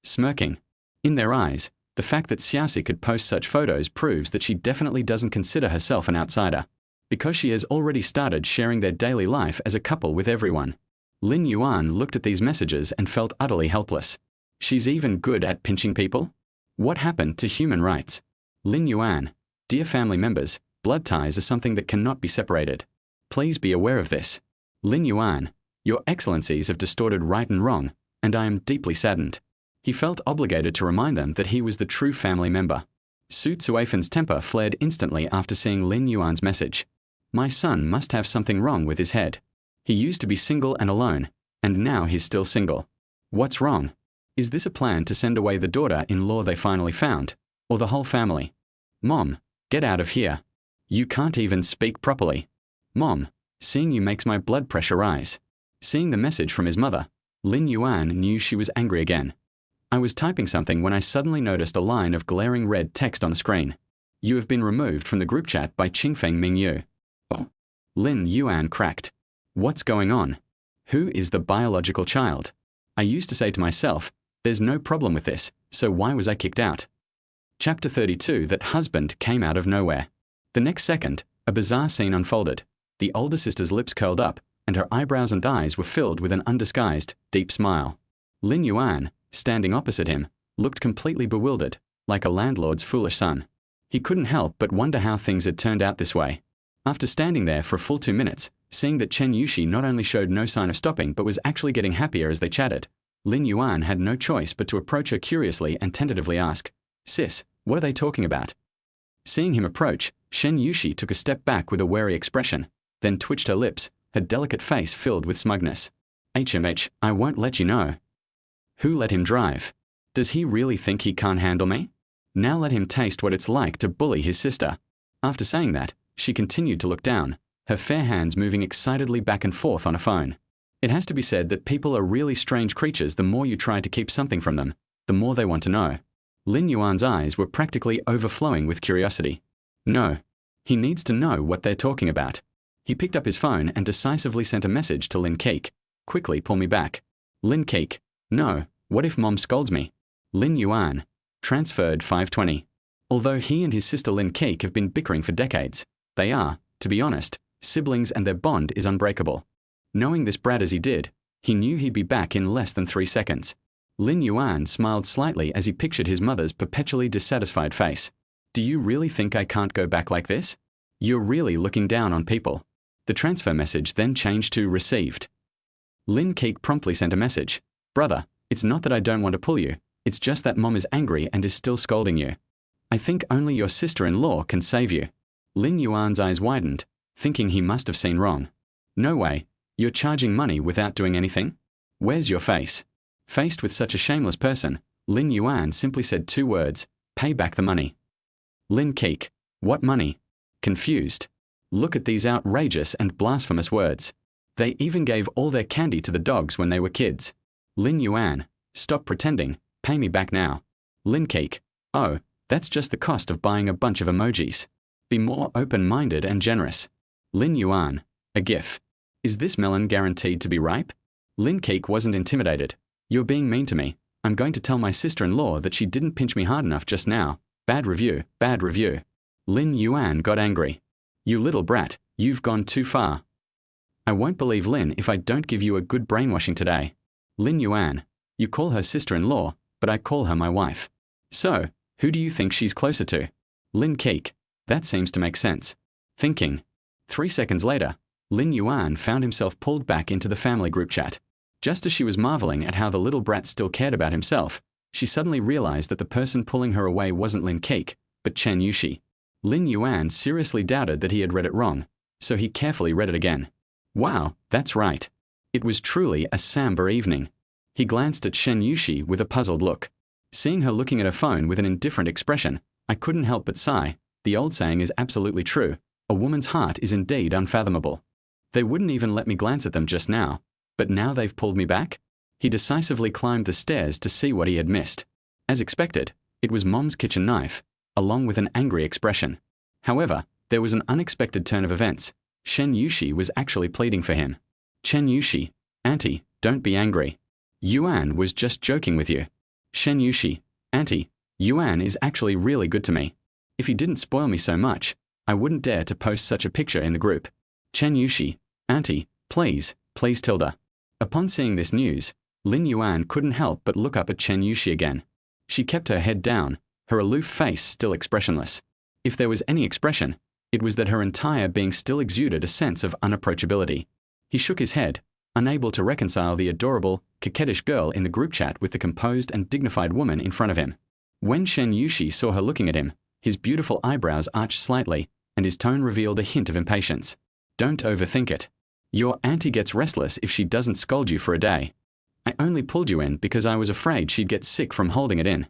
smirking. In their eyes, the fact that Xiaoxi could post such photos proves that she definitely doesn't consider herself an outsider, because she has already started sharing their daily life as a couple with everyone. Lin Yuan looked at these messages and felt utterly helpless. She's even good at pinching people? What happened to human rights? Lin Yuan, dear family members, blood ties are something that cannot be separated. Please be aware of this. Lin Yuan, your excellencies have distorted right and wrong, and I am deeply saddened. He felt obligated to remind them that he was the true family member. Su Cuifen's temper flared instantly after seeing Lin Yuan's message. My son must have something wrong with his head. He used to be single and alone, and now he's still single. What's wrong? Is this a plan to send away the daughter-in-law they finally found, or the whole family? Mom, get out of here. You can't even speak properly. Mom, seeing you makes my blood pressure rise. Seeing the message from his mother, Lin Yuan knew she was angry again. I was typing something when I suddenly noticed a line of glaring red text on the screen. You have been removed from the group chat by Qingfeng Mingyu. Oh. Lin Yuan cracked. What's going on? Who is the biological child? I used to say to myself, there's no problem with this, so why was I kicked out? Chapter 32. That husband came out of nowhere. The next second, a bizarre scene unfolded. The older sister's lips curled up, and her eyebrows and eyes were filled with an undisguised, deep smile. Lin Yuan, standing opposite him, looked completely bewildered, like a landlord's foolish son. He couldn't help but wonder how things had turned out this way. After standing there for a full 2 minutes, seeing that Shen Yuxi not only showed no sign of stopping but was actually getting happier as they chatted, Lin Yuan had no choice but to approach her curiously and tentatively ask, Sis, what are they talking about? Seeing him approach, Shen Yuxi took a step back with a wary expression, then twitched her lips, her delicate face filled with smugness. HMH, I won't let you know. Who let him drive? Does he really think he can't handle me? Now let him taste what it's like to bully his sister. After saying that, she continued to look down, her fair hands moving excitedly back and forth on a phone. It has to be said that people are really strange creatures. The more you try to keep something from them, the more they want to know. Lin Yuan's eyes were practically overflowing with curiosity. No. He needs to know what they're talking about. He picked up his phone and decisively sent a message to Lin Keek. quickly pull me back. Lin Keek, no, what if Mom scolds me? Lin Yuan, transferred 520. Although he and his sister Lin Keek have been bickering for decades, they are, to be honest, siblings and their bond is unbreakable. Knowing this brat as he did, he knew he'd be back in less than 3 seconds. Lin Yuan smiled slightly as he pictured his mother's perpetually dissatisfied face. Do you really think I can't go back like this? You're really looking down on people. The transfer message then changed to received. Lin Keek promptly sent a message. Brother, it's not that I don't want to pull you, it's just that Mom is angry and is still scolding you. I think only your sister-in-law can save you. Lin Yuan's eyes widened, thinking he must have seen wrong. No way, you're charging money without doing anything? Where's your face? Faced with such a shameless person, Lin Yuan simply said 2 words, pay back the money. Lin Keek, what money? Confused. Look at these outrageous and blasphemous words. They even gave all their candy to the dogs when they were kids. Lin Yuan, stop pretending, pay me back now. Lin Keek, oh, that's just the cost of buying a bunch of emojis. Be more open-minded and generous. Lin Yuan, a gif. Is this melon guaranteed to be ripe? Lin Keek wasn't intimidated. You're being mean to me. I'm going to tell my sister-in-law that she didn't pinch me hard enough just now. Bad review, bad review. Lin Yuan got angry. You little brat, you've gone too far. I won't believe Lin if I don't give you a good brainwashing today. Lin Yuan, you call her sister-in-law, but I call her my wife. So, who do you think she's closer to? Lin Keek, that seems to make sense. Thinking. 3 seconds later, Lin Yuan found himself pulled back into the family group chat. Just as she was marveling at how the little brat still cared about himself, she suddenly realized that the person pulling her away wasn't Lin Keek, but Shen Yuxi. Lin Yuan seriously doubted that he had read it wrong, so he carefully read it again. Wow, that's right. It was truly a somber evening. He glanced at Shen Yuxi with a puzzled look. Seeing her looking at her phone with an indifferent expression, I couldn't help but sigh. The old saying is absolutely true. A woman's heart is indeed unfathomable. They wouldn't even let me glance at them just now, but now they've pulled me back? He decisively climbed the stairs to see what he had missed. As expected, it was Mom's kitchen knife, along with an angry expression. However, there was an unexpected turn of events. Shen Yuxi was actually pleading for him. Shen Yuxi, Auntie, don't be angry. Yuan was just joking with you. Shen Yuxi, Auntie, Yuan is actually really good to me. If he didn't spoil me so much, I wouldn't dare to post such a picture in the group. Shen Yuxi, Auntie, please, please Tilda. Upon seeing this news, Lin Yuan couldn't help but look up at Shen Yuxi again. She kept her head down, her aloof face still expressionless. If there was any expression, it was that her entire being still exuded a sense of unapproachability. He shook his head, unable to reconcile the adorable, coquettish girl in the group chat with the composed and dignified woman in front of him. When Shen Yuxi saw her looking at him, his beautiful eyebrows arched slightly, and his tone revealed a hint of impatience. Don't overthink it. Your auntie gets restless if she doesn't scold you for a day. I only pulled you in because I was afraid she'd get sick from holding it in.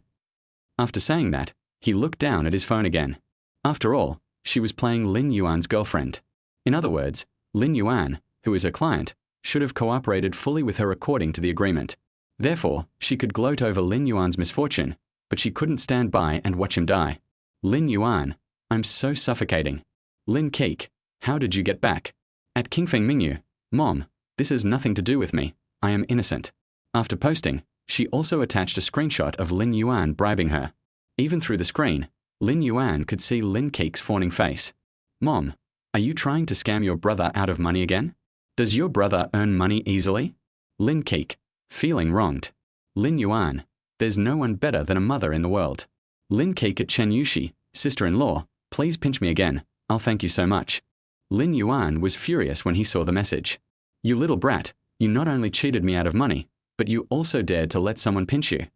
After saying that, he looked down at his phone again. After all, she was playing Lin Yuan's girlfriend. In other words, Lin Yuan, who is her client, should have cooperated fully with her according to the agreement. Therefore, she could gloat over Lin Yuan's misfortune, but she couldn't stand by and watch him die. Lin Yuan, I'm so suffocating. Lin Keek, how did you get back? At Kingfeng Mingyu, Mom, this has nothing to do with me. I am innocent. After posting, she also attached a screenshot of Lin Yuan bribing her. Even through the screen, Lin Yuan could see Lin Keek's fawning face. Mom, are you trying to scam your brother out of money again? Does your brother earn money easily? Lin Keek, feeling wronged. Lin Yuan, there's no one better than a mother in the world. Lin Keek at Shen Yuxi, sister-in-law, please pinch me again, I'll thank you so much. Lin Yuan was furious when he saw the message. You little brat, you not only cheated me out of money, but you also dared to let someone pinch you.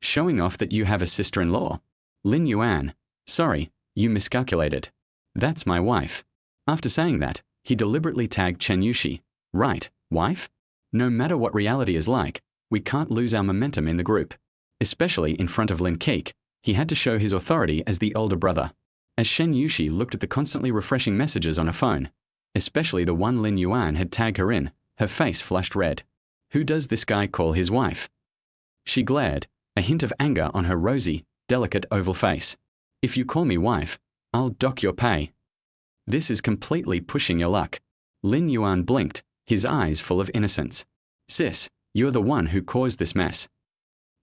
Showing off that you have a sister-in-law. Lin Yuan, sorry, you miscalculated. That's my wife. After saying that, he deliberately tagged Shen Yuxi. Right, wife? No matter what reality is like, we can't lose our momentum in the group. Especially in front of Lin Keek, he had to show his authority as the older brother. As Shen Yuxi looked at the constantly refreshing messages on her phone, especially the one Lin Yuan had tagged her in, her face flushed red. Who does this guy call his wife? She glared, a hint of anger on her rosy, delicate oval face. If you call me wife, I'll dock your pay. This is completely pushing your luck. Lin Yuan blinked, his eyes full of innocence. Sis, you're the one who caused this mess.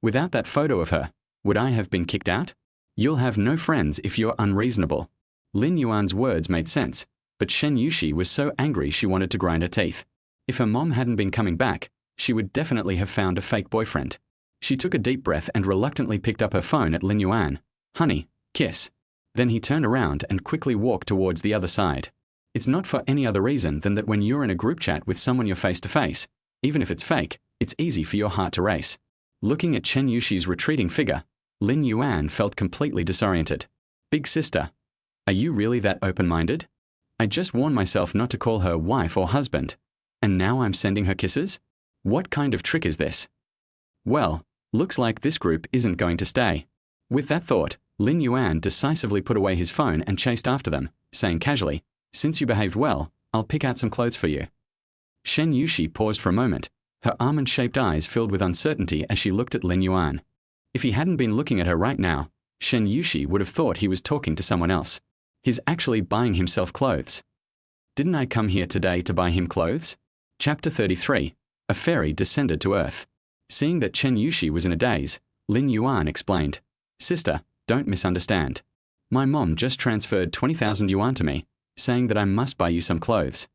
Without that photo of her, would I have been kicked out? You'll have no friends if you're unreasonable. Lin Yuan's words made sense, but Shen Yuxi was so angry she wanted to grind her teeth. If her mom hadn't been coming back, she would definitely have found a fake boyfriend. She took a deep breath and reluctantly picked up her phone at Lin Yuan. Honey, kiss. Then he turned around and quickly walked towards the other side. It's not for any other reason than that when you're in a group chat with someone you're face to face, even if it's fake, it's easy for your heart to race. Looking at Shen Yuxi's retreating figure, Lin Yuan felt completely disoriented. Big sister, are you really that open-minded? I just warned myself not to call her wife or husband, and now I'm sending her kisses? What kind of trick is this? Well, looks like this group isn't going to stay. With that thought, Lin Yuan decisively put away his phone and chased after them, saying casually, since you behaved well, I'll pick out some clothes for you. Shen Yuxi paused for a moment, her almond-shaped eyes filled with uncertainty as she looked at Lin Yuan. If he hadn't been looking at her right now, Shen Yuxi would have thought he was talking to someone else. He's actually buying himself clothes. Didn't I come here today to buy him clothes? Chapter 33. A fairy descended to earth. Seeing that Shen Yuxi was in a daze, Lin Yuan explained, Sister, don't misunderstand. My mom just transferred 20,000 yuan to me, saying that I must buy you some clothes.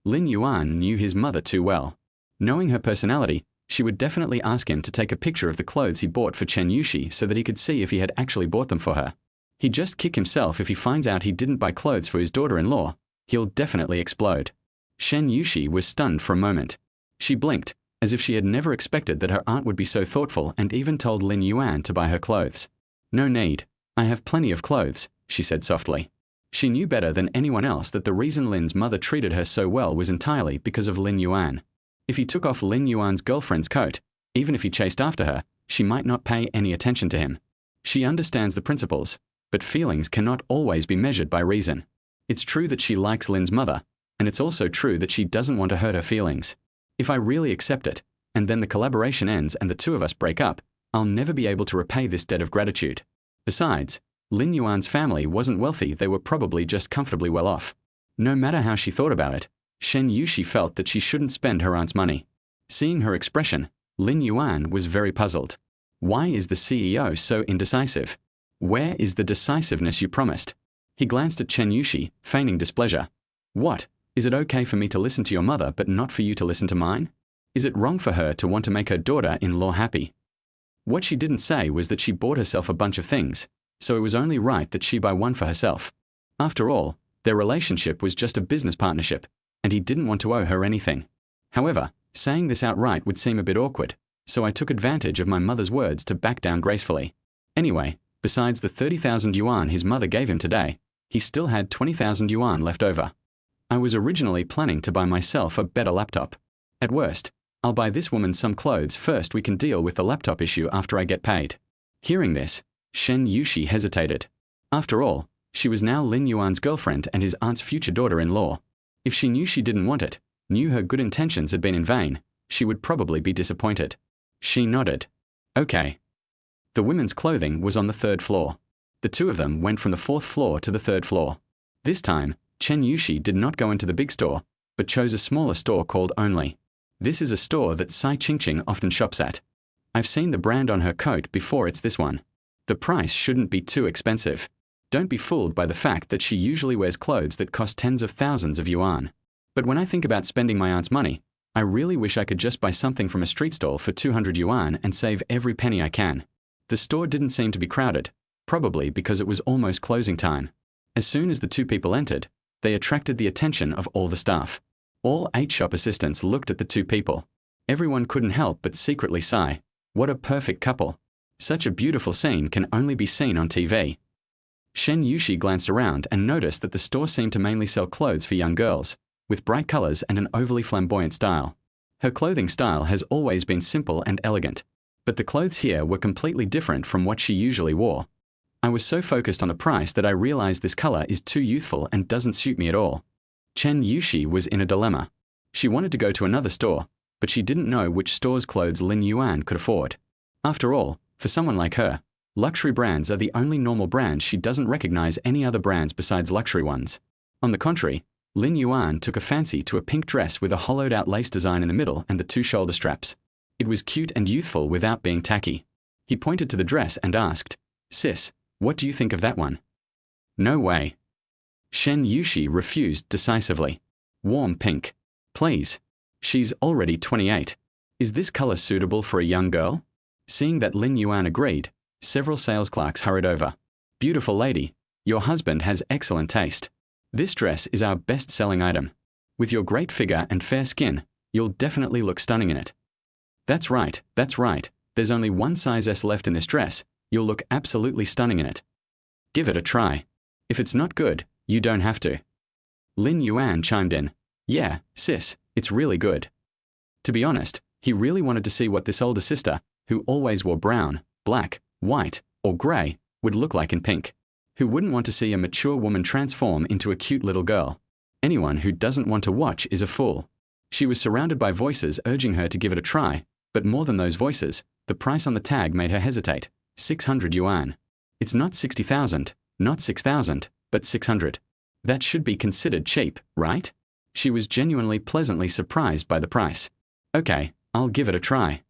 Lin Yuan knew his mother too well. Knowing her personality, she would definitely ask him to take a picture of the clothes he bought for Shen Yuxi so that he could see if he had actually bought them for her. He'd just kick himself if he finds out he didn't buy clothes for his daughter-in-law. He'll definitely explode. Shen Yuxi was stunned for a moment. She blinked, as if she had never expected that her aunt would be so thoughtful and even told Lin Yuan to buy her clothes. No need. I have plenty of clothes, she said softly. She knew better than anyone else that the reason Lin's mother treated her so well was entirely because of Lin Yuan. If he took off Lin Yuan's girlfriend's coat, even if he chased after her, she might not pay any attention to him. She understands the principles, but feelings cannot always be measured by reason. It's true that she likes Lin's mother, and it's also true that she doesn't want to hurt her feelings. If I really accept it, and then the collaboration ends and the two of us break up, I'll never be able to repay this debt of gratitude. Besides, Lin Yuan's family wasn't wealthy, they were probably just comfortably well off. No matter how she thought about it, Shen Yuxi felt that she shouldn't spend her aunt's money. Seeing her expression, Lin Yuan was very puzzled. Why is the CEO so indecisive? Where is the decisiveness you promised? He glanced at Shen Yuxi, feigning displeasure. What? Is it okay for me to listen to your mother but not for you to listen to mine? Is it wrong for her to want to make her daughter-in-law happy? What she didn't say was that she bought herself a bunch of things, so it was only right that she buy one for herself. After all, their relationship was just a business partnership, and he didn't want to owe her anything. However, saying this outright would seem a bit awkward, so I took advantage of my mother's words to back down gracefully. Anyway, besides the 30,000 yuan his mother gave him today, he still had 20,000 yuan left over. I was originally planning to buy myself a better laptop. At worst, I'll buy this woman some clothes first. We can deal with the laptop issue after I get paid. Hearing this, Shen Yuxi hesitated. After all, she was now Lin Yuan's girlfriend and his aunt's future daughter-in-law. If she knew she didn't want it, knew her good intentions had been in vain, she would probably be disappointed. She nodded. Okay. The women's clothing was on the 3rd floor. The two of them went from the 4th floor to the 3rd floor. This time, Shen Yuxi did not go into the big store, but chose a smaller store called Only. This is a store that Sai Qingqing often shops at. I've seen the brand on her coat before, it's this one. The price shouldn't be too expensive. Don't be fooled by the fact that she usually wears clothes that cost tens of thousands of yuan. But when I think about spending my aunt's money, I really wish I could just buy something from a street stall for 200 yuan and save every penny I can. The store didn't seem to be crowded, probably because it was almost closing time. As soon as the two people entered, they attracted the attention of all the staff. All 8 shop assistants looked at the two people. Everyone couldn't help but secretly sigh. What a perfect couple. Such a beautiful scene can only be seen on TV. Shen Yuxi glanced around and noticed that the store seemed to mainly sell clothes for young girls, with bright colors and an overly flamboyant style. Her clothing style has always been simple and elegant, but the clothes here were completely different from what she usually wore. I was so focused on the price that I realized this color is too youthful and doesn't suit me at all. Shen Yuxi was in a dilemma. She wanted to go to another store, but she didn't know which store's clothes Lin Yuan could afford. After all, for someone like her, luxury brands are the only normal brands. She doesn't recognize any other brands besides luxury ones. On the contrary, Lin Yuan took a fancy to a pink dress with a hollowed-out lace design in the middle and the two shoulder straps. It was cute and youthful without being tacky. He pointed to the dress and asked, "Sis, what do you think of that one?" "No way." Shen Yuxi refused decisively. "Warm pink. Please. She's already 28. Is this color suitable for a young girl?" Seeing that Lin Yuan agreed, several sales clerks hurried over. "Beautiful lady, your husband has excellent taste. This dress is our best-selling item. With your great figure and fair skin, you'll definitely look stunning in it." That's right. There's only one size S left in this dress. You'll look absolutely stunning in it. Give it a try. If it's not good, you don't have to." Lin Yuan chimed in. "Yeah, sis, it's really good." To be honest, he really wanted to see what this older sister, who always wore brown, black, white, or grey, would look like in pink. Who wouldn't want to see a mature woman transform into a cute little girl? Anyone who doesn't want to watch is a fool. She was surrounded by voices urging her to give it a try, but more than those voices, the price on the tag made her hesitate. 600 yuan. It's not 60,000, not 6,000, but 600. That should be considered cheap, right? She was genuinely pleasantly surprised by the price. "Okay, I'll give it a try."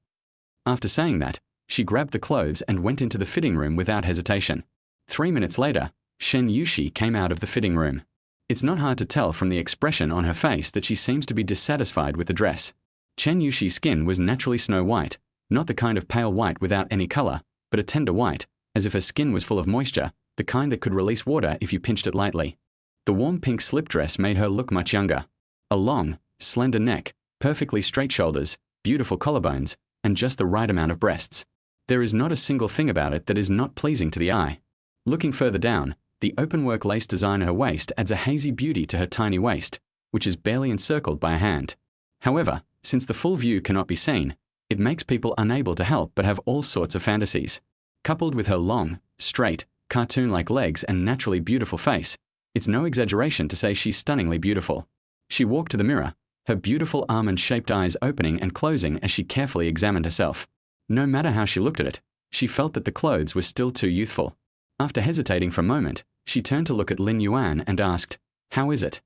After saying that, she grabbed the clothes and went into the fitting room without hesitation. 3 minutes later, Shen Yuxi came out of the fitting room. It's not hard to tell from the expression on her face that she seems to be dissatisfied with the dress. Shen Yuxi's skin was naturally snow white, not the kind of pale white without any color, but a tender white, as if her skin was full of moisture, the kind that could release water if you pinched it lightly. The warm pink slip dress made her look much younger. A long, slender neck, perfectly straight shoulders, beautiful collarbones, and just the right amount of breasts. There is not a single thing about it that is not pleasing to the eye. Looking further down, the openwork lace design at her waist adds a hazy beauty to her tiny waist, which is barely encircled by a hand. However, since the full view cannot be seen, it makes people unable to help but have all sorts of fantasies. Coupled with her long, straight, cartoon-like legs and naturally beautiful face, it's no exaggeration to say she's stunningly beautiful. She walked to the mirror, her beautiful almond-shaped eyes opening and closing as she carefully examined herself. No matter how she looked at it, she felt that the clothes were still too youthful. After hesitating for a moment, she turned to look at Lin Yuan and asked, "How is it?"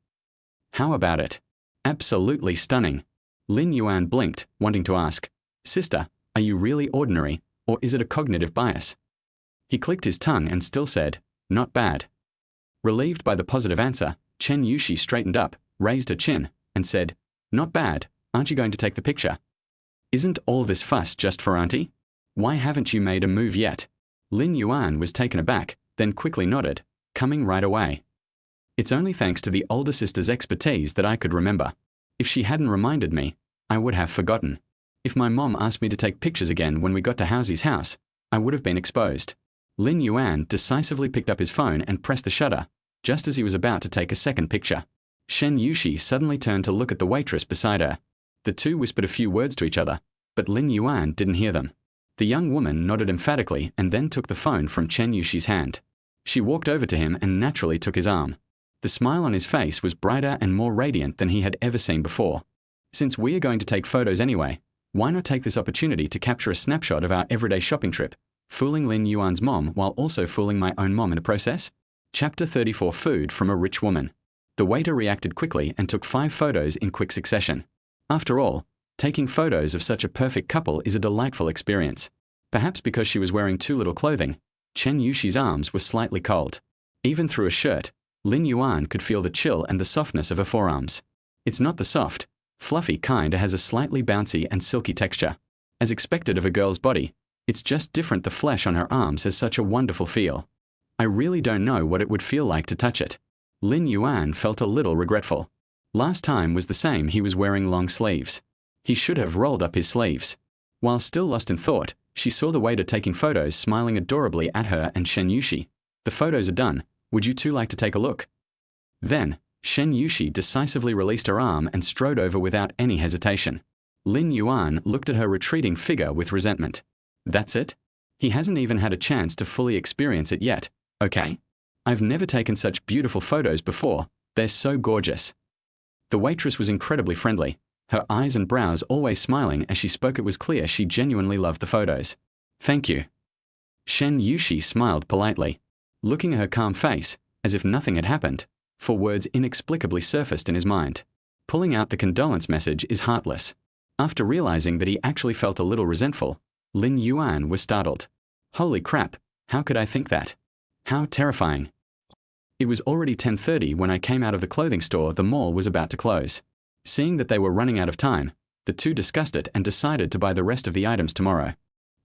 "How about it?" "Absolutely stunning." Lin Yuan blinked, wanting to ask, "Sister, are you really ordinary, or is it a cognitive bias?" He clicked his tongue and still said, "Not bad." Relieved by the positive answer, Shen Yuxi straightened up, raised her chin, and said, "Not bad, aren't you going to take the picture?" "Isn't all this fuss just for Auntie? Why haven't you made a move yet?" Lin Yuan was taken aback, then quickly nodded, coming right away. "It's only thanks to the older sister's expertise that I could remember. If she hadn't reminded me, I would have forgotten. If my mom asked me to take pictures again when we got to Housy's house, I would have been exposed." Lin Yuan decisively picked up his phone and pressed the shutter, just as he was about to take a second picture. Shen Yuxi suddenly turned to look at the waitress beside her. The two whispered a few words to each other, but Lin Yuan didn't hear them. The young woman nodded emphatically and then took the phone from Shen Yuxi's hand. She walked over to him and naturally took his arm. The smile on his face was brighter and more radiant than he had ever seen before. "Since we are going to take photos anyway, why not take this opportunity to capture a snapshot of our everyday shopping trip, fooling Lin Yuan's mom while also fooling my own mom in the process?" Chapter 34: Food from a Rich Woman. The waiter reacted quickly and took 5 photos in quick succession. After all, taking photos of such a perfect couple is a delightful experience. Perhaps because she was wearing too little clothing, Shen Yuxi's arms were slightly cold. Even through a shirt, Lin Yuan could feel the chill and the softness of her forearms. It's not the soft, fluffy kind, it has a slightly bouncy and silky texture. As expected of a girl's body, it's just different. The flesh on her arms has such a wonderful feel. I really don't know what it would feel like to touch it. Lin Yuan felt a little regretful. Last time was the same, he was wearing long sleeves. He should have rolled up his sleeves. While still lost in thought, she saw the waiter taking photos, smiling adorably at her and Shen Yuxi. "The photos are done. Would you two like to take a look?" Then, Shen Yuxi decisively released her arm and strode over without any hesitation. Lin Yuan looked at her retreating figure with resentment. "That's it? He hasn't even had a chance to fully experience it yet, okay? I've never taken such beautiful photos before. They're so gorgeous." The waitress was incredibly friendly. Her eyes and brows always smiling as she spoke. It was clear she genuinely loved the photos. "Thank you." Shen Yuxi smiled politely. Looking at her calm face, as if nothing had happened, for words inexplicably surfaced in his mind. Pulling out the condolence message is heartless. After realizing that he actually felt a little resentful, Lin Yuan was startled. Holy crap, how could I think that? How terrifying. It was already 10:30 when I came out of the clothing store. The mall was about to close. Seeing that they were running out of time, the two discussed it and decided to buy the rest of the items tomorrow.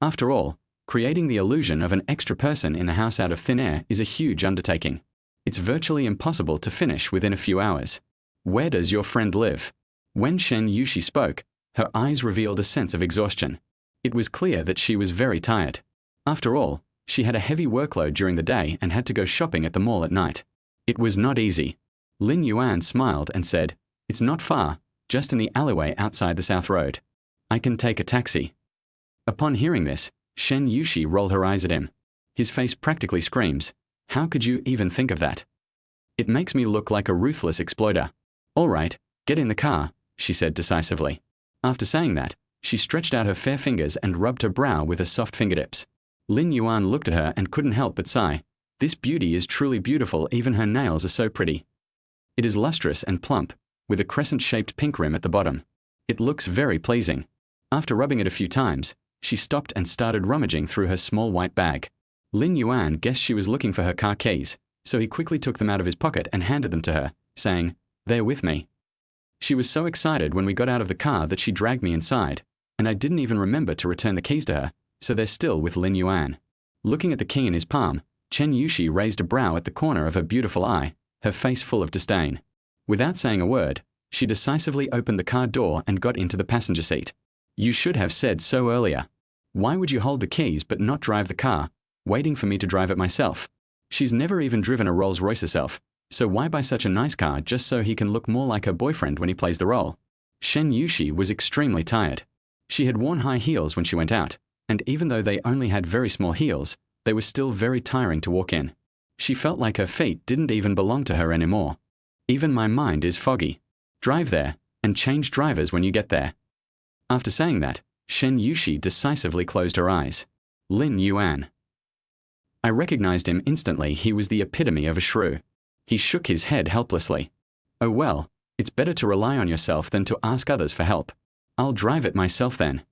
After all, creating the illusion of an extra person in the house out of thin air is a huge undertaking. It's virtually impossible to finish within a few hours. Where does your friend live? When Shen Yuxi spoke, her eyes revealed a sense of exhaustion. It was clear that she was very tired. After all, she had a heavy workload during the day and had to go shopping at the mall at night. It was not easy. Lin Yuan smiled and said, "It's not far, just in the alleyway outside the South Road. I can take a taxi." Upon hearing this, Shen Yuxi rolled her eyes at him. His face practically screams, "How could you even think of that? It makes me look like a ruthless exploiter." "All right, get in the car," she said decisively. After saying that, she stretched out her fair fingers and rubbed her brow with her soft fingertips. Lin Yuan looked at her and couldn't help but sigh. This beauty is truly beautiful, even her nails are so pretty. It is lustrous and plump, with a crescent-shaped pink rim at the bottom. It looks very pleasing. After rubbing it a few times, she stopped and started rummaging through her small white bag. Lin Yuan guessed she was looking for her car keys, so he quickly took them out of his pocket and handed them to her, saying, "They're with me." She was so excited when we got out of the car that she dragged me inside, and I didn't even remember to return the keys to her, so they're still with Lin Yuan. Looking at the key in his palm, Shen Yuxi raised a brow at the corner of her beautiful eye, her face full of disdain. Without saying a word, she decisively opened the car door and got into the passenger seat. "You should have said so earlier. Why would you hold the keys but not drive the car, waiting for me to drive it myself? She's never even driven a Rolls-Royce herself, so why buy such a nice car just so he can look more like her boyfriend when he plays the role?" Shen Yuxi was extremely tired. She had worn high heels when she went out, and even though they only had very small heels, they were still very tiring to walk in. She felt like her feet didn't even belong to her anymore. "Even my mind is foggy. Drive there, and change drivers when you get there." After saying that, Shen Yuxi decisively closed her eyes. Lin Yuan. I recognized him instantly. He was the epitome of a shrew. He shook his head helplessly. "Oh well, it's better to rely on yourself than to ask others for help. I'll drive it myself then."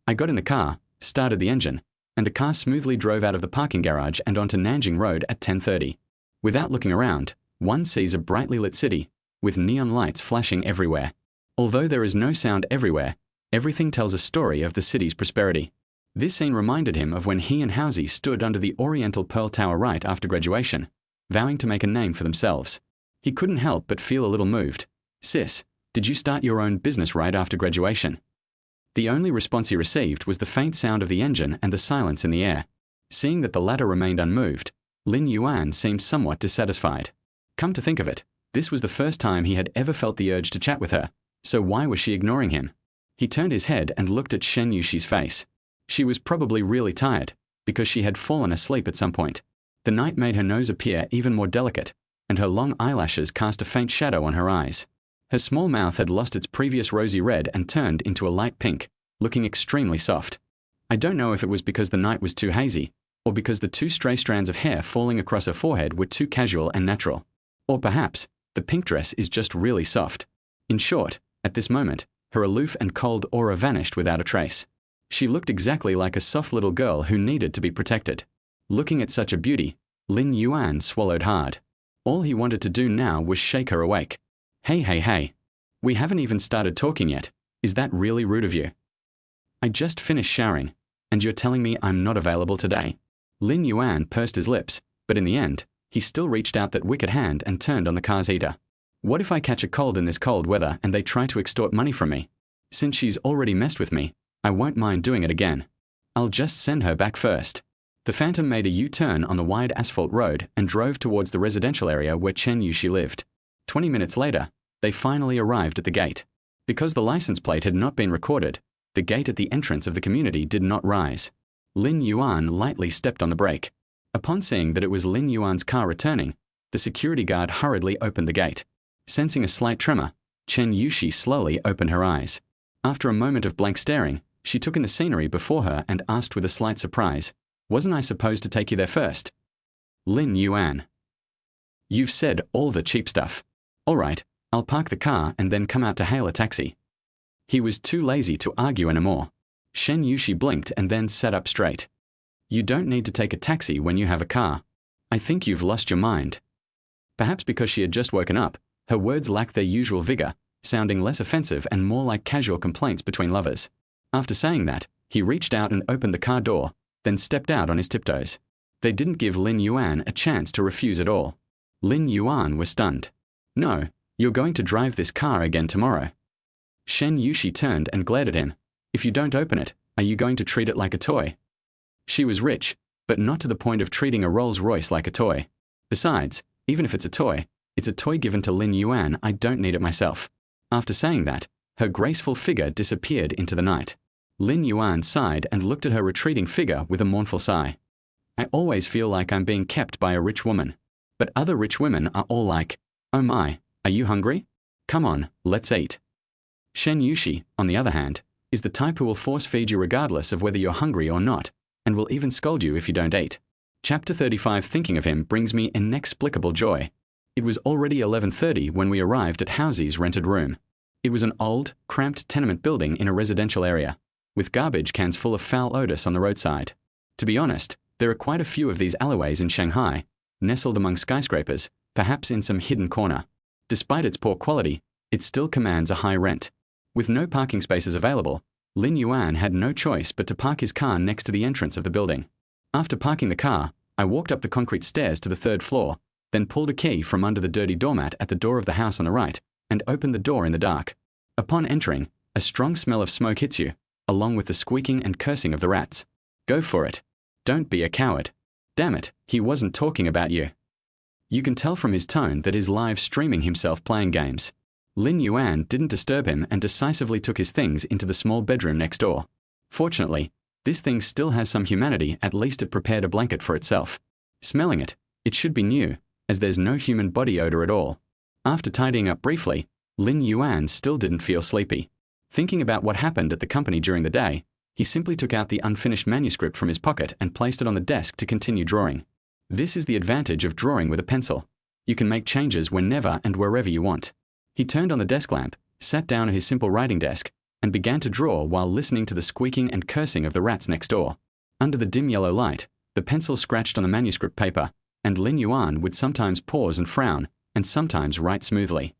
I got in the car, started the engine, and the car smoothly drove out of the parking garage and onto Nanjing Road at 10:30. Without looking around, one sees a brightly lit city, with neon lights flashing everywhere. Although there is no sound everywhere, everything tells a story of the city's prosperity. This scene reminded him of when he and Housie stood under the Oriental Pearl Tower right after graduation, vowing to make a name for themselves. He couldn't help but feel a little moved. "Sis, did you start your own business right after graduation?" The only response he received was the faint sound of the engine and the silence in the air. Seeing that the latter remained unmoved, Lin Yuan seemed somewhat dissatisfied. Come to think of it, this was the first time he had ever felt the urge to chat with her, so why was she ignoring him? He turned his head and looked at Shen Yuxi's face. She was probably really tired, because she had fallen asleep at some point. The night made her nose appear even more delicate, and her long eyelashes cast a faint shadow on her eyes. Her small mouth had lost its previous rosy red and turned into a light pink, looking extremely soft. I don't know if it was because the night was too hazy, or because the two stray strands of hair falling across her forehead were too casual and natural. Or perhaps, the pink dress is just really soft. In short, at this moment, her aloof and cold aura vanished without a trace. She looked exactly like a soft little girl who needed to be protected. Looking at such a beauty, Lin Yuan swallowed hard. All he wanted to do now was shake her awake. Hey. We haven't even started talking yet. Is that really rude of you? I just finished showering, and you're telling me I'm not available today?" Lin Yuan pursed his lips, but in the end, he still reached out that wicked hand and turned on the car's heater. "What if I catch a cold in this cold weather and they try to extort money from me? Since she's already messed with me, I won't mind doing it again. I'll just send her back first." The Phantom made a U-turn on the wide asphalt road and drove towards the residential area where Shen Yuxi lived. 20 minutes later, they finally arrived at the gate. Because the license plate had not been recorded, the gate at the entrance of the community did not rise. Lin Yuan lightly stepped on the brake. Upon seeing that it was Lin Yuan's car returning, the security guard hurriedly opened the gate. Sensing a slight tremor, Shen Yuxi slowly opened her eyes. After a moment of blank staring, she took in the scenery before her and asked with a slight surprise, "Wasn't I supposed to take you there first?" Lin Yuan. You've said all the cheap stuff. All right, I'll park the car and then come out to hail a taxi. He was too lazy to argue anymore. Shen Yuxi blinked and then sat up straight. You don't need to take a taxi when you have a car. I think you've lost your mind. Perhaps because she had just woken up, her words lacked their usual vigor, sounding less offensive and more like casual complaints between lovers. After saying that, he reached out and opened the car door, then stepped out on his tiptoes. They didn't give Lin Yuan a chance to refuse at all. Lin Yuan was stunned. No, you're going to drive this car again tomorrow. Shen Yuxi turned and glared at him. If you don't open it, are you going to treat it like a toy? She was rich, but not to the point of treating a Rolls-Royce like a toy. Besides, even if it's a toy given to Lin Yuan. I don't need it myself. After saying that, her graceful figure disappeared into the night. Lin Yuan sighed and looked at her retreating figure with a mournful sigh. I always feel like I'm being kept by a rich woman. But other rich women are all like, oh my, are you hungry? Come on, let's eat. Shen Yuxi, on the other hand, is the type who will force feed you regardless of whether you're hungry or not, and will even scold you if you don't eat. Chapter 35. Thinking of him brings me inexplicable joy. It was already 11:30 when we arrived at Housy's rented room. It was an old, cramped tenement building in a residential area, with garbage cans full of foul odors on the roadside. To be honest, there are quite a few of these alleyways in Shanghai, nestled among skyscrapers, perhaps in some hidden corner. Despite its poor quality, it still commands a high rent. With no parking spaces available, Lin Yuan had no choice but to park his car next to the entrance of the building. After parking the car, I walked up the concrete stairs to the 3rd floor, then pulled a key from under the dirty doormat at the door of the house on the right, and opened the door in the dark. Upon entering, a strong smell of smoke hits you, along with the squeaking and cursing of the rats. Go for it. Don't be a coward. Damn it, he wasn't talking about you. You can tell from his tone that he's live streaming himself playing games. Lin Yuan didn't disturb him and decisively took his things into the small bedroom next door. Fortunately, this thing still has some humanity. At least it prepared a blanket for itself. Smelling it, it should be new, as there's no human body odor at all. After tidying up briefly, Lin Yuan still didn't feel sleepy. Thinking about what happened at the company during the day, he simply took out the unfinished manuscript from his pocket and placed it on the desk to continue drawing. This is the advantage of drawing with a pencil. You can make changes whenever and wherever you want. He turned on the desk lamp, sat down at his simple writing desk, and began to draw while listening to the squeaking and cursing of the rats next door. Under the dim yellow light, the pencil scratched on the manuscript paper, and Lin Yuan would sometimes pause and frown, and sometimes write smoothly.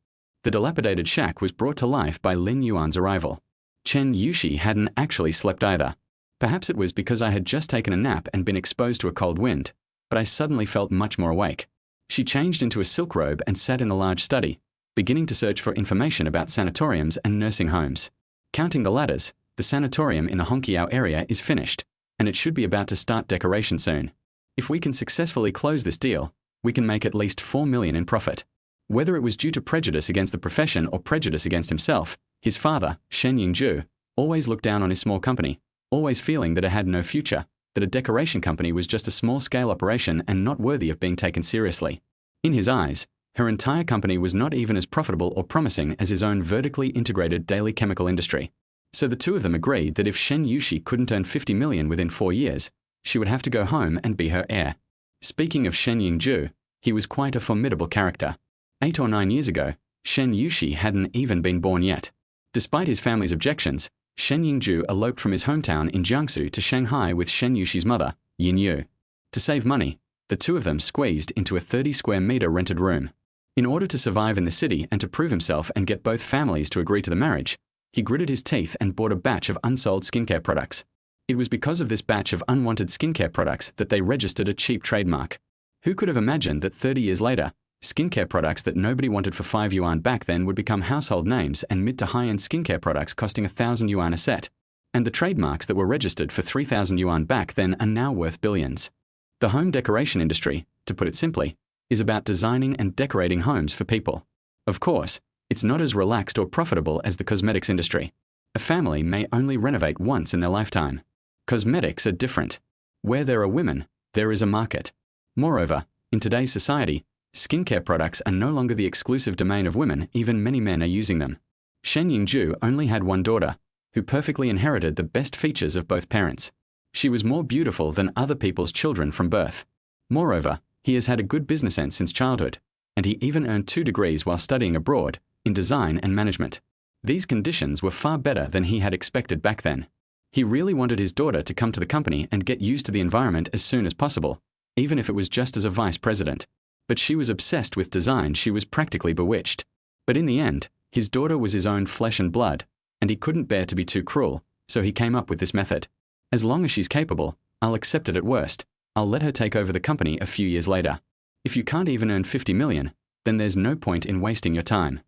The dilapidated shack was brought to life by Lin Yuan's arrival. Shen Yuxi hadn't actually slept either. Perhaps it was because I had just taken a nap and been exposed to a cold wind, but I suddenly felt much more awake. She changed into a silk robe and sat in the large study, beginning to search for information about sanatoriums and nursing homes. Counting the ladders, the sanatorium in the Hongqiao area is finished, and it should be about to start decoration soon. If we can successfully close this deal, we can make at least 4 million in profit. Whether it was due to prejudice against the profession or prejudice against himself, his father, Shen Yuxi, always looked down on his small company, always feeling that it had no future, that a decoration company was just a small-scale operation and not worthy of being taken seriously. In his eyes, her entire company was not even as profitable or promising as his own vertically integrated daily chemical industry. So the two of them agreed that if Shen Yuxi couldn't earn 50 million within 4 years, she would have to go home and be her heir. Speaking of Shen Yuxi, he was quite a formidable character. 8 or 9 years ago, Shen Yuxi hadn't even been born yet. Despite his family's objections, Shen Yuxi eloped from his hometown in Jiangsu to Shanghai with Shen Yuxi's mother, Yin Yu. To save money, the two of them squeezed into a 30-square-meter rented room. In order to survive in the city and to prove himself and get both families to agree to the marriage, he gritted his teeth and bought a batch of unsold skincare products. It was because of this batch of unwanted skincare products that they registered a cheap trademark. Who could have imagined that 30 years later, skincare products that nobody wanted for 5 yuan back then would become household names, and mid to high-end skincare products costing 1,000 yuan a set? And the trademarks that were registered for 3,000 yuan back then are now worth billions. The home decoration industry, to put it simply, is about designing and decorating homes for people. Of course, it's not as relaxed or profitable as the cosmetics industry. A family may only renovate once in their lifetime. Cosmetics are different. Where there are women, there is a market. Moreover, in today's society, skincare products are no longer the exclusive domain of women. Even many men are using them. Shen Yuxi only had one daughter, who perfectly inherited the best features of both parents. She was more beautiful than other people's children from birth. Moreover, he has had a good business sense since childhood, and he even earned 2 degrees while studying abroad, in design and management. These conditions were far better than he had expected back then. He really wanted his daughter to come to the company and get used to the environment as soon as possible, even if it was just as a vice president. But she was obsessed with design. She was practically bewitched. But in the end, his daughter was his own flesh and blood, and he couldn't bear to be too cruel, so he came up with this method. As long as she's capable, I'll accept it at worst. I'll let her take over the company a few years later. If you can't even earn 50 million, then there's no point in wasting your time.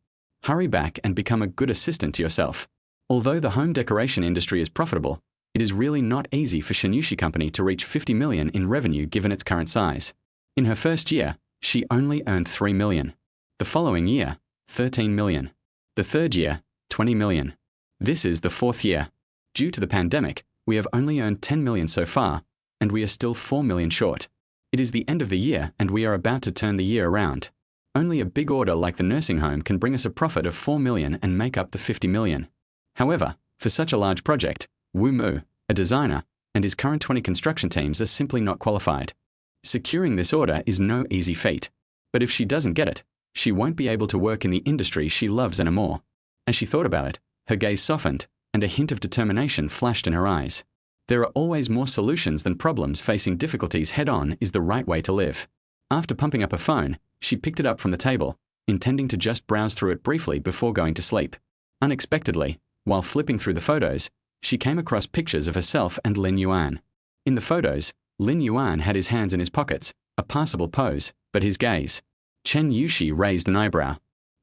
Hurry back and become a good assistant to yourself. Although the home decoration industry is profitable, it is really not easy for Shen Yuxi company to reach 50 million in revenue given its current size. In her first year, she only earned 3 million. The following year, 13 million. The third year, 20 million. This is the fourth year. Due to the pandemic, we have only earned 10 million so far, and we are still 4 million short. It is the end of the year and we are about to turn the year around. Only a big order like the nursing home can bring us a profit of 4 million and make up the 50 million. However, for such a large project, Wu Mu, a designer, and his current 20 construction teams are simply not qualified. Securing this order is no easy feat. But if she doesn't get it, she won't be able to work in the industry she loves anymore. As she thought about it, her gaze softened, and a hint of determination flashed in her eyes. There are always more solutions than problems. Facing difficulties head-on is the right way to live. After pumping up her phone, she picked it up from the table, intending to just browse through it briefly before going to sleep. Unexpectedly, while flipping through the photos, she came across pictures of herself and Lin Yuan. In the photos, Lin Yuan had his hands in his pockets, a passable pose, but his gaze. Shen Yuxi raised an eyebrow.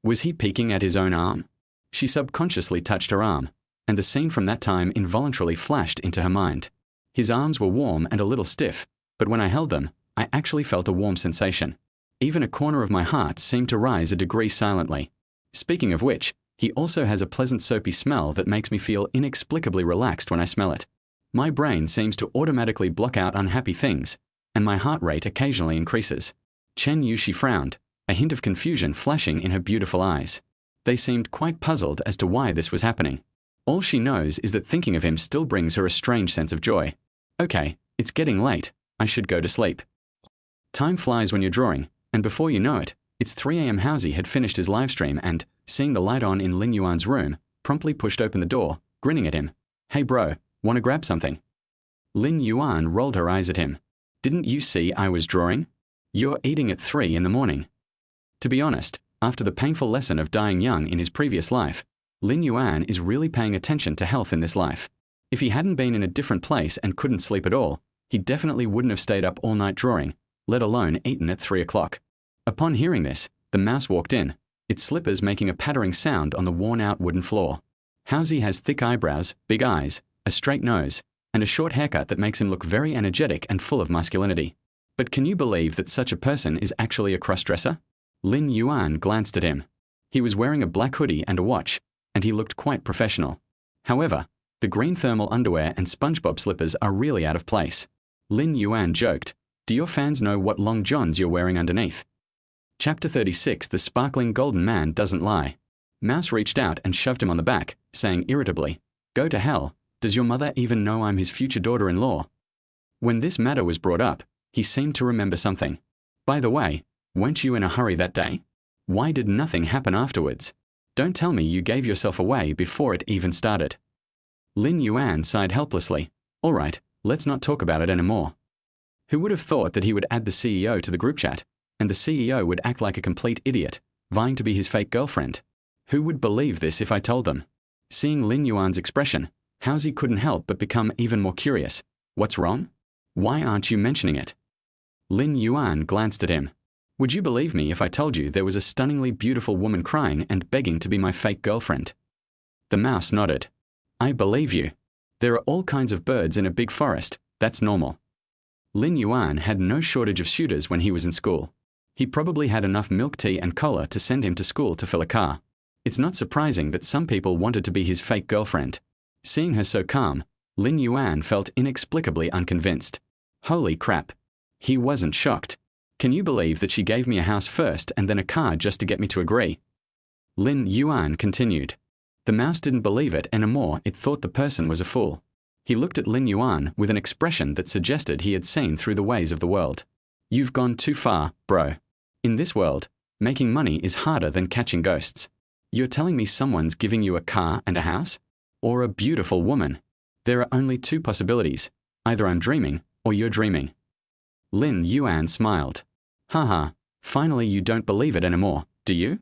Was he peeking at his own arm? She subconsciously touched her arm, and the scene from that time involuntarily flashed into her mind. His arms were warm and a little stiff, but when I held them, I actually felt a warm sensation. Even a corner of my heart seemed to rise a degree silently. Speaking of which, he also has a pleasant soapy smell that makes me feel inexplicably relaxed when I smell it. My brain seems to automatically block out unhappy things, and my heart rate occasionally increases. Shen Yuxi frowned, a hint of confusion flashing in her beautiful eyes. They seemed quite puzzled as to why this was happening. All she knows is that thinking of him still brings her a strange sense of joy. Okay, it's getting late. I should go to sleep. Time flies when you're drawing, and before you know it, it's 3 a.m. Housie had finished his livestream and, seeing the light on in Lin Yuan's room, promptly pushed open the door, grinning at him. Hey bro, wanna grab something? Lin Yuan rolled her eyes at him. Didn't you see I was drawing? You're eating at 3 in the morning. To be honest, after the painful lesson of dying young in his previous life, Lin Yuan is really paying attention to health in this life. If he hadn't been in a different place and couldn't sleep at all, he definitely wouldn't have stayed up all night drawing, let alone eaten at 3 o'clock. Upon hearing this, the mouse walked in, its slippers making a pattering sound on the worn-out wooden floor. Housie has thick eyebrows, big eyes, a straight nose, and a short haircut that makes him look very energetic and full of masculinity. But can you believe that such a person is actually a cross-dresser? Lin Yuan glanced at him. He was wearing a black hoodie and a watch, and he looked quite professional. However, the green thermal underwear and SpongeBob slippers are really out of place. Lin Yuan joked, "Do your fans know what long johns you're wearing underneath?" Chapter 36. The sparkling golden man doesn't lie. Mouse reached out and shoved him on the back, saying irritably, "Go to hell, does your mother even know I'm his future daughter-in-law?" When this matter was brought up, he seemed to remember something. "By the way, weren't you in a hurry that day? Why did nothing happen afterwards? Don't tell me you gave yourself away before it even started." Lin Yuan sighed helplessly. "All right, let's not talk about it anymore." Who would have thought that he would add the CEO to the group chat, and the CEO would act like a complete idiot, vying to be his fake girlfriend? Who would believe this if I told them? Seeing Lin Yuan's expression, Housie couldn't help but become even more curious. "What's wrong? Why aren't you mentioning it?" Lin Yuan glanced at him. "Would you believe me if I told you there was a stunningly beautiful woman crying and begging to be my fake girlfriend?" The mouse nodded. "I believe you. There are all kinds of birds in a big forest, that's normal." Lin Yuan had no shortage of suitors when he was in school. He probably had enough milk tea and cola to send him to school to fill a car. It's not surprising that some people wanted to be his fake girlfriend. Seeing her so calm, Lin Yuan felt inexplicably unconvinced. Holy crap. He wasn't shocked. "Can you believe that she gave me a house first and then a car just to get me to agree?" Lin Yuan continued. The mouse didn't believe it anymore. It thought the person was a fool. He looked at Lin Yuan with an expression that suggested he had seen through the ways of the world. "You've gone too far, bro. In this world, Making money is harder than catching ghosts. You're telling me someone's giving you a car and a house? Or a beautiful woman? There are only two possibilities. Either I'm dreaming, or you're dreaming. Lin Yuan smiled. Haha, finally you don't believe it anymore, do you?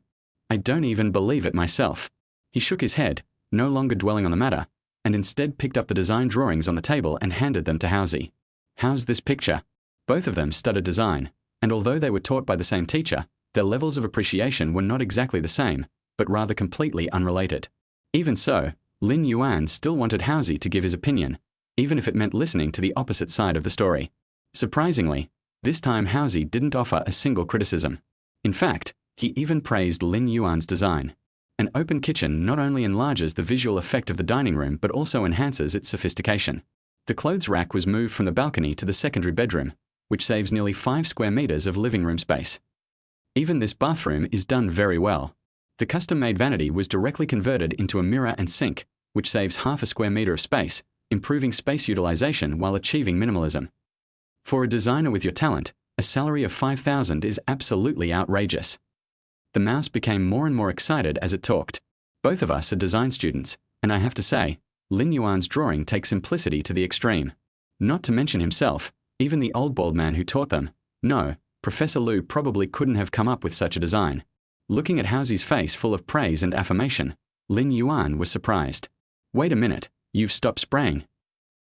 I don't even believe it myself. He shook his head, no longer dwelling on the matter, and instead picked up the design drawings on the table and handed them to Housie. How's this picture? Both of them studied design, and although they were taught by the same teacher, their levels of appreciation were not exactly the same, but rather completely unrelated. Even so, Lin Yuan still wanted Housie to give his opinion, even if it meant listening to the opposite side of the story. Surprisingly, this time Housie didn't offer a single criticism. In fact, he even praised Lin Yuan's design. An open kitchen not only enlarges the visual effect of the dining room but also enhances its sophistication. The clothes rack was moved from the balcony to the secondary bedroom, which saves nearly 5 square meters of living room space. Even this bathroom is done very well. The custom-made vanity was directly converted into a mirror and sink, which saves half a square meter of space, improving space utilization while achieving minimalism. For a designer with your talent, a salary of $5,000 is absolutely outrageous. The mouse became more and more excited as it talked. Both of us are design students, and I have to say, Lin Yuan's drawing takes simplicity to the extreme. Not to mention himself, even the old bald man who taught them. No, Professor Liu probably couldn't have come up with such a design. Looking at Housie's face full of praise and affirmation, Lin Yuan was surprised. Wait a minute, you've stopped spraying.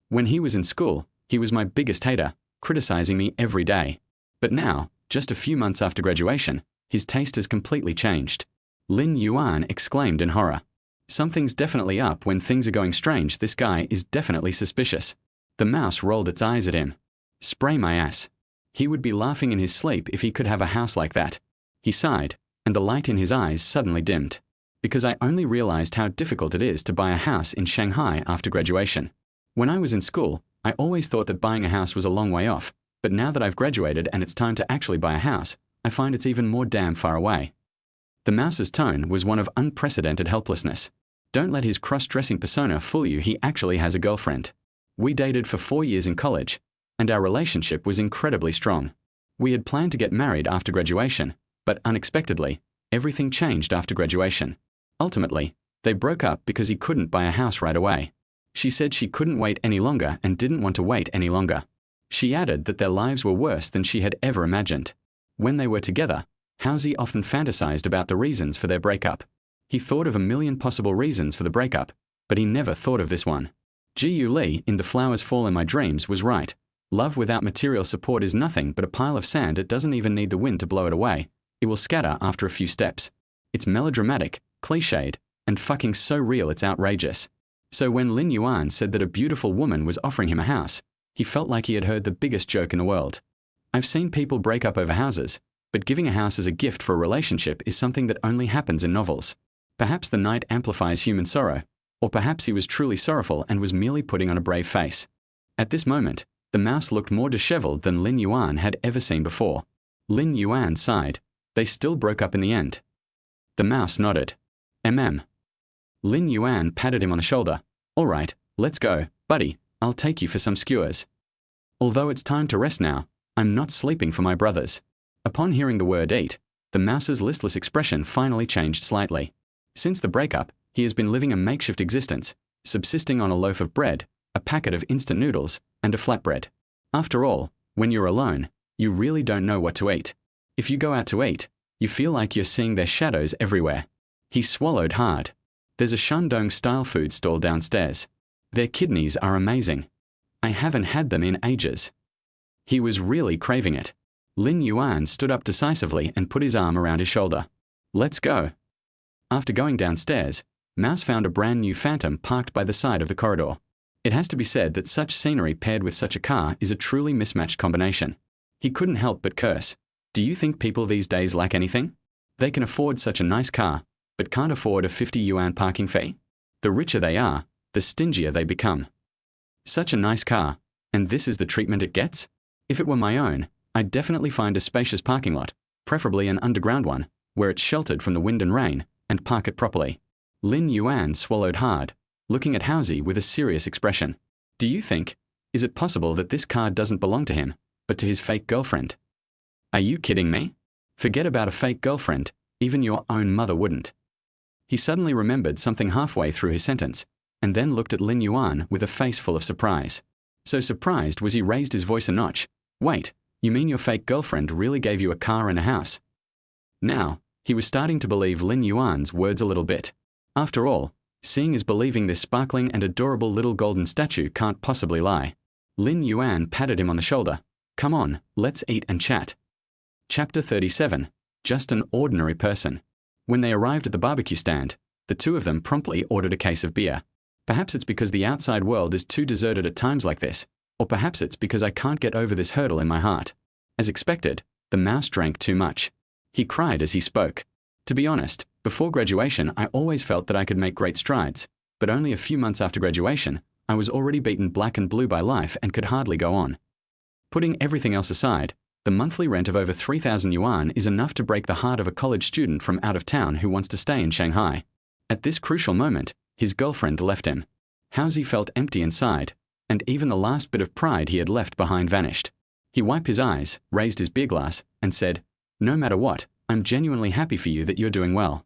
When he was in school, he was my biggest hater, criticizing me every day. But now, just a few months after graduation, his taste has completely changed. Lin Yuan exclaimed in horror. Something's definitely up when things are going strange. This guy is definitely suspicious. The mouse rolled its eyes at him. Spray my ass. He would be laughing in his sleep if he could have a house like that. He sighed, and the light in his eyes suddenly dimmed. Because I only realized how difficult it is to buy a house in Shanghai after graduation. When I was in school, I always thought that buying a house was a long way off, but now that I've graduated and it's time to actually buy a house, I find it's even more damn far away. The mouse's tone was one of unprecedented helplessness. Don't let his cross-dressing persona fool you. He actually has a girlfriend. We dated for 4 years in college, and our relationship was incredibly strong. We had planned to get married after graduation, but unexpectedly, everything changed after graduation. Ultimately, they broke up because he couldn't buy a house right away. She said she couldn't wait any longer and didn't want to wait any longer. She added that their lives were worse than she had ever imagined. When they were together, Housie often fantasized about the reasons for their breakup. He thought of a million possible reasons for the breakup, but he never thought of this one. Ji-Yu Lee in The Flowers Fall in My Dreams was right. Love without material support is nothing but a pile of sand. It doesn't even need the wind to blow it away. It will scatter after a few steps. It's melodramatic, cliched, and fucking so real it's outrageous. So when Lin Yuan said that a beautiful woman was offering him a house, he felt like he had heard the biggest joke in the world. I've seen people break up over houses, but giving a house as a gift for a relationship is something that only happens in novels. Perhaps the night amplifies human sorrow, or perhaps he was truly sorrowful and was merely putting on a brave face. At this moment, the mouse looked more disheveled than Lin Yuan had ever seen before. Lin Yuan sighed. They still broke up in the end. The mouse nodded. Lin Yuan patted him on the shoulder. All right, let's go, buddy. I'll take you for some skewers. Although it's time to rest now, I'm not sleeping for my brothers. Upon hearing the word eat, the mouse's listless expression finally changed slightly. Since the breakup, he has been living a makeshift existence, subsisting on a loaf of bread, a packet of instant noodles, and a flatbread. After all, when you're alone, you really don't know what to eat. If you go out to eat, you feel like you're seeing their shadows everywhere. He swallowed hard. There's a Shandong-style food stall downstairs. Their kidneys are amazing. I haven't had them in ages. He was really craving it. Lin Yuan stood up decisively and put his arm around his shoulder. Let's go. After going downstairs, Mouse found a brand new Phantom parked by the side of the corridor. It has to be said that such scenery paired with such a car is a truly mismatched combination. He couldn't help but curse. Do you think people these days lack anything? They can afford such a nice car, but can't afford a 50 yuan parking fee? The richer they are, the stingier they become. Such a nice car, and this is the treatment it gets? If it were my own, I'd definitely find a spacious parking lot, preferably an underground one, where it's sheltered from the wind and rain, and park it properly. Lin Yuan swallowed hard, looking at Housie with a serious expression. Do you think, is it possible that this car doesn't belong to him, but to his fake girlfriend? Are you kidding me? Forget about a fake girlfriend, even your own mother wouldn't. He suddenly remembered something halfway through his sentence, and then looked at Lin Yuan with a face full of surprise. So surprised was he raised his voice a notch. Wait, you mean your fake girlfriend really gave you a car and a house? Now, he was starting to believe Lin Yuan's words a little bit. After all, seeing is believing. This sparkling and adorable little golden statue can't possibly lie. Lin Yuan patted him on the shoulder. Come on, let's eat and chat. Chapter 37. Just an ordinary person. When they arrived at the barbecue stand, the two of them promptly ordered a case of beer. Perhaps it's because the outside world is too deserted at times like this, or perhaps it's because I can't get over this hurdle in my heart. As expected, the mouse drank too much. He cried as he spoke. To be honest, before graduation I always felt that I could make great strides, but only a few months after graduation, I was already beaten black and blue by life and could hardly go on. Putting everything else aside, the monthly rent of over 3,000 yuan is enough to break the heart of a college student from out of town who wants to stay in Shanghai. At this crucial moment, his girlfriend left him. Housie felt empty inside, and even the last bit of pride he had left behind vanished. He wiped his eyes, raised his beer glass, and said, "No matter what, I'm genuinely happy for you that you're doing well."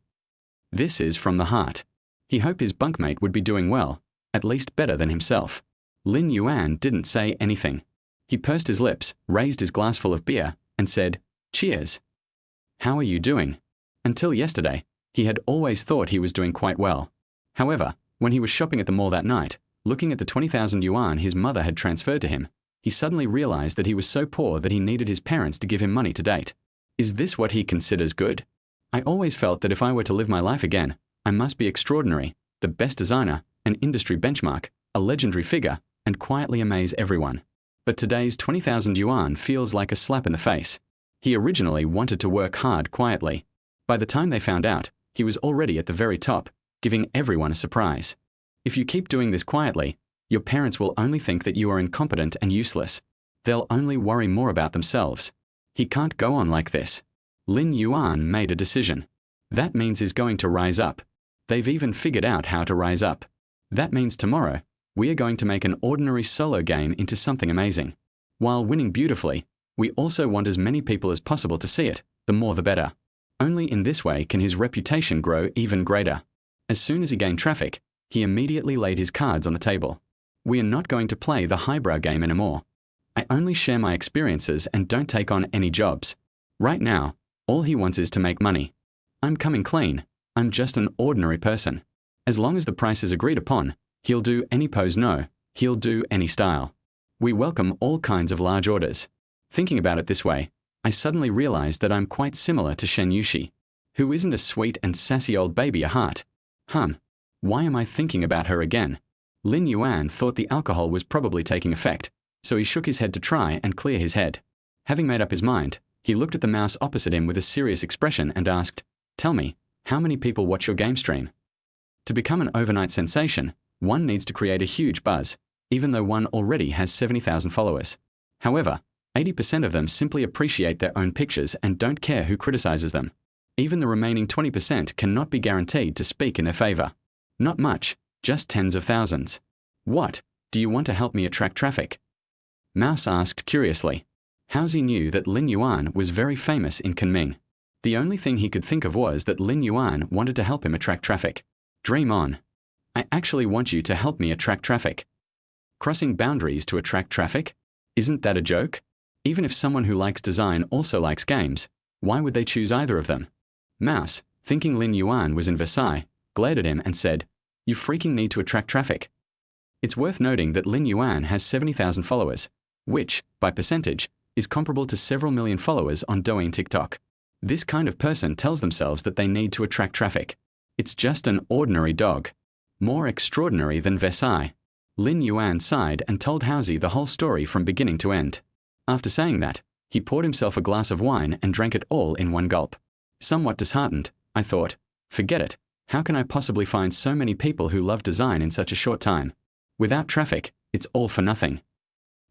This is from the heart. He hoped his bunkmate would be doing well, at least better than himself. Lin Yuan didn't say anything. He pursed his lips, raised his glass full of beer, and said, "Cheers." "How are you doing?" Until yesterday, he had always thought he was doing quite well. However, when he was shopping at the mall that night, looking at the 20,000 yuan his mother had transferred to him, he suddenly realized that he was so poor that he needed his parents to give him money to date. Is this what he considers good? I always felt that if I were to live my life again, I must be extraordinary, the best designer, an industry benchmark, a legendary figure, and quietly amaze everyone. But today's 20,000 yuan feels like a slap in the face. He originally wanted to work hard quietly. By the time they found out, he was already at the very top, giving everyone a surprise. If you keep doing this quietly, your parents will only think that you are incompetent and useless. They'll only worry more about themselves. He can't go on like this. Lin Yuan made a decision. That means he's going to rise up. They've even figured out how to rise up. That means tomorrow, we are going to make an ordinary solo game into something amazing. While winning beautifully, we also want as many people as possible to see it, the more the better. Only in this way can his reputation grow even greater. As soon as he gained traffic, he immediately laid his cards on the table. We are not going to play the highbrow game anymore. I only share my experiences and don't take on any jobs. Right now, all he wants is to make money. I'm coming clean. I'm just an ordinary person. As long as the price is agreed upon, he'll do any pose. No, he'll do any style. We welcome all kinds of large orders. Thinking about it this way, I suddenly realized that I'm quite similar to Shen Yuxi, who isn't a sweet and sassy old baby at heart. Why am I thinking about her again? Lin Yuan thought the alcohol was probably taking effect, so he shook his head to try and clear his head. Having made up his mind, he looked at the mouse opposite him with a serious expression and asked, "Tell me, how many people watch your game stream?" To become an overnight sensation, one needs to create a huge buzz, even though one already has 70,000 followers. However, 80% of them simply appreciate their own pictures and don't care who criticizes them. Even the remaining 20% cannot be guaranteed to speak in their favor. Not much, just tens of thousands. What, do you want to help me attract traffic? Mouse asked curiously. Housie knew that Lin Yuan was very famous in Kunming. The only thing he could think of was that Lin Yuan wanted to help him attract traffic. Dream on. I actually want you to help me attract traffic. Crossing boundaries to attract traffic? Isn't that a joke? Even if someone who likes design also likes games, why would they choose either of them? Mouse, thinking Lin Yuan was in Versailles, glared at him and said, "You freaking need to attract traffic." It's worth noting that Lin Yuan has 70,000 followers, which, by percentage, is comparable to several million followers on Douyin TikTok. This kind of person tells themselves that they need to attract traffic. It's just an ordinary dog. More extraordinary than Versailles. Lin Yuan sighed and told Housie the whole story from beginning to end. After saying that, he poured himself a glass of wine and drank it all in one gulp. Somewhat disheartened, I thought, forget it. How can I possibly find so many people who love design in such a short time? Without traffic, it's all for nothing.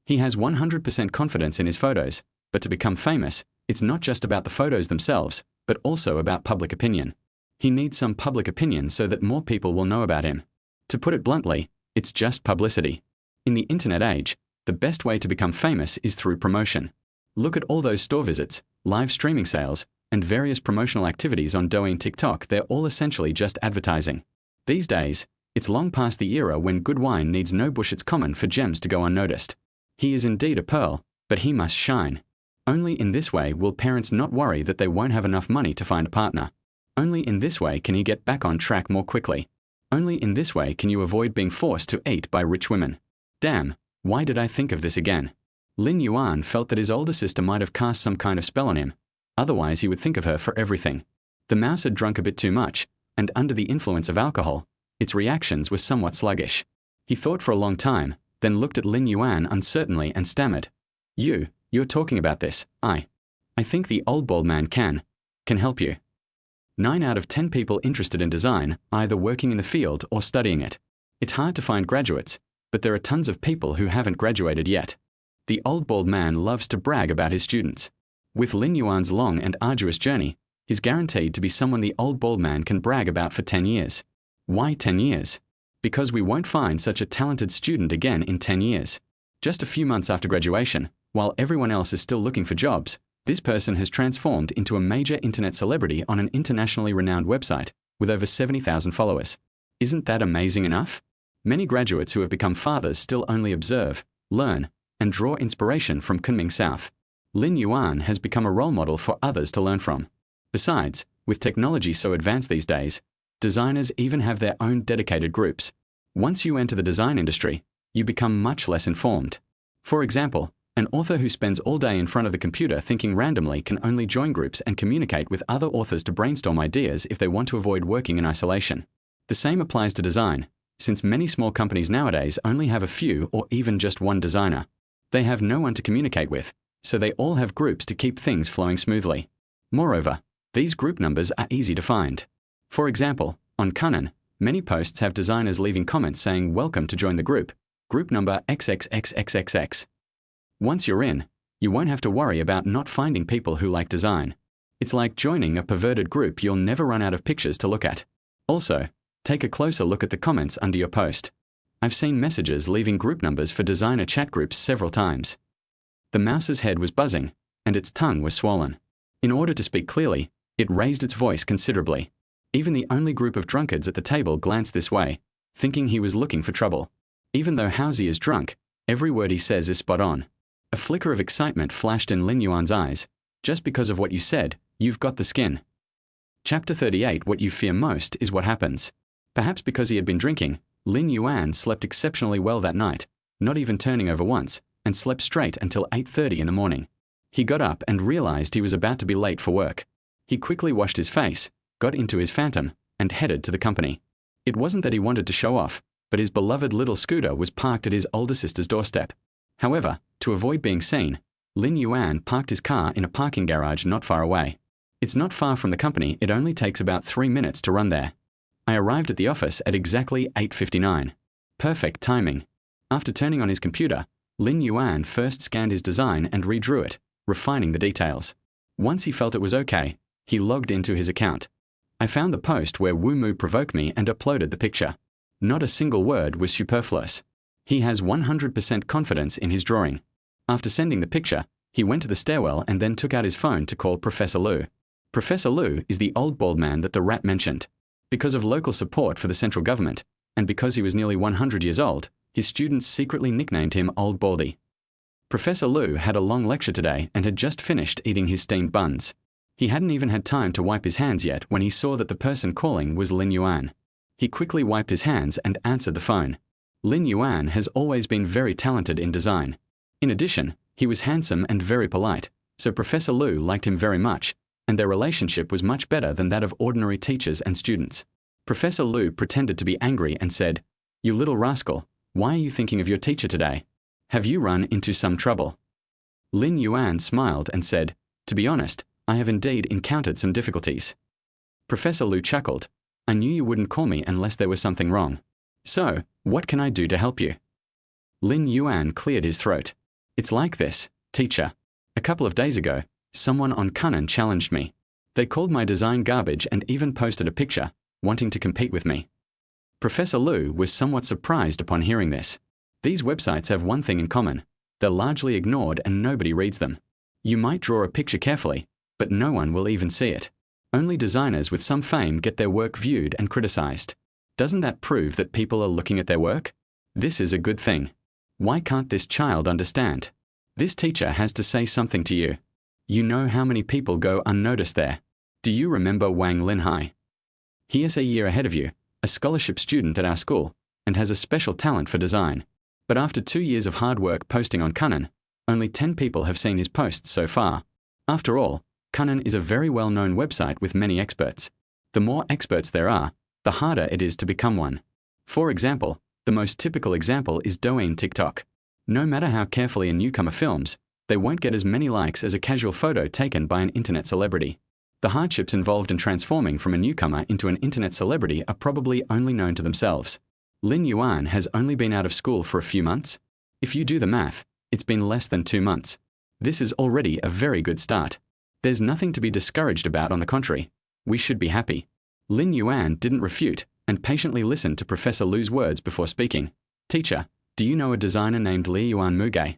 He has 100% confidence in his photos, but to become famous, it's not just about the photos themselves, but also about public opinion. He needs some public opinion so that more people will know about him. To put it bluntly, it's just publicity. In the internet age, the best way to become famous is through promotion. Look at all those store visits, live streaming sales, and various promotional activities on Douyin and TikTok, they're all essentially just advertising. These days, it's long past the era when good wine needs no bush. It's common for gems to go unnoticed. He is indeed a pearl, but he must shine. Only in this way will parents not worry that they won't have enough money to find a partner. Only in this way can he get back on track more quickly. Only in this way can you avoid being forced to eat by rich women. Damn, why did I think of this again? Lin Yuan felt that his older sister might have cast some kind of spell on him. Otherwise he would think of her for everything. The mouse had drunk a bit too much, and under the influence of alcohol, its reactions were somewhat sluggish. He thought for a long time, then looked at Lin Yuan uncertainly and stammered. You're talking about this. I think the old bald man can help you. 9 out of 10 people interested in design, either working in the field or studying it. It's hard to find graduates, but there are tons of people who haven't graduated yet. The old bald man loves to brag about his students. With Lin Yuan's long and arduous journey, he's guaranteed to be someone the old bald man can brag about for 10 years. Why 10 years? Because we won't find such a talented student again in 10 years. Just a few months after graduation, while everyone else is still looking for jobs, this person has transformed into a major internet celebrity on an internationally renowned website with over 70,000 followers. Isn't that amazing enough? Many graduates who have become fathers still only observe, learn, and draw inspiration from Kunming South. Lin Yuan has become a role model for others to learn from. Besides, with technology so advanced these days, designers even have their own dedicated groups. Once you enter the design industry, you become much less informed. For example, an author who spends all day in front of the computer thinking randomly can only join groups and communicate with other authors to brainstorm ideas if they want to avoid working in isolation. The same applies to design, since many small companies nowadays only have a few or even just one designer. They have no one to communicate with, so they all have groups to keep things flowing smoothly. Moreover, these group numbers are easy to find. For example, on Kunming, many posts have designers leaving comments saying welcome to join the group number XXXXXX. Once you're in, you won't have to worry about not finding people who like design. It's like joining a perverted group. You'll never run out of pictures to look at. Also, take a closer look at the comments under your post. I've seen messages leaving group numbers for designer chat groups several times. The mouse's head was buzzing, and its tongue was swollen. In order to speak clearly, it raised its voice considerably. Even the only group of drunkards at the table glanced this way, thinking he was looking for trouble. Even though Housie is drunk, every word he says is spot on. A flicker of excitement flashed in Lin Yuan's eyes. Just because of what you said, you've got the skin. Chapter 38. What you fear most is what happens. Perhaps because he had been drinking, Lin Yuan slept exceptionally well that night, not even turning over once, and slept straight until 8:30 in the morning. He got up and realized he was about to be late for work. He quickly washed his face, got into his phantom, and headed to the company. It wasn't that he wanted to show off, but his beloved little scooter was parked at his older sister's doorstep. However, to avoid being seen, Lin Yuan parked his car in a parking garage not far away. It's not far from the company. It only takes about 3 minutes to run there. I arrived at the office at exactly 8:59. Perfect timing. After turning on his computer, Lin Yuan first scanned his design and redrew it, refining the details. Once he felt it was okay, he logged into his account. I found the post where Wu Mu provoked me and uploaded the picture. Not a single word was superfluous. He has 100% confidence in his drawing. After sending the picture, he went to the stairwell and then took out his phone to call Professor Lu. Professor Lu is the old bald man that the rat mentioned. Because of local support for the central government, and because he was nearly 100 years old, his students secretly nicknamed him Old Baldy. Professor Lu had a long lecture today and had just finished eating his steamed buns. He hadn't even had time to wipe his hands yet when he saw that the person calling was Lin Yuan. He quickly wiped his hands and answered the phone. Lin Yuan has always been very talented in design. In addition, he was handsome and very polite, so Professor Lu liked him very much, and their relationship was much better than that of ordinary teachers and students. Professor Lu pretended to be angry and said, "You little rascal, why are you thinking of your teacher today? Have you run into some trouble?" Lin Yuan smiled and said, "To be honest, I have indeed encountered some difficulties." Professor Lu chuckled. "I knew you wouldn't call me unless there was something wrong. So, what can I do to help you?" Lin Yuan cleared his throat. "It's like this, teacher. A couple of days ago, someone on Kunming challenged me. They called my design garbage and even posted a picture, wanting to compete with me." Professor Lu was somewhat surprised upon hearing this. These websites have one thing in common. They're largely ignored and nobody reads them. You might draw a picture carefully, but no one will even see it. Only designers with some fame get their work viewed and criticized. Doesn't that prove that people are looking at their work? This is a good thing. Why can't this child understand? This teacher has to say something to you. You know how many people go unnoticed there. Do you remember Wang Linhai? He is a year ahead of you, a scholarship student at our school, and has a special talent for design. But after 2 years of hard work posting on Kunnan, only 10 people have seen his posts so far. After all, Kunnan is a very well-known website with many experts. The more experts there are, the harder it is to become one. For example, the most typical example is Douyin TikTok. No matter how carefully a newcomer films, they won't get as many likes as a casual photo taken by an internet celebrity. The hardships involved in transforming from a newcomer into an internet celebrity are probably only known to themselves. Lin Yuan has only been out of school for a few months. If you do the math, it's been less than 2 months. This is already a very good start. There's nothing to be discouraged about, on the contrary. We should be happy. Lin Yuan didn't refute and patiently listened to Professor Lu's words before speaking. Teacher, do you know a designer named Lin Yuan Muge?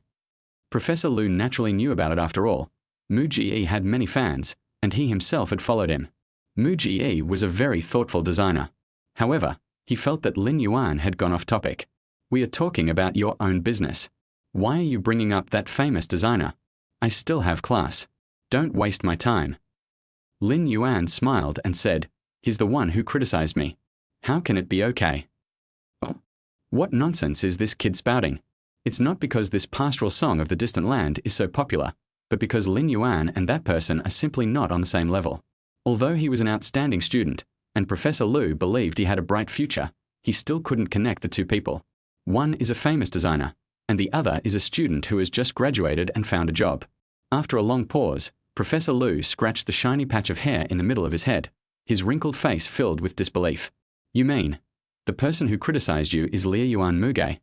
Professor Lu naturally knew about it after all. Mu Ji had many fans, and he himself had followed him. Mu Ji was a very thoughtful designer. However, he felt that Lin Yuan had gone off topic. We are talking about your own business. Why are you bringing up that famous designer? I still have class. Don't waste my time. Lin Yuan smiled and said, he's the one who criticized me. How can it be okay? Oh, what nonsense is this kid spouting? It's not because this pastoral song of the distant land is so popular, but because Lin Yuan and that person are simply not on the same level. Although he was an outstanding student, and Professor Lu believed he had a bright future, he still couldn't connect the two people. One is a famous designer, and the other is a student who has just graduated and found a job. After a long pause, Professor Lu scratched the shiny patch of hair in the middle of his head, his wrinkled face filled with disbelief. You mean, the person who criticized you is Lin Yuan Muge?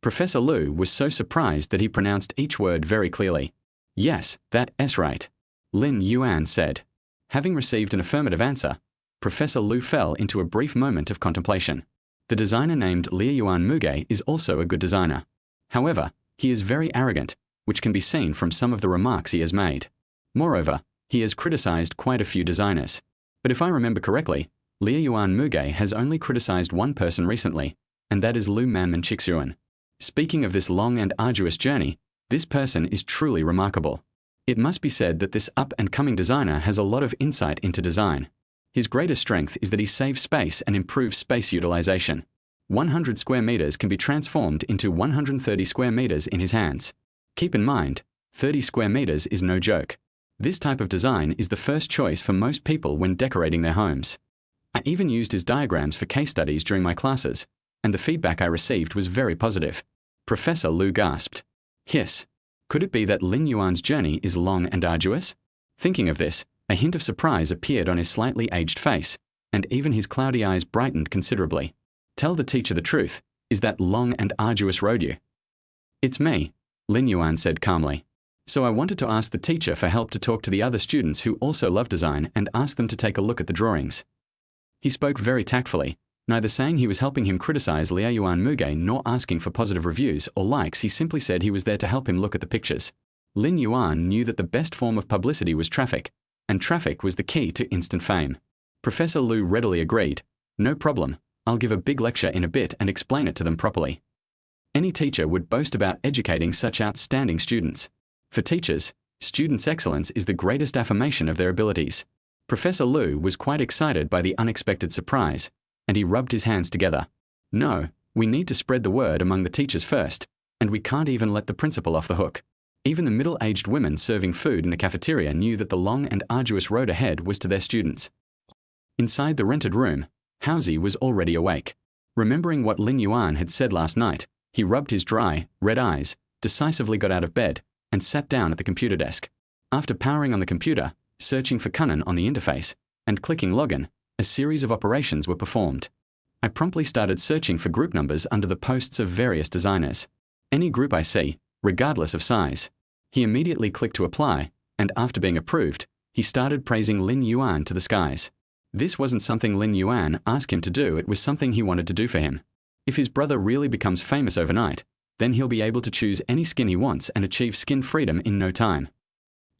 Professor Lu was so surprised that he pronounced each word very clearly. Yes, that's right. Lin Yuan said. Having received an affirmative answer, Professor Lu fell into a brief moment of contemplation. The designer named Lin Yuan Muge is also a good designer. However, he is very arrogant, which can be seen from some of the remarks he has made. Moreover, he has criticized quite a few designers. But if I remember correctly, Lin Yuan Muge has only criticized one person recently, and that is Lu Manman Chixuan. Speaking of this long and arduous journey, this person is truly remarkable. It must be said that this up-and-coming designer has a lot of insight into design. His greatest strength is that he saves space and improves space utilization. 100 square meters can be transformed into 130 square meters in his hands. Keep in mind, 30 square meters is no joke. This type of design is the first choice for most people when decorating their homes. I even used his diagrams for case studies during my classes, and the feedback I received was very positive. Professor Lu gasped. Hiss. Could it be that Lin Yuan's journey is long and arduous? Thinking of this, a hint of surprise appeared on his slightly aged face, and even his cloudy eyes brightened considerably. Tell the teacher the truth. Is that long and arduous road you? It's me, Lin Yuan said calmly. So I wanted to ask the teacher for help to talk to the other students who also love design and ask them to take a look at the drawings. He spoke very tactfully, neither saying he was helping him criticize Lin Yuan Muge nor asking for positive reviews or likes. He simply said he was there to help him look at the pictures. Lin Yuan knew that the best form of publicity was traffic, and traffic was the key to instant fame. Professor Lu readily agreed. No problem, I'll give a big lecture in a bit and explain it to them properly. Any teacher would boast about educating such outstanding students. For teachers, students' excellence is the greatest affirmation of their abilities. Professor Lu was quite excited by the unexpected surprise, and he rubbed his hands together. No, we need to spread the word among the teachers first, and we can't even let the principal off the hook. Even the middle-aged women serving food in the cafeteria knew that the long and arduous road ahead was to their students. Inside the rented room, Housie was already awake. Remembering what Lin Yuan had said last night, he rubbed his dry, red eyes, decisively got out of bed, and sat down at the computer desk. After powering on the computer, searching for Kunnan on the interface, and clicking login, a series of operations were performed. I promptly started searching for group numbers under the posts of various designers. Any group I see, regardless of size. He immediately clicked to apply, and after being approved, he started praising Lin Yuan to the skies. This wasn't something Lin Yuan asked him to do, it was something he wanted to do for him. If his brother really becomes famous overnight, then he'll be able to choose any skin he wants and achieve skin freedom in no time.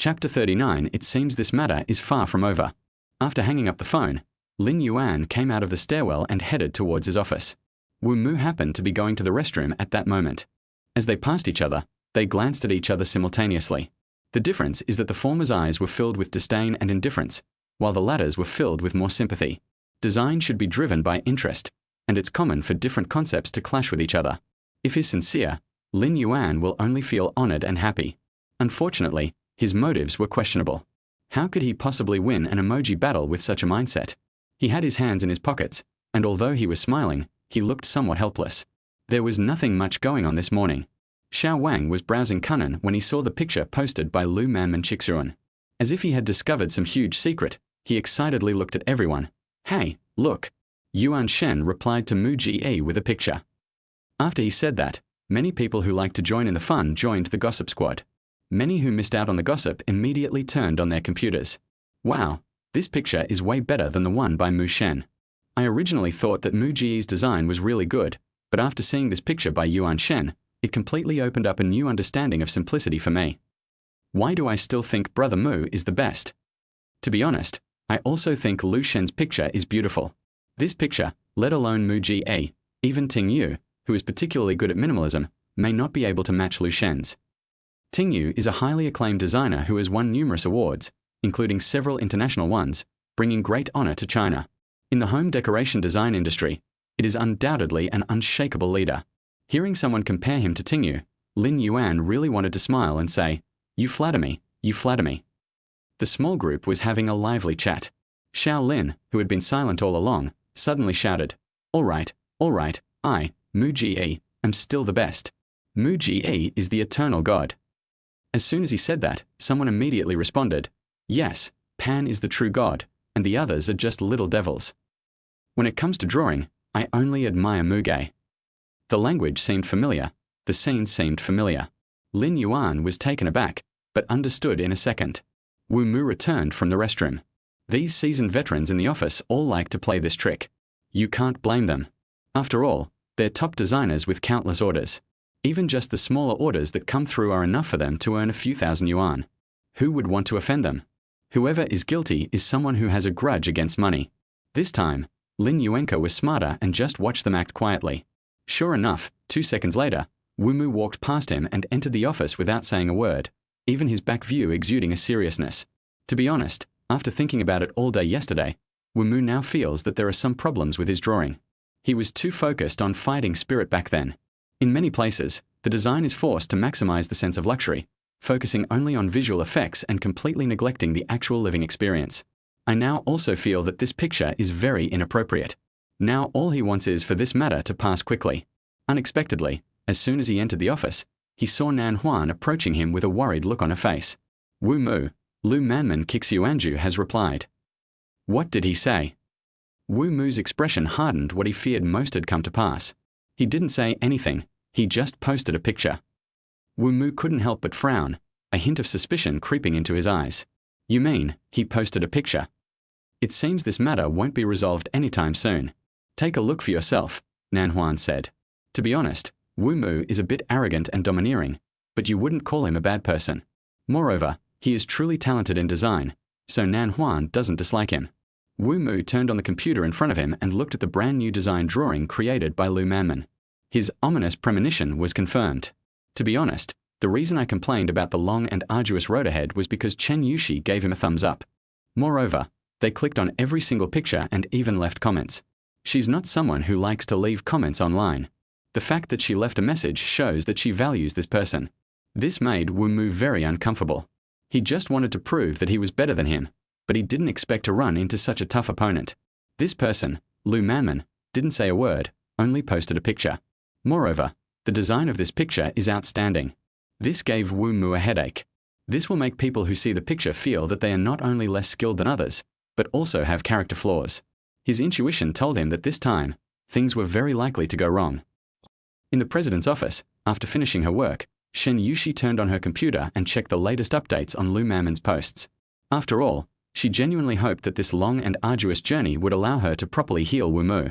Chapter 39. It seems this matter is far from over. After hanging up the phone, Lin Yuan came out of the stairwell and headed towards his office. Wu Mu happened to be going to the restroom at that moment. As they passed each other, they glanced at each other simultaneously. The difference is that the former's eyes were filled with disdain and indifference, while the latter's were filled with more sympathy. Design should be driven by interest, and it's common for different concepts to clash with each other. If he's sincere, Lin Yuan will only feel honored and happy. Unfortunately, his motives were questionable. How could he possibly win an emoji battle with such a mindset? He had his hands in his pockets, and although he was smiling, he looked somewhat helpless. There was nothing much going on this morning. Xiao Wang was browsing Kunnan when he saw the picture posted by Lu Manman Chixuan. As if he had discovered some huge secret, he excitedly looked at everyone. "Hey, look!" Yuan Shen replied to Mu Ji with a picture. After he said that, many people who liked to join in the fun joined the gossip squad. Many who missed out on the gossip immediately turned on their computers. Wow, this picture is way better than the one by Mu Shen. I originally thought that Mu Ji's design was really good, but after seeing this picture by Yuan Shen, it completely opened up a new understanding of simplicity for me. Why do I still think Brother Mu is the best? To be honest, I also think Lu Shen's picture is beautiful. This picture, let alone Mu Ji, even Ting Yu, who is particularly good at minimalism, may not be able to match Lu Shen's. Ting Yu is a highly acclaimed designer who has won numerous awards, including several international ones, bringing great honor to China. In the home decoration design industry, it is undoubtedly an unshakable leader. Hearing someone compare him to Ting Yu, Lin Yuan really wanted to smile and say, "You flatter me, you flatter me." The small group was having a lively chat. Xiao Lin, who had been silent all along, suddenly shouted, all right, I, Mu Ji, am still the best. Mu Ji is the eternal god." As soon as he said that, someone immediately responded, "Yes, Pan is the true god, and the others are just little devils. When it comes to drawing, I only admire Muge." The language seemed familiar, the scene seemed familiar. Lin Yuan was taken aback, but understood in a second. Wu Mu returned from the restroom. These seasoned veterans in the office all like to play this trick. You can't blame them. After all, they're top designers with countless orders. Even just the smaller orders that come through are enough for them to earn a few thousand yuan. Who would want to offend them? Whoever is guilty is someone who has a grudge against money. This time, Lin Yuenka was smarter and just watched them act quietly. Sure enough, 2 seconds later, Wu Mu walked past him and entered the office without saying a word, even his back view exuding a seriousness. To be honest, after thinking about it all day yesterday, Wu Mu now feels that there are some problems with his drawing. He was too focused on fighting spirit back then. In many places, the design is forced to maximize the sense of luxury, focusing only on visual effects and completely neglecting the actual living experience. I now also feel that this picture is very inappropriate. Now all he wants is for this matter to pass quickly. Unexpectedly, as soon as he entered the office, he saw Nan Huan approaching him with a worried look on her face. "Wu Mu, Lu Manman Kixuanju has replied." What did he say? Wu Mu's expression hardened what he feared most had come to pass. He didn't say anything, he just posted a picture. Wu Mu couldn't help but frown, a hint of suspicion creeping into his eyes. "You mean, he posted a picture?" "It seems this matter won't be resolved anytime soon. Take a look for yourself," Nan Huan said. To be honest, Wu Mu is a bit arrogant and domineering, but you wouldn't call him a bad person. Moreover, he is truly talented in design, so Nan Huan doesn't dislike him. Wu Mu turned on the computer in front of him and looked at the brand new design drawing created by Lu Manman. His ominous premonition was confirmed. To be honest, the reason I complained about the long and arduous road ahead was because Shen Yuxi gave him a thumbs up. Moreover, they clicked on every single picture and even left comments. She's not someone who likes to leave comments online. The fact that she left a message shows that she values this person. This made Wu Mu very uncomfortable. He just wanted to prove that he was better than him, but he didn't expect to run into such a tough opponent. This person, Lu Manman, didn't say a word, only posted a picture. Moreover, the design of this picture is outstanding. This gave Wu Mu a headache. This will make people who see the picture feel that they are not only less skilled than others, but also have character flaws. His intuition told him that this time, things were very likely to go wrong. In the president's office, after finishing her work, Shen Yuxi turned on her computer and checked the latest updates on Lu Manman's posts. After all, she genuinely hoped that this long and arduous journey would allow her to properly heal Wu Mu.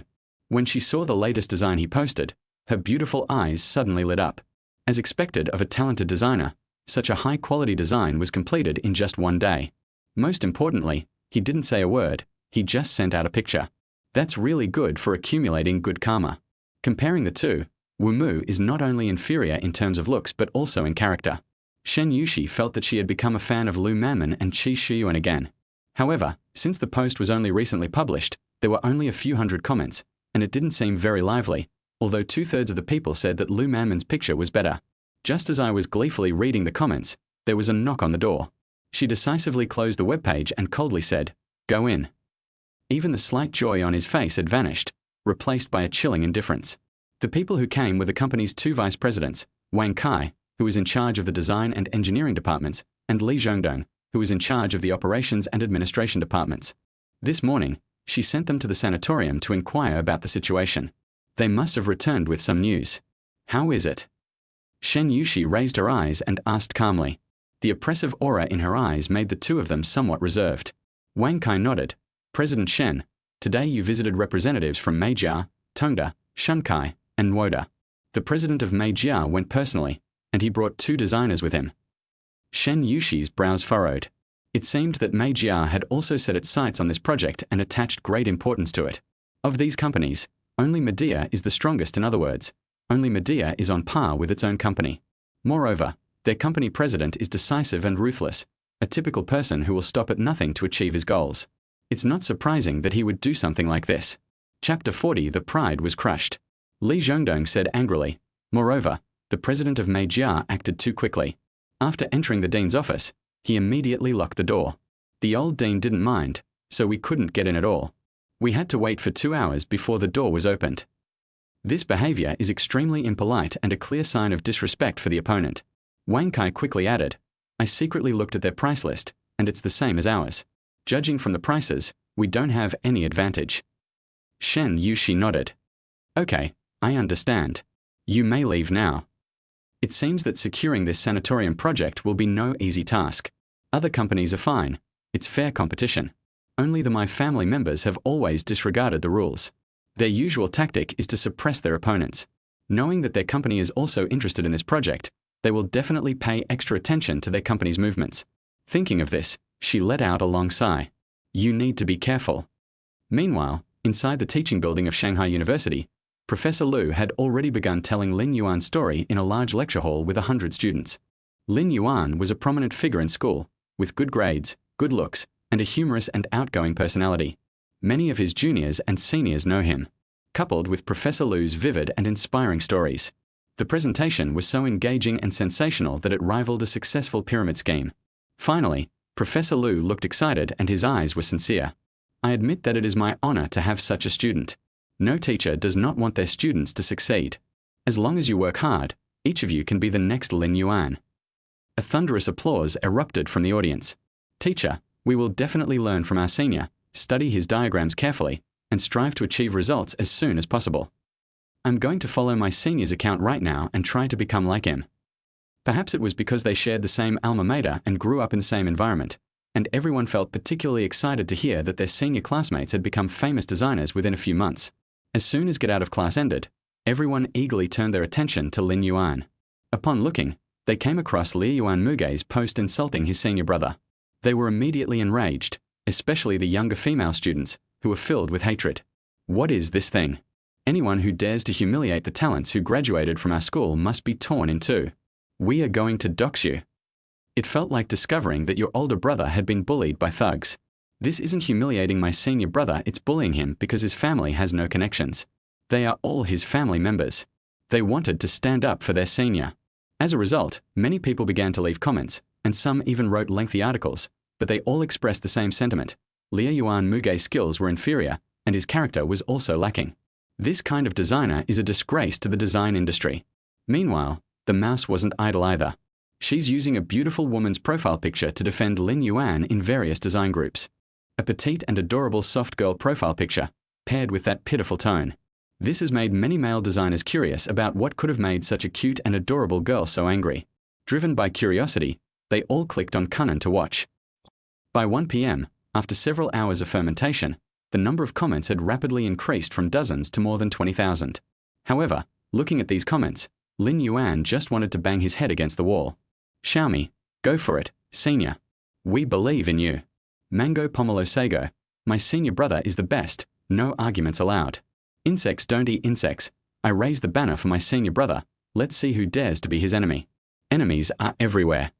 When she saw the latest design he posted, her beautiful eyes suddenly lit up. As expected of a talented designer, Such a high-quality design was completed in just one day. Most importantly, he didn't say a word, he just sent out a picture. That's really good for accumulating good karma. Comparing the two, Wumu is not only inferior in terms of looks but also in character. Shen Yuxi felt that she had become a fan of Lu Manman and Qi Shiyuan again. However, since the post was only recently published, there were only a few hundred comments, and it didn't seem very lively, although 2/3 of the people said that Lu Manman's picture was better. Just as I was gleefully reading the comments, there was a knock on the door. She decisively closed the webpage and coldly said, "Go in." Even the slight joy on his face had vanished, replaced by a chilling indifference. The people who came were the company's 2 vice presidents, Wang Kai, who was in charge of the design and engineering departments, and Li Zhongdong, who was in charge of the operations and administration departments. This morning, she sent them to the sanatorium to inquire about the situation. They must have returned with some news. How is it? Shen Yuxi raised her eyes and asked calmly. The oppressive aura in her eyes made the two of them somewhat reserved. Wang Kai nodded. President Shen, today you visited representatives from Meijia, Tongda, Shunkai, and Nwoda. The president of Meijia went personally, and he brought 2 designers with him. Shen Yuxi's brows furrowed. It seemed that Meijia had also set its sights on this project and attached great importance to it. Of these companies, only Medea is the strongest. In other words, only Medea is on par with its own company. Moreover, their company president is decisive and ruthless, a typical person who will stop at nothing to achieve his goals. It's not surprising that he would do something like this. Chapter 40. The pride was crushed. Li Zhongdong said angrily. Moreover, the president of Meijia acted too quickly. After entering the dean's office, he immediately locked the door. The old dean didn't mind, so we couldn't get in at all. We had to wait for 2 hours before the door was opened. This behavior is extremely impolite and a clear sign of disrespect for the opponent. Wang Kai quickly added, I secretly looked at their price list, and it's the same as ours. Judging from the prices, we don't have any advantage. Shen Yuxi nodded. Okay, I understand. You may leave now. It seems that securing this sanatorium project will be no easy task. Other companies are fine. It's fair competition. Only my family members have always disregarded the rules. Their usual tactic is to suppress their opponents. Knowing that their company is also interested in this project, they will definitely pay extra attention to their company's movements. Thinking of this, she let out a long sigh. You need to be careful. Meanwhile, inside the teaching building of Shanghai University, Professor Lu had already begun telling Lin Yuan's story in a large lecture hall with 100 students. Lin Yuan was a prominent figure in school, with good grades, good looks, and a humorous and outgoing personality. Many of his juniors and seniors know him, coupled with Professor Lu's vivid and inspiring stories. The presentation was so engaging and sensational that it rivaled a successful pyramid scheme. Finally, Professor Lu looked excited and his eyes were sincere. I admit that it is my honor to have such a student. No teacher does not want their students to succeed. As long as you work hard, each of you can be the next Lin Yuan. A thunderous applause erupted from the audience. Teacher, we will definitely learn from our senior, study his diagrams carefully, and strive to achieve results as soon as possible. I'm going to follow my senior's account right now and try to become like him. Perhaps it was because they shared the same alma mater and grew up in the same environment, and everyone felt particularly excited to hear that their senior classmates had become famous designers within a few months. As soon as get out of class ended, everyone eagerly turned their attention to Lin Yuan. Upon looking, they came across Li Yuan Mugei's post insulting his senior brother. They were immediately enraged, especially the younger female students, who were filled with hatred. What is this thing? Anyone who dares to humiliate the talents who graduated from our school must be torn in two. We are going to dox you. It felt like discovering that your older brother had been bullied by thugs. This isn't humiliating my senior brother, it's bullying him because his family has no connections. They are all his family members. They wanted to stand up for their senior. As a result, many people began to leave comments, and some even wrote lengthy articles, but they all expressed the same sentiment. Li Yuan Mugei's skills were inferior, and his character was also lacking. This kind of designer is a disgrace to the design industry. Meanwhile, the mouse wasn't idle either. She's using a beautiful woman's profile picture to defend Lin Yuan in various design groups. A petite and adorable soft girl profile picture, paired with that pitiful tone. This has made many male designers curious about what could have made such a cute and adorable girl so angry. Driven by curiosity, they all clicked on Cunnan to watch. By 1 p.m., after several hours of fermentation, the number of comments had rapidly increased from dozens to more than 20,000. However, looking at these comments, Lin Yuan just wanted to bang his head against the wall. Xiaomi, go for it, senior. We believe in you. Mango Pomelo Sago, my senior brother is the best, no arguments allowed. Insects don't eat insects. I raise the banner for my senior brother. Let's see who dares to be his enemy. Enemies are everywhere.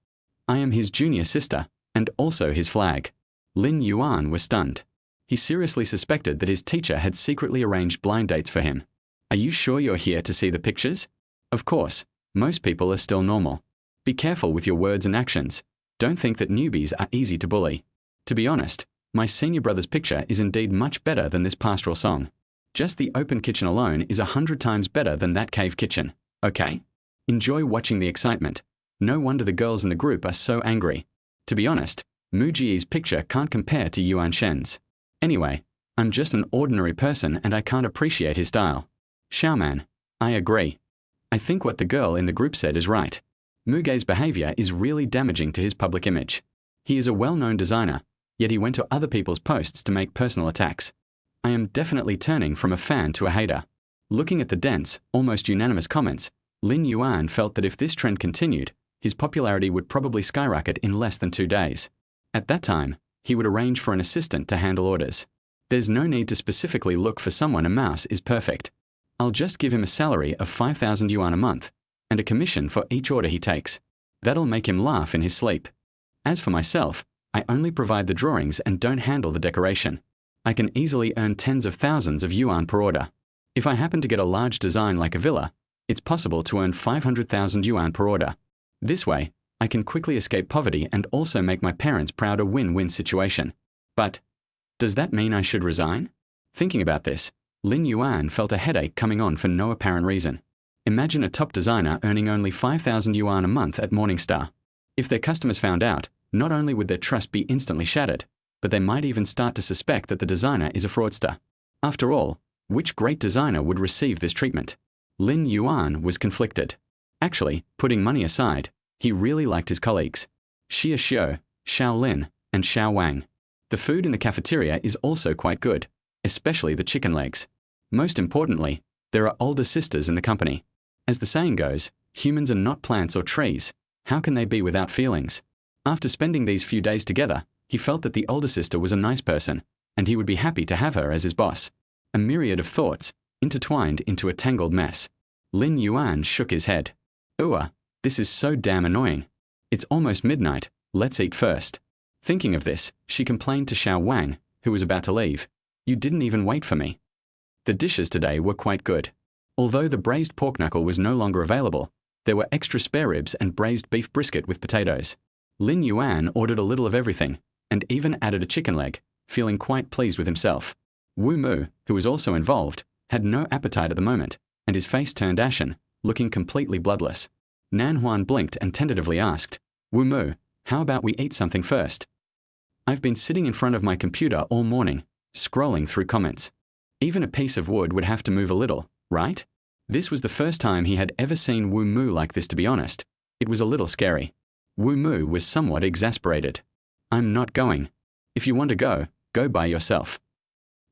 I am his junior sister, and also his flag. Lin Yuan was stunned. He seriously suspected that his teacher had secretly arranged blind dates for him. Are you sure you're here to see the pictures? Of course, most people are still normal. Be careful with your words and actions. Don't think that newbies are easy to bully. To be honest, my senior brother's picture is indeed much better than this pastoral song. Just the open kitchen alone is 100 times better than that cave kitchen, okay? Enjoy watching the excitement. No wonder the girls in the group are so angry. To be honest, Muji's picture can't compare to Yuan Shen's. Anyway, I'm just an ordinary person and I can't appreciate his style. Xiaoman, I agree. I think what the girl in the group said is right. Muge's behavior is really damaging to his public image. He is a well-known designer, yet he went to other people's posts to make personal attacks. I am definitely turning from a fan to a hater. Looking at the dense, almost unanimous comments, Lin Yuan felt that if this trend continued, his popularity would probably skyrocket in less than 2 days. At that time, he would arrange for an assistant to handle orders. There's no need to specifically look for someone a mouse is perfect. I'll just give him a salary of 5,000 yuan a month, and a commission for each order he takes. That'll make him laugh in his sleep. As for myself, I only provide the drawings and don't handle the decoration. I can easily earn tens of thousands of yuan per order. If I happen to get a large design like a villa, it's possible to earn 500,000 yuan per order. This way, I can quickly escape poverty and also make my parents proud, a win-win situation. But, does that mean I should resign? Thinking about this, Lin Yuan felt a headache coming on for no apparent reason. Imagine a top designer earning only 5,000 yuan a month at Morningstar. If their customers found out, not only would their trust be instantly shattered, but they might even start to suspect that the designer is a fraudster. After all, which great designer would receive this treatment? Lin Yuan was conflicted. Actually, putting money aside, he really liked his colleagues. Xia Xiu, Xiao Lin, and Xiao Wang. The food in the cafeteria is also quite good, especially the chicken legs. Most importantly, there are older sisters in the company. As the saying goes, humans are not plants or trees. How can they be without feelings? After spending these few days together, he felt that the older sister was a nice person, and he would be happy to have her as his boss. A myriad of thoughts, intertwined into a tangled mess. Lin Yuan shook his head. This is so damn annoying. It's almost midnight, let's eat first. Thinking of this, she complained to Xiao Wang, who was about to leave. You didn't even wait for me. The dishes today were quite good. Although the braised pork knuckle was no longer available, there were extra spare ribs and braised beef brisket with potatoes. Lin Yuan ordered a little of everything, and even added a chicken leg, feeling quite pleased with himself. Wu Mu, who was also involved, had no appetite at the moment, and his face turned ashen, looking completely bloodless. Nan Huan blinked and tentatively asked, Wu Mu, how about we eat something first? I've been sitting in front of my computer all morning, scrolling through comments. Even a piece of wood would have to move a little, right? This was the first time he had ever seen Wu Mu like this, to be honest. It was a little scary. Wu Mu was somewhat exasperated. I'm not going. If you want to go, go by yourself.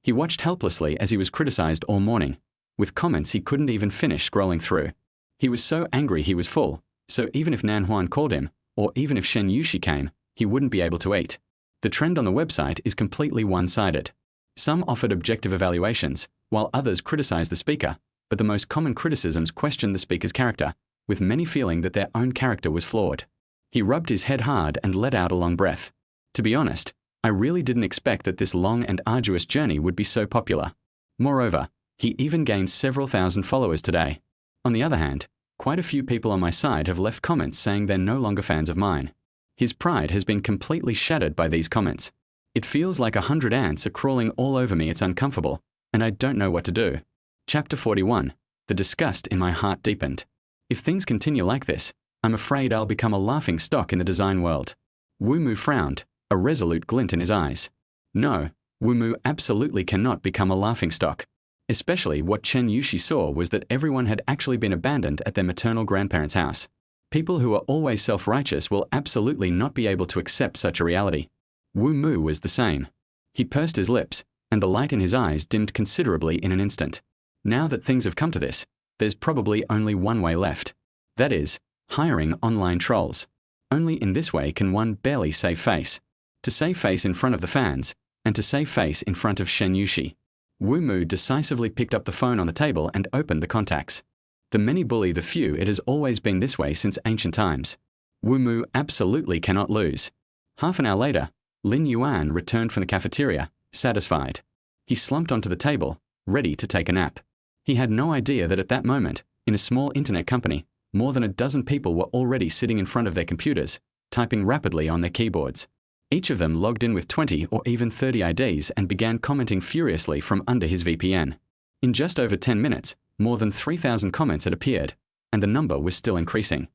He watched helplessly as he was criticized all morning, with comments he couldn't even finish scrolling through. He was so angry he was full, so even if Nan Huan called him, or even if Shen Yuxi came, he wouldn't be able to eat. The trend on the website is completely one-sided. Some offered objective evaluations, while others criticized the speaker, but the most common criticisms questioned the speaker's character, with many feeling that their own character was flawed. He rubbed his head hard and let out a long breath. To be honest, I really didn't expect that this long and arduous journey would be so popular. Moreover, he even gained several thousand followers today. On the other hand, quite a few people on my side have left comments saying they're no longer fans of mine. His pride has been completely shattered by these comments. It feels like 100 ants are crawling all over me. It's uncomfortable, and I don't know what to do. Chapter 41. The disgust in my heart deepened. If things continue like this, I'm afraid I'll become a laughing stock in the design world. Wu Mu frowned, a resolute glint in his eyes. No, Wu Mu absolutely cannot become a laughing stock. Especially what Shen Yuxi saw was that everyone had actually been abandoned at their maternal grandparents' house. People who are always self-righteous will absolutely not be able to accept such a reality. Wu Mu was the same. He pursed his lips, and the light in his eyes dimmed considerably in an instant. Now that things have come to this, there's probably only one way left. That is, hiring online trolls. Only in this way can one barely save face. To save face in front of the fans, and to save face in front of Shen Yuxi. Wu Mu decisively picked up the phone on the table and opened the contacts. The many bully the few. It has always been this way since ancient times. Wu Mu absolutely cannot lose. Half an hour later, Lin Yuan returned from the cafeteria, satisfied. He slumped onto the table, ready to take a nap. He had no idea that at that moment, in a small internet company, more than a dozen people were already sitting in front of their computers, typing rapidly on their keyboards. Each of them logged in with 20 or even 30 IDs and began commenting furiously from under his VPN. In just over 10 minutes, more than 3,000 comments had appeared, and the number was still increasing.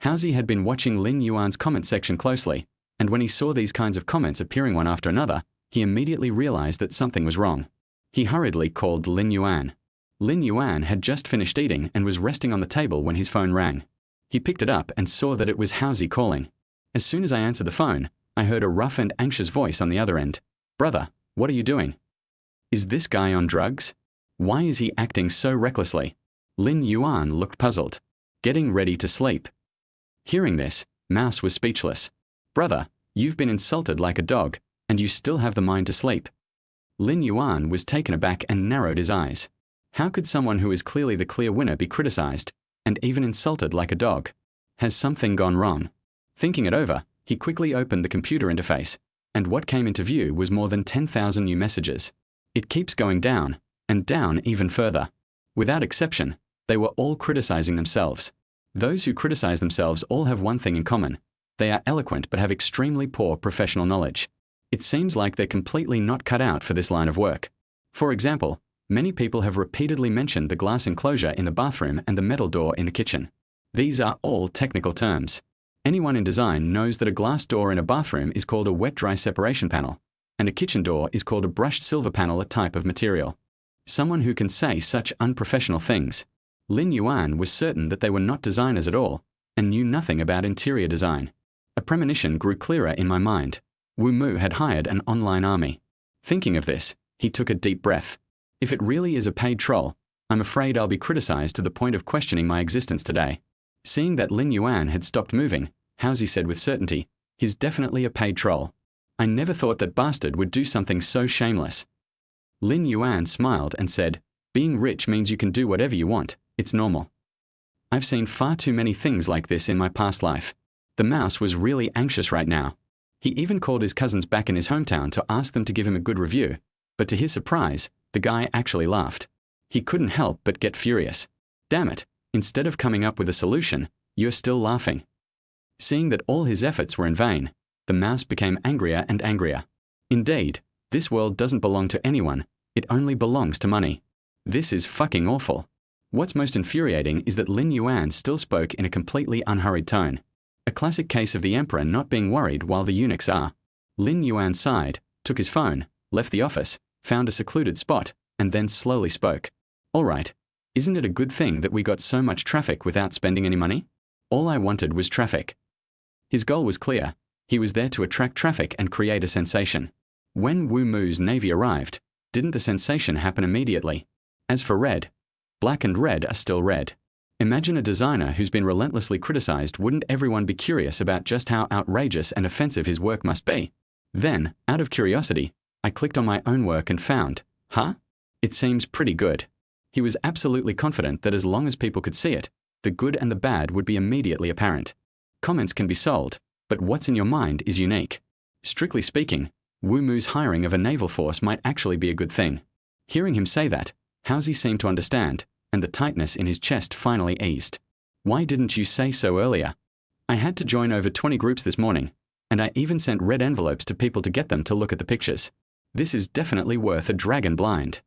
Haozi had been watching Lin Yuan's comment section closely, and when he saw these kinds of comments appearing one after another, he immediately realized that something was wrong. He hurriedly called Lin Yuan. Lin Yuan had just finished eating and was resting on the table when his phone rang. He picked it up and saw that it was Haozi calling. As soon as I answered the phone, I heard a rough and anxious voice on the other end. "Brother, what are you doing? Is this guy on drugs? Why is he acting so recklessly?" Lin Yuan looked puzzled. "Getting ready to sleep." Hearing this, Mouse was speechless. "Brother, you've been insulted like a dog, and you still have the mind to sleep." Lin Yuan was taken aback and narrowed his eyes. How could someone who is clearly the clear winner be criticized, and even insulted like a dog? Has something gone wrong? Thinking it over, he quickly opened the computer interface, and what came into view was more than 10,000 new messages. It keeps going down, and down even further. Without exception, they were all criticizing themselves. Those who criticize themselves all have one thing in common. They are eloquent but have extremely poor professional knowledge. It seems like they're completely not cut out for this line of work. For example, many people have repeatedly mentioned the glass enclosure in the bathroom and the metal door in the kitchen. These are all technical terms. Anyone in design knows that a glass door in a bathroom is called a wet-dry separation panel, and a kitchen door is called a brushed silver panel, a type of material. Someone who can say such unprofessional things. Lin Yuan was certain that they were not designers at all, and knew nothing about interior design. A premonition grew clearer in my mind. Wu Mu had hired an online army. Thinking of this, he took a deep breath. If it really is a paid troll, I'm afraid I'll be criticized to the point of questioning my existence today. Seeing that Lin Yuan had stopped moving, Haozi said with certainty, "He's definitely a paid troll. I never thought that bastard would do something so shameless." Lin Yuan smiled and said, "Being rich means you can do whatever you want. It's normal. I've seen far too many things like this in my past life." The mouse was really anxious right now. He even called his cousins back in his hometown to ask them to give him a good review, but to his surprise, the guy actually laughed. He couldn't help but get furious. "Damn it, instead of coming up with a solution, you're still laughing." Seeing that all his efforts were in vain, the mouse became angrier and angrier. Indeed, this world doesn't belong to anyone, it only belongs to money. This is fucking awful. What's most infuriating is that Lin Yuan still spoke in a completely unhurried tone. A classic case of the emperor not being worried while the eunuchs are. Lin Yuan sighed, took his phone, left the office, found a secluded spot, and then slowly spoke. "All right, isn't it a good thing that we got so much traffic without spending any money? All I wanted was traffic." His goal was clear. He was there to attract traffic and create a sensation. When Wu Mu's navy arrived, didn't the sensation happen immediately? As for red, black and red are still red. Imagine a designer who's been relentlessly criticized. Wouldn't everyone be curious about just how outrageous and offensive his work must be? Then, out of curiosity, I clicked on my own work and found, it seems pretty good. He was absolutely confident that as long as people could see it, the good and the bad would be immediately apparent. Comments can be sold, but what's in your mind is unique. Strictly speaking, Wu Mu's hiring of a naval force might actually be a good thing. Hearing him say that, Haozi seemed to understand, and the tightness in his chest finally eased. "Why didn't you say so earlier? I had to join over 20 groups this morning, and I even sent red envelopes to people to get them to look at the pictures. This is definitely worth a dragon blind."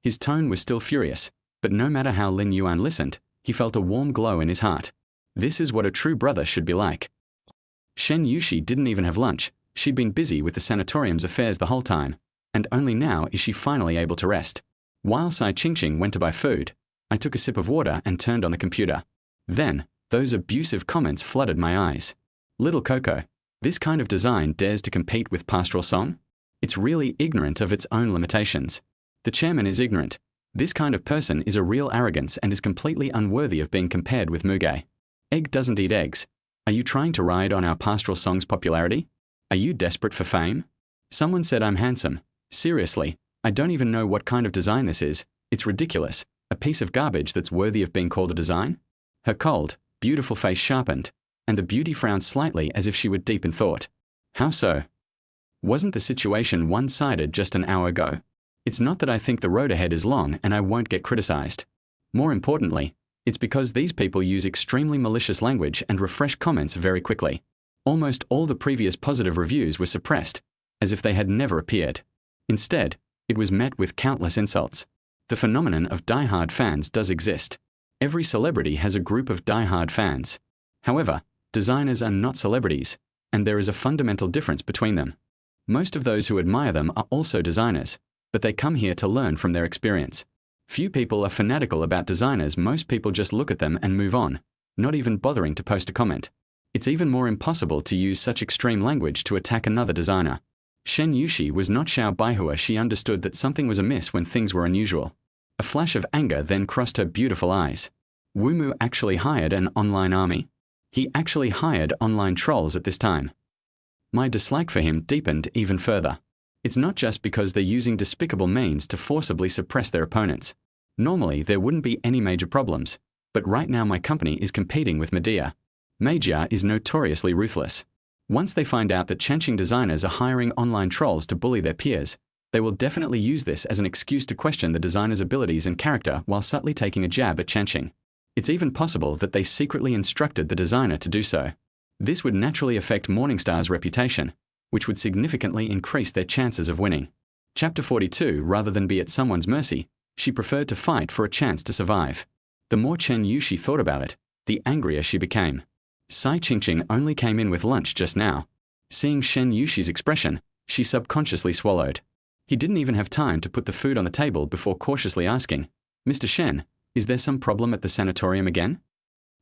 His tone was still furious, but no matter how Lin Yuan listened, he felt a warm glow in his heart. This is what a true brother should be like. Shen Yuxi didn't even have lunch. She'd been busy with the sanatorium's affairs the whole time, and only now is she finally able to rest. While Sai Qingqing went to buy food, I took a sip of water and turned on the computer. Then, those abusive comments flooded my eyes. Little Coco, this kind of design dares to compete with Pastoral Song? It's really ignorant of its own limitations. The chairman is ignorant. This kind of person is a real arrogance and is completely unworthy of being compared with Muge. Egg doesn't eat eggs. Are you trying to ride on our pastoral song's popularity? Are you desperate for fame? Someone said I'm handsome. Seriously, I don't even know what kind of design this is. It's ridiculous. A piece of garbage that's worthy of being called a design? Her cold, beautiful face sharpened, and the beauty frowned slightly as if she were deep in thought. How so? Wasn't the situation one-sided just an hour ago? It's not that I think the road ahead is long and I won't get criticized. More importantly, it's because these people use extremely malicious language and refresh comments very quickly. Almost all the previous positive reviews were suppressed, as if they had never appeared. Instead, it was met with countless insults. The phenomenon of die-hard fans does exist. Every celebrity has a group of die-hard fans. However, designers are not celebrities, and there is a fundamental difference between them. Most of those who admire them are also designers, but they come here to learn from their experience. Few people are fanatical about designers. Most people just look at them and move on, not even bothering to post a comment. It's even more impossible to use such extreme language to attack another designer. Shen Yuxi was not Xiao Baihua. She understood that something was amiss when things were unusual. A flash of anger then crossed her beautiful eyes. Wu Mu actually hired an online army? He actually hired online trolls at this time. My dislike for him deepened even further. It's not just because they're using despicable means to forcibly suppress their opponents. Normally, there wouldn't be any major problems, but right now my company is competing with Medea. Medea is notoriously ruthless. Once they find out that Changqing designers are hiring online trolls to bully their peers, they will definitely use this as an excuse to question the designer's abilities and character while subtly taking a jab at Changqing. It's even possible that they secretly instructed the designer to do so. This would naturally affect Morningstar's reputation, which would significantly increase their chances of winning. Chapter 42. Rather than be at someone's mercy, she preferred to fight for a chance to survive. The more Shen Yuxi thought about it, the angrier she became. Sai Qingqing only came in with lunch just now. Seeing Shen Yuxi's expression, she subconsciously swallowed. He didn't even have time to put the food on the table before cautiously asking, "Mr. Shen, is there some problem at the sanatorium again?"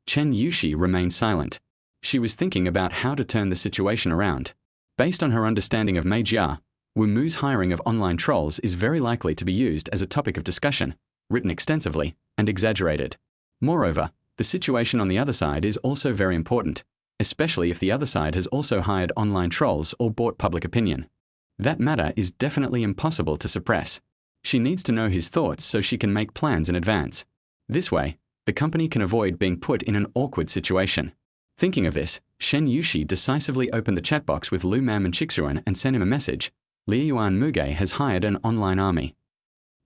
Shen Yuxi remained silent. She was thinking about how to turn the situation around. Based on her understanding of Medea, Wu Mu's hiring of online trolls is very likely to be used as a topic of discussion, written extensively, and exaggerated. Moreover, the situation on the other side is also very important, especially if the other side has also hired online trolls or bought public opinion. That matter is definitely impossible to suppress. She needs to know his thoughts so she can make plans in advance. This way, the company can avoid being put in an awkward situation. Thinking of this, Shen Yuxi decisively opened the chat box with Lu Man and Chixuan and sent him a message. Lin Yuan Muge has hired an online army.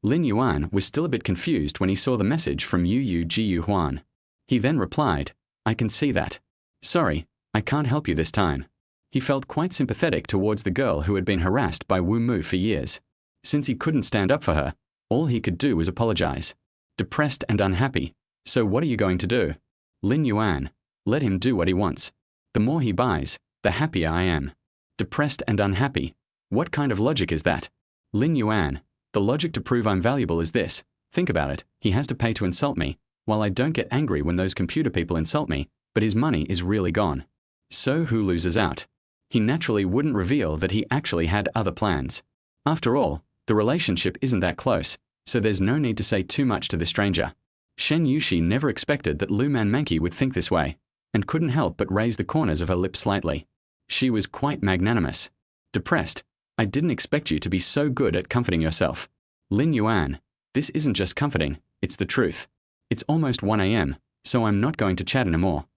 Lin Yuan was still a bit confused when he saw the message from Yu Jiu Huan. He then replied, "I can see that. Sorry, I can't help you this time." He felt quite sympathetic towards the girl who had been harassed by Wu Mu for years. Since he couldn't stand up for her, all he could do was apologize. Depressed and unhappy. "So what are you going to do?" Lin Yuan, "Let him do what he wants. The more he buys, the happier I am." Depressed and unhappy. What kind of logic is that? Lin Yuan, "The logic to prove I'm valuable is this. Think about it. He has to pay to insult me, while I don't get angry when those computer people insult me, but his money is really gone. So who loses out? He naturally wouldn't reveal that he actually had other plans. After all, the relationship isn't that close, so there's no need to say too much to this stranger." Shen Yuxi never expected that Lu Man Manqi would think this way, and couldn't help but raise the corners of her lips slightly. She was quite magnanimous. Depressed, "I didn't expect you to be so good at comforting yourself." Lin Yuan, "This isn't just comforting, it's the truth. It's almost 1 a.m., so I'm not going to chat anymore.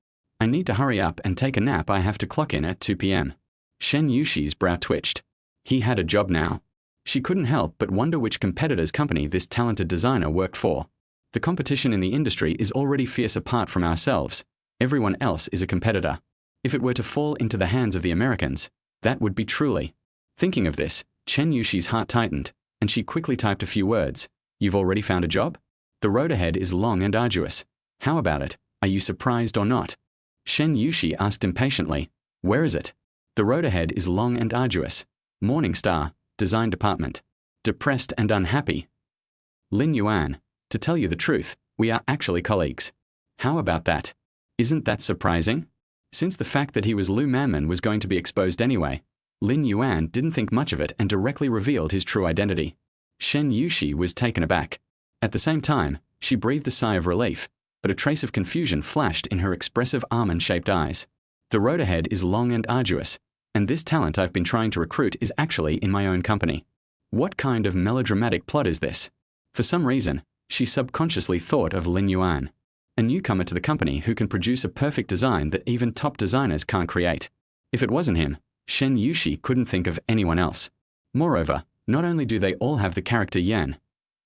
I need to hurry up and take a nap. I have to clock in at 2 p.m. Shen Yuxi's brow twitched. He had a job now. She couldn't help but wonder which competitor's company this talented designer worked for. The competition in the industry is already fierce. Apart from ourselves, everyone else is a competitor. If it were to fall into the hands of the Americans, that would be truly. Thinking of this, Shen Yuxi's heart tightened, and she quickly typed a few words. "You've already found a job? The road ahead is long and arduous. How about it? Are you surprised or not?" Shen Yuxi asked impatiently, "Where is it?" "The road ahead is long and arduous. Morningstar, Design Department. Depressed and unhappy." Lin Yuan, "To tell you the truth, we are actually colleagues." "How about that? Isn't that surprising?" Since the fact that he was Lu Manman was going to be exposed anyway, Lin Yuan didn't think much of it and directly revealed his true identity. Shen Yuxi was taken aback. At the same time, she breathed a sigh of relief, but a trace of confusion flashed in her expressive almond-shaped eyes. The road ahead is long and arduous, and this talent I've been trying to recruit is actually in my own company. What kind of melodramatic plot is this? For some reason, she subconsciously thought of Lin Yuan, a newcomer to the company who can produce a perfect design that even top designers can't create. If it wasn't him, Shen Yuxi couldn't think of anyone else. Moreover, not only do they all have the character Yan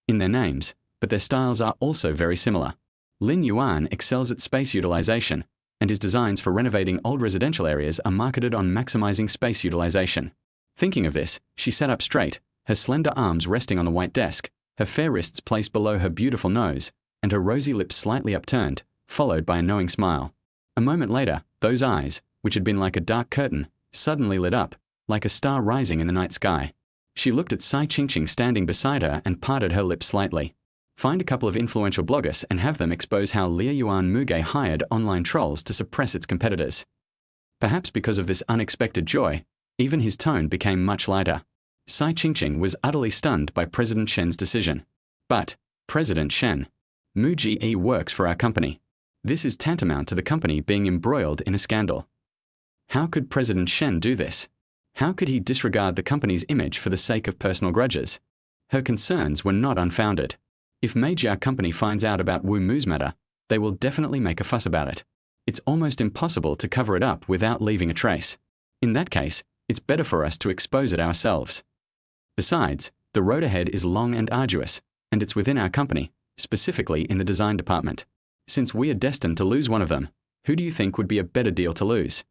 in their names, but their styles are also very similar. Lin Yuan excels at space utilization, and his designs for renovating old residential areas are marketed on maximizing space utilization. Thinking of this, she sat up straight, her slender arms resting on the white desk, her fair wrists placed below her beautiful nose, and her rosy lips slightly upturned, followed by a knowing smile. A moment later, those eyes, which had been like a dark curtain, suddenly lit up, like a star rising in the night sky. She looked at Sai Qingqing standing beside her and parted her lips slightly. Find a couple of influential bloggers and have them expose how Lin Yuan Muge hired online trolls to suppress its competitors. Perhaps because of this unexpected joy, even his tone became much lighter. Sai Qingqing was utterly stunned by President Shen's decision. But, President Shen, Mu Ge works for our company. This is tantamount to the company being embroiled in a scandal. How could President Shen do this? How could he disregard the company's image for the sake of personal grudges? Her concerns were not unfounded. If Meijia Company finds out about Wu Mu's matter, they will definitely make a fuss about it. It's almost impossible to cover it up without leaving a trace. In that case, it's better for us to expose it ourselves. Besides, the road ahead is long and arduous, and it's within our company, specifically in the design department. Since we are destined to lose one of them, who do you think would be a better deal to lose?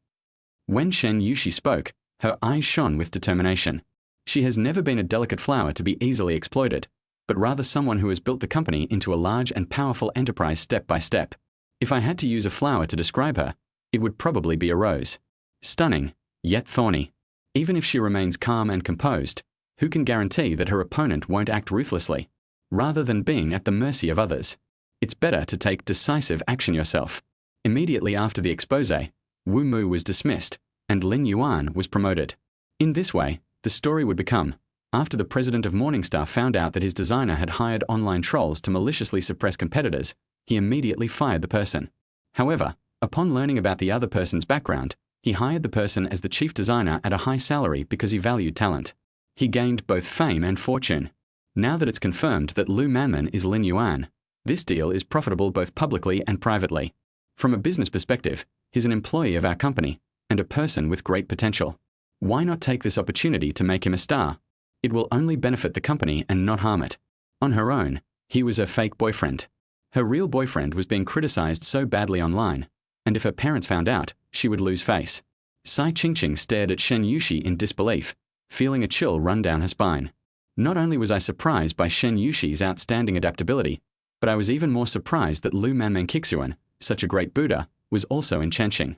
When Shen Yuxi spoke, her eyes shone with determination. She has never been a delicate flower to be easily exploited, but rather someone who has built the company into a large and powerful enterprise step by step. If I had to use a flower to describe her, it would probably be a rose. Stunning, yet thorny. Even if she remains calm and composed, who can guarantee that her opponent won't act ruthlessly? Rather than being at the mercy of others, it's better to take decisive action yourself. Immediately after the exposé, Wu Mu was dismissed, and Lin Yuan was promoted. In this way, the story would become, after the president of Morningstar found out that his designer had hired online trolls to maliciously suppress competitors, he immediately fired the person. However, upon learning about the other person's background, he hired the person as the chief designer at a high salary because he valued talent. He gained both fame and fortune. Now that it's confirmed that Lu Manman is Lin Yuan, this deal is profitable both publicly and privately. From a business perspective, he's an employee of our company, and a person with great potential. Why not take this opportunity to make him a star? It will only benefit the company and not harm it. On her own, he was a fake boyfriend. Her real boyfriend was being criticized so badly online, and if her parents found out, she would lose face. Sai Qingqing stared at Shen Yuxi in disbelief, feeling a chill run down her spine. Not only was I surprised by Shen Yuxi's outstanding adaptability, but I was even more surprised that Lu Manman Kixuan, such a great Buddha, was also in Chenqing.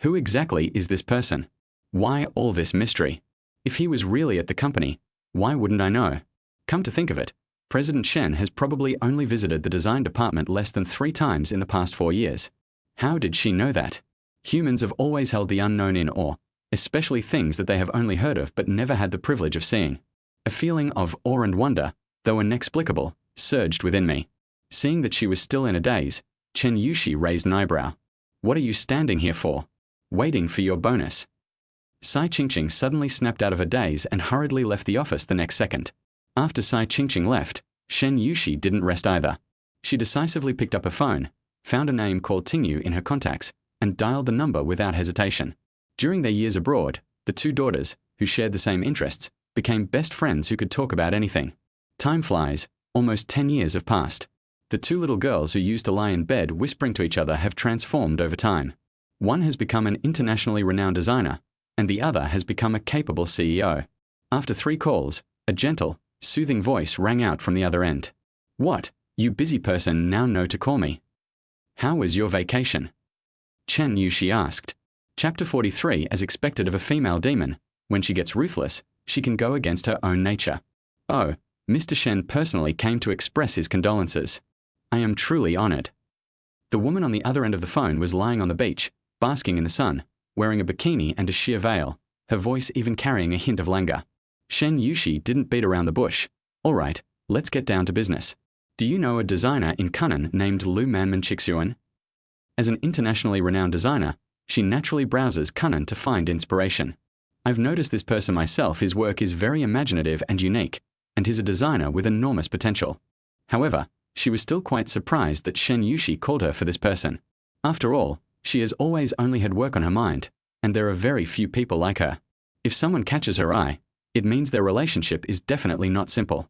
Who exactly is this person? Why all this mystery? If he was really at the company, why wouldn't I know? Come to think of it, President Shen has probably only visited the design department less than 3 times in the past 4 years. How did she know that? Humans have always held the unknown in awe, especially things that they have only heard of but never had the privilege of seeing. A feeling of awe and wonder, though inexplicable, surged within me. Seeing that she was still in a daze, Shen Yuxi raised an eyebrow. What are you standing here for? Waiting for your bonus. Sai Qingqing suddenly snapped out of her daze and hurriedly left the office the next second. After Sai Qingqing left, Shen Yuxi didn't rest either. She decisively picked up her phone, found a name called Tingyu in her contacts, and dialed the number without hesitation. During their years abroad, the 2 daughters, who shared the same interests, became best friends who could talk about anything. Time flies, almost 10 years have passed. The 2 little girls who used to lie in bed whispering to each other have transformed over time. One has become an internationally renowned designer, and the other has become a capable CEO. After 3 calls, a gentle, soothing voice rang out from the other end. What, you busy person now know to call me? How was your vacation? Shen Yuxi asked. Chapter 43. As expected of a female demon, when she gets ruthless, she can go against her own nature. Oh, Mr. Shen personally came to express his condolences. I am truly honored. The woman on the other end of the phone was lying on the beach, basking in the sun, wearing a bikini and a sheer veil, her voice even carrying a hint of languor. Shen Yuxi didn't beat around the bush. All right, let's get down to business. Do you know a designer in Kunnan named Lu Manman Qixuan? As an internationally renowned designer, She naturally browses Kunun to find inspiration. I've noticed this person myself. His work is very imaginative and unique, and he's a designer with enormous potential. However, she was still quite surprised that Shen Yuxi called her for this person. After all, she has always only had work on her mind, and there are very few people like her. If someone catches her eye, it means their relationship is definitely not simple.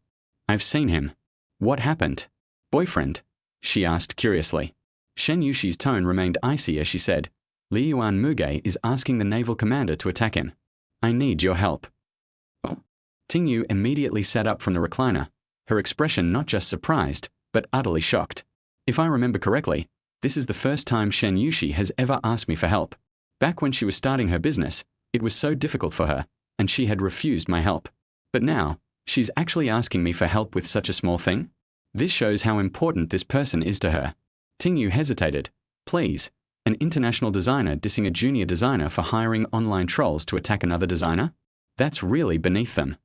I've seen him. What happened? Boyfriend? She asked curiously. Shen Yuxi's tone remained icy as she said, Lin Yuan Muge is asking the naval commander to attack him. I need your help. Oh. Ting Yu immediately sat up from the recliner, her expression not just surprised, but utterly shocked. If I remember correctly, this is the first time Shen Yuxi has ever asked me for help. Back when she was starting her business, it was so difficult for her, and she had refused my help. But now, she's actually asking me for help with such a small thing? This shows how important this person is to her. Ting Yu hesitated. Please, an international designer dissing a junior designer for hiring online trolls to attack another designer? That's really beneath them.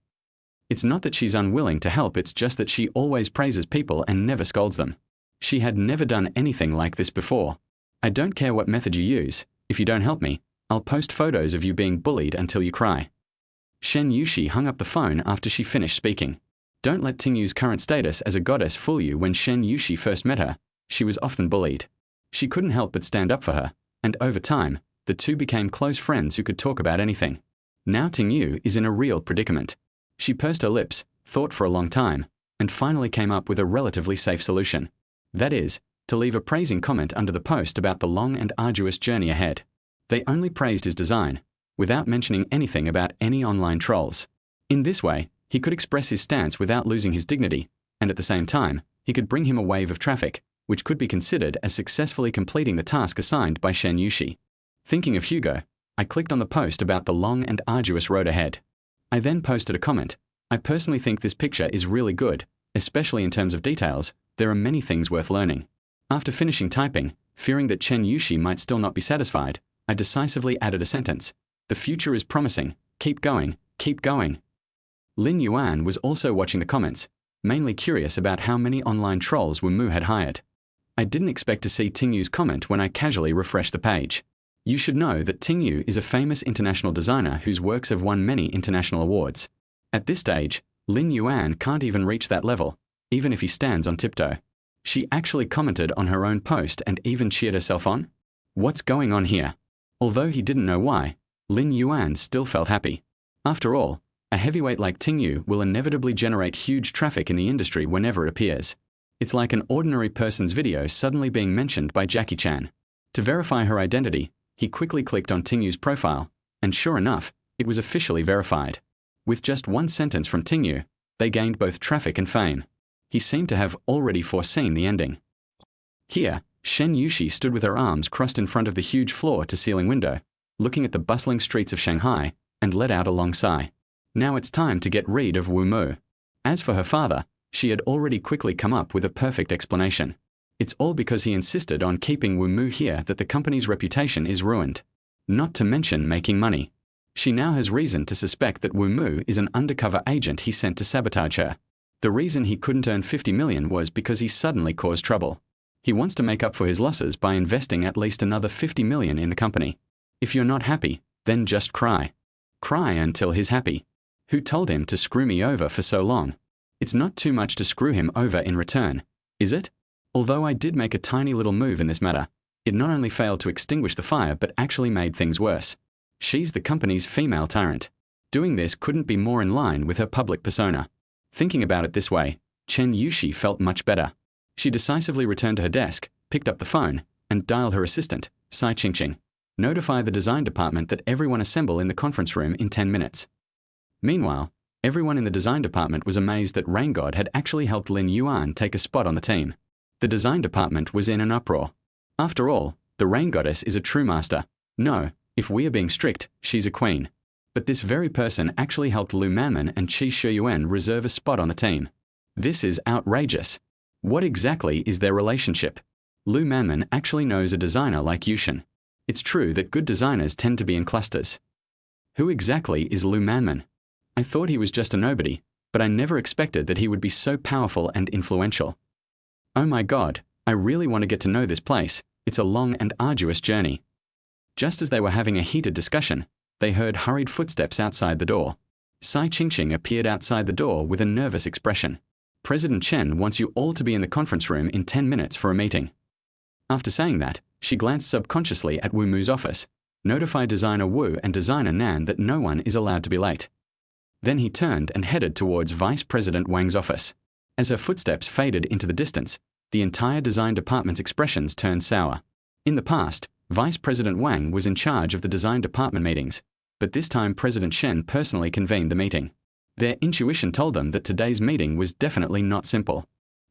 It's not that she's unwilling to help, it's just that she always praises people and never scolds them. She had never done anything like this before. I don't care what method you use. If you don't help me, I'll post photos of you being bullied until you cry. Shen Yuxi hung up the phone after she finished speaking. Don't let Ting Yu's current status as a goddess fool you. When Shen Yuxi first met her, she was often bullied. She couldn't help but stand up for her, and over time, the two became close friends who could talk about anything. Now Ting Yu is in a real predicament. She pursed her lips, thought for a long time, and finally came up with a relatively safe solution. That is, to leave a praising comment under the post about the long and arduous journey ahead. They only praised his design, without mentioning anything about any online trolls. In this way, he could express his stance without losing his dignity, and at the same time, he could bring him a wave of traffic, which could be considered as successfully completing the task assigned by Shen Yuxi. Thinking of Hugo, I clicked on the post about the long and arduous road ahead. I then posted a comment. I personally think this picture is really good, especially in terms of details. There are many things worth learning. After finishing typing, fearing that Shen Yuxi might still not be satisfied, I decisively added a sentence. The future is promising. Keep going, keep going. Lin Yuan was also watching the comments, mainly curious about how many online trolls Wumu had hired. I didn't expect to see Ting Yu's comment when I casually refreshed the page. You should know that Ting Yu is a famous international designer whose works have won many international awards. At this stage, Lin Yuan can't even reach that level, even if he stands on tiptoe. She actually commented on her own post and even cheered herself on? What's going on here? Although he didn't know why, Lin Yuan still felt happy. After all, a heavyweight like Ting Yu will inevitably generate huge traffic in the industry whenever it appears. It's like an ordinary person's video suddenly being mentioned by Jackie Chan. To verify her identity, he quickly clicked on Ting Yu's profile, and sure enough, it was officially verified. With just one sentence from Ting Yu, they gained both traffic and fame. He seemed to have already foreseen the ending. Here, Shen Yuxi stood with her arms crossed in front of the huge floor-to-ceiling window, looking at the bustling streets of Shanghai, and let out a long sigh. Now it's time to get rid of Wumu. As for her father, she had already quickly come up with a perfect explanation. It's all because he insisted on keeping Wumu here that the company's reputation is ruined. Not to mention making money. She now has reason to suspect that Wumu is an undercover agent he sent to sabotage her. The reason he couldn't earn 50 million was because he suddenly caused trouble. He wants to make up for his losses by investing at least another 50 million in the company. If you're not happy, then just cry. Cry until he's happy. Who told him to screw me over for so long? It's not too much to screw him over in return, is it? Although I did make a tiny little move in this matter, it not only failed to extinguish the fire but actually made things worse. She's the company's female tyrant. Doing this couldn't be more in line with her public persona. Thinking about it this way, Shen Yuxi felt much better. She decisively returned to her desk, picked up the phone, and dialed her assistant, Sai Qingqing. Notify the design department that everyone assemble in the conference room in 10 minutes. Meanwhile, everyone in the design department was amazed that Rain God had actually helped Lin Yuan take a spot on the team. The design department was in an uproar. After all, the Rain Goddess is a true master. No, if we are being strict, she's a queen. But this very person actually helped Lu Manman and Qi Shiyuan reserve a spot on the team. This is outrageous. What exactly is their relationship? Lu Manman actually knows a designer like Yushin. It's true that good designers tend to be in clusters. Who exactly is Lu Manman? I thought he was just a nobody, but I never expected that he would be so powerful and influential. Oh my God, I really want to get to know this place. It's a long and arduous journey. Just as they were having a heated discussion, they heard hurried footsteps outside the door. Sai Qingqing appeared outside the door with a nervous expression. President Chen wants you all to be in the conference room in 10 minutes for a meeting. After saying that, she glanced subconsciously at Wu Mu's office, notified designer Wu and designer Nan that no one is allowed to be late. Then he turned and headed towards Vice President Wang's office. As her footsteps faded into the distance, the entire design department's expressions turned sour. In the past, Vice President Wang was in charge of the design department meetings, but this time President Shen personally convened the meeting. Their intuition told them that today's meeting was definitely not simple.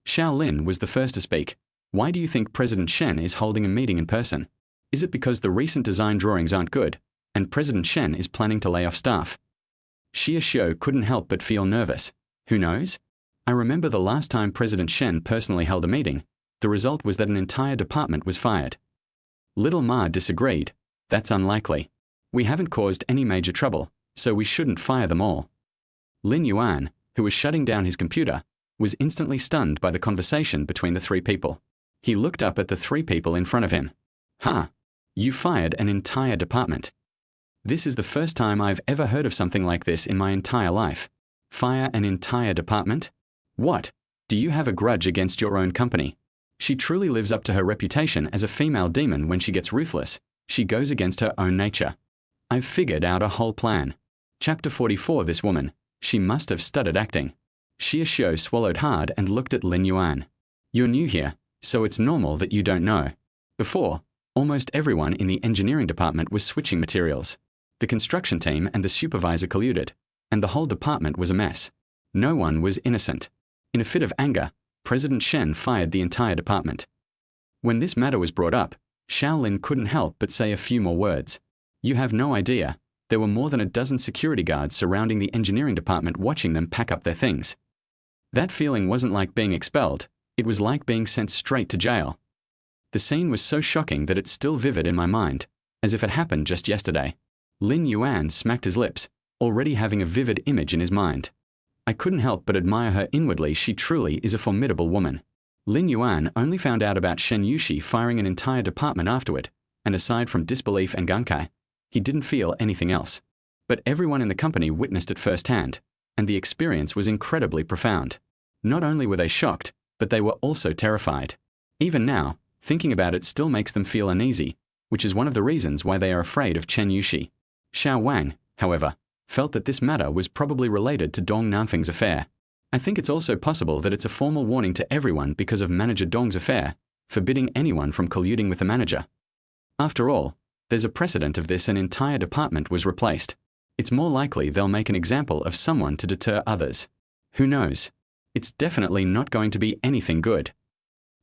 Xiao Lin was the first to speak. Why do you think President Shen is holding a meeting in person? Is it because the recent design drawings aren't good, and President Shen is planning to lay off staff? Xie Xiu couldn't help but feel nervous. Who knows? I remember the last time President Shen personally held a meeting, the result was that an entire department was fired. Little Ma disagreed. That's unlikely. We haven't caused any major trouble, so we shouldn't fire them all. Lin Yuan, who was shutting down his computer, was instantly stunned by the conversation between the three people. He looked up at the three people in front of him. Ha! You fired an entire department. This is the first time I've ever heard of something like this in my entire life. Fire an entire department? What? Do you have a grudge against your own company? She truly lives up to her reputation as a female demon. When she gets ruthless, she goes against her own nature. I've figured out a whole plan. Chapter 44. This woman, she must have studied acting. Xie Xiu swallowed hard and looked at Lin Yuan. You're new here, so it's normal that you don't know. Before, almost everyone in the engineering department was switching materials. The construction team and the supervisor colluded, and the whole department was a mess. No one was innocent. In a fit of anger, President Shen fired the entire department. When this matter was brought up, Shaolin couldn't help but say a few more words. You have no idea, there were more than a dozen security guards surrounding the engineering department watching them pack up their things. That feeling wasn't like being expelled, it was like being sent straight to jail. The scene was so shocking that it's still vivid in my mind, as if it happened just yesterday. Lin Yuan smacked his lips, already having a vivid image in his mind. I couldn't help but admire her inwardly. She truly is a formidable woman. Lin Yuan only found out about Shen Yuxi firing an entire department afterward, and aside from disbelief and gankai, he didn't feel anything else. But everyone in the company witnessed it firsthand, and the experience was incredibly profound. Not only were they shocked, but they were also terrified. Even now, thinking about it still makes them feel uneasy, which is one of the reasons why they are afraid of Chen Yuxi. Xiao Wang, however, felt that this matter was probably related to Dong Nanfeng's affair. I think it's also possible that it's a formal warning to everyone because of manager Dong's affair, forbidding anyone from colluding with the manager. After all, there's a precedent of this. An entire department was replaced. It's more likely they'll make an example of someone to deter others. Who knows? It's definitely not going to be anything good.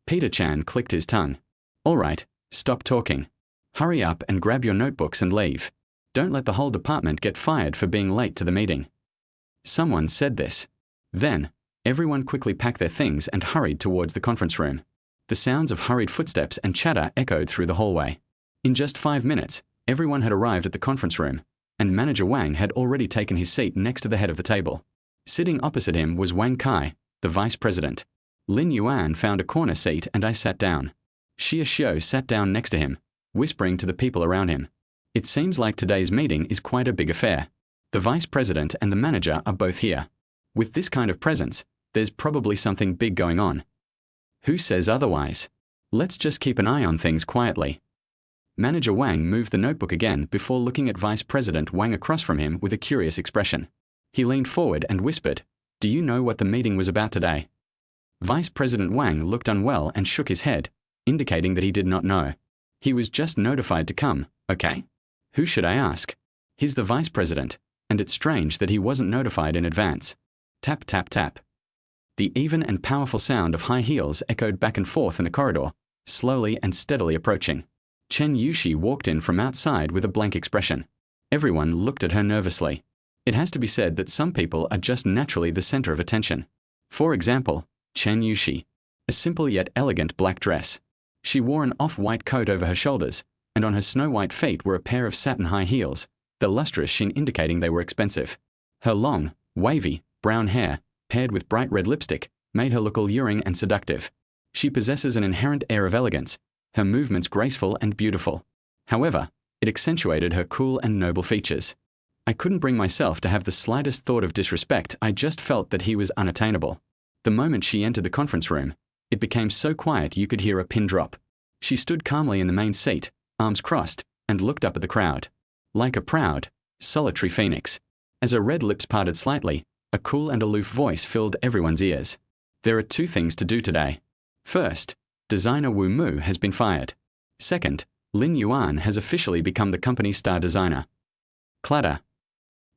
Peter Chan clicked his tongue. All right, stop talking. Hurry up and grab your notebooks and leave. Don't let the whole department get fired for being late to the meeting. Someone said this. Then, everyone quickly packed their things and hurried towards the conference room. The sounds of hurried footsteps and chatter echoed through the hallway. In just 5 minutes, everyone had arrived at the conference room, and Manager Wang had already taken his seat next to the head of the table. Sitting opposite him was Wang Kai, the vice president. Lin Yuan found a corner seat and I sat down. Xie Xiu sat down next to him, whispering to the people around him. It seems like today's meeting is quite a big affair. The vice president and the manager are both here. With this kind of presence, there's probably something big going on. Who says otherwise? Let's just keep an eye on things quietly. Manager Wang moved the notebook again before looking at Vice President Wang across from him with a curious expression. He leaned forward and whispered, "Do you know what the meeting was about today?" Vice President Wang looked unwell and shook his head, indicating that he did not know. He was just notified to come, okay? Who should I ask? He's the vice president, and it's strange that he wasn't notified in advance. Tap, tap, tap. The even and powerful sound of high heels echoed back and forth in the corridor, slowly and steadily approaching. Chen Yuxi walked in from outside with a blank expression. Everyone looked at her nervously. It has to be said that some people are just naturally the center of attention. For example, Chen Yuxi. A simple yet elegant black dress. She wore an off-white coat over her shoulders, and on her snow-white feet were a pair of satin high heels, the lustrous sheen indicating they were expensive. Her long, wavy, brown hair, paired with bright red lipstick, made her look alluring and seductive. She possesses an inherent air of elegance, her movements graceful and beautiful. However, It accentuated her cool and noble features. I couldn't bring myself to have the slightest thought of disrespect. I just felt that he was unattainable. The moment she entered the conference room, it became so quiet you could hear a pin drop. She stood calmly in the main seat, arms crossed, and looked up at the crowd. Like a proud, solitary phoenix. As her red lips parted slightly, a cool and aloof voice filled everyone's ears. There are 2 things to do today. First, designer Wu Mu has been fired. Second, Lin Yuan has officially become the company's star designer. Clatter.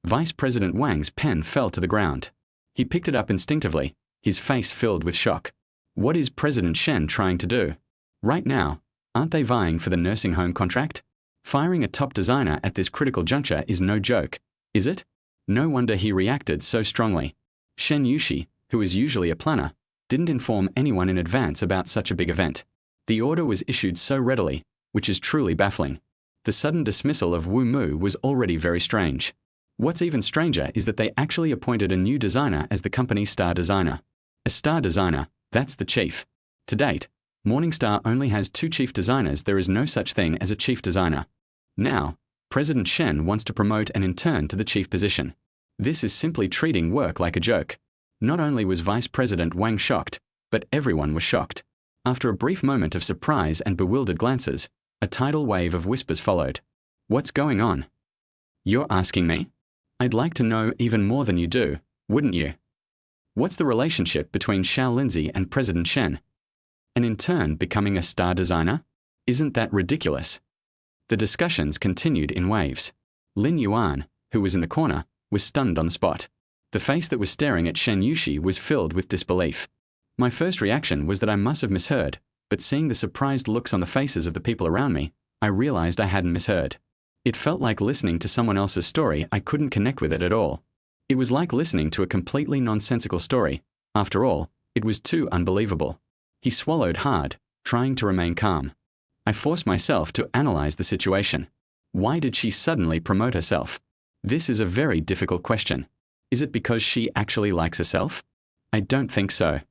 Vice President Wang's pen fell to the ground. He picked it up instinctively, his face filled with shock. What is President Shen trying to do? Right now, aren't they vying for the nursing home contract? Firing a top designer at this critical juncture is no joke, is it? No wonder he reacted so strongly. Shen Yuxi, who is usually a planner, didn't inform anyone in advance about such a big event. The order was issued so readily, which is truly baffling. The sudden dismissal of Wu Mu was already very strange. What's even stranger is that they actually appointed a new designer as the company's star designer. A star designer, that's the chief. To date, Morningstar only has 2 chief designers. There is no such thing as a chief designer. Now, President Shen wants to promote an intern to the chief position. This is simply treating work like a joke. Not only was Vice President Wang shocked, but everyone was shocked. After a brief moment of surprise and bewildered glances, a tidal wave of whispers followed. What's going on? You're asking me? I'd like to know even more than you do, wouldn't you? What's the relationship between Xiao Lindsay and President Shen? And in turn becoming a star designer? Isn't that ridiculous? The discussions continued in waves. Lin Yuan, who was in the corner, was stunned on the spot. The face that was staring at Shen Yuxi was filled with disbelief. My first reaction was that I must have misheard, but seeing the surprised looks on the faces of the people around me, I realized I hadn't misheard. It felt like listening to someone else's story. I couldn't connect with it at all. It was like listening to a completely nonsensical story. After all, it was too unbelievable. He swallowed hard, trying to remain calm. I forced myself to analyze the situation. Why did she suddenly promote herself? This is a very difficult question. Is it because she actually likes herself? I don't think so.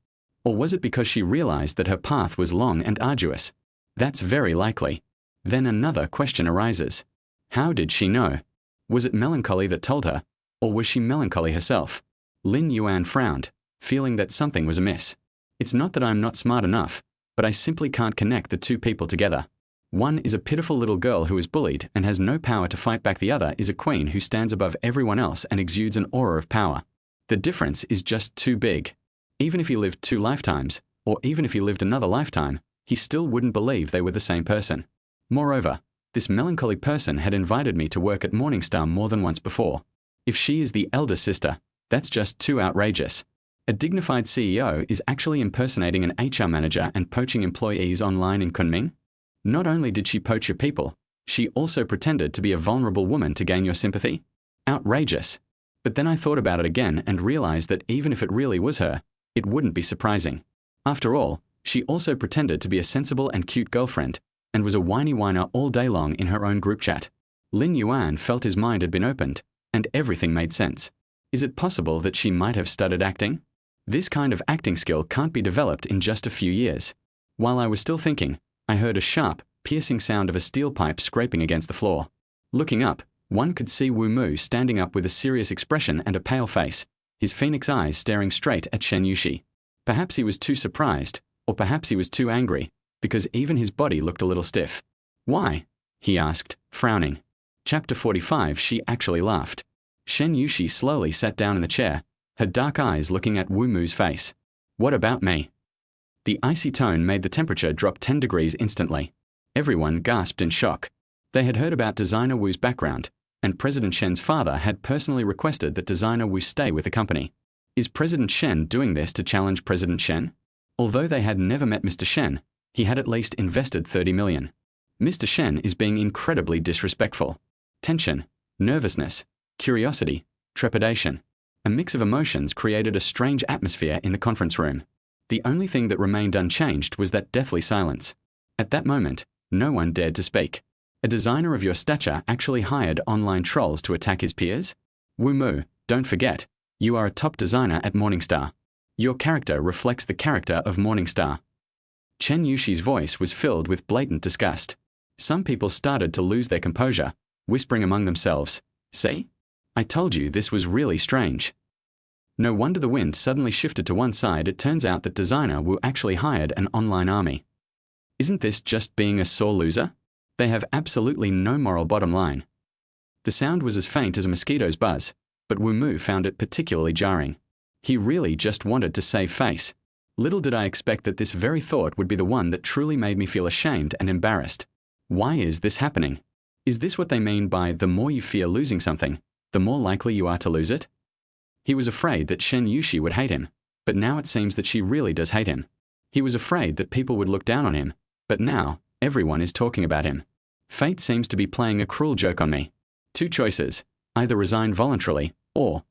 Or was it because she realized that her path was long and arduous? That's very likely. Then another question arises. How did she know? Was it melancholy that told her? Or was she melancholy herself? Lin Yuan frowned, feeling that something was amiss. It's not that I'm not smart enough, but I simply can't connect the 2 people together. One is a pitiful little girl who is bullied and has no power to fight back. The other is a queen who stands above everyone else and exudes an aura of power. The difference is just too big. Even if he lived 2 lifetimes, or even if he lived another lifetime, he still wouldn't believe they were the same person. Moreover, this melancholy person had invited me to work at Morningstar more than once before. If she is the elder sister, that's just too outrageous. A dignified CEO is actually impersonating an HR manager and poaching employees online in Kunming? Not only did she poach your people, she also pretended to be a vulnerable woman to gain your sympathy? Outrageous. But then I thought about it again and realized that even if it really was her, it wouldn't be surprising. After all, she also pretended to be a sensible and cute girlfriend, and was a whiny whiner all day long in her own group chat. Lin Yuan felt his mind had been opened, and everything made sense. Is it possible that she might have studied acting? This kind of acting skill can't be developed in just a few years. While I was still thinking, I heard a sharp, piercing sound of a steel pipe scraping against the floor. Looking up, one could see Wu Mu standing up with a serious expression and a pale face, his phoenix eyes staring straight at Shen Yuxi. Perhaps he was too surprised, or perhaps he was too angry, because even his body looked a little stiff. Why? He asked, frowning. Chapter 45. She actually laughed. Shen Yuxi slowly sat down in the chair, her dark eyes looking at Wu Mu's face. What about me? The icy tone made the temperature drop 10 degrees instantly. Everyone gasped in shock. They had heard about designer Wu's background, and President Shen's father had personally requested that designer Wu stay with the company. Is President Shen doing this to challenge President Shen? Although they had never met Mr. Shen, he had at least invested 30 million. Mr. Shen is being incredibly disrespectful. Tension, nervousness, curiosity, trepidation. A mix of emotions created a strange atmosphere in the conference room. The only thing that remained unchanged was that deathly silence. At that moment, no one dared to speak. A designer of your stature actually hired online trolls to attack his peers? Wu Mu, don't forget, you are a top designer at Morningstar. Your character reflects the character of Morningstar. Shen Yuxi's voice was filled with blatant disgust. Some people started to lose their composure, whispering among themselves, "See? I told you this was really strange." No wonder the wind suddenly shifted to one side. It turns out that designer Wu actually hired an online army. Isn't this just being a sore loser? They have absolutely no moral bottom line. The sound was as faint as a mosquito's buzz, but Wu Mu found it particularly jarring. He really just wanted to save face. Little did I expect that this very thought would be the one that truly made me feel ashamed and embarrassed. Why is this happening? Is this what they mean by the more you fear losing something, the more likely you are to lose it? He was afraid that Shen Yuxi would hate him, but now it seems that she really does hate him. He was afraid that people would look down on him, but now everyone is talking about him. Fate seems to be playing a cruel joke on me. Two choices, either resign voluntarily, or...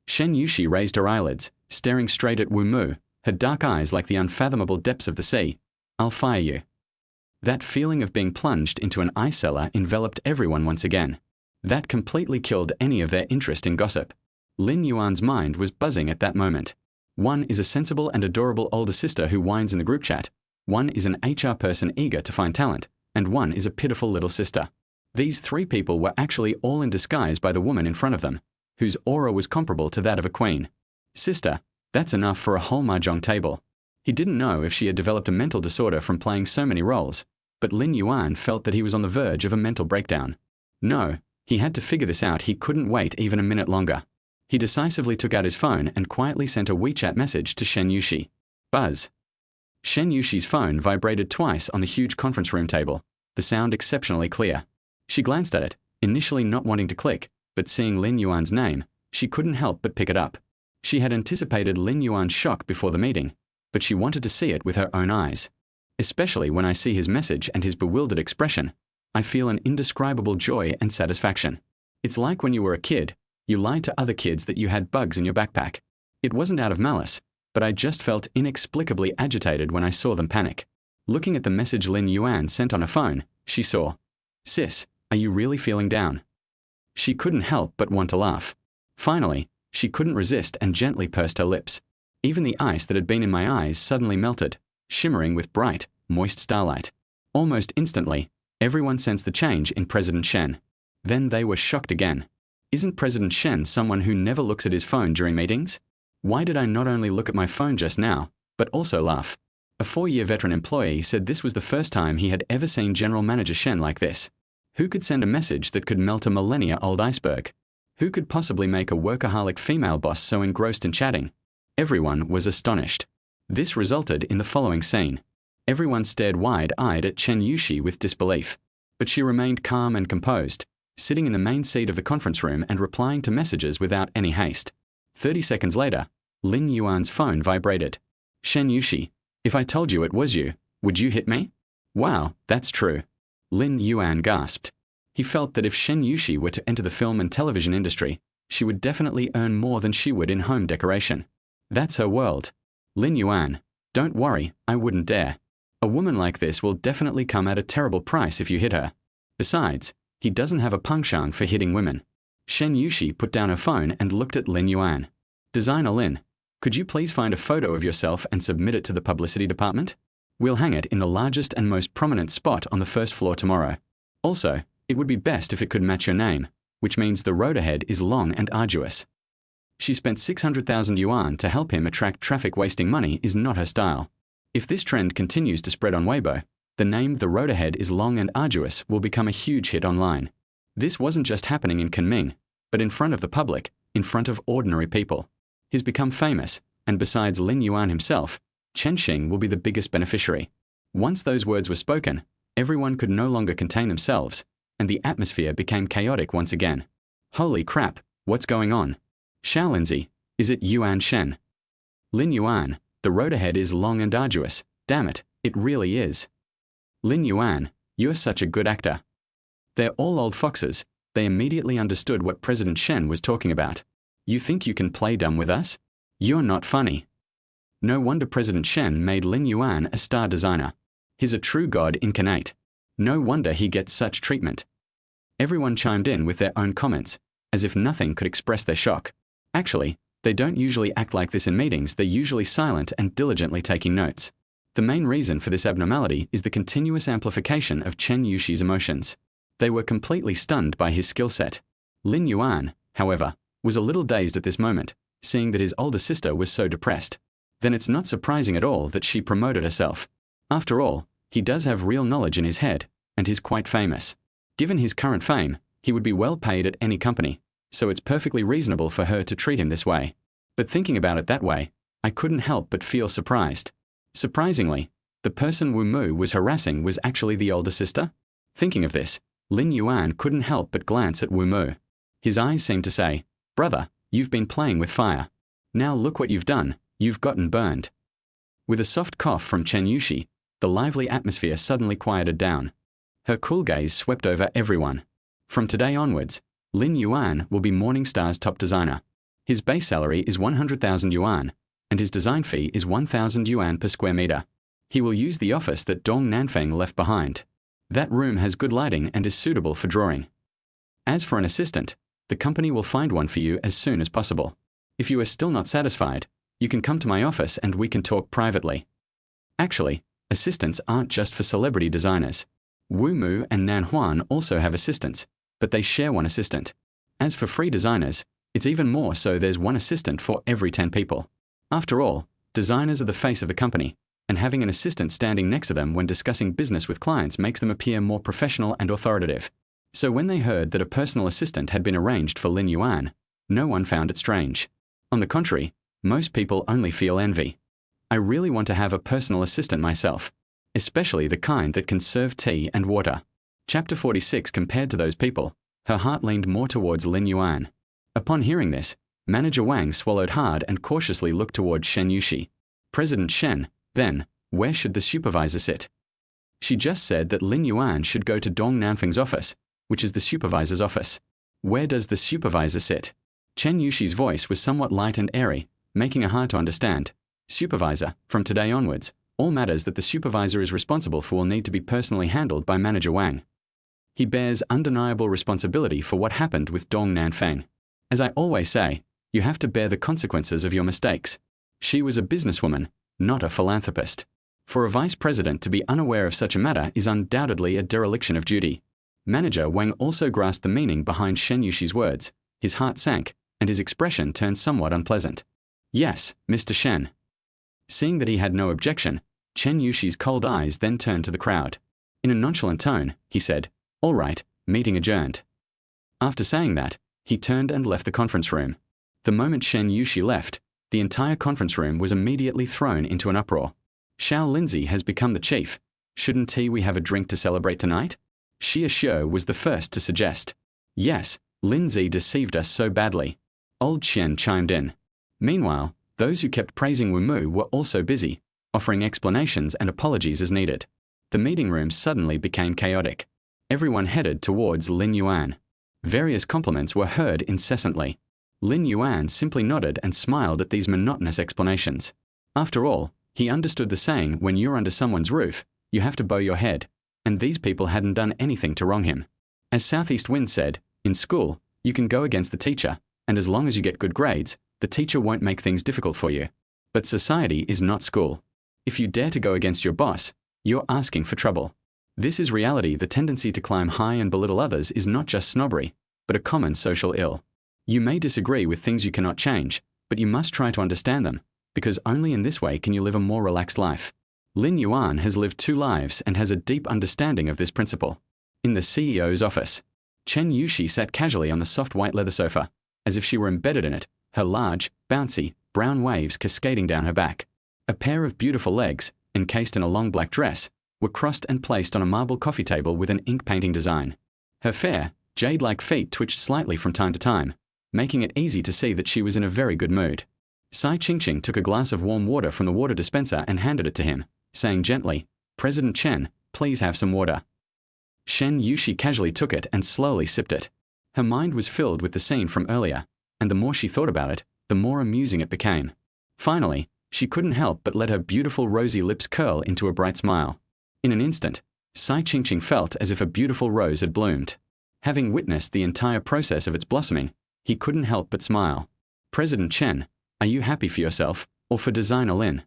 Shen Yuxi raised her eyelids, staring straight at Wu Mu, her dark eyes like the unfathomable depths of the sea. "I'll fire you." That feeling of being plunged into an eye cellar enveloped everyone once again. That completely killed any of their interest in gossip. Lin Yuan's mind was buzzing at that moment. One is a sensible and adorable older sister who whines in the group chat. One is an HR person eager to find talent, and one is a pitiful little sister. These three people were actually all in disguise by the woman in front of them, whose aura was comparable to that of a queen. Sister, that's enough for a whole mahjong table. He didn't know if she had developed a mental disorder from playing so many roles, but Lin Yuan felt that he was on the verge of a mental breakdown. No, he had to figure this out. He couldn't wait even a minute longer. He decisively took out his phone and quietly sent a WeChat message to Shen Yuxi. Buzz. Shen Yuxi's phone vibrated twice on the huge conference room table, the sound exceptionally clear. She glanced at it, initially not wanting to click, but seeing Lin Yuan's name, she couldn't help but pick it up. She had anticipated Lin Yuan's shock before the meeting, but she wanted to see it with her own eyes. Especially when I see his message and his bewildered expression, I feel an indescribable joy and satisfaction. It's like when you were a kid, you lied to other kids that you had bugs in your backpack. It wasn't out of malice, but I just felt inexplicably agitated when I saw them panic. Looking at the message Lin Yuan sent on her phone, she saw, "Sis, are you really feeling down?" She couldn't help but want to laugh. Finally, she couldn't resist and gently pursed her lips. Even the ice that had been in my eyes suddenly melted, shimmering with bright, moist starlight. Almost instantly, everyone sensed the change in President Shen. Then they were shocked again. Isn't President Shen someone who never looks at his phone during meetings? Why did I not only look at my phone just now, but also laugh? A 4-year veteran employee said this was the first time he had ever seen General Manager Shen like this. Who could send a message that could melt a millennia-old iceberg? Who could possibly make a workaholic female boss so engrossed in chatting? Everyone was astonished. This resulted in the following scene. Everyone stared wide-eyed at Shen Yuxi with disbelief, but she remained calm and composed, sitting in the main seat of the conference room and replying to messages without any haste. 30 seconds later, Lin Yuan's phone vibrated. "Shen Yuxi, if I told you it was you, would you hit me?" "Wow, that's true." Lin Yuan gasped. He felt that if Shen Yuxi were to enter the film and television industry, she would definitely earn more than she would in home decoration. That's her world. "Lin Yuan, don't worry, I wouldn't dare. A woman like this will definitely come at a terrible price if you hit her. Besides, he doesn't have a penchant for hitting women." Shen Yuxi put down her phone and looked at Lin Yuan. "Designer Lin, could you please find a photo of yourself and submit it to the publicity department? We'll hang it in the largest and most prominent spot on the first floor tomorrow. Also, it would be best if it could match your name, which means the road ahead is long and arduous." She spent 600,000 yuan to help him attract traffic. Wasting money is not her style. If this trend continues to spread on Weibo, the name "The Road Ahead is Long and Arduous" will become a huge hit online. This wasn't just happening in Kunming, but in front of the public, in front of ordinary people. He's become famous, and besides Lin Yuan himself, Chen Xing will be the biggest beneficiary. Once those words were spoken, everyone could no longer contain themselves, and the atmosphere became chaotic once again. Holy crap, what's going on? Xiao Lindsay, is it Yuan Shen? Lin Yuan, the road ahead is long and arduous. Damn it, it really is. Lin Yuan, you're such a good actor. They're all old foxes. They immediately understood what President Shen was talking about. You think you can play dumb with us? You're not funny. No wonder President Shen made Lin Yuan a star designer. He's a true god incarnate. No wonder he gets such treatment. Everyone chimed in with their own comments, as if nothing could express their shock. Actually, they don't usually act like this in meetings. They're usually silent and diligently taking notes. The main reason for this abnormality is the continuous amplification of Shen Yuxi's emotions. They were completely stunned by his skill set. Lin Yuan, however, was a little dazed at this moment, seeing that his older sister was so depressed. Then it's not surprising at all that she promoted herself. After all, he does have real knowledge in his head, and he's quite famous. Given his current fame, he would be well paid at any company, so it's perfectly reasonable for her to treat him this way. But thinking about it that way, I couldn't help but feel surprised. Surprisingly, the person Wu Mu was harassing was actually the older sister. Thinking of this, Lin Yuan couldn't help but glance at Wu Mu. His eyes seemed to say, "Brother, you've been playing with fire. Now look what you've done, you've gotten burned." With a soft cough from Shen Yuxi, the lively atmosphere suddenly quieted down. Her cool gaze swept over everyone. From today onwards, Lin Yuan will be Morningstar's top designer. His base salary is 100,000 yuan, and his design fee is 1,000 yuan per square meter. He will use the office that Dong Nanfeng left behind. That room has good lighting and is suitable for drawing. As for an assistant, the company will find one for you as soon as possible. If you are still not satisfied, you can come to my office and we can talk privately. Actually, assistants aren't just for celebrity designers. Wu Mu and Nan Huan also have assistants, but they share one assistant. As for free designers, it's even more so. There's one assistant for every 10 people. After all, designers are the face of the company, and having an assistant standing next to them when discussing business with clients makes them appear more professional and authoritative. So when they heard that a personal assistant had been arranged for Lin Yuan, no one found it strange. On the contrary, most people only feel envy. I really want to have a personal assistant myself, especially the kind that can serve tea and water. Chapter 46. Compared to those people, her heart leaned more towards Lin Yuan. Upon hearing this, Manager Wang swallowed hard and cautiously looked towards Shen Yuxi. President Shen, then, where should the supervisor sit? She just said that Lin Yuan should go to Dong Nanfeng's office, which is the supervisor's office. Where does the supervisor sit? Shen Yuxi's voice was somewhat light and airy, making it hard to understand. Supervisor, from today onwards, all matters that the supervisor is responsible for will need to be personally handled by Manager Wang. He bears undeniable responsibility for what happened with Dong Nanfeng. As I always say, you have to bear the consequences of your mistakes. She was a businesswoman, not a philanthropist. For a vice president to be unaware of such a matter is undoubtedly a dereliction of duty. Manager Wang also grasped the meaning behind Shen Yuxi's words. His heart sank, and his expression turned somewhat unpleasant. "Yes, Mr. Shen." Seeing that he had no objection, Shen Yuxi's cold eyes then turned to the crowd. In a nonchalant tone, he said, "All right, meeting adjourned." After saying that, he turned and left the conference room. The moment Shen Yuxi left, the entire conference room was immediately thrown into an uproar. "Xiao Lindsay has become the chief. Shouldn't we have a drink to celebrate tonight?" Xie Xiu was the first to suggest. "Yes, Lindsay deceived us so badly." Old Xian chimed in. Meanwhile, those who kept praising Wu Mu were also busy, offering explanations and apologies as needed. The meeting room suddenly became chaotic. Everyone headed towards Lin Yuan. Various compliments were heard incessantly. Lin Yuan simply nodded and smiled at these monotonous explanations. After all, he understood the saying, when you're under someone's roof, you have to bow your head, and these people hadn't done anything to wrong him. As Southeast Wind said, in school, you can go against the teacher, and as long as you get good grades, the teacher won't make things difficult for you. But society is not school. If you dare to go against your boss, you're asking for trouble. This is reality. The tendency to climb high and belittle others is not just snobbery, but a common social ill. You may disagree with things you cannot change, but you must try to understand them, because only in this way can you live a more relaxed life. Lin Yuan has lived 2 lives and has a deep understanding of this principle. In the CEO's office, Shen Yuxi sat casually on the soft white leather sofa, as if she were embedded in it, her large, bouncy, brown waves cascading down her back. A pair of beautiful legs, encased in a long black dress, were crossed and placed on a marble coffee table with an ink painting design. Her fair, jade-like feet twitched slightly from time to time, making it easy to see that she was in a very good mood. Sai Qingqing took a glass of warm water from the water dispenser and handed it to him, saying gently, "President Chen, please have some water." Shen Yuxi casually took it and slowly sipped it. Her mind was filled with the scene from earlier, and the more she thought about it, the more amusing it became. Finally, she couldn't help but let her beautiful rosy lips curl into a bright smile. In an instant, Sai Qingqing felt as if a beautiful rose had bloomed. Having witnessed the entire process of its blossoming, he couldn't help but smile. "President Chen, are you happy for yourself, or for designer Lin?"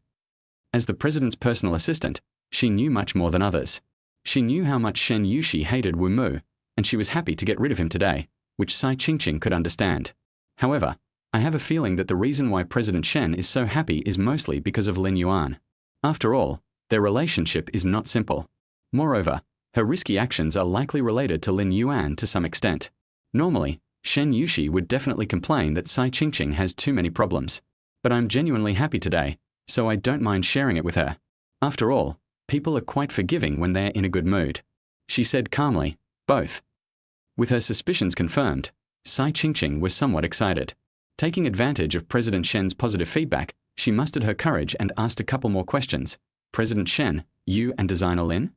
As the president's personal assistant, she knew much more than others. She knew how much Shen Yuxi hated Wu Mu, and she was happy to get rid of him today, which Sai Qingqing could understand. However, I have a feeling that the reason why President Shen is so happy is mostly because of Lin Yuan. After all, their relationship is not simple. Moreover, her risky actions are likely related to Lin Yuan to some extent. Normally, Shen Yuxi would definitely complain that Sai Qingqing has too many problems. But I'm genuinely happy today, so I don't mind sharing it with her. After all, people are quite forgiving when they're in a good mood. She said calmly, both. With her suspicions confirmed, Sai Qingqing was somewhat excited. Taking advantage of President Shen's positive feedback, she mustered her courage and asked a couple more questions. President Shen, you and designer Lin?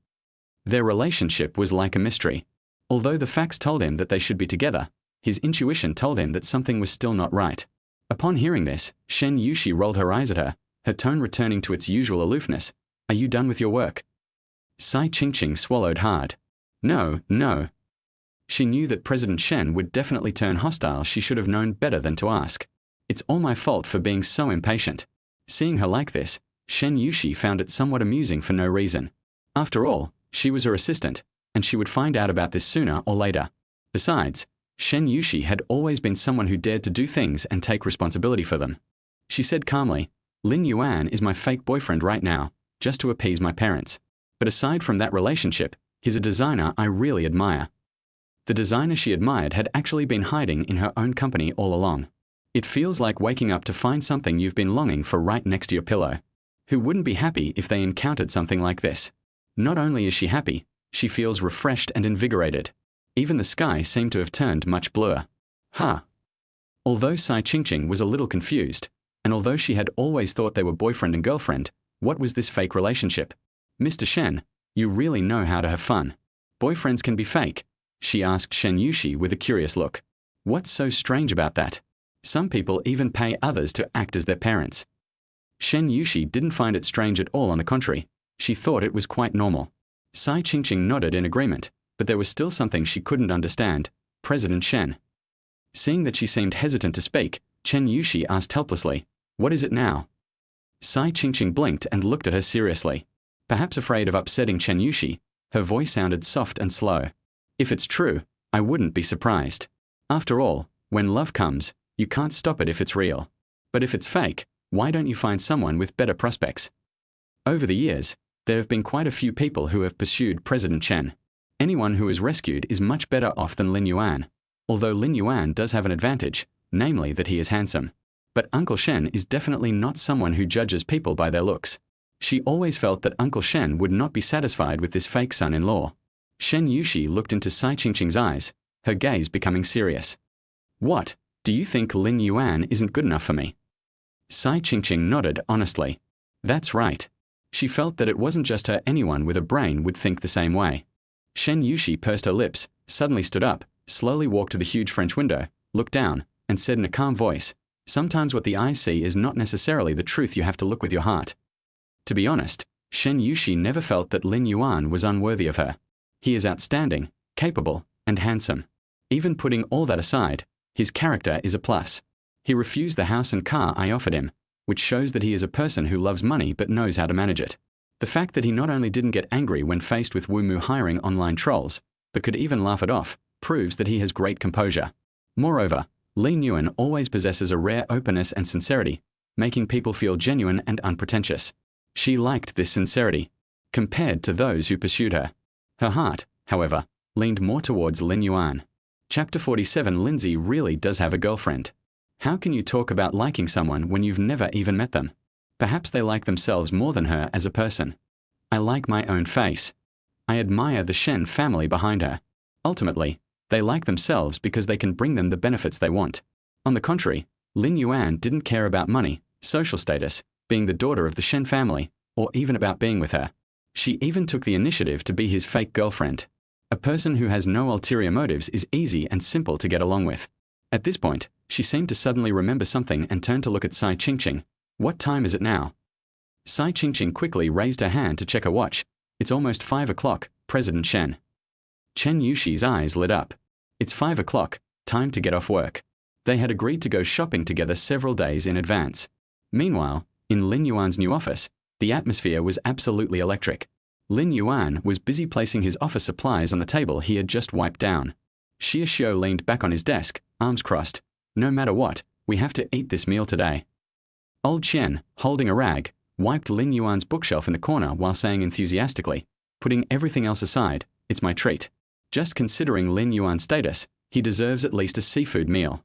Their relationship was like a mystery. Although the facts told him that they should be together, his intuition told him that something was still not right. Upon hearing this, Shen Yuxi rolled her eyes at her, her tone returning to its usual aloofness. Are you done with your work? Sai Qingqing swallowed hard. No, no. She knew that President Shen would definitely turn hostile. She should have known better than to ask. It's all my fault for being so impatient. Seeing her like this, Shen Yuxi found it somewhat amusing for no reason. After all, she was her assistant, and she would find out about this sooner or later. Besides, Shen Yuxi had always been someone who dared to do things and take responsibility for them. She said calmly, Lin Yuan is my fake boyfriend right now, just to appease my parents. But aside from that relationship, he's a designer I really admire. The designer she admired had actually been hiding in her own company all along. It feels like waking up to find something you've been longing for right next to your pillow. Who wouldn't be happy if they encountered something like this? Not only is she happy, she feels refreshed and invigorated. Even the sky seemed to have turned much bluer. Ha! Although Sai Qingqing was a little confused, and although she had always thought they were boyfriend and girlfriend, what was this fake relationship? Mr. Shen, you really know how to have fun. Boyfriends can be fake, she asked Shen Yuxi with a curious look. What's so strange about that? Some people even pay others to act as their parents. Shen Yuxi didn't find it strange at all, on the contrary. She thought it was quite normal. Sai Qingqing nodded in agreement, but there was still something she couldn't understand. President Shen. Seeing that she seemed hesitant to speak, Shen Yuxi asked helplessly, what is it now? Sai Qingqing blinked and looked at her seriously. Perhaps afraid of upsetting Shen Yuxi, her voice sounded soft and slow. If it's true, I wouldn't be surprised. After all, when love comes, you can't stop it if it's real. But if it's fake, why don't you find someone with better prospects? Over the years, there have been quite a few people who have pursued President Shen. Anyone who is rescued is much better off than Lin Yuan. Although Lin Yuan does have an advantage, namely that he is handsome. But Uncle Shen is definitely not someone who judges people by their looks. She always felt that Uncle Shen would not be satisfied with this fake son-in-law. Shen Yuxi looked into Sai Qingqing's eyes, her gaze becoming serious. What, do you think Lin Yuan isn't good enough for me? Sai Qingqing nodded honestly. That's right. She felt that it wasn't just her, anyone with a brain would think the same way. Shen Yuxi pursed her lips, suddenly stood up, slowly walked to the huge French window, looked down, and said in a calm voice, sometimes what the eyes see is not necessarily the truth. You have to look with your heart. To be honest, Shen Yuxi never felt that Lin Yuan was unworthy of her. He is outstanding, capable, and handsome. Even putting all that aside, his character is a plus. He refused the house and car I offered him, which shows that he is a person who loves money but knows how to manage it. The fact that he not only didn't get angry when faced with Wu Mu hiring online trolls, but could even laugh it off, proves that he has great composure. Moreover, Lin Yuan always possesses a rare openness and sincerity, making people feel genuine and unpretentious. She liked this sincerity, compared to those who pursued her. Her heart, however, leaned more towards Lin Yuan. Chapter 47. Lindsay really does have a girlfriend. How can you talk about liking someone when you've never even met them? Perhaps they like themselves more than her as a person. I like my own face. I admire the Shen family behind her. Ultimately, they like themselves because they can bring them the benefits they want. On the contrary, Lin Yuan didn't care about money, social status, being the daughter of the Shen family, or even about being with her. She even took the initiative to be his fake girlfriend. A person who has no ulterior motives is easy and simple to get along with. At this point, she seemed to suddenly remember something and turned to look at Sai Qingqing. What time is it now? Sai Qingqing quickly raised her hand to check her watch. It's almost 5 o'clock, President Shen. Shen Yuxi's eyes lit up. It's 5 o'clock, time to get off work. They had agreed to go shopping together several days in advance. Meanwhile, in Lin Yuan's new office, The atmosphere was absolutely electric. Lin Yuan was busy placing his office supplies on the table he had just wiped down. Xie Xiu leaned back on his desk, arms crossed. No matter what, we have to eat this meal today. Old Chen, holding a rag, wiped Lin Yuan's bookshelf in the corner while saying enthusiastically, putting everything else aside, it's my treat. Just considering Lin Yuan's status, he deserves at least a seafood meal.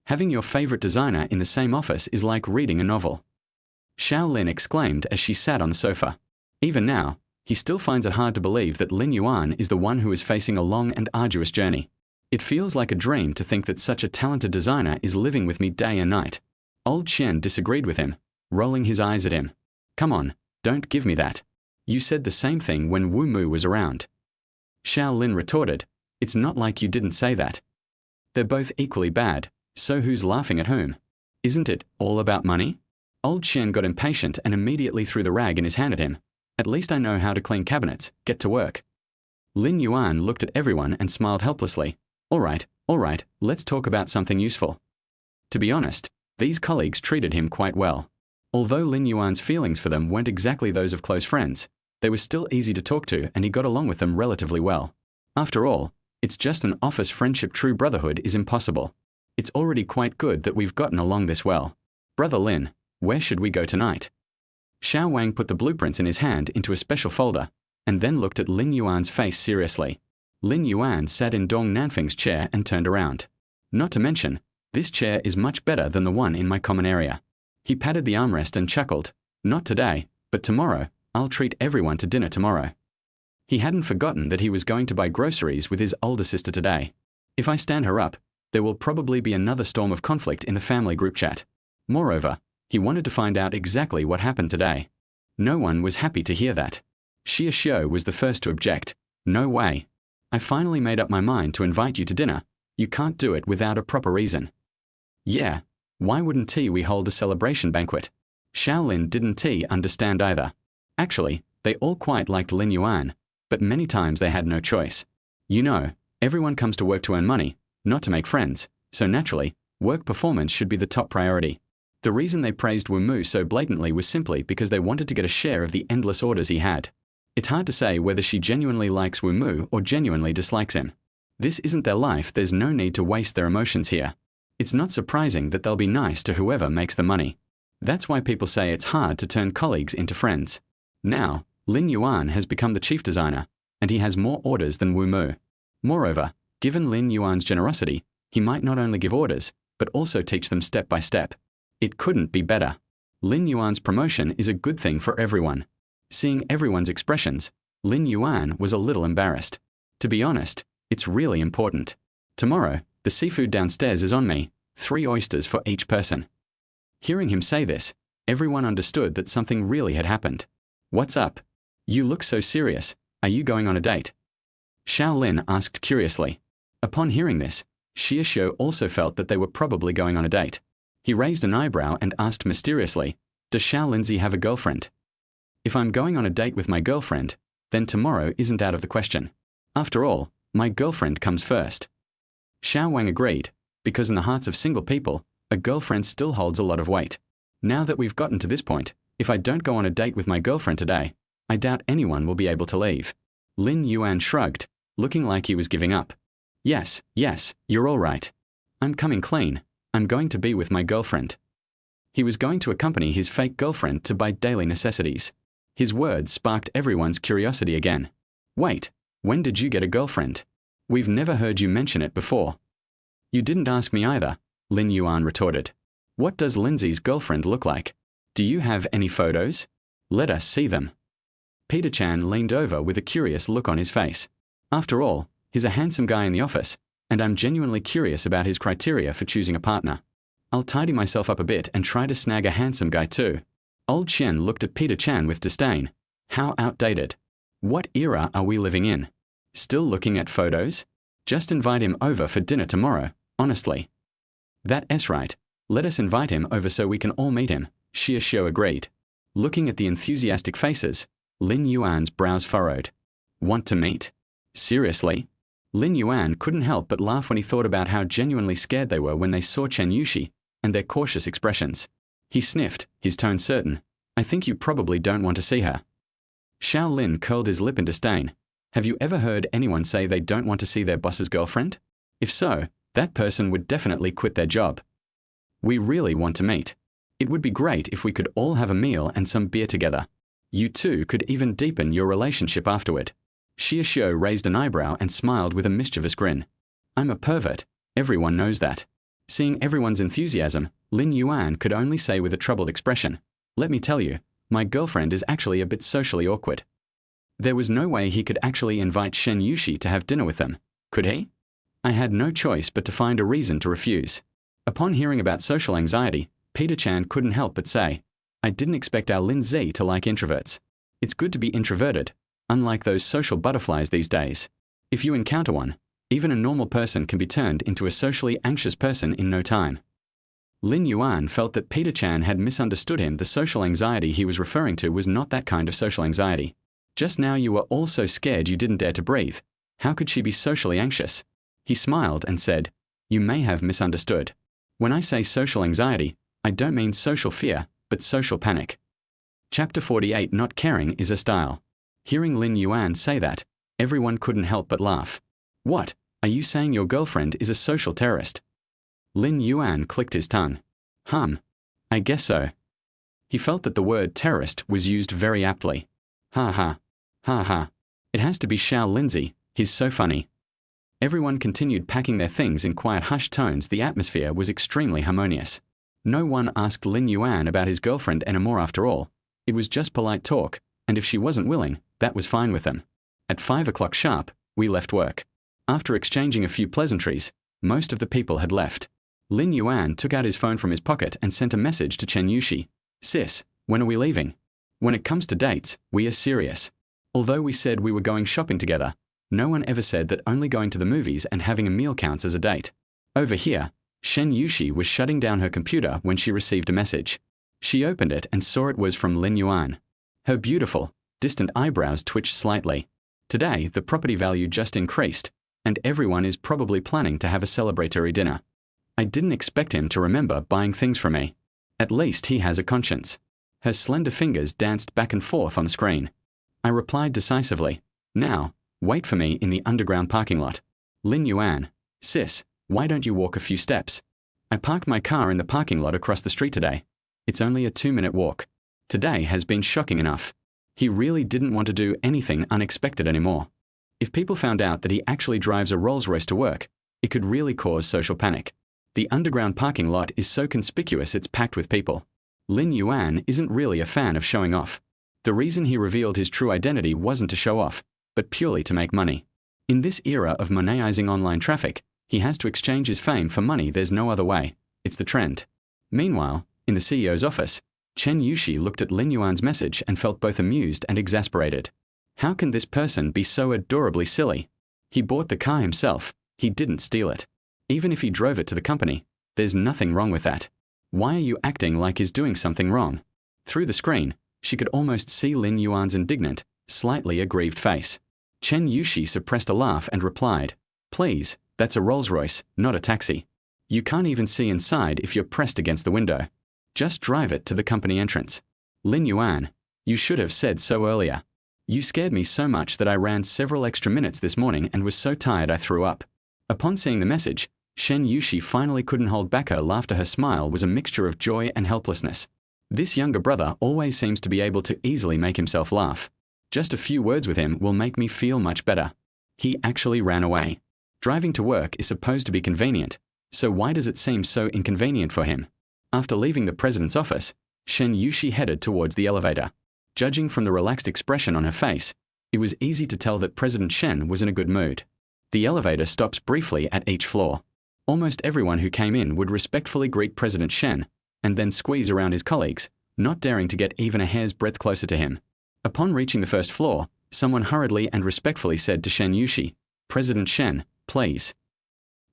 Having your favorite designer in the same office is like reading a novel. Xiao Lin exclaimed as she sat on the sofa. Even now, he still finds it hard to believe that Lin Yuan is the one who is facing a long and arduous journey. It feels like a dream to think that such a talented designer is living with me day and night. Old Chen disagreed with him, rolling his eyes at him. Come on, don't give me that. You said the same thing when Wu Mu was around. Xiao Lin retorted, it's not like you didn't say that. They're both equally bad, so who's laughing at whom? Isn't it all about money? Old Chen got impatient and immediately threw the rag in his hand at him. At least I know how to clean cabinets, get to work. Lin Yuan looked at everyone and smiled helplessly. All right, let's talk about something useful. To be honest, these colleagues treated him quite well. Although Lin Yuan's feelings for them weren't exactly those of close friends, they were still easy to talk to and he got along with them relatively well. After all, it's just an office friendship. True brotherhood is impossible. It's already quite good that we've gotten along this well. Brother Lin, where should we go tonight? Xiao Wang put the blueprints in his hand into a special folder, and then looked at Lin Yuan's face seriously. Lin Yuan sat in Dong Nanfeng's chair and turned around. Not to mention, this chair is much better than the one in my common area. He patted the armrest and chuckled. Not today, but tomorrow, I'll treat everyone to dinner tomorrow. He hadn't forgotten that he was going to buy groceries with his older sister today. If I stand her up, there will probably be another storm of conflict in the family group chat. Moreover, he wanted to find out exactly what happened today. No one was happy to hear that. Xie Xiu was the first to object. No way. I finally made up my mind to invite you to dinner. You can't do it without a proper reason. Yeah, why wouldn't we hold a celebration banquet? Shaolin didn't understand either. Actually, they all quite liked Lin Yuan, but many times they had no choice. You know, everyone comes to work to earn money, not to make friends, so naturally, work performance should be the top priority. The reason they praised Wu Mu so blatantly was simply because they wanted to get a share of the endless orders he had. It's hard to say whether she genuinely likes Wu Mu or genuinely dislikes him. This isn't their life, there's no need to waste their emotions here. It's not surprising that they'll be nice to whoever makes the money. That's why people say it's hard to turn colleagues into friends. Now, Lin Yuan has become the chief designer, and he has more orders than Wu Mu. Moreover, given Lin Yuan's generosity, he might not only give orders, but also teach them step by step. It couldn't be better. Lin Yuan's promotion is a good thing for everyone. Seeing everyone's expressions, Lin Yuan was a little embarrassed. To be honest, it's really important. Tomorrow, the seafood downstairs is on me, 3 oysters for each person. Hearing him say this, everyone understood that something really had happened. What's up? You look so serious. Are you going on a date? Xiao Lin asked curiously. Upon hearing this, Xie Xiu also felt that they were probably going on a date. He raised an eyebrow and asked mysteriously, does Xiao Lindsay have a girlfriend? If I'm going on a date with my girlfriend, then tomorrow isn't out of the question. After all, my girlfriend comes first. Xiao Wang agreed, because in the hearts of single people, a girlfriend still holds a lot of weight. Now that we've gotten to this point, if I don't go on a date with my girlfriend today, I doubt anyone will be able to leave. Lin Yuan shrugged, looking like he was giving up. Yes, you're all right. I'm coming clean. I'm going to be with my girlfriend. He was going to accompany his fake girlfriend to buy daily necessities. His words sparked everyone's curiosity again. Wait, when did you get a girlfriend? We've never heard you mention it before. You didn't ask me either, Lin Yuan retorted. What does Lindsay's girlfriend look like? Do you have any photos? Let us see them. Peter Chan leaned over with a curious look on his face. After all, he's a handsome guy in the office, and I'm genuinely curious about his criteria for choosing a partner. I'll tidy myself up a bit and try to snag a handsome guy too. Old Chen looked at Peter Chan with disdain. How outdated. What era are we living in? Still looking at photos? Just invite him over for dinner tomorrow, honestly. That's right. Let us invite him over so we can all meet him, Xie Xiu agreed. Looking at the enthusiastic faces, Lin Yuan's brows furrowed. Want to meet? Seriously? Lin Yuan couldn't help but laugh when he thought about how genuinely scared they were when they saw Shen Yuxi and their cautious expressions. He sniffed, his tone certain. I think you probably don't want to see her. Xiao Lin curled his lip in disdain. Have you ever heard anyone say they don't want to see their boss's girlfriend? If so, that person would definitely quit their job. We really want to meet. It would be great if we could all have a meal and some beer together. You two could even deepen your relationship afterward. Xie Xiu raised an eyebrow and smiled with a mischievous grin. I'm a pervert. Everyone knows that. Seeing everyone's enthusiasm, Lin Yuan could only say with a troubled expression, let me tell you, my girlfriend is actually a bit socially awkward. There was no way he could actually invite Shen Yuxi to have dinner with them, could he? I had no choice but to find a reason to refuse. Upon hearing about social anxiety, Peter Chan couldn't help but say, I didn't expect our Lin Zi to like introverts. It's good to be introverted, unlike those social butterflies these days. If you encounter one, even a normal person can be turned into a socially anxious person in no time. Lin Yuan felt that Peter Chan had misunderstood him. The social anxiety he was referring to was not that kind of social anxiety. Just now you were all so scared you didn't dare to breathe. How could she be socially anxious? He smiled and said, you may have misunderstood. When I say social anxiety, I don't mean social fear, but social panic. Chapter 48 Not caring is a style. Hearing Lin Yuan say that, everyone couldn't help but laugh. What, are you saying your girlfriend is a social terrorist? Lin Yuan clicked his tongue. I guess so. He felt that the word terrorist was used very aptly. Ha ha. Ha ha. It has to be Xiao Lindsay, he's so funny. Everyone continued packing their things in quiet hushed tones. The atmosphere was extremely harmonious. No one asked Lin Yuan about his girlfriend anymore after all. It was just polite talk, and if she wasn't willing, that was fine with them. At 5 o'clock sharp, we left work. After exchanging a few pleasantries, most of the people had left. Lin Yuan took out his phone from his pocket and sent a message to Shen Yuxi. Sis, when are we leaving? When it comes to dates, we are serious. Although we said we were going shopping together, no one ever said that only going to the movies and having a meal counts as a date. Over here, Shen Yuxi was shutting down her computer when she received a message. She opened it and saw it was from Lin Yuan. Her beautiful, distant eyebrows twitched slightly. Today, the property value just increased, and everyone is probably planning to have a celebratory dinner. I didn't expect him to remember buying things for me. At least he has a conscience. Her slender fingers danced back and forth on the screen. I replied decisively, now, wait for me in the underground parking lot. Lin Yuan, sis, why don't you walk a few steps? I parked my car in the parking lot across the street today. It's only a 2-minute walk. Today has been shocking enough. He really didn't want to do anything unexpected anymore. If people found out that he actually drives a Rolls-Royce to work, it could really cause social panic. The underground parking lot is so conspicuous it's packed with people. Lin Yuan isn't really a fan of showing off. The reason he revealed his true identity wasn't to show off, but purely to make money. In this era of monetising online traffic, he has to exchange his fame for money. There's no other way. It's the trend. Meanwhile, in the CEO's office, Shen Yuxi looked at Lin Yuan's message and felt both amused and exasperated. How can this person be so adorably silly? He bought the car himself. He didn't steal it. Even if he drove it to the company, there's nothing wrong with that. Why are you acting like he's doing something wrong? Through the screen, she could almost see Lin Yuan's indignant, slightly aggrieved face. Shen Yuxi suppressed a laugh and replied, please, that's a Rolls-Royce, not a taxi. You can't even see inside if you're pressed against the window. Just drive it to the company entrance. Lin Yuan, you should have said so earlier. You scared me so much that I ran several extra minutes this morning and was so tired I threw up. Upon seeing the message, Shen Yuxi finally couldn't hold back. Her laughter, her smile was a mixture of joy and helplessness. This younger brother always seems to be able to easily make himself laugh. Just a few words with him will make me feel much better. He actually ran away. Driving to work is supposed to be convenient, so why does it seem so inconvenient for him? After leaving the president's office, Shen Yuxi headed towards the elevator. Judging from the relaxed expression on her face, it was easy to tell that President Shen was in a good mood. The elevator stops briefly at each floor. Almost everyone who came in would respectfully greet President Shen, and then squeeze around his colleagues, not daring to get even a hair's breadth closer to him. Upon reaching the first floor, someone hurriedly and respectfully said to Shen Yuxi, President Shen, please.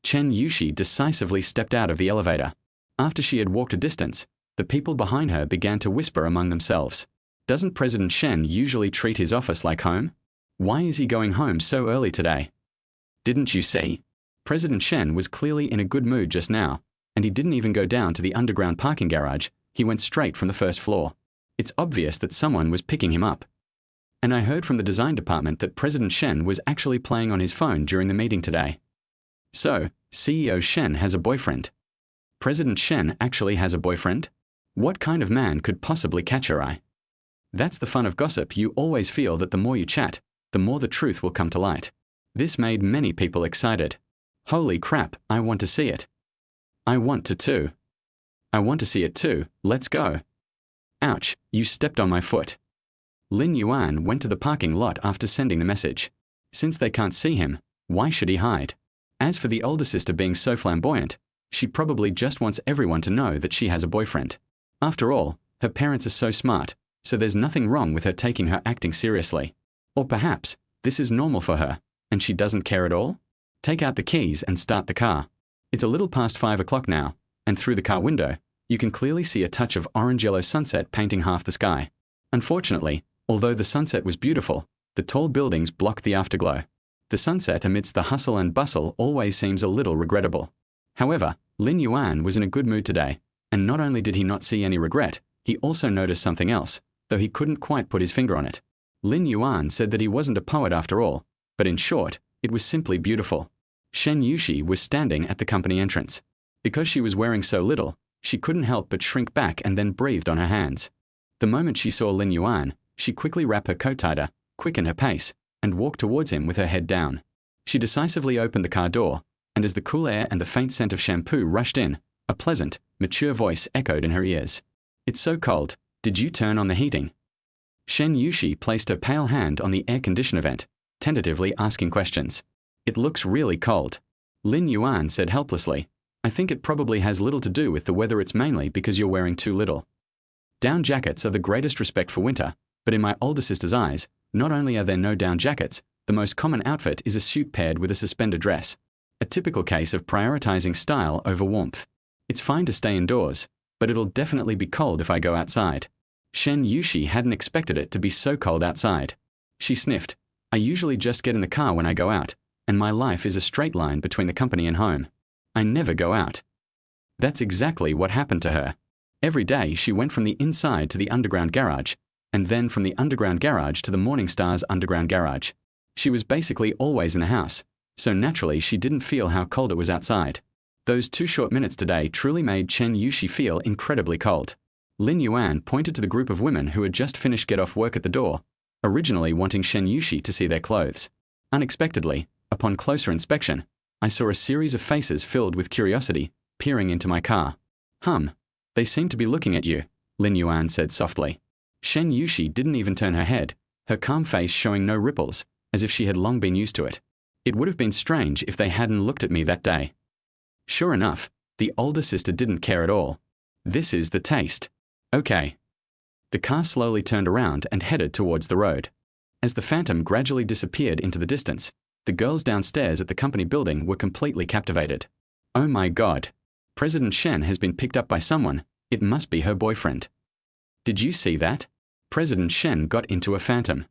Shen Yuxi decisively stepped out of the elevator. After she had walked a distance, the people behind her began to whisper among themselves. Doesn't President Shen usually treat his office like home? Why is he going home so early today? Didn't you see? President Shen was clearly in a good mood just now, and he didn't even go down to the underground parking garage. He went straight from the first floor. It's obvious that someone was picking him up. And I heard from the design department that President Shen was actually playing on his phone during the meeting today. So, CEO Shen has a boyfriend. President Shen actually has a boyfriend? What kind of man could possibly catch her eye? That's the fun of gossip. You always feel that the more you chat, the more the truth will come to light. This made many people excited. Holy crap, I want to see it. I want to too. I want to see it too, let's go. Ouch, you stepped on my foot. Lin Yuan went to the parking lot after sending the message. Since they can't see him, why should he hide? As for the older sister being so flamboyant, she probably just wants everyone to know that she has a boyfriend. After all, her parents are so smart, so there's nothing wrong with her taking her acting seriously. Or perhaps, this is normal for her, and she doesn't care at all? Take out the keys and start the car. It's a little past 5 o'clock now, and through the car window, you can clearly see a touch of orange-yellow sunset painting half the sky. Unfortunately, although the sunset was beautiful, the tall buildings blocked the afterglow. The sunset amidst the hustle and bustle always seems a little regrettable. However, Lin Yuan was in a good mood today, and not only did he not see any regret, he also noticed something else, though he couldn't quite put his finger on it. Lin Yuan said that he wasn't a poet after all, but in short, it was simply beautiful. Shen Yuxi was standing at the company entrance. Because she was wearing so little, she couldn't help but shrink back and then breathed on her hands. The moment she saw Lin Yuan, she quickly wrapped her coat tighter, quickened her pace, and walked towards him with her head down. She decisively opened the car door, and as the cool air and the faint scent of shampoo rushed in, a pleasant, mature voice echoed in her ears. It's so cold, did you turn on the heating? Shen Yuxi placed her pale hand on the air conditioner vent, tentatively asking questions. It looks really cold. Lin Yuan said helplessly, I think it probably has little to do with the weather, it's mainly because you're wearing too little. Down jackets are the greatest respect for winter, but in my older sister's eyes, not only are there no down jackets, the most common outfit is a suit paired with a suspender dress. A typical case of prioritizing style over warmth. It's fine to stay indoors, but it'll definitely be cold if I go outside. Shen Yuxi hadn't expected it to be so cold outside. She sniffed. I usually just get in the car when I go out, and my life is a straight line between the company and home. I never go out. That's exactly what happened to her. Every day she went from the inside to the underground garage, and then from the underground garage to the Morningstar's underground garage. She was basically always in the house, so naturally she didn't feel how cold it was outside. Those 2 short minutes today truly made Shen Yuxi feel incredibly cold. Lin Yuan pointed to the group of women who had just finished get off work at the door, originally wanting Shen Yuxi to see their clothes. Unexpectedly, upon closer inspection, I saw a series of faces filled with curiosity, peering into my car. They seem to be looking at you, Lin Yuan said softly. Shen Yuxi didn't even turn her head, her calm face showing no ripples, as if she had long been used to it. It would have been strange if they hadn't looked at me that day. Sure enough, the older sister didn't care at all. This is the taste. Okay. The car slowly turned around and headed towards the road. As the phantom gradually disappeared into the distance, the girls downstairs at the company building were completely captivated. Oh my God. President Shen has been picked up by someone. It must be her boyfriend. Did you see that? President Shen got into a phantom.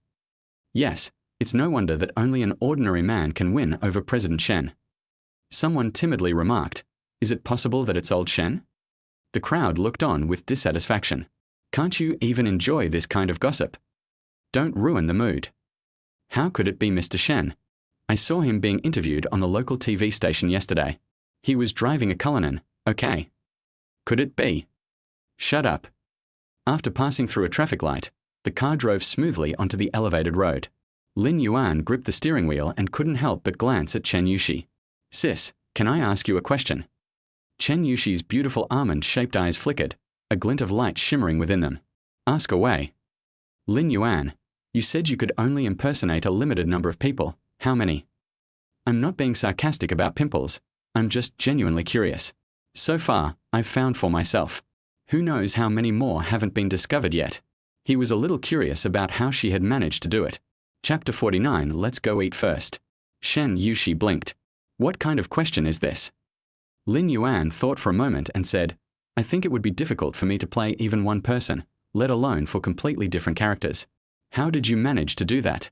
Yes, it's no wonder that only an ordinary man can win over President Shen. Someone timidly remarked, is it possible that it's old Shen? The crowd looked on with dissatisfaction. Can't you even enjoy this kind of gossip? Don't ruin the mood. How could it be Mr. Shen? I saw him being interviewed on the local TV station yesterday. He was driving a Cullinan, okay. Could it be? Shut up. After passing through a traffic light, the car drove smoothly onto the elevated road. Lin Yuan gripped the steering wheel and couldn't help but glance at Shen Yuxi. Sis, can I ask you a question? Shen Yuxi's beautiful almond-shaped eyes flickered, a glint of light shimmering within them. Ask away. Lin Yuan, you said you could only impersonate a limited number of people. How many? I'm not being sarcastic about pimples. I'm just genuinely curious. So far, I've found for myself. Who knows how many more haven't been discovered yet? He was a little curious about how she had managed to do it. Chapter 49, Let's go eat first. Shen Yuxi blinked. What kind of question is this? Lin Yuan thought for a moment and said, I think it would be difficult for me to play even one person, let alone for completely different characters. How did you manage to do that?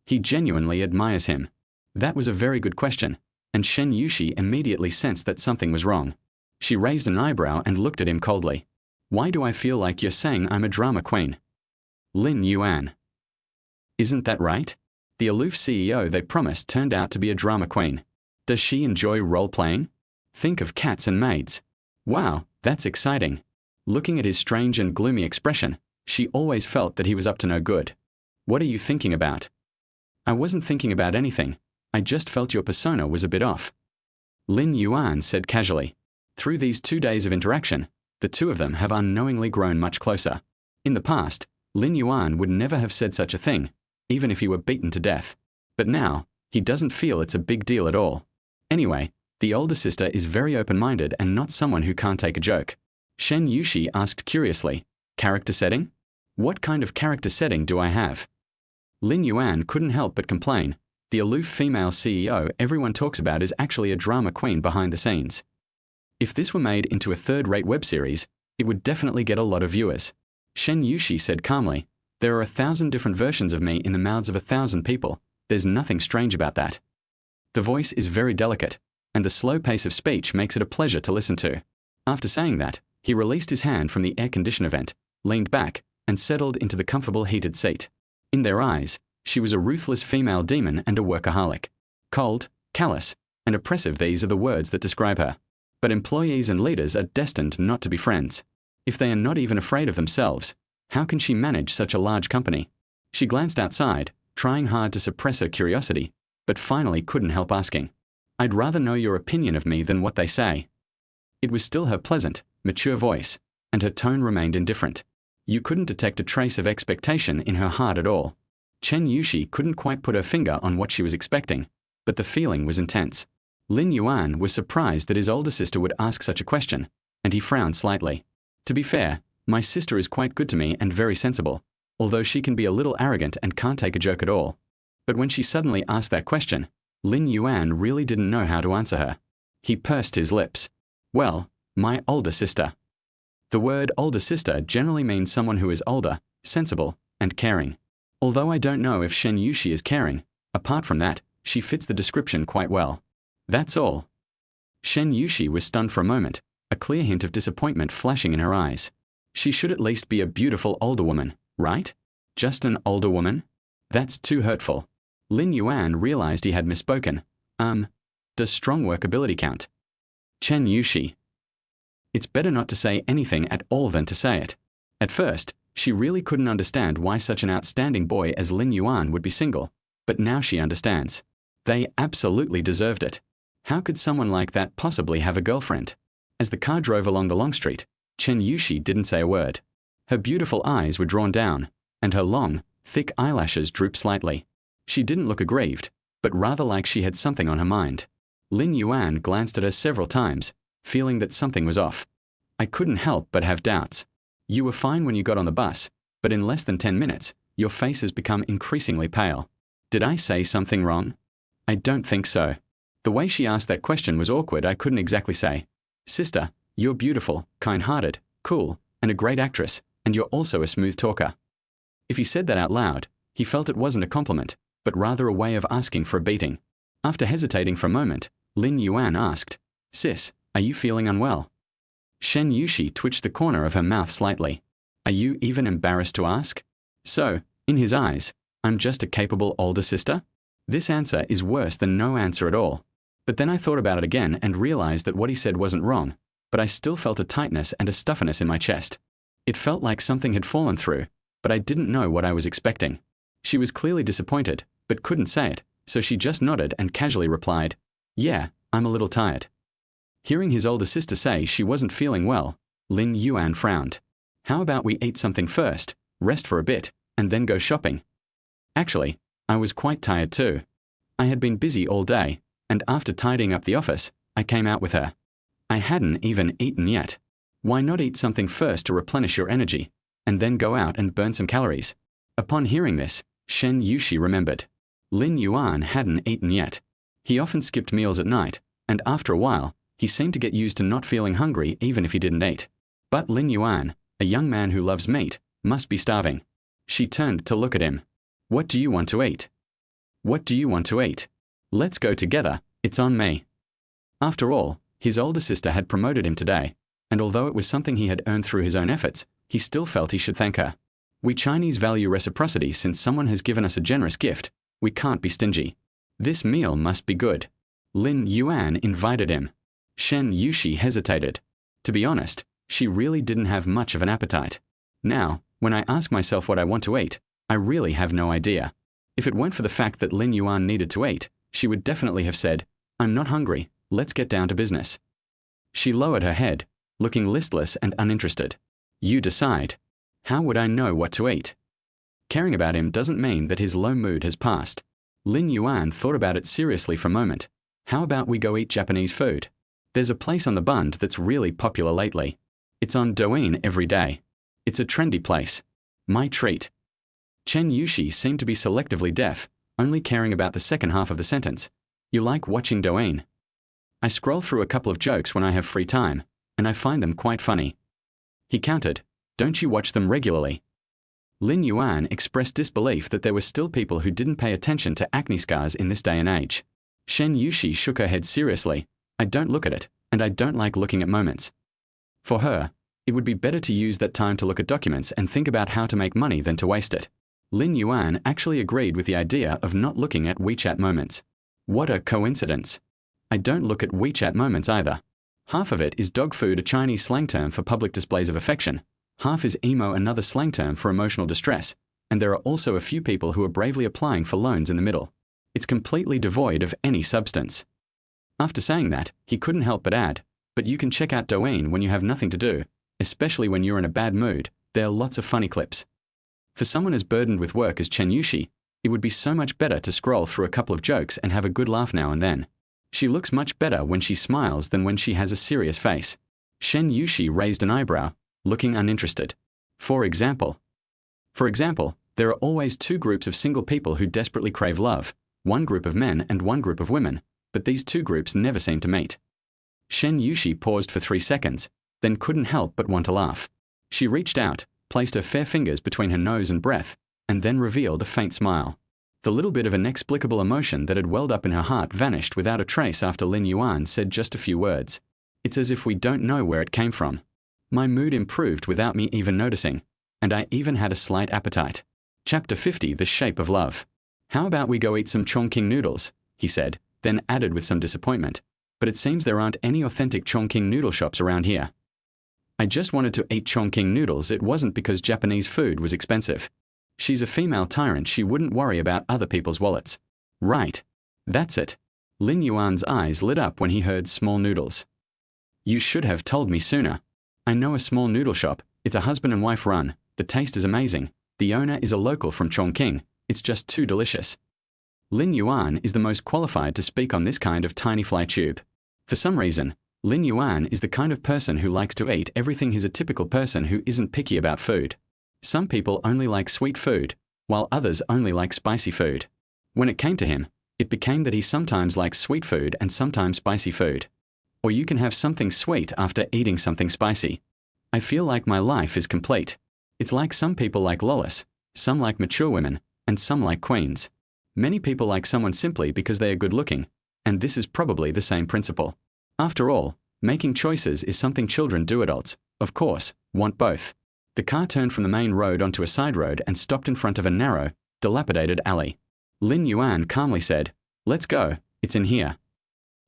He genuinely admires him. That was a very good question, and Shen Yuxi immediately sensed that something was wrong. She raised an eyebrow and looked at him coldly. Why do I feel like you're saying I'm a drama queen? Lin Yuan. Isn't that right? The aloof CEO they promised turned out to be a drama queen. Does she enjoy role-playing? Think of cats and maids. Wow, that's exciting. Looking at his strange and gloomy expression, she always felt that he was up to no good. What are you thinking about? I wasn't thinking about anything. I just felt your persona was a bit off. Lin Yuan said casually. Through these 2 days of interaction, the two of them have unknowingly grown much closer. In the past, Lin Yuan would never have said such a thing, even if he were beaten to death. But now, he doesn't feel it's a big deal at all. Anyway, the older sister is very open-minded and not someone who can't take a joke. Shen Yuxi asked curiously, character setting? What kind of character setting do I have? Lin Yuan couldn't help but complain. The aloof female CEO everyone talks about is actually a drama queen behind the scenes. If this were made into a third-rate web series, it would definitely get a lot of viewers. Shen Yuxi said calmly, there are 1,000 different versions of me in the mouths of 1,000 people. There's nothing strange about that. The voice is very delicate, and the slow pace of speech makes it a pleasure to listen to. After saying that, he released his hand from the air conditioner vent, leaned back, and settled into the comfortable heated seat. In their eyes, she was a ruthless female demon and a workaholic. Cold, callous, and oppressive, these are the words that describe her. But employees and leaders are destined not to be friends. If they are not even afraid of themselves, how can she manage such a large company? She glanced outside, trying hard to suppress her curiosity, but finally couldn't help asking. I'd rather know your opinion of me than what they say. It was still her pleasant, mature voice, and her tone remained indifferent. You couldn't detect a trace of expectation in her heart at all. Shen Yuxi couldn't quite put her finger on what she was expecting, but the feeling was intense. Lin Yuan was surprised that his older sister would ask such a question, and he frowned slightly. To be fair, my sister is quite good to me and very sensible, although she can be a little arrogant and can't take a joke at all. But when she suddenly asked that question, Lin Yuan really didn't know how to answer her. He pursed his lips. Well, my older sister. The word older sister generally means someone who is older, sensible, and caring. Although I don't know if Shen Yuxi is caring, apart from that, she fits the description quite well. That's all. Shen Yuxi was stunned for a moment, a clear hint of disappointment flashing in her eyes. She should at least be a beautiful older woman, right? Just an older woman? That's too hurtful. Lin Yuan realized he had misspoken. Does strong workability count? Shen Yuxi. It's better not to say anything at all than to say it. At first, she really couldn't understand why such an outstanding boy as Lin Yuan would be single, but now she understands. They absolutely deserved it. How could someone like that possibly have a girlfriend? As the car drove along the long street, Shen Yuxi didn't say a word. Her beautiful eyes were drawn down, and her long, thick eyelashes drooped slightly. She didn't look aggrieved, but rather like she had something on her mind. Lin Yuan glanced at her several times, feeling that something was off. I couldn't help but have doubts. You were fine when you got on the bus, but in less than 10 minutes, your face has become increasingly pale. Did I say something wrong? I don't think so. The way she asked that question was awkward. I couldn't exactly say. Sister, you're beautiful, kind-hearted, cool, and a great actress, and you're also a smooth talker. If he said that out loud, he felt it wasn't a compliment, but rather a way of asking for a beating. After hesitating for a moment, Lin Yuan asked, Sis, are you feeling unwell? Shen Yuxi twitched the corner of her mouth slightly. Are you even embarrassed to ask? So, in his eyes, I'm just a capable older sister? This answer is worse than no answer at all. But then I thought about it again and realized that what he said wasn't wrong, but I still felt a tightness and a stuffiness in my chest. It felt like something had fallen through, but I didn't know what I was expecting. She was clearly disappointed, but couldn't say it, so she just nodded and casually replied, Yeah, I'm a little tired. Hearing his older sister say she wasn't feeling well, Lin Yuan frowned. How about we eat something first, rest for a bit, and then go shopping? Actually, I was quite tired too. I had been busy all day, and after tidying up the office, I came out with her. I hadn't even eaten yet. Why not eat something first to replenish your energy, and then go out and burn some calories? Upon hearing this, Shen Yuxi remembered. Lin Yuan hadn't eaten yet. He often skipped meals at night, and after a while, he seemed to get used to not feeling hungry even if he didn't eat. But Lin Yuan, a young man who loves meat, must be starving. She turned to look at him. What do you want to eat? What do you want to eat? Let's go together, it's on me. After all, his older sister had promoted him today, and although it was something he had earned through his own efforts, he still felt he should thank her. We Chinese value reciprocity. Since someone has given us a generous gift, we can't be stingy. This meal must be good. Lin Yuan invited him. Shen Yuxi hesitated. To be honest, she really didn't have much of an appetite. Now, when I ask myself what I want to eat, I really have no idea. If it weren't for the fact that Lin Yuan needed to eat, she would definitely have said, "I'm not hungry, let's get down to business." She lowered her head, looking listless and uninterested. You decide. How would I know what to eat? Caring about him doesn't mean that his low mood has passed. Lin Yuan thought about it seriously for a moment. How about we go eat Japanese food? There's a place on the Bund that's really popular lately. It's on Douyin every day. It's a trendy place. My treat. Shen Yuxi seemed to be selectively deaf, only caring about the second half of the sentence. You like watching Douyin? I scroll through a couple of jokes when I have free time, and I find them quite funny. He countered. Don't you watch them regularly? Lin Yuan expressed disbelief that there were still people who didn't pay attention to acne scars in this day and age. Shen Yuxi shook her head seriously. I don't look at it, and I don't like looking at moments. For her, it would be better to use that time to look at documents and think about how to make money than to waste it. Lin Yuan actually agreed with the idea of not looking at WeChat moments. What a coincidence. I don't look at WeChat moments either. Half of it is dog food, a Chinese slang term for public displays of affection. Half is emo, another slang term for emotional distress. And there are also a few people who are bravely applying for loans in the middle. It's completely devoid of any substance. After saying that, he couldn't help but add, but you can check out Douyin when you have nothing to do, especially when you're in a bad mood. There are lots of funny clips. For someone as burdened with work as Shen Yuxi, it would be so much better to scroll through a couple of jokes and have a good laugh now and then. She looks much better when she smiles than when she has a serious face. Shen Yuxi raised an eyebrow, looking uninterested. For example, there are always two groups of single people who desperately crave love, one group of men and one group of women, but these two groups never seem to meet. Shen Yuxi paused for 3 seconds, then couldn't help but want to laugh. She reached out, placed her fair fingers between her nose and breath, and then revealed a faint smile. The little bit of inexplicable emotion that had welled up in her heart vanished without a trace after Lin Yuan said just a few words. It's as if we don't know where it came from. My mood improved without me even noticing, and I even had a slight appetite. Chapter 50, The Shape of Love. How about we go eat some Chongqing noodles, he said, then added with some disappointment. But it seems there aren't any authentic Chongqing noodle shops around here. I just wanted to eat Chongqing noodles. It wasn't because Japanese food was expensive. She's a female tyrant. She wouldn't worry about other people's wallets. Right. That's it. Lin Yuan's eyes lit up when he heard small noodles. You should have told me sooner. I know a small noodle shop. It's a husband and wife run. The taste is amazing. The owner is a local from Chongqing. It's just too delicious. Lin Yuan is the most qualified to speak on this kind of tiny fly tube. For some reason, Lin Yuan is the kind of person who likes to eat everything. He's a typical person who isn't picky about food. Some people only like sweet food, while others only like spicy food. When it came to him, it became that he sometimes likes sweet food and sometimes spicy food. Or you can have something sweet after eating something spicy. I feel like my life is complete. It's like some people like lolis, some like mature women, and some like queens. Many people like someone simply because they are good looking, and this is probably the same principle. After all, making choices is something children do. Adults, of course, want both. The car turned from the main road onto a side road and stopped in front of a narrow, dilapidated alley. Lin Yuan calmly said, "Let's go, it's in here."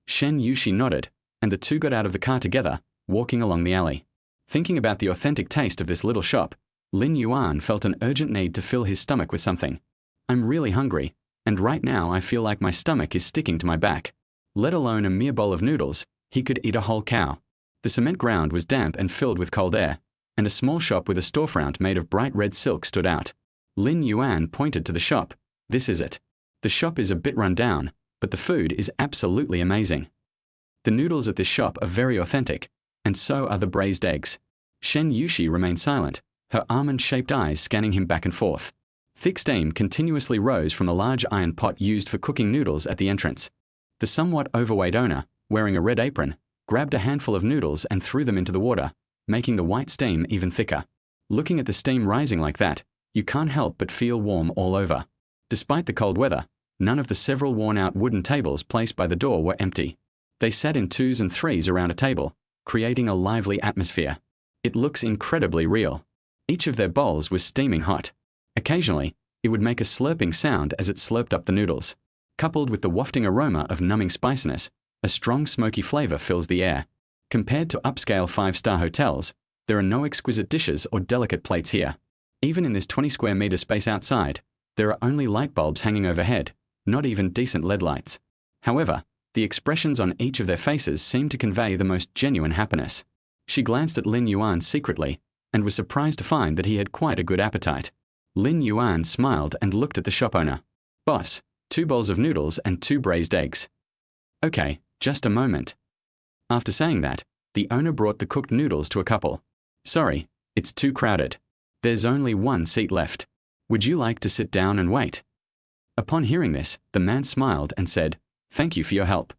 Shen Yuxi nodded, and the two got out of the car together, walking along the alley. Thinking about the authentic taste of this little shop, Lin Yuan felt an urgent need to fill his stomach with something. I'm really hungry, and right now I feel like my stomach is sticking to my back. Let alone a mere bowl of noodles, he could eat a whole cow. The cement ground was damp and filled with cold air, and a small shop with a storefront made of bright red silk stood out. Lin Yuan pointed to the shop. This is it. The shop is a bit run down, but the food is absolutely amazing. The noodles at this shop are very authentic, and so are the braised eggs. Shen Yuxi remained silent, her almond-shaped eyes scanning him back and forth. Thick steam continuously rose from the large iron pot used for cooking noodles at the entrance. The somewhat overweight owner, wearing a red apron, grabbed a handful of noodles and threw them into the water, making the white steam even thicker. Looking at the steam rising like that, you can't help but feel warm all over. Despite the cold weather, none of the several worn-out wooden tables placed by the door were empty. They sat in twos and threes around a table, creating a lively atmosphere. It looks incredibly real. Each of their bowls was steaming hot. Occasionally, it would make a slurping sound as it slurped up the noodles. Coupled with the wafting aroma of numbing spiciness, a strong smoky flavor fills the air. Compared to upscale 5-star hotels, there are no exquisite dishes or delicate plates here. Even in this 20 square meter space outside, there are only light bulbs hanging overhead, not even decent LED lights. However, the expressions on each of their faces seemed to convey the most genuine happiness. She glanced at Lin Yuan secretly, and was surprised to find that he had quite a good appetite. Lin Yuan smiled and looked at the shop owner. "Boss, 2 bowls of noodles and 2 braised eggs." "Okay, just a moment." After saying that, the owner brought the cooked noodles to a couple. "Sorry, it's too crowded. There's only 1 seat left. Would you like to sit down and wait?" Upon hearing this, the man smiled and said, "Thank you for your help."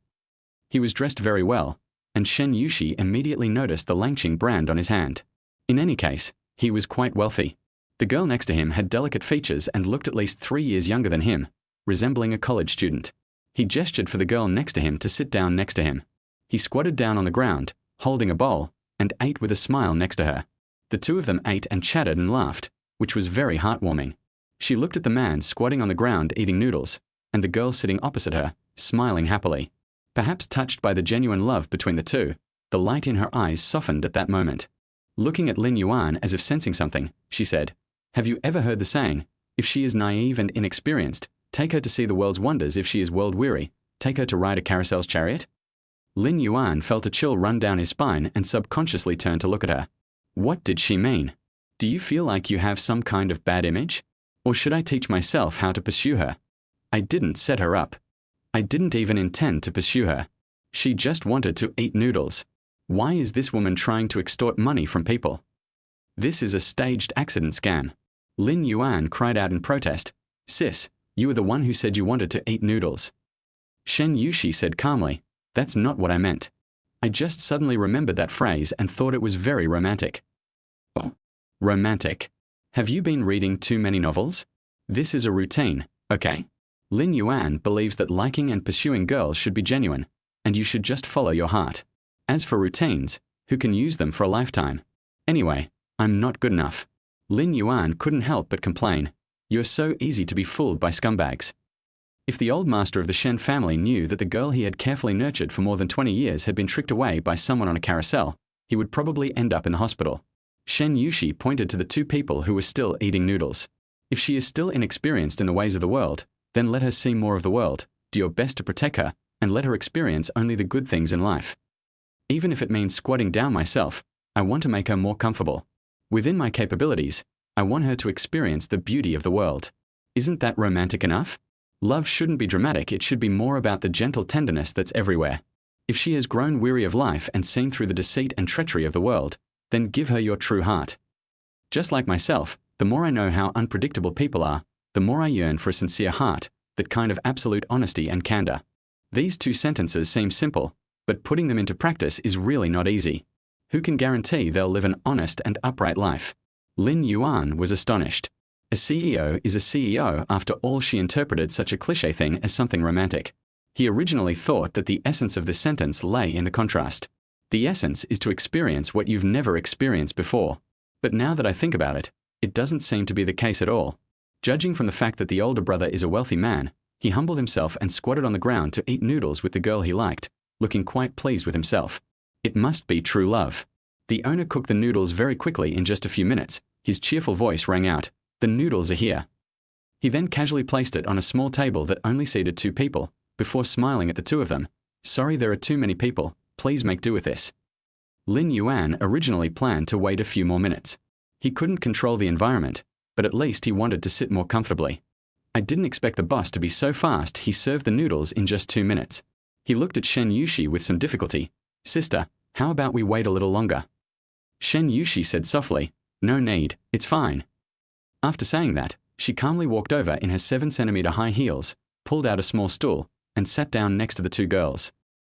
He was dressed very well, and Shen Yuxi immediately noticed the Langqing brand on his hand. In any case, he was quite wealthy. The girl next to him had delicate features and looked at least 3 years younger than him, resembling a college student. He gestured for the girl next to him to sit down next to him. He squatted down on the ground, holding a bowl, and ate with a smile next to her. The two of them ate and chatted and laughed, which was very heartwarming. She looked at the man squatting on the ground eating noodles, and the girl sitting opposite her, smiling happily. Perhaps touched by the genuine love between the two, the light in her eyes softened at that moment. Looking at Lin Yuan as if sensing something, she said, "Have you ever heard the saying, if she is naive and inexperienced, take her to see the world's wonders. If she is world-weary, take her to ride a carousel's chariot?" Lin Yuan felt a chill run down his spine and subconsciously turned to look at her. What did she mean? Do you feel like you have some kind of bad image? Or should I teach myself how to pursue her? I didn't set her up. I didn't even intend to pursue her. She just wanted to eat noodles. Why is this woman trying to extort money from people? This is a staged accident scam. Lin Yuan cried out in protest, "Sis, you were the one who said you wanted to eat noodles." Shen Yuxi said calmly, "That's not what I meant. I just suddenly remembered that phrase and thought it was very romantic." "Oh, romantic. Have you been reading too many novels? This is a routine, okay? Lin Yuan believes that liking and pursuing girls should be genuine, and you should just follow your heart. As for routines, who can use them for a lifetime? Anyway, I'm not good enough." Lin Yuan couldn't help but complain, "You're so easy to be fooled by scumbags." If the old master of the Shen family knew that the girl he had carefully nurtured for more than 20 years had been tricked away by someone on a carousel, he would probably end up in the hospital. Shen Yuxi pointed to the 2 people who were still eating noodles. "If she is still inexperienced in the ways of the world, then let her see more of the world, do your best to protect her, and let her experience only the good things in life. Even if it means squatting down myself, I want to make her more comfortable. Within my capabilities, I want her to experience the beauty of the world. Isn't that romantic enough? Love shouldn't be dramatic, it should be more about the gentle tenderness that's everywhere. If she has grown weary of life and seen through the deceit and treachery of the world, then give her your true heart. Just like myself, the more I know how unpredictable people are, the more I yearn for a sincere heart, that kind of absolute honesty and candor." These 2 sentences seem simple, but putting them into practice is really not easy. Who can guarantee they'll live an honest and upright life? Lin Yuan was astonished. A CEO is a CEO. After all, she interpreted such a cliché thing as something romantic. He originally thought that the essence of this sentence lay in the contrast. The essence is to experience what you've never experienced before. But now that I think about it, it doesn't seem to be the case at all. Judging from the fact that the older brother is a wealthy man, he humbled himself and squatted on the ground to eat noodles with the girl he liked, looking quite pleased with himself. It must be true love. The owner cooked the noodles very quickly in just a few minutes. His cheerful voice rang out, "The noodles are here." He then casually placed it on a small table that only seated 2 people, before smiling at the 2 of them. "Sorry, there are too many people. Please make do with this." Lin Yuan originally planned to wait a few more minutes. He couldn't control the environment, but at least he wanted to sit more comfortably. "I didn't expect the boss to be so fast." He served the noodles in just 2 minutes. He looked at Shen Yuxi with some difficulty. "Sister, how about we wait a little longer?" Shen Yuxi said softly, "No need, it's fine." After saying that, she calmly walked over in her 7-centimeter high heels, pulled out a small stool, and sat down next to the 2 girls.